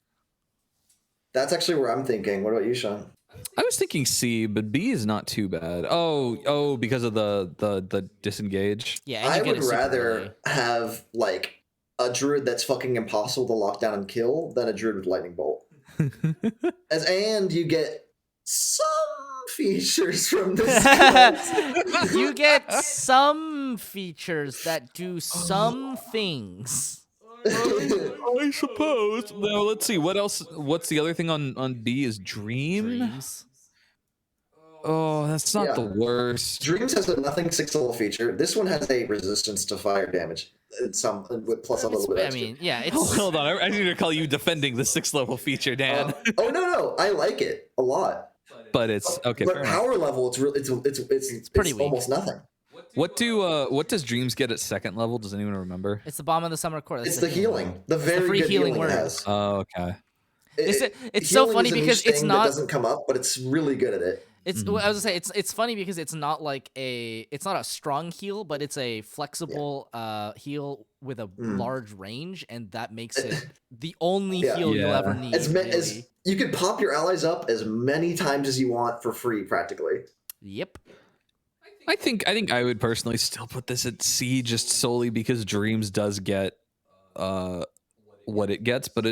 S1: That's actually where I'm thinking. What about you, Sean?
S4: I was thinking C, but B is not too bad. Oh, because of the disengage.
S2: Yeah, and you
S1: I
S2: get
S1: would
S2: a super
S1: rather
S2: early.
S1: have like a druid that's fucking impossible to lock down and kill than a druid with lightning bolt. And you get some features from this class.
S2: You get some features that do some things.
S4: I suppose. Now let's see. What else? What's the other thing on B is dream?
S2: Dreams.
S4: Oh, that's not
S1: Yeah.
S4: the worst.
S1: Dreams has a nothing 6th level feature. This one has a resistance to fire damage. Some with plus a little bit
S2: I
S1: extra.
S2: mean, yeah, it's
S4: Hold on, I need to call you defending the 6th level feature, Dan.
S1: Oh no, I like it a lot.
S4: But it's okay.
S1: But
S4: Fair enough.
S1: power level, it's real. It's
S2: pretty weak.
S1: almost nothing.
S4: What does dreams get at 2nd level? Does anyone remember?
S2: it's the bomb of the summer court.
S1: It's the healing. The very
S2: free
S1: good
S2: healing
S1: healing
S2: word.
S1: it has.
S4: Oh, okay.
S2: It's so
S1: healing
S2: funny
S1: is a niche
S2: because it's
S1: thing that
S2: not-
S1: doesn't come up, but it's really good at it.
S2: It's I was gonna say it's funny because it's not like it's not a strong heal, but it's a flexible heal with a large range, and that makes it the only
S1: Yeah.
S2: heal you'll
S4: Yeah.
S2: ever need.
S1: As
S2: really.
S1: you can pop your allies up as many times as you want for free, practically.
S2: Yep.
S4: I think I would personally still put this at C just solely because Dreams does get what it gets, but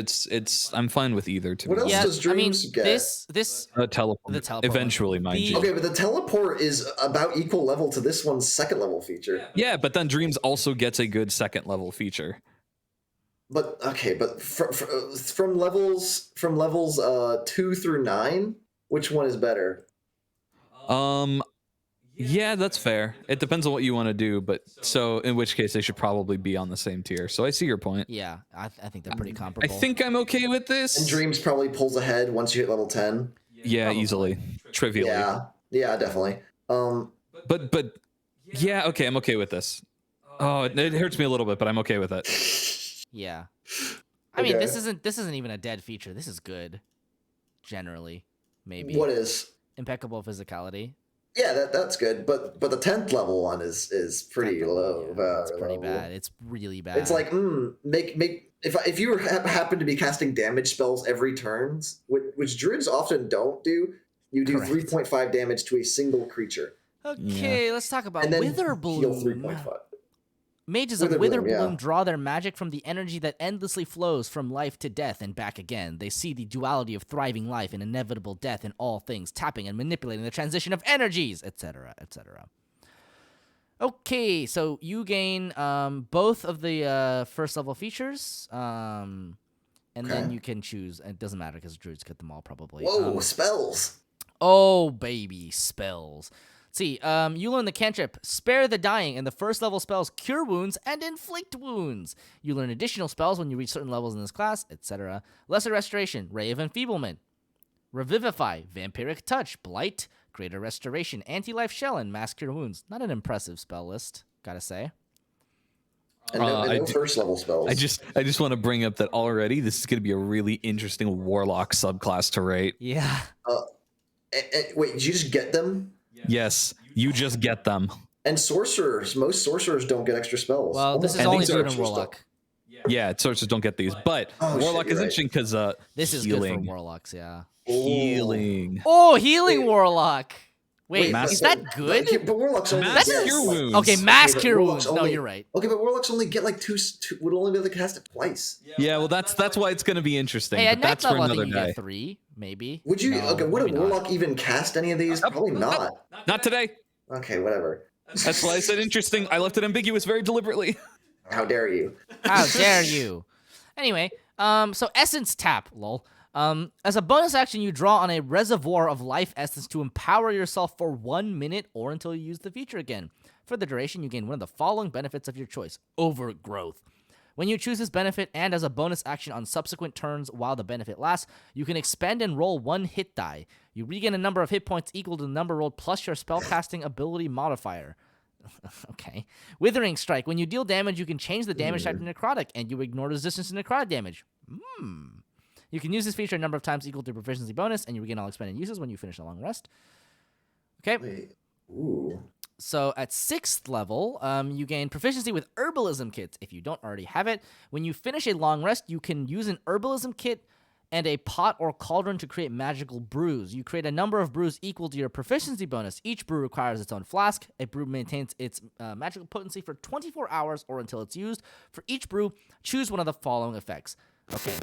S4: I'm fine with either. To
S1: What
S4: be
S1: else
S2: Yeah,
S1: does
S2: I mean,
S1: Dreams get?
S2: this
S4: teleport.
S2: The teleport
S4: Eventually,
S2: one.
S4: mind
S2: The-
S4: you.
S1: Okay, but the teleport is about equal level to this one's second level feature.
S4: Yeah, but then Dreams also gets a good second level feature.
S1: But okay, but from levels 2 through 9, which one is better?
S4: Yeah, that's fair. It depends on what you want to do, but so in which case they should probably be on the same tier. So I see your point.
S2: Yeah, I think they're pretty
S4: I
S2: comparable.
S4: think I'm okay with this.
S1: And Dreams probably pulls ahead once you hit level 10.
S4: Yeah,
S2: Probably.
S4: easily, trivially.
S1: Yeah, definitely.
S4: But yeah, okay, I'm okay with this. Oh, it hurts me a little bit, but I'm okay with it.
S2: Yeah. I mean,
S1: Okay.
S2: this isn't even a dead feature. This is good. Generally, maybe.
S1: What is?
S2: Impeccable physicality.
S1: Yeah, that's good. But the 10th level one is pretty low.
S2: Yeah, it's pretty
S1: low.
S2: bad. It's really bad.
S1: It's like make if you happen to be casting damage spells every turn, which druids often don't do, you do
S2: Correct.
S1: 3.5 damage to a single creature,
S2: Okay, let's talk about
S1: and then
S2: Witherbloom.
S1: heal 3.5.
S2: Mages of
S1: Witherbloom,
S2: Witherbloom
S1: yeah.
S2: draw their magic from the energy that endlessly flows from life to death and back again. They see the duality of thriving life and inevitable death in all things, tapping and manipulating the transition of energies, etc., etc. Okay, so you gain both of the first level features, and then
S1: Okay.
S2: you can choose. It doesn't matter because druids get them all probably.
S1: Whoa, spells!
S2: Oh, baby, spells. Let's see, you learn the cantrip Spare the Dying, and the first level spells Cure Wounds and Inflict Wounds. You learn additional spells when you reach certain levels in this class, etc. Lesser Restoration, Ray of Enfeeblement. Revivify, Vampiric Touch, Blight, Greater Restoration, Anti-Life Shell, and Mass Cure Wounds. Not an impressive spell list, gotta say.
S1: And no first level spells.
S4: I just want to bring up that already this is going to be a really interesting Warlock subclass to rate.
S2: Yeah.
S1: Wait, did you just get them?
S4: Yes, you just get them.
S1: And sorcerers, most sorcerers don't get extra spells.
S2: Well, this is
S4: And
S2: only
S4: these are
S2: Druid and
S1: extra
S2: Warlock.
S4: Yeah, sorcerers don't get these, but
S1: Oh, shit,
S4: Warlock
S1: you're
S4: is
S1: right.
S4: interesting because
S2: This is
S4: healing.
S2: good for Warlocks, yeah.
S4: Healing.
S2: Oh, Healing
S1: Wait.
S2: Warlock! Wait,
S4: Mass-
S2: is that good?
S1: But Warlocks only
S4: Mass
S1: get
S4: Cure Wounds.
S2: Okay, Mass
S1: Okay, but
S2: Cure
S1: Warlocks
S2: Wounds. No,
S1: only-
S2: you're right.
S1: Okay, but Warlocks only get like two would only be able to cast it twice.
S4: Yeah, well, that's why it's going to be interesting.
S2: Hey,
S4: but
S2: at ninth
S4: that's for
S2: level, I
S4: another
S2: think you
S4: day.
S2: get 3, maybe.
S1: Would you?
S2: No,
S1: Okay, would a
S2: maybe not.
S1: Warlock even cast any of these? Probably not.
S4: Not today.
S1: Okay, whatever.
S4: That's why I said interesting. I left it ambiguous very deliberately.
S1: How dare you?
S2: How dare you? Anyway, so Essence Tap, lol. As a bonus action, you draw on a reservoir of life essence to empower yourself for 1 minute or until you use the feature again. For the duration, you gain one of the following benefits of your choice: Overgrowth. When you choose this benefit and as a bonus action on subsequent turns while the benefit lasts, you can expend and roll 1 hit die. You regain a number of hit points equal to the number rolled plus your spellcasting ability modifier. Okay. Withering Strike. When you deal damage, you can change the damage type to necrotic, and you ignore resistance to necrotic damage. You can use this feature a number of times equal to proficiency bonus, and you regain all expended uses when you finish a long rest. Okay.
S1: Wait. Ooh.
S2: So at 6th level, you gain proficiency with Herbalism kits if you don't already have it. When you finish a long rest, you can use an Herbalism kit and a pot or cauldron to create magical brews. You create a number of brews equal to your proficiency bonus. Each brew requires its own flask. A brew maintains its magical potency for 24 hours or until it's used. For each brew, choose one of the following effects. Okay.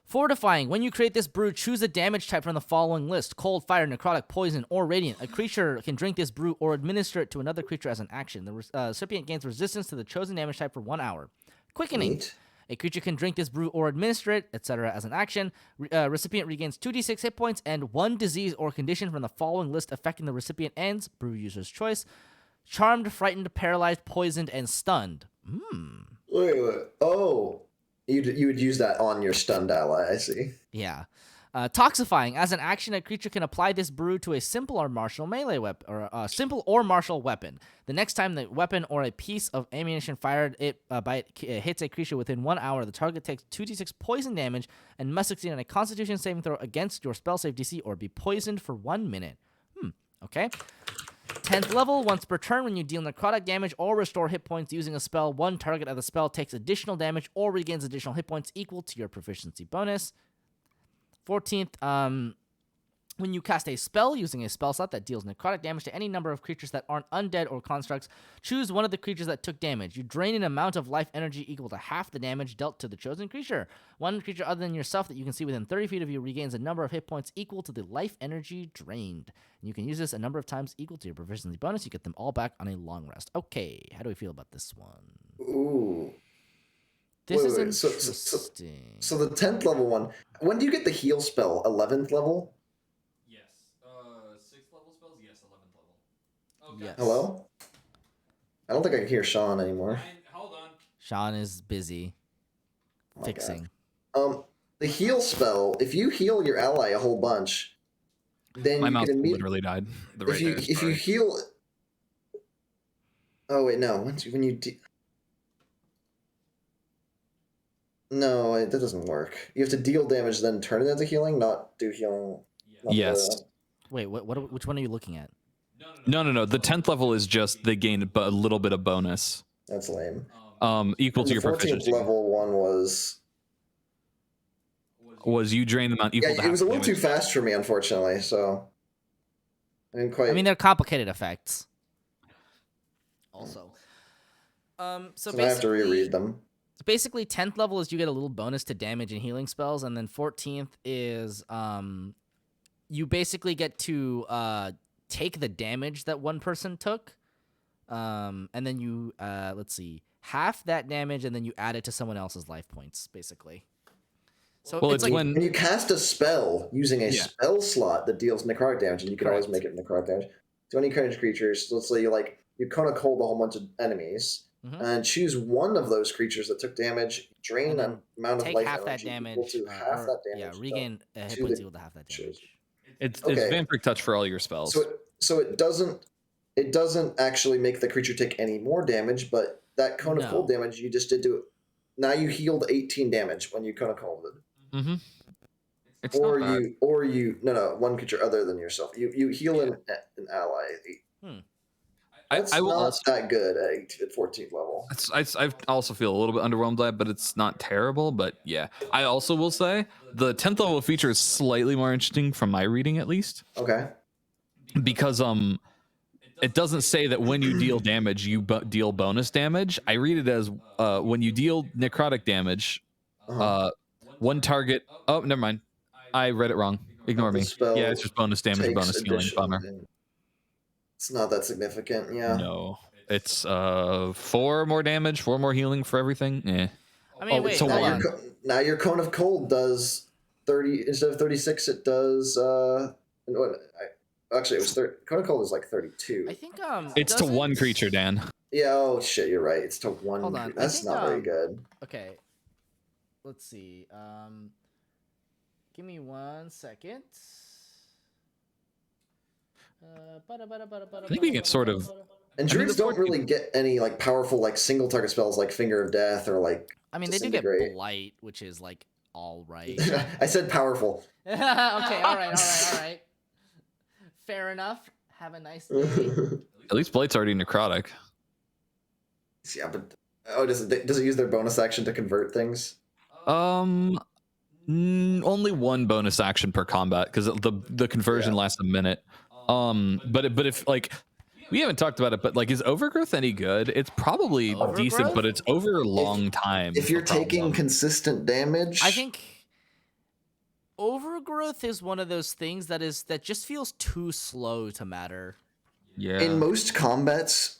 S2: Fortifying. When you create this brew, choose a damage type from the following list: cold, fire, necrotic, poison, or radiant. A creature can drink this brew or administer it to another creature as an action. The recipient gains resistance to the chosen damage type for 1 hour. Quickening.
S1: Neat.
S2: A creature can drink this brew or administer it, etc. as an action. Recipient regains 2d6 hit points and 1 disease or condition from the following list affecting the recipient ends. Brew user's choice: charmed, frightened, paralyzed, poisoned, and stunned.
S1: Wait. Oh, you would use that on your stunned ally. I see.
S2: Yeah. Toxifying. As an action, a creature can apply this brew to a simple or martial melee weapon, or a simple or martial weapon. The next time the weapon or a piece of ammunition fired by it hits a creature within 1 hour, the target takes 2d6 poison damage and must succeed on a Constitution saving throw against your spell save DC or be poisoned for 1 minute. Okay. 10th level, once per turn, when you deal necrotic damage or restore hit points using a spell, one target of the spell takes additional damage or regains additional hit points equal to your proficiency bonus. 14th, When you cast a spell using a spell slot that deals necrotic damage to any number of creatures that aren't undead or constructs, choose one of the creatures that took damage. You drain an amount of life energy equal to half the damage dealt to the chosen creature. One creature other than yourself that you can see within 30 feet of you regains a number of hit points equal to the life energy drained. And you can use this a number of times equal to your proficiency bonus. You get them all back on a long rest. Okay, how do we feel about this one?
S1: Ooh.
S2: This
S1: Wait,
S2: is
S1: wait, so-
S2: interesting.
S1: So the 10th level one. When do you get the heal spell? 11th level?
S3: Yes. 6th level spells? Yes, 11th level.
S2: Yes.
S1: Hello? I don't think I can hear Sean anymore.
S3: Hold on.
S2: Sean is busy
S1: Oh my
S2: fixing.
S1: God. The heal spell, if you heal your ally a whole bunch, then
S4: My
S1: you
S4: mouse
S1: can immediately
S4: literally died.
S1: if you heal. Oh wait, no. When you no, that doesn't work. You have to deal damage, then turn it into healing, not do healing. not
S4: Yes.
S2: Wait, which one are you looking at?
S4: No. The 10th level is just they gain a little bit of bonus.
S1: That's lame.
S4: Equal
S1: And
S4: to your
S1: the 14th
S4: proficiency.
S1: level one was.
S4: Was you drain the amount equal to
S1: Yeah,
S4: half
S1: it was a
S4: the
S1: little too
S4: damage.
S1: fast for me, unfortunately. So. I didn't quite.
S2: I mean, they're complicated effects. Also, so
S1: so now I have to reread them.
S2: basically 10th level is you get a little bonus to damage and healing spells, and then 14th is you basically get to take the damage that one person took, and then you let's see, half that damage, and then you add it to someone else's life points, basically. So
S4: Well,
S2: it's like
S1: When you cast a spell using a spell slot that deals necrotic damage, and you can always make it necrotic damage to any kind of creatures. Let's say you kind of cold a whole bunch of enemies, and choose one of those creatures that took damage, drain an amount of
S2: take
S1: life
S2: half that
S1: energy
S2: damage,
S1: equal to half that damage.
S2: yeah, regain a hit
S1: to
S2: points
S1: the
S2: equal to half that
S1: creatures.
S2: damage.
S4: It's
S1: Okay.
S4: Vampiric Touch for all your spells.
S1: So it doesn't actually make the creature take any more damage, but that cone of cold damage you just did to it. Now you healed 18 damage when you cone of colded.
S4: Mm-hmm. It's
S1: Or
S4: not bad.
S1: one creature other than yourself. You heal an ally. That's
S4: I will
S1: not
S4: also,
S1: that good at 14th level.
S4: I also feel a little bit underwhelmed by it, but it's not terrible. But yeah, I also will say the 10th level feature is slightly more interesting from my reading, at least,
S1: Okay.
S4: because it doesn't say that when you deal damage you deal bonus damage. I read it as when you deal necrotic damage, one target. Oh, never mind. I read it wrong. Ignore me. Yeah, it's just bonus damage,
S1: Takes
S4: bonus healing.
S1: additional
S4: Bummer.
S1: damage. It's not that significant. Yeah.
S4: No, it's 4 more damage, 4 more healing for everying. Yeah.
S2: I mean, wait,
S4: so
S2: hold
S1: Now
S2: on.
S1: now your cone of cold does 30 instead of 36. It does. Actually, it was 30. Cone of cold is like 32.
S2: I think
S4: It's to one creature, Dan.
S1: Yeah. Oh shit, you're right. It's to one.
S2: Hold on, I
S1: That's
S2: think,
S1: not very good.
S2: Okay, let's see. Give me 1 second.
S4: I think we can sort of.
S1: And druids don't really get any powerful single target spells like Finger of Death or
S2: I mean, they do get
S1: Disintegrate.
S2: Blight, which is all right.
S1: I said powerful.
S2: Okay, all right. Fair enough. Have a nice day.
S4: At least Blight's already necrotic.
S1: Yeah, but does it use their bonus action to convert things?
S4: Only one bonus action per combat because the conversion lasts a minute. But if we haven't talked about it, but is Overgrowth any good? It's probably decent, but it's over a long time.
S1: If you're taking consistent damage,
S2: I think Overgrowth is one of those things that just feels too slow to matter.
S4: Yeah.
S1: in most combats,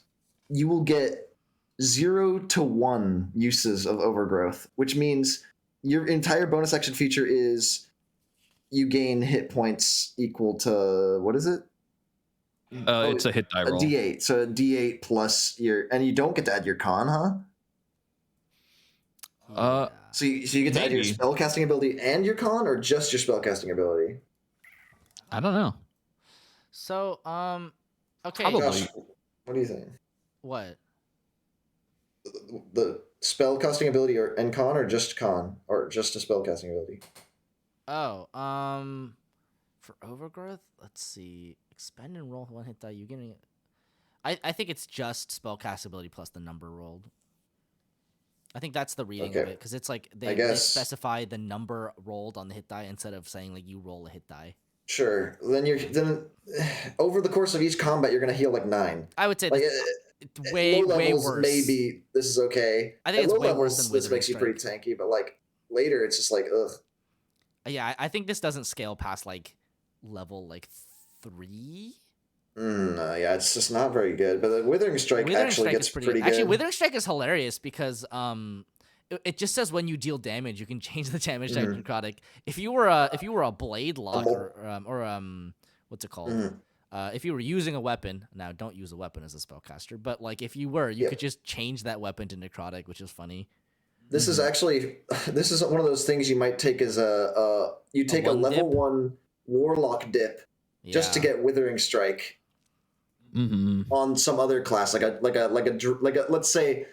S1: you will get 0 to 1 uses of Overgrowth, which means your entire bonus action feature is you gain hit points equal to what is it?
S4: It's a hit die
S1: A
S4: roll.
S1: D8. So a D8 plus and you don't get to add your con, huh? So you get to add your
S4: maybe.
S1: spellcasting ability and your con, or just your spellcasting ability?
S4: I don't know.
S2: So, okay.
S4: Probably.
S1: Josh, what do you think?
S2: What?
S1: The spellcasting ability and con, or just con, or just a spellcasting ability?
S2: Oh, for Overgrowth, let's see. Expend and roll 1 hit die. You getting it? I think it's just spellcast ability plus the number rolled. I think that's the reading of it, because it's they
S1: guess.
S2: specify the number rolled on the hit die instead of saying you roll a hit die.
S1: Sure. Then over the course of each combat, you're gonna heal like 9.
S2: I would say
S1: Like
S2: it's way
S1: low
S2: way
S1: levels,
S2: worse.
S1: maybe this is okay.
S2: I think
S1: At
S2: it's
S1: low
S2: way
S1: levels,
S2: worse than
S1: this
S2: Withering
S1: makes you pretty
S2: Strike.
S1: tanky, but like later, it's just like ugh.
S2: Yeah, I think this doesn't scale past like level like 3.
S1: Yeah, it's just not very good. But the Withering Strike actually gets pretty good.
S2: Actually, Withering Strike is hilarious because it just says when you deal damage, you can change the damage type to necrotic. If you were a blade lock or what's it called? If you were using a weapon, now don't use a weapon as a spellcaster, but like if you were, you could just change that weapon to necrotic, which is funny.
S1: This is actually one of those things you might take as a level 1 warlock dip just to get Withering Strike on some other class, like a let's say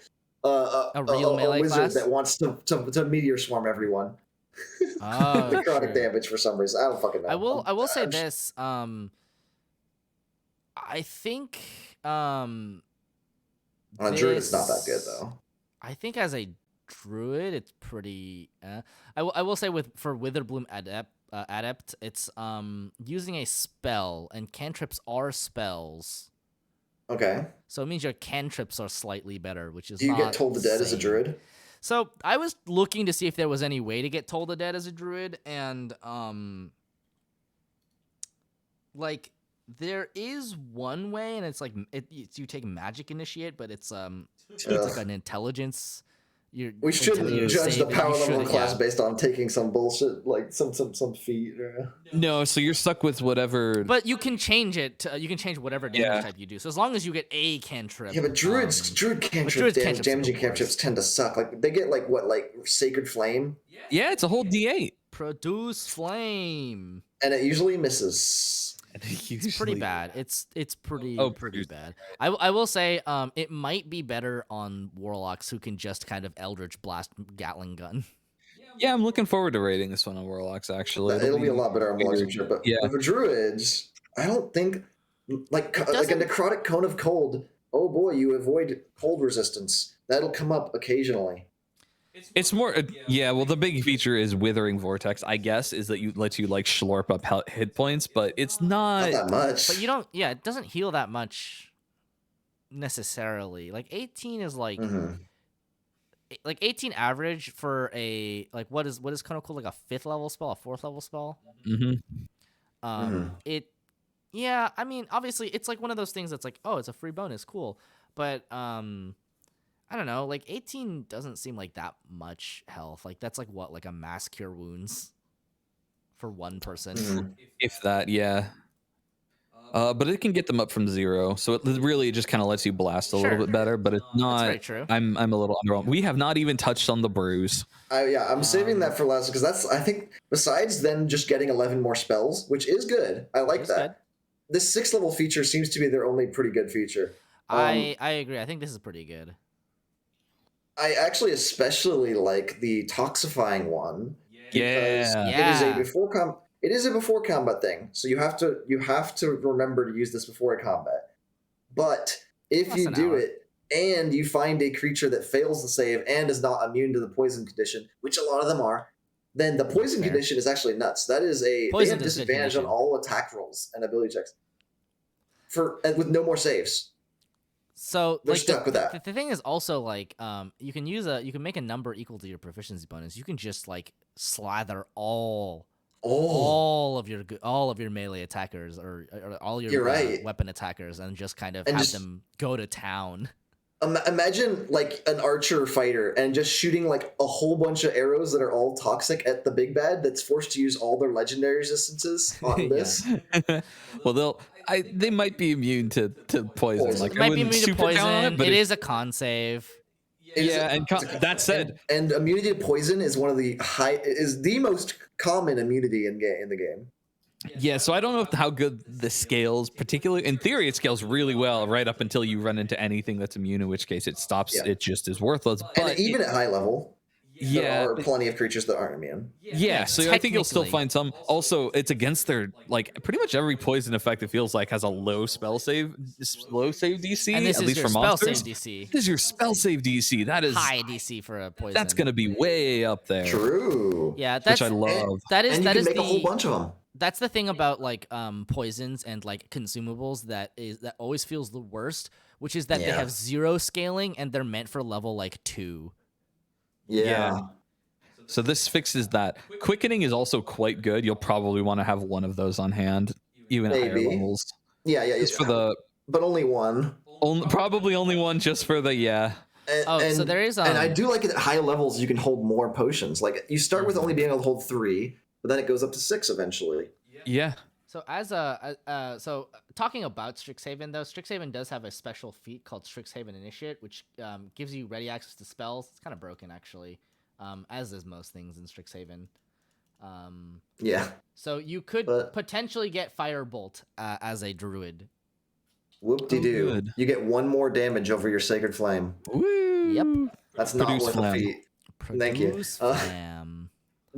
S2: a real melee
S1: wizard
S2: class
S1: that wants to meteor swarm everyone.
S2: Oh,
S1: necrotic damage for some reason. I don't fucking know.
S2: I will say this. I think
S1: on a druid, it's not that good though.
S2: I think as a druid, it's pretty. I will say for Witherbloom adept, it's using a spell, and cantrips are spells.
S1: Okay.
S2: So it means your cantrips are slightly better, which is.
S1: Do you
S2: not
S1: get Toll the Dead as a druid?
S2: So I was looking to see if there was any way to get Toll the Dead as a druid, and like there is one way, and it's like you take magic initiate, but it's like an intelligence.
S1: We shouldn't judge the power level of class based on taking some bullshit like some feat.
S4: No, so you're stuck with whatever.
S2: But you can change it. You can change whatever damage type you do. So as long as you get a cantrip.
S1: Yeah, but druid cantrips, damaging cantrips tend to suck. Like they get like Sacred Flame.
S4: Yeah, it's a whole D8.
S2: Produce flame.
S1: And it usually misses.
S2: It's pretty bad. It's pretty bad. I will say it might be better on warlocks who can just kind of Eldritch Blast Gatling gun.
S4: Yeah, I'm looking forward to rating this one on warlocks. Actually,
S1: it'll be a lot better on warlocks, for sure. But for druids, I don't think like a necrotic cone of cold. Oh boy, you avoid cold resistance. That'll come up occasionally.
S4: It's more, well, the big feature is Withering Vortex, I guess, is that you lets you like slurp up hit points, but it's not
S1: that much.
S2: But you don't, it doesn't heal that much necessarily. Like 18 is like, like 18 average for a like what is kind of cool, like a 5th level spell, a 4th level spell. It, I mean, obviously it's like one of those things that's like, oh, it's a free bonus, cool, but I don't know, like 18 doesn't seem like that much health. Like that's like what, like a mass cure wounds for one person.
S4: If that, but it can get them up from 0, so it really just kind of lets you blast a little bit better. But it's not.
S2: That's very true.
S4: I'm a little underwhelmed. We have not even touched on the bruise.
S1: I'm saving that for last because that's, I think, besides then just getting 11 more spells, which is good. I like that. Good. This 6th level feature seems to be their only pretty good feature.
S2: I agree. I think this is pretty good.
S1: I actually especially like the toxifying one. It is a before combat thing, so you have to remember to use this before combat. But if you do it and you find a creature that fails the save and is not immune to the poison condition, which a lot of them are, then the poison condition is actually nuts. That is they have disadvantage on all attack rolls and ability checks with no more saves.
S2: So
S1: they're stuck with that.
S2: The thing is also like you can make a number equal to your proficiency bonus. You can just like slather all of your melee attackers or all your weapon attackers and just kind of have them go to town.
S1: Imagine like an archer fighter and just shooting like a whole bunch of arrows that are all toxic at the big bad that's forced to use all their legendary resistances on this.
S4: Well, they might be immune to poison. Like,
S2: might be immune to poison. It is a con save.
S4: That said,
S1: and immunity to poison is the most common immunity in the game.
S4: Yeah, so I don't know how good this scales, particularly in theory. It scales really well right up until you run into anything that's immune, in which case it stops. It just is worthless. But
S1: and even at high level, there are plenty of creatures that aren't immune.
S4: Yeah, so I think you'll still find some. Also, it's against their pretty much every poison effect. It feels like has a low spell save DC.
S2: And this
S4: at
S2: is
S4: least
S2: your
S4: for
S2: spell
S4: monsters.
S2: save DC.
S4: This is your spell save DC. That is
S2: high DC for a poison.
S4: That's going to be way up there.
S1: True.
S2: Yeah, that's
S4: which I love.
S2: And you can
S1: make a whole bunch of them.
S2: that's the thing about like poisons and like consumables that always feels the worst, which is that they
S1: Yeah.
S2: have 0 scaling and they're meant for level like 2.
S1: Yeah.
S4: So this fixes that. Quickening is also quite good. You'll probably want to have one of those on hand, even at higher
S1: Maybe.
S4: levels.
S1: Yeah.
S4: Just for the
S1: But only one.
S4: probably only one, just for the
S1: And,
S2: So there is
S1: and I
S2: um
S1: do like it at high levels. You can hold more potions. Like you start with only being able to hold 3, but then it goes up to 6 eventually.
S4: yeah.
S2: So so talking about Strixhaven though, Strixhaven does have a special feat called Strixhaven Initiate, which gives you ready access to spells. It's kind of broken actually, as is most things in Strixhaven.
S1: Yeah.
S2: So you could
S1: But-
S2: potentially get Firebolt as a druid.
S1: Whoop-de-doo.
S4: good.
S1: You get 1 more damage over your Sacred Flame.
S4: Woo.
S2: Yep.
S1: That's not
S4: Produce
S1: worth
S4: flam.
S1: a feat. Thank you.
S2: Produce flam.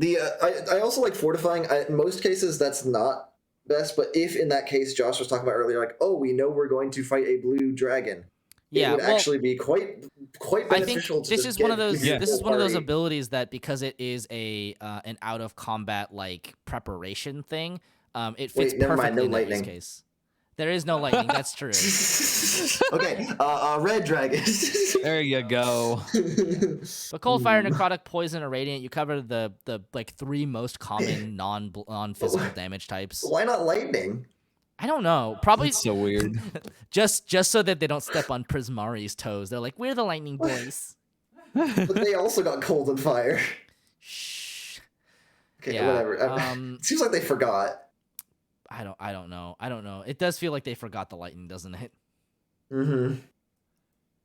S1: I also like fortifying. In most cases, that's not best. But if in that case, Josh was talking about earlier, like, oh, we know we're going to fight a blue dragon.
S2: Yeah,
S1: it would
S2: well,
S1: actually be quite
S2: I think
S1: beneficial. to
S2: this
S1: just
S2: is one of
S1: get
S2: those.
S1: your
S2: This is
S1: full
S2: one of those
S1: party.
S2: abilities that because it is an out of combat like preparation thing, it fits
S1: Wait, never mind,
S2: perfectly
S1: no
S2: in that use
S1: lightning.
S2: case. There is no lightning. That's true.
S1: Okay, red dragon.
S4: There you go.
S2: But cold, fire, necrotic, poison, or radiant, you cover the like 3 most common non physical damage types.
S1: Why not lightning?
S2: I don't know. Probably
S4: It's so weird.
S2: just so that they don't step on Prismari's toes. They're like, we're the lightning boys.
S1: But they also got cold and fire.
S2: Shh.
S1: Okay,
S2: Yeah,
S1: whatever. It seems like they forgot.
S2: I don't know. It does feel like they forgot the lightning, doesn't it?
S1: Mm-hmm.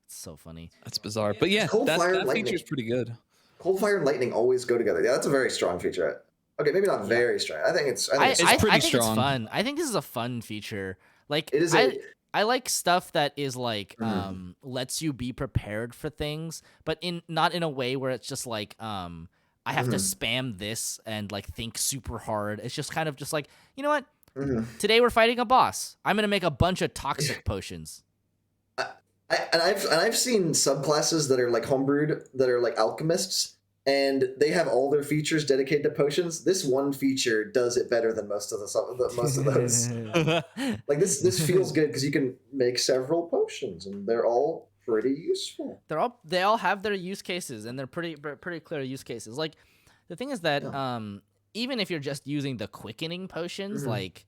S2: It's so funny.
S4: That's bizarre. But yeah,
S1: Cold fire,
S4: that
S1: lightning.
S4: feature's pretty good.
S1: Cold fire and lightning always go together. Yeah, that's a very strong feature. Okay, maybe not very strong. I think it's.
S2: I
S4: pretty
S2: think
S4: strong.
S2: it's fun. I think this is a fun feature. Like
S1: It is
S2: I like stuff that is like lets you be prepared for things, but not in a way where it's just like I have to spam this and like think super hard. It's just kind of just like, you know what? Today we're fighting a boss. I'm gonna make a bunch of toxic potions.
S1: I've seen subclasses that are like homebrewed that are like alchemists, and they have all their features dedicated to potions. This one feature does it better than most of those. Like this feels good because you can make several potions, and they're all pretty useful.
S2: They all have their use cases, and they're pretty clear use cases. Like the thing is that even if you're just using the quickening potions, like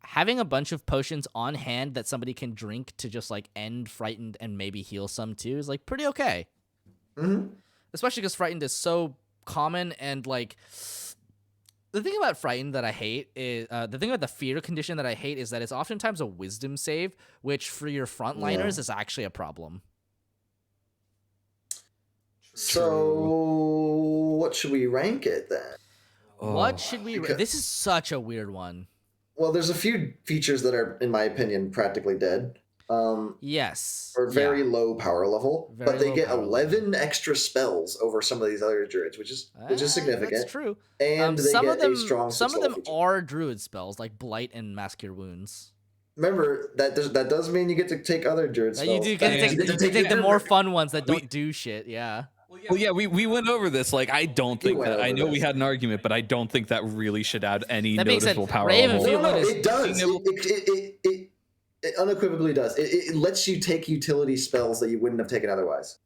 S2: having a bunch of potions on hand that somebody can drink to just like end frightened and maybe heal some too is like pretty okay. Especially because frightened is so common, and like the thing about frightened that I hate is the thing about the fear condition that I hate is that it's oftentimes a wisdom save, which for your frontliners is actually a problem.
S1: So what should we rank it then?
S2: What should we? This is such a weird one.
S1: Well, there's a few features that are, in my opinion, practically dead.
S2: Yes.
S1: Or very low power level,
S2: Very
S1: but they
S2: low
S1: get
S2: power
S1: 11 extra spells over some of these other druids, which is significant.
S2: That's true.
S1: And they
S2: some
S1: get
S2: of them,
S1: a strong
S2: some of
S1: six-level
S2: them
S1: feature.
S2: are druid spells like blight and mask your wounds.
S1: Remember that does mean you get to take other druid spells.
S2: You do get to
S1: You
S2: take the
S1: your-
S2: more fun ones that don't do shit. Yeah.
S4: Well, yeah, we went over this. Like, I don't think
S1: went
S4: that. I
S1: over
S4: know we
S1: this.
S4: had an argument, but I don't think that really should add any
S2: That being said,
S4: noticeable power
S2: Raven
S4: level.
S2: Field-
S1: No,
S2: is
S1: it does.
S4: being able-
S1: It unequivocally does. It lets you take utility spells that you wouldn't have taken otherwise.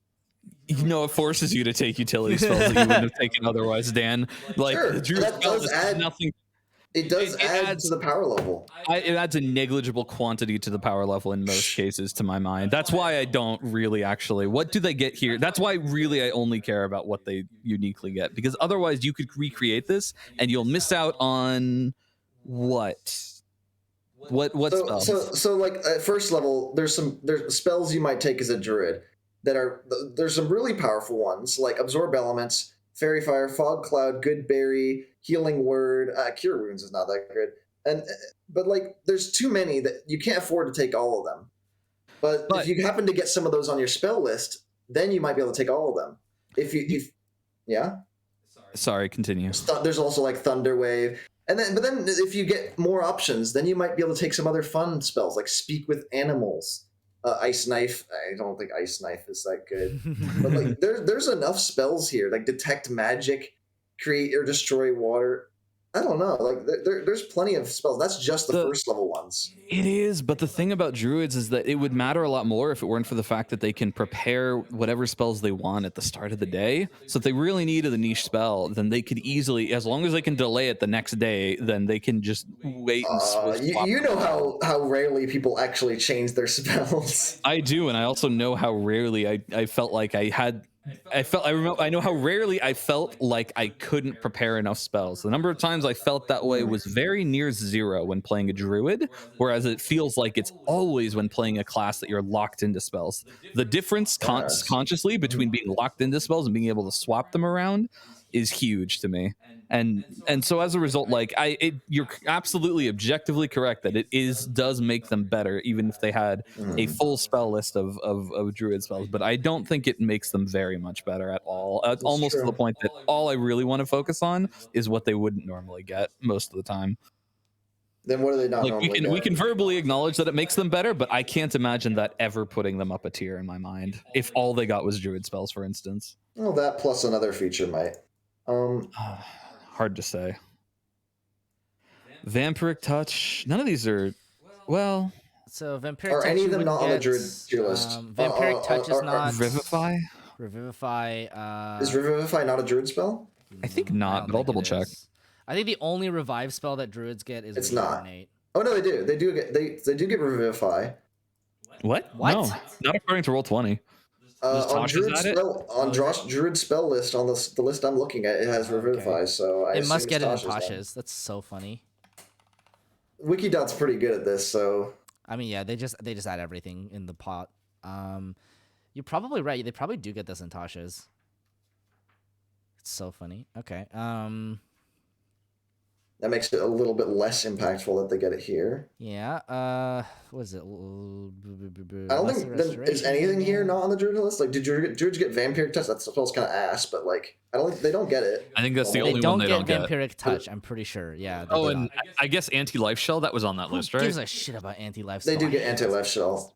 S4: You know, it forces you to take utility spells that you wouldn't have taken otherwise, Dan. Like,
S1: Sure,
S4: the Druid
S1: that
S4: spell
S1: does
S4: is
S1: add-
S4: nothing.
S1: It does
S4: It
S1: add
S4: adds-
S1: to the power level.
S4: It adds a negligible quantity to the power level in most cases, to my mind. That's why I don't really actually. What do they get here? That's why really I only care about what they uniquely get, because otherwise you could recreate this and you'll miss out on what spells?
S1: So like at first level, there's spells you might take as a druid that are there's some really powerful ones like absorb elements, fairy fire, fog cloud, good berry, healing word, cure wounds is not that good, but like there's too many that you can't afford to take all of them. But if you happen to get some of those on your spell list, then you might be able to take all of them. Yeah.
S4: Sorry, continue.
S1: There's also like Thunder Wave. But then if you get more options, then you might be able to take some other fun spells like Speak with Animals, Ice Knife. I don't think Ice Knife is that good. But like there's enough spells here, like Detect Magic, Create or Destroy Water. I don't know. Like there's plenty of spells. That's just the first level ones.
S4: It is, but the thing about druids is that it would matter a lot more if it weren't for the fact that they can prepare whatever spells they want at the start of the day. So if they really needed a niche spell, then they could easily, as long as they can delay it the next day, then they can just wait and swap.
S1: You know how rarely people actually change their spells.
S4: I do, and I also know how rarely I felt like I know how rarely I felt like I couldn't prepare enough spells. The number of times I felt that way was very near zero when playing a druid, whereas it feels like it's always when playing a class that you're locked into spells. The difference consciously between being locked into spells and being able to swap them around is huge to me. And so as a result, like you're absolutely objectively correct that it does make them better, even if they had a full spell list of druid spells. But I don't think it makes them very much better at all. It's almost to the point that all I really want to focus on is what they wouldn't normally get most of the time.
S1: Then what do they not
S4: like
S1: normally get?
S4: We can verbally acknowledge that it makes them better, but I can't imagine that ever putting them up a tier in my mind if all they got was druid spells, for instance.
S1: Well, that plus another feature might.
S4: Hard to say. Vampiric Touch. None of these are. Well.
S2: So Vampiric
S1: Are
S2: Touch.
S1: any of them not on the
S2: get,
S1: druid tier list?
S2: Vampiric Touch is not.
S4: Revivify.
S2: Revivify.
S1: Is Revivify not a druid spell?
S4: I think not, but I'll double check.
S2: I think the only revive spell that druids get is Rejuvenate.
S1: Oh no, they do. They do get Revivify.
S4: What?
S2: What?
S4: No, not according to Roll20.
S1: On Druid spell list on the list I'm looking at, it has Revivify, so I
S2: it must get it in
S1: Tasha's
S2: Tasha's. That's so funny.
S1: Wikidot's pretty good at this, so
S2: I mean, yeah, they just add everything in the pot. You're probably right. They probably do get this in Tasha's. It's so funny. Okay.
S1: that makes it a little bit less impactful that they get it here.
S2: Yeah. What is it?
S1: I don't think is anything here not on the Druid list. Like, did Druids get Vampiric Touch? That spell's kind of ass, but like, I don't think they don't get it.
S4: I think that's the only one they don't get.
S2: Vampiric Touch. I'm pretty sure. Yeah.
S4: Oh, and I guess Anti-Life Shell, that was on that list, right?
S2: Who gives a shit about Anti-Life?
S1: They do get Anti-Life Shell.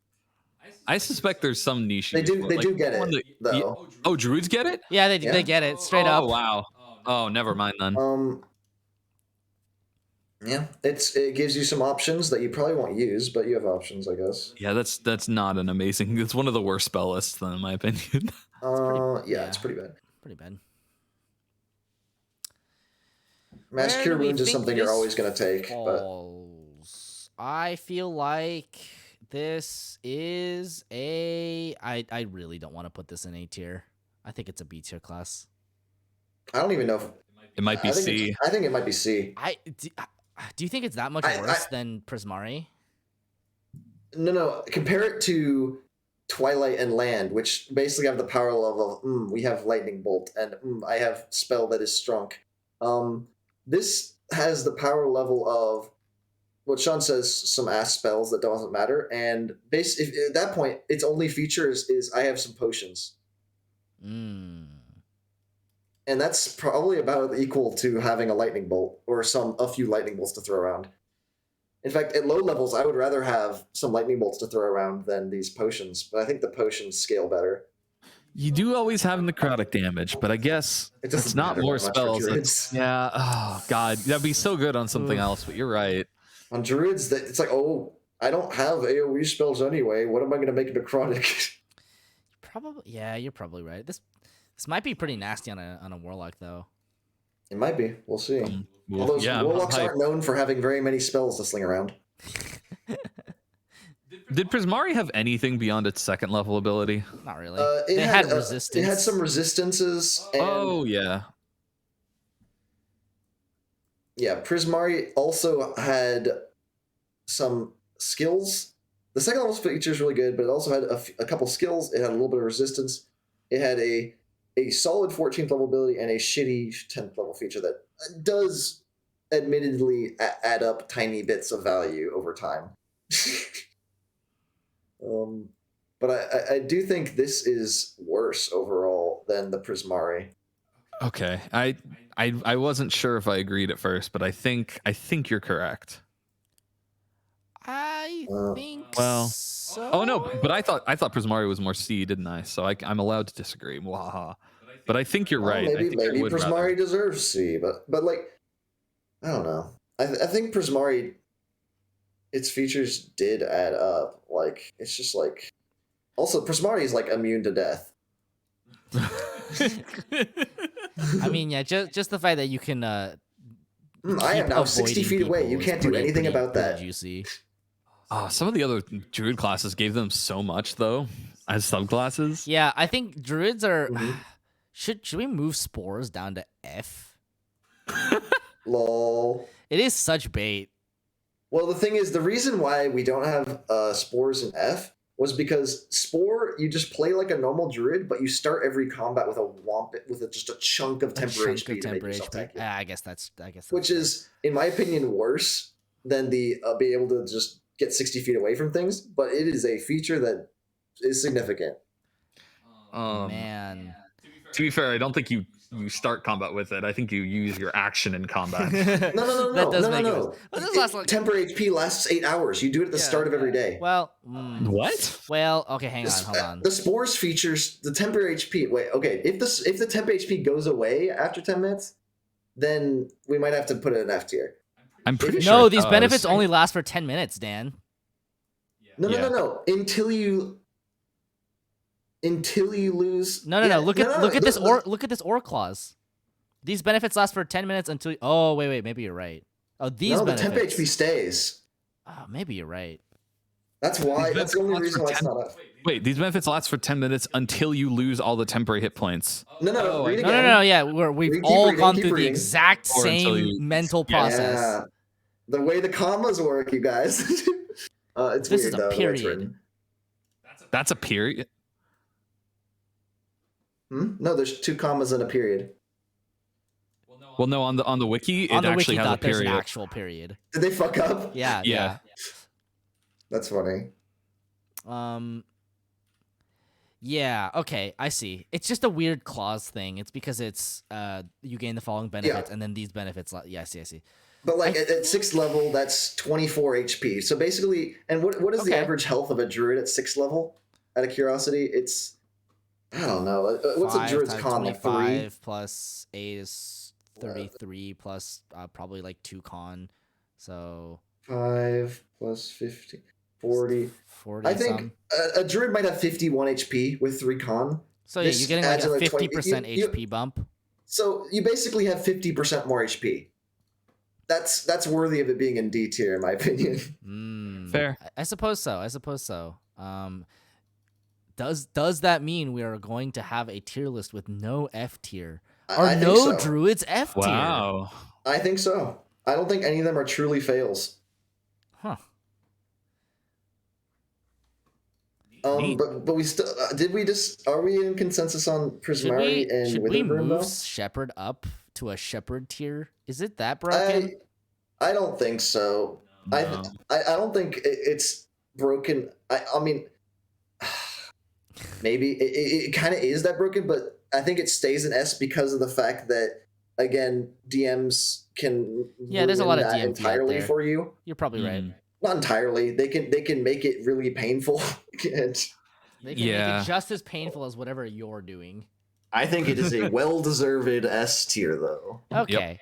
S4: I suspect there's some niche.
S1: They do get it though.
S4: Oh, Druids get it?
S2: Yeah, they get it straight up.
S4: Oh wow. Oh, never mind then.
S1: Yeah, it gives you some options that you probably won't use, but you have options, I guess.
S4: Yeah, that's not an amazing. It's one of the worst spell lists, then, in my opinion.
S1: It's pretty bad.
S2: Pretty bad.
S1: Mass Cure Wounds is something you're always going to take.
S2: Falls? But I feel like this is a. I really don't want to put this in A tier. I think it's a B tier class.
S1: I don't even know if
S4: it might be C.
S1: I think it might be C.
S2: Do you think it's that much worse than Prismari?
S1: No. Compare it to Twilight and Land, which basically have the power level of we have Lightning Bolt and I have Spell that is Strunk. This has the power level of what Sean says, some ass spells that doesn't matter, and at that point, its only feature is I have some potions. And that's probably about equal to having a lightning bolt or a few lightning bolts to throw around. In fact, at low levels, I would rather have some lightning bolts to throw around than these potions, but I think the potions scale better.
S4: You do always have necrotic damage, but I guess it's not more spells. Yeah. Oh god, that'd be so good on something else. But you're right.
S1: On druids, it's like, I don't have AoE spells anyway. What am I going to make necrotic?
S2: You're probably right. This might be pretty nasty on a warlock, though.
S1: It might be. We'll see. Warlocks aren't known for having very many spells to sling around.
S4: Did Prismari have anything beyond its second level ability?
S2: Not really. It had resistance.
S1: It had some resistances. And yeah, Prismari also had some skills. The second level feature is really good, but it also had a couple skills. It had a little bit of resistance. It had a solid 14th level ability and a shitty 10th level feature that does admittedly add up tiny bits of value over time. But I do think this is worse overall than the Prismari.
S4: Okay, I wasn't sure if I agreed at first, but I think you're correct.
S2: I think so.
S4: Oh no, but I thought Prismari was more C, didn't I? So I'm allowed to disagree. Wahaha. But I think you're right.
S1: Maybe Prismari deserves C, but like I don't know. I think Prismari, its features did add up. Like, it's just like. Also, Prismari is like immune to death.
S2: I mean, yeah, just the fact that you can
S1: I
S2: keep
S1: am now 60
S2: avoiding
S1: feet away.
S2: people
S1: You
S2: is
S1: can't do anything about
S2: pretty
S1: that.
S2: juicy.
S4: Some of the other Druid classes gave them so much though as subclasses.
S2: Yeah, I think druids are.
S1: Mhm.
S2: Should we move spores down to F?
S1: Lol.
S2: It is such bait.
S1: Well, the thing is, the reason why we don't have spores in F was because spore, you just play like a normal druid, but you start every combat with just a chunk of temporary HP to make yourself tanky.
S2: I guess that's.
S1: Which is, in my opinion, worse than the being able to just get 60 feet away from things. But it is a feature that is significant.
S2: Man.
S4: To be fair, I don't think you start combat with it. I think you use your action in combat.
S1: No.
S2: That does make sense. But this lasts like.
S1: Temporary HP lasts 8 hours. You do it at the start of every day.
S2: Well.
S4: What?
S2: Well, okay, hang on, hold on.
S1: The spores features the temporary HP. Wait, okay. If the temp HP goes away after 10 minutes, then we might have to put it in F tier.
S4: I'm pretty sure.
S2: No, these benefits only last for 10 minutes, Dan.
S1: No. Until you lose.
S2: No. Look at this or clause. These benefits last for 10 minutes until. Oh wait, maybe you're right. Oh, these benefits.
S1: The temp HP stays.
S2: Oh, maybe you're right.
S1: That's why. That's the only reason why it's not up.
S4: Wait, these benefits last for 10 minutes until you lose all the temporary hit points.
S1: No. Read again.
S2: No. Yeah, we've all gone through the
S1: reading.
S2: exact
S4: Or until
S2: same
S4: you-
S2: mental process.
S1: Yeah. The way the commas work, you guys. It's
S2: This
S1: weird,
S2: is a
S1: though, the way it's
S2: period.
S1: written.
S4: That's a period.
S1: No, there's 2 commas and a period.
S4: Well, no, on the wiki,
S2: On
S4: it
S2: the
S4: actually
S2: wiki
S4: has a
S2: dot, there's an
S4: period.
S2: actual period.
S1: Did they fuck up?
S2: Yeah.
S1: That's funny.
S2: Yeah, okay, I see. It's just a weird clause thing. It's because it's you gain the following benefits and then these benefits. Yeah, I see.
S1: But like at 6th level, that's 24 HP. So basically, and what is the
S2: Okay.
S1: average health of a druid at 6th level? Out of curiosity, it's I don't know. What's a
S2: 5
S1: druid's
S2: times
S1: con? Like 3?
S2: 25 plus 8 is 33 plus probably like 2 con. So
S1: 5 plus 50, 40.
S2: 40
S1: I think
S2: some.
S1: a druid might have 51 HP with 3 con.
S2: So yeah,
S1: this
S2: you're getting like
S1: adds
S2: a
S1: another 20
S2: 50%
S1: you-
S2: HP bump.
S1: So you basically have 50% more HP. That's worthy of it being in D tier, in my opinion.
S4: Fair.
S2: I suppose so. Does that mean we are going to have a tier list with no F tier? Or
S1: I think
S2: no
S1: so.
S2: druids F tier?
S4: Wow.
S1: I think so. I don't think any of them are truly fails.
S2: Huh.
S1: But we still did we just are we in consensus on Prismari and
S2: Should we
S1: Witherbloom
S2: move
S1: though?
S2: Shepherd up to a Shepherd tier? Is it that broken?
S1: I don't think so.
S4: No.
S1: I don't think it's broken. I mean, maybe it kind of is that broken, but I think it stays in S because of the fact that again DMs can
S2: There's a
S1: ruin
S2: lot of
S1: that
S2: DMs out
S1: entirely
S2: there.
S1: for you.
S2: You're probably right.
S1: Not entirely. They can make it really painful. And
S2: They can make it just as painful as whatever you're doing.
S1: I think it is a well-deserved S tier, though.
S2: Okay.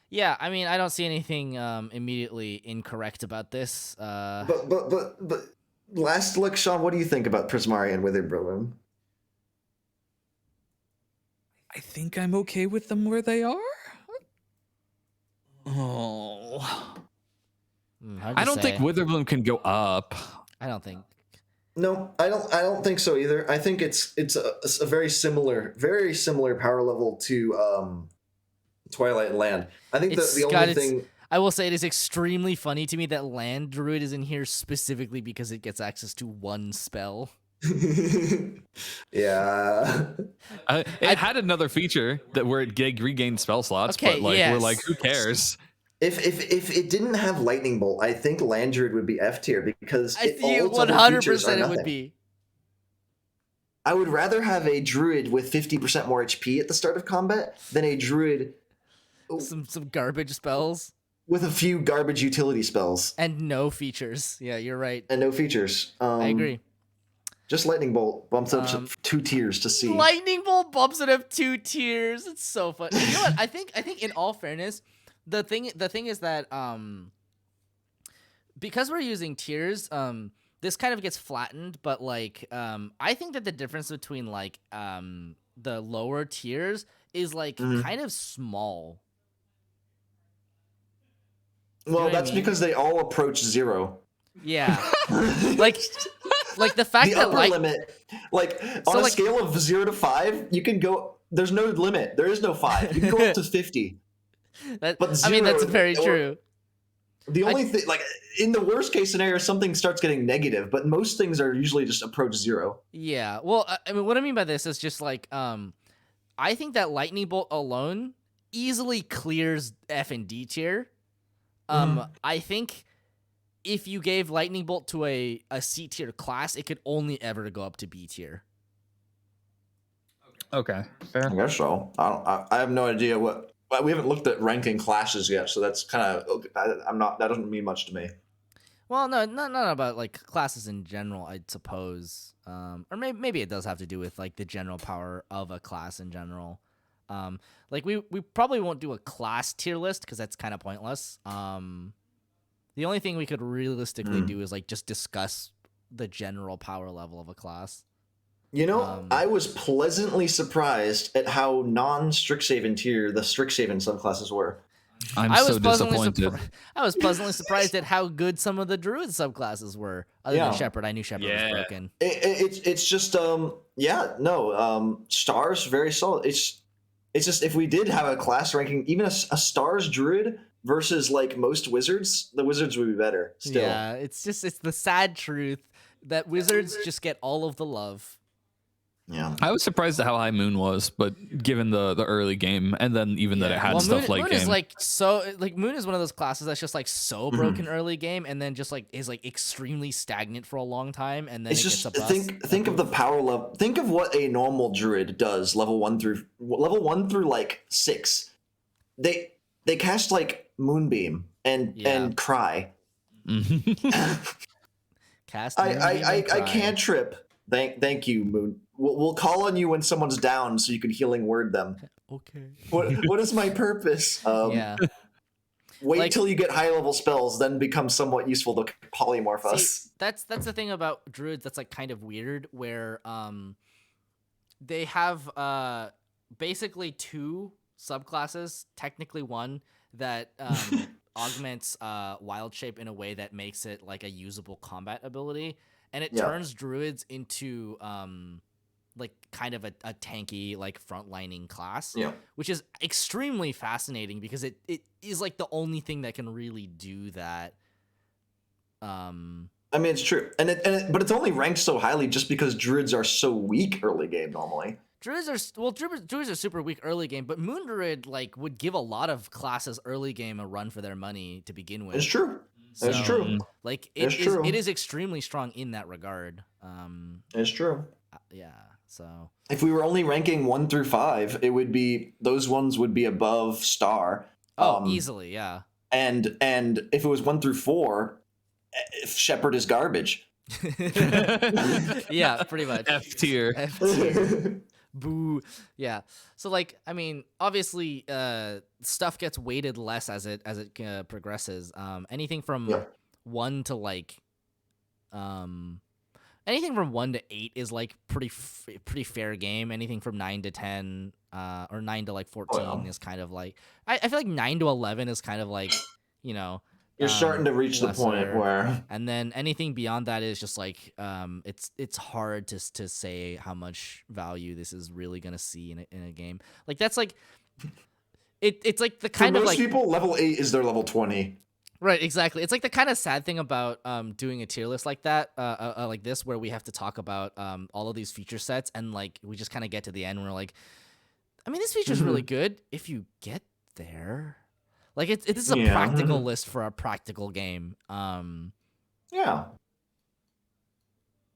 S2: Yeah, I mean, I don't see anything immediately incorrect about this.
S1: But last look, Sean, what do you think about Prismari and Witherbloom?
S4: I think I'm okay with them where they are. Oh. I don't think Witherbloom can go up.
S2: I don't think.
S1: No, I don't think so either. I think it's a very similar power level to Twilight and Land. I think the only thing
S2: I will say it is extremely funny to me that Land Druid is in here specifically because it gets access to one spell.
S1: Yeah.
S4: It had another feature that where it regained spell slots,
S2: Okay,
S4: but like
S2: yes.
S4: we're like, who cares?
S1: If it didn't have Lightning Bolt, I think Land Druid would be F tier because
S2: I see
S1: all its other features are
S2: 100% it would
S1: nothing.
S2: be.
S1: I would rather have a Druid with 50% more HP at the start of combat than a Druid
S2: Some garbage spells
S1: with a few garbage utility spells
S2: and no features. Yeah, you're right.
S1: and no features.
S2: I agree.
S1: Just Lightning Bolt bumps up to 2 tiers to see.
S2: Lightning Bolt bumps it up 2 tiers. It's so fun. You know what? I think in all fairness, the thing is that because we're using tiers, this kind of gets flattened, but like I think that the difference between like the lower tiers is like kind of small.
S1: Well,
S2: what I
S1: that's
S2: mean?
S1: because they all approach 0.
S2: Yeah. like the fact
S1: The
S2: that
S1: upper
S2: like
S1: limit, like
S2: So,
S1: on a
S2: like-
S1: scale of 0 to 5, you can go. There's no limit. There is no 5. You can go up to 50.
S2: that,
S1: But
S2: I mean that's
S1: 0
S2: very
S1: or-
S2: true.
S1: The only thing, like in the worst case scenario, something starts getting negative, but most things are usually just approach 0.
S2: Yeah. Well, I mean, what I mean by this is just like, I think that lightning bolt alone easily clears F and D tier. I think if you gave lightning bolt to a C tier class, it could only ever go up to B tier.
S4: Okay, fair.
S1: I guess so. I have no idea what. We haven't looked at ranking classes yet, so that's kind of. I'm not. That doesn't mean much to me.
S2: Well, no, not about like classes in general, I suppose. Or maybe it does have to do with like the general power of a class in general. Like we probably won't do a class tier list because that's kind of pointless. The only thing we could realistically do is like just discuss the general power level of a class.
S1: You know, I was pleasantly surprised at how non-Strixhaven tier the Strixhaven subclasses were.
S4: I'm
S2: I was
S4: so
S2: pleasantly
S4: disappointed.
S2: I was pleasantly surprised at how good some of the Druid subclasses were. Other
S1: Yeah.
S2: than Shepherd, I knew Shepherd was broken.
S1: It's just stars very solid. It's just if we did have a class ranking, even a stars Druid versus like most wizards, the wizards would be better still.
S2: Yeah, it's the sad truth that wizards just get all of the love.
S1: Yeah.
S4: I was surprised at how high Moon was, but given the early game, and then even that it had
S2: well,
S4: stuff
S2: Moon,
S4: like
S2: Moon
S4: game.
S2: is like so like Moon is one of those classes that's just like so broken early game, and then just like is like extremely stagnant for a long time, and then
S1: It's
S2: it
S1: just
S2: gets a bust.
S1: think of the power level. Think of what a normal druid does. Level 1 through like 6. They cast like Moonbeam and Cry.
S2: Cast.
S1: I can't trip. Thank you, Moon. We'll call on you when someone's down so you can healing word them.
S2: Okay.
S1: What is my purpose?
S2: Yeah.
S1: Wait
S2: Like-
S1: till you get high level spells, then become somewhat useful to polymorph us.
S2: See, that's the thing about druids that's like kind of weird, where they have basically 2 subclasses, technically 1, that augments wild shape in a way that makes it like a usable combat ability, and it turns druids into like kind of a tanky like frontlining class, which is extremely fascinating because it is like the only thing that can really do that.
S1: I mean, it's true, but it's only ranked so highly just because druids are so weak early game normally.
S2: Druids are super weak early game, but Moon Druid like would give a lot of classes early game a run for their money to begin with.
S1: It's true. It's
S2: So,
S1: true.
S2: Like
S1: It's true.
S2: it is extremely strong in that regard.
S1: It's true.
S2: Yeah. So
S1: If we were only ranking 1 through 5, those ones would be above star.
S2: easily, yeah.
S1: And if it was 1 through 4, Shepherd is garbage.
S2: Yeah, pretty much.
S4: F tier.
S2: F tier. Boo. Yeah. So like, I mean, obviously, stuff gets weighted less as it progresses. Anything from 1 to like, anything from 1 to 8 is like pretty fair game. Anything from 9 to 10, or 9 to like 14 is kind of like, I feel like 9 to 11 is kind of like, you know.
S1: You're starting to reach the point
S2: lesser.
S1: where,
S2: And then anything beyond that is just like it's hard to say how much value this is really gonna see in a game. Like that's like it's like the
S1: for
S2: kind of
S1: most
S2: like
S1: people, level 8 is their level 20.
S2: right, exactly. It's like the kind of sad thing about doing a tier list like that, like this, where we have to talk about all of these feature sets, and like we just kind of get to the end and we're like, I mean, this feature is really good if you get there. Like this is a practical list for a practical game.
S1: Yeah.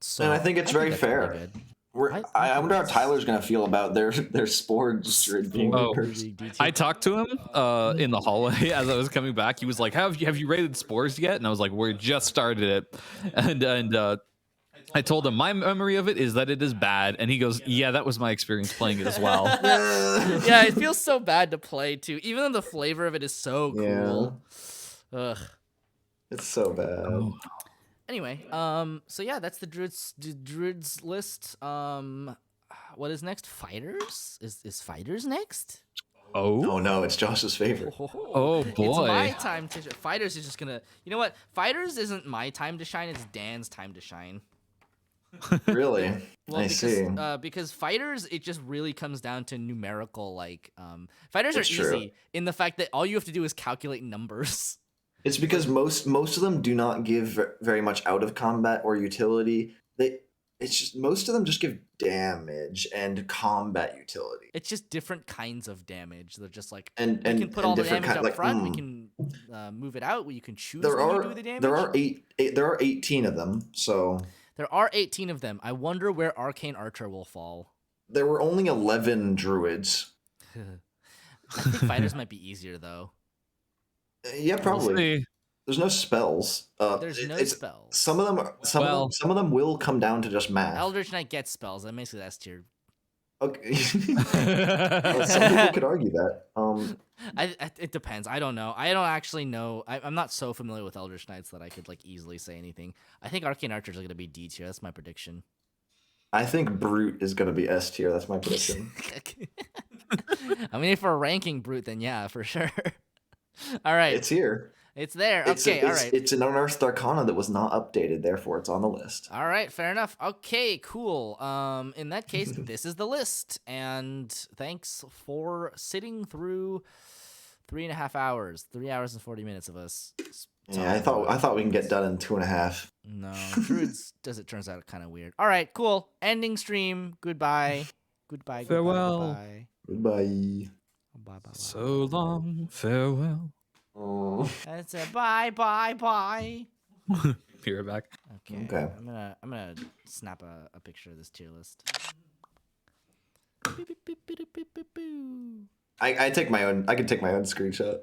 S2: So
S1: And I think it's very
S2: that's
S1: fair.
S2: pretty good.
S1: I wonder how Tyler's gonna feel about their Spores druid being
S4: Oh.
S1: reversed.
S4: I talked to him in the hallway as I was coming back. He was like, "Have you rated Spores yet?" And I was like, "We just started it," and I told him my memory of it is that it is bad, and he goes, "Yeah, that was my experience playing it as well."
S2: Yeah, it feels so bad to play too, even though the flavor of it is so cool. Ugh.
S1: It's so bad.
S2: Anyway, so yeah, that's the druids list. What is next? Fighters? Is fighters next?
S1: Oh no, it's Josh's favorite.
S4: Oh boy.
S2: It's my time to fighters is just gonna. You know what? Fighters isn't my time to shine. It's Dan's time to shine.
S1: Really?
S2: Well,
S1: I see.
S2: because fighters, it just really comes down to numerical. Fighters
S1: It's
S2: are
S1: true.
S2: easy in the fact that all you have to do is calculate numbers.
S1: It's because most of them do not give very much out of combat or utility. It's just most of them just give damage and combat utility.
S2: It's just different kinds of damage. They're just like
S1: And
S2: we can put all the damage up
S1: like,
S2: front. We can move it out. You can choose
S1: there
S2: when
S1: are
S2: you do the damage.
S1: there are 18 of them, so
S2: There are 18 of them. I wonder where Arcane Archer will fall.
S1: there were only 11 druids.
S2: I think fighters might be easier though.
S1: Yeah, probably. There's no spells.
S2: There's no
S1: it's-
S2: spells.
S1: Some of them, some of them will come down to just math.
S2: Eldritch Knight gets spells. That makes it S tier.
S1: Okay. Well, some people could argue that.
S2: It depends. I don't know. I don't actually know. I'm not so familiar with Eldritch Knights that I could easily say anything. I think Arcane Archers are gonna be D tier. That's my prediction.
S1: I think Brute is going to be S tier. That's my prediction.
S2: I mean, if we're ranking Brute, then yeah, for sure. All right,
S1: It's here.
S2: it's there.
S1: It's
S2: Okay, all right.
S1: It's an unearthed arcana that was not updated, therefore it's on the list.
S2: All right, fair enough. Okay, cool. In that case, this is the list, and thanks for sitting through 3.5 hours, 3 hours and 40 minutes of us.
S1: Yeah, I thought we can get done in 2.5.
S2: No, Druids does it turns out kind of weird. All right, cool. Ending stream. Goodbye. Goodbye.
S4: Farewell.
S2: Goodbye.
S1: Goodbye.
S2: Bye. Bye.
S4: So long, farewell.
S1: Oh.
S2: That's a bye.
S4: You're back.
S2: Okay. I'm gonna snap a picture of this tier list.
S1: I take my own. I can take my own screenshot.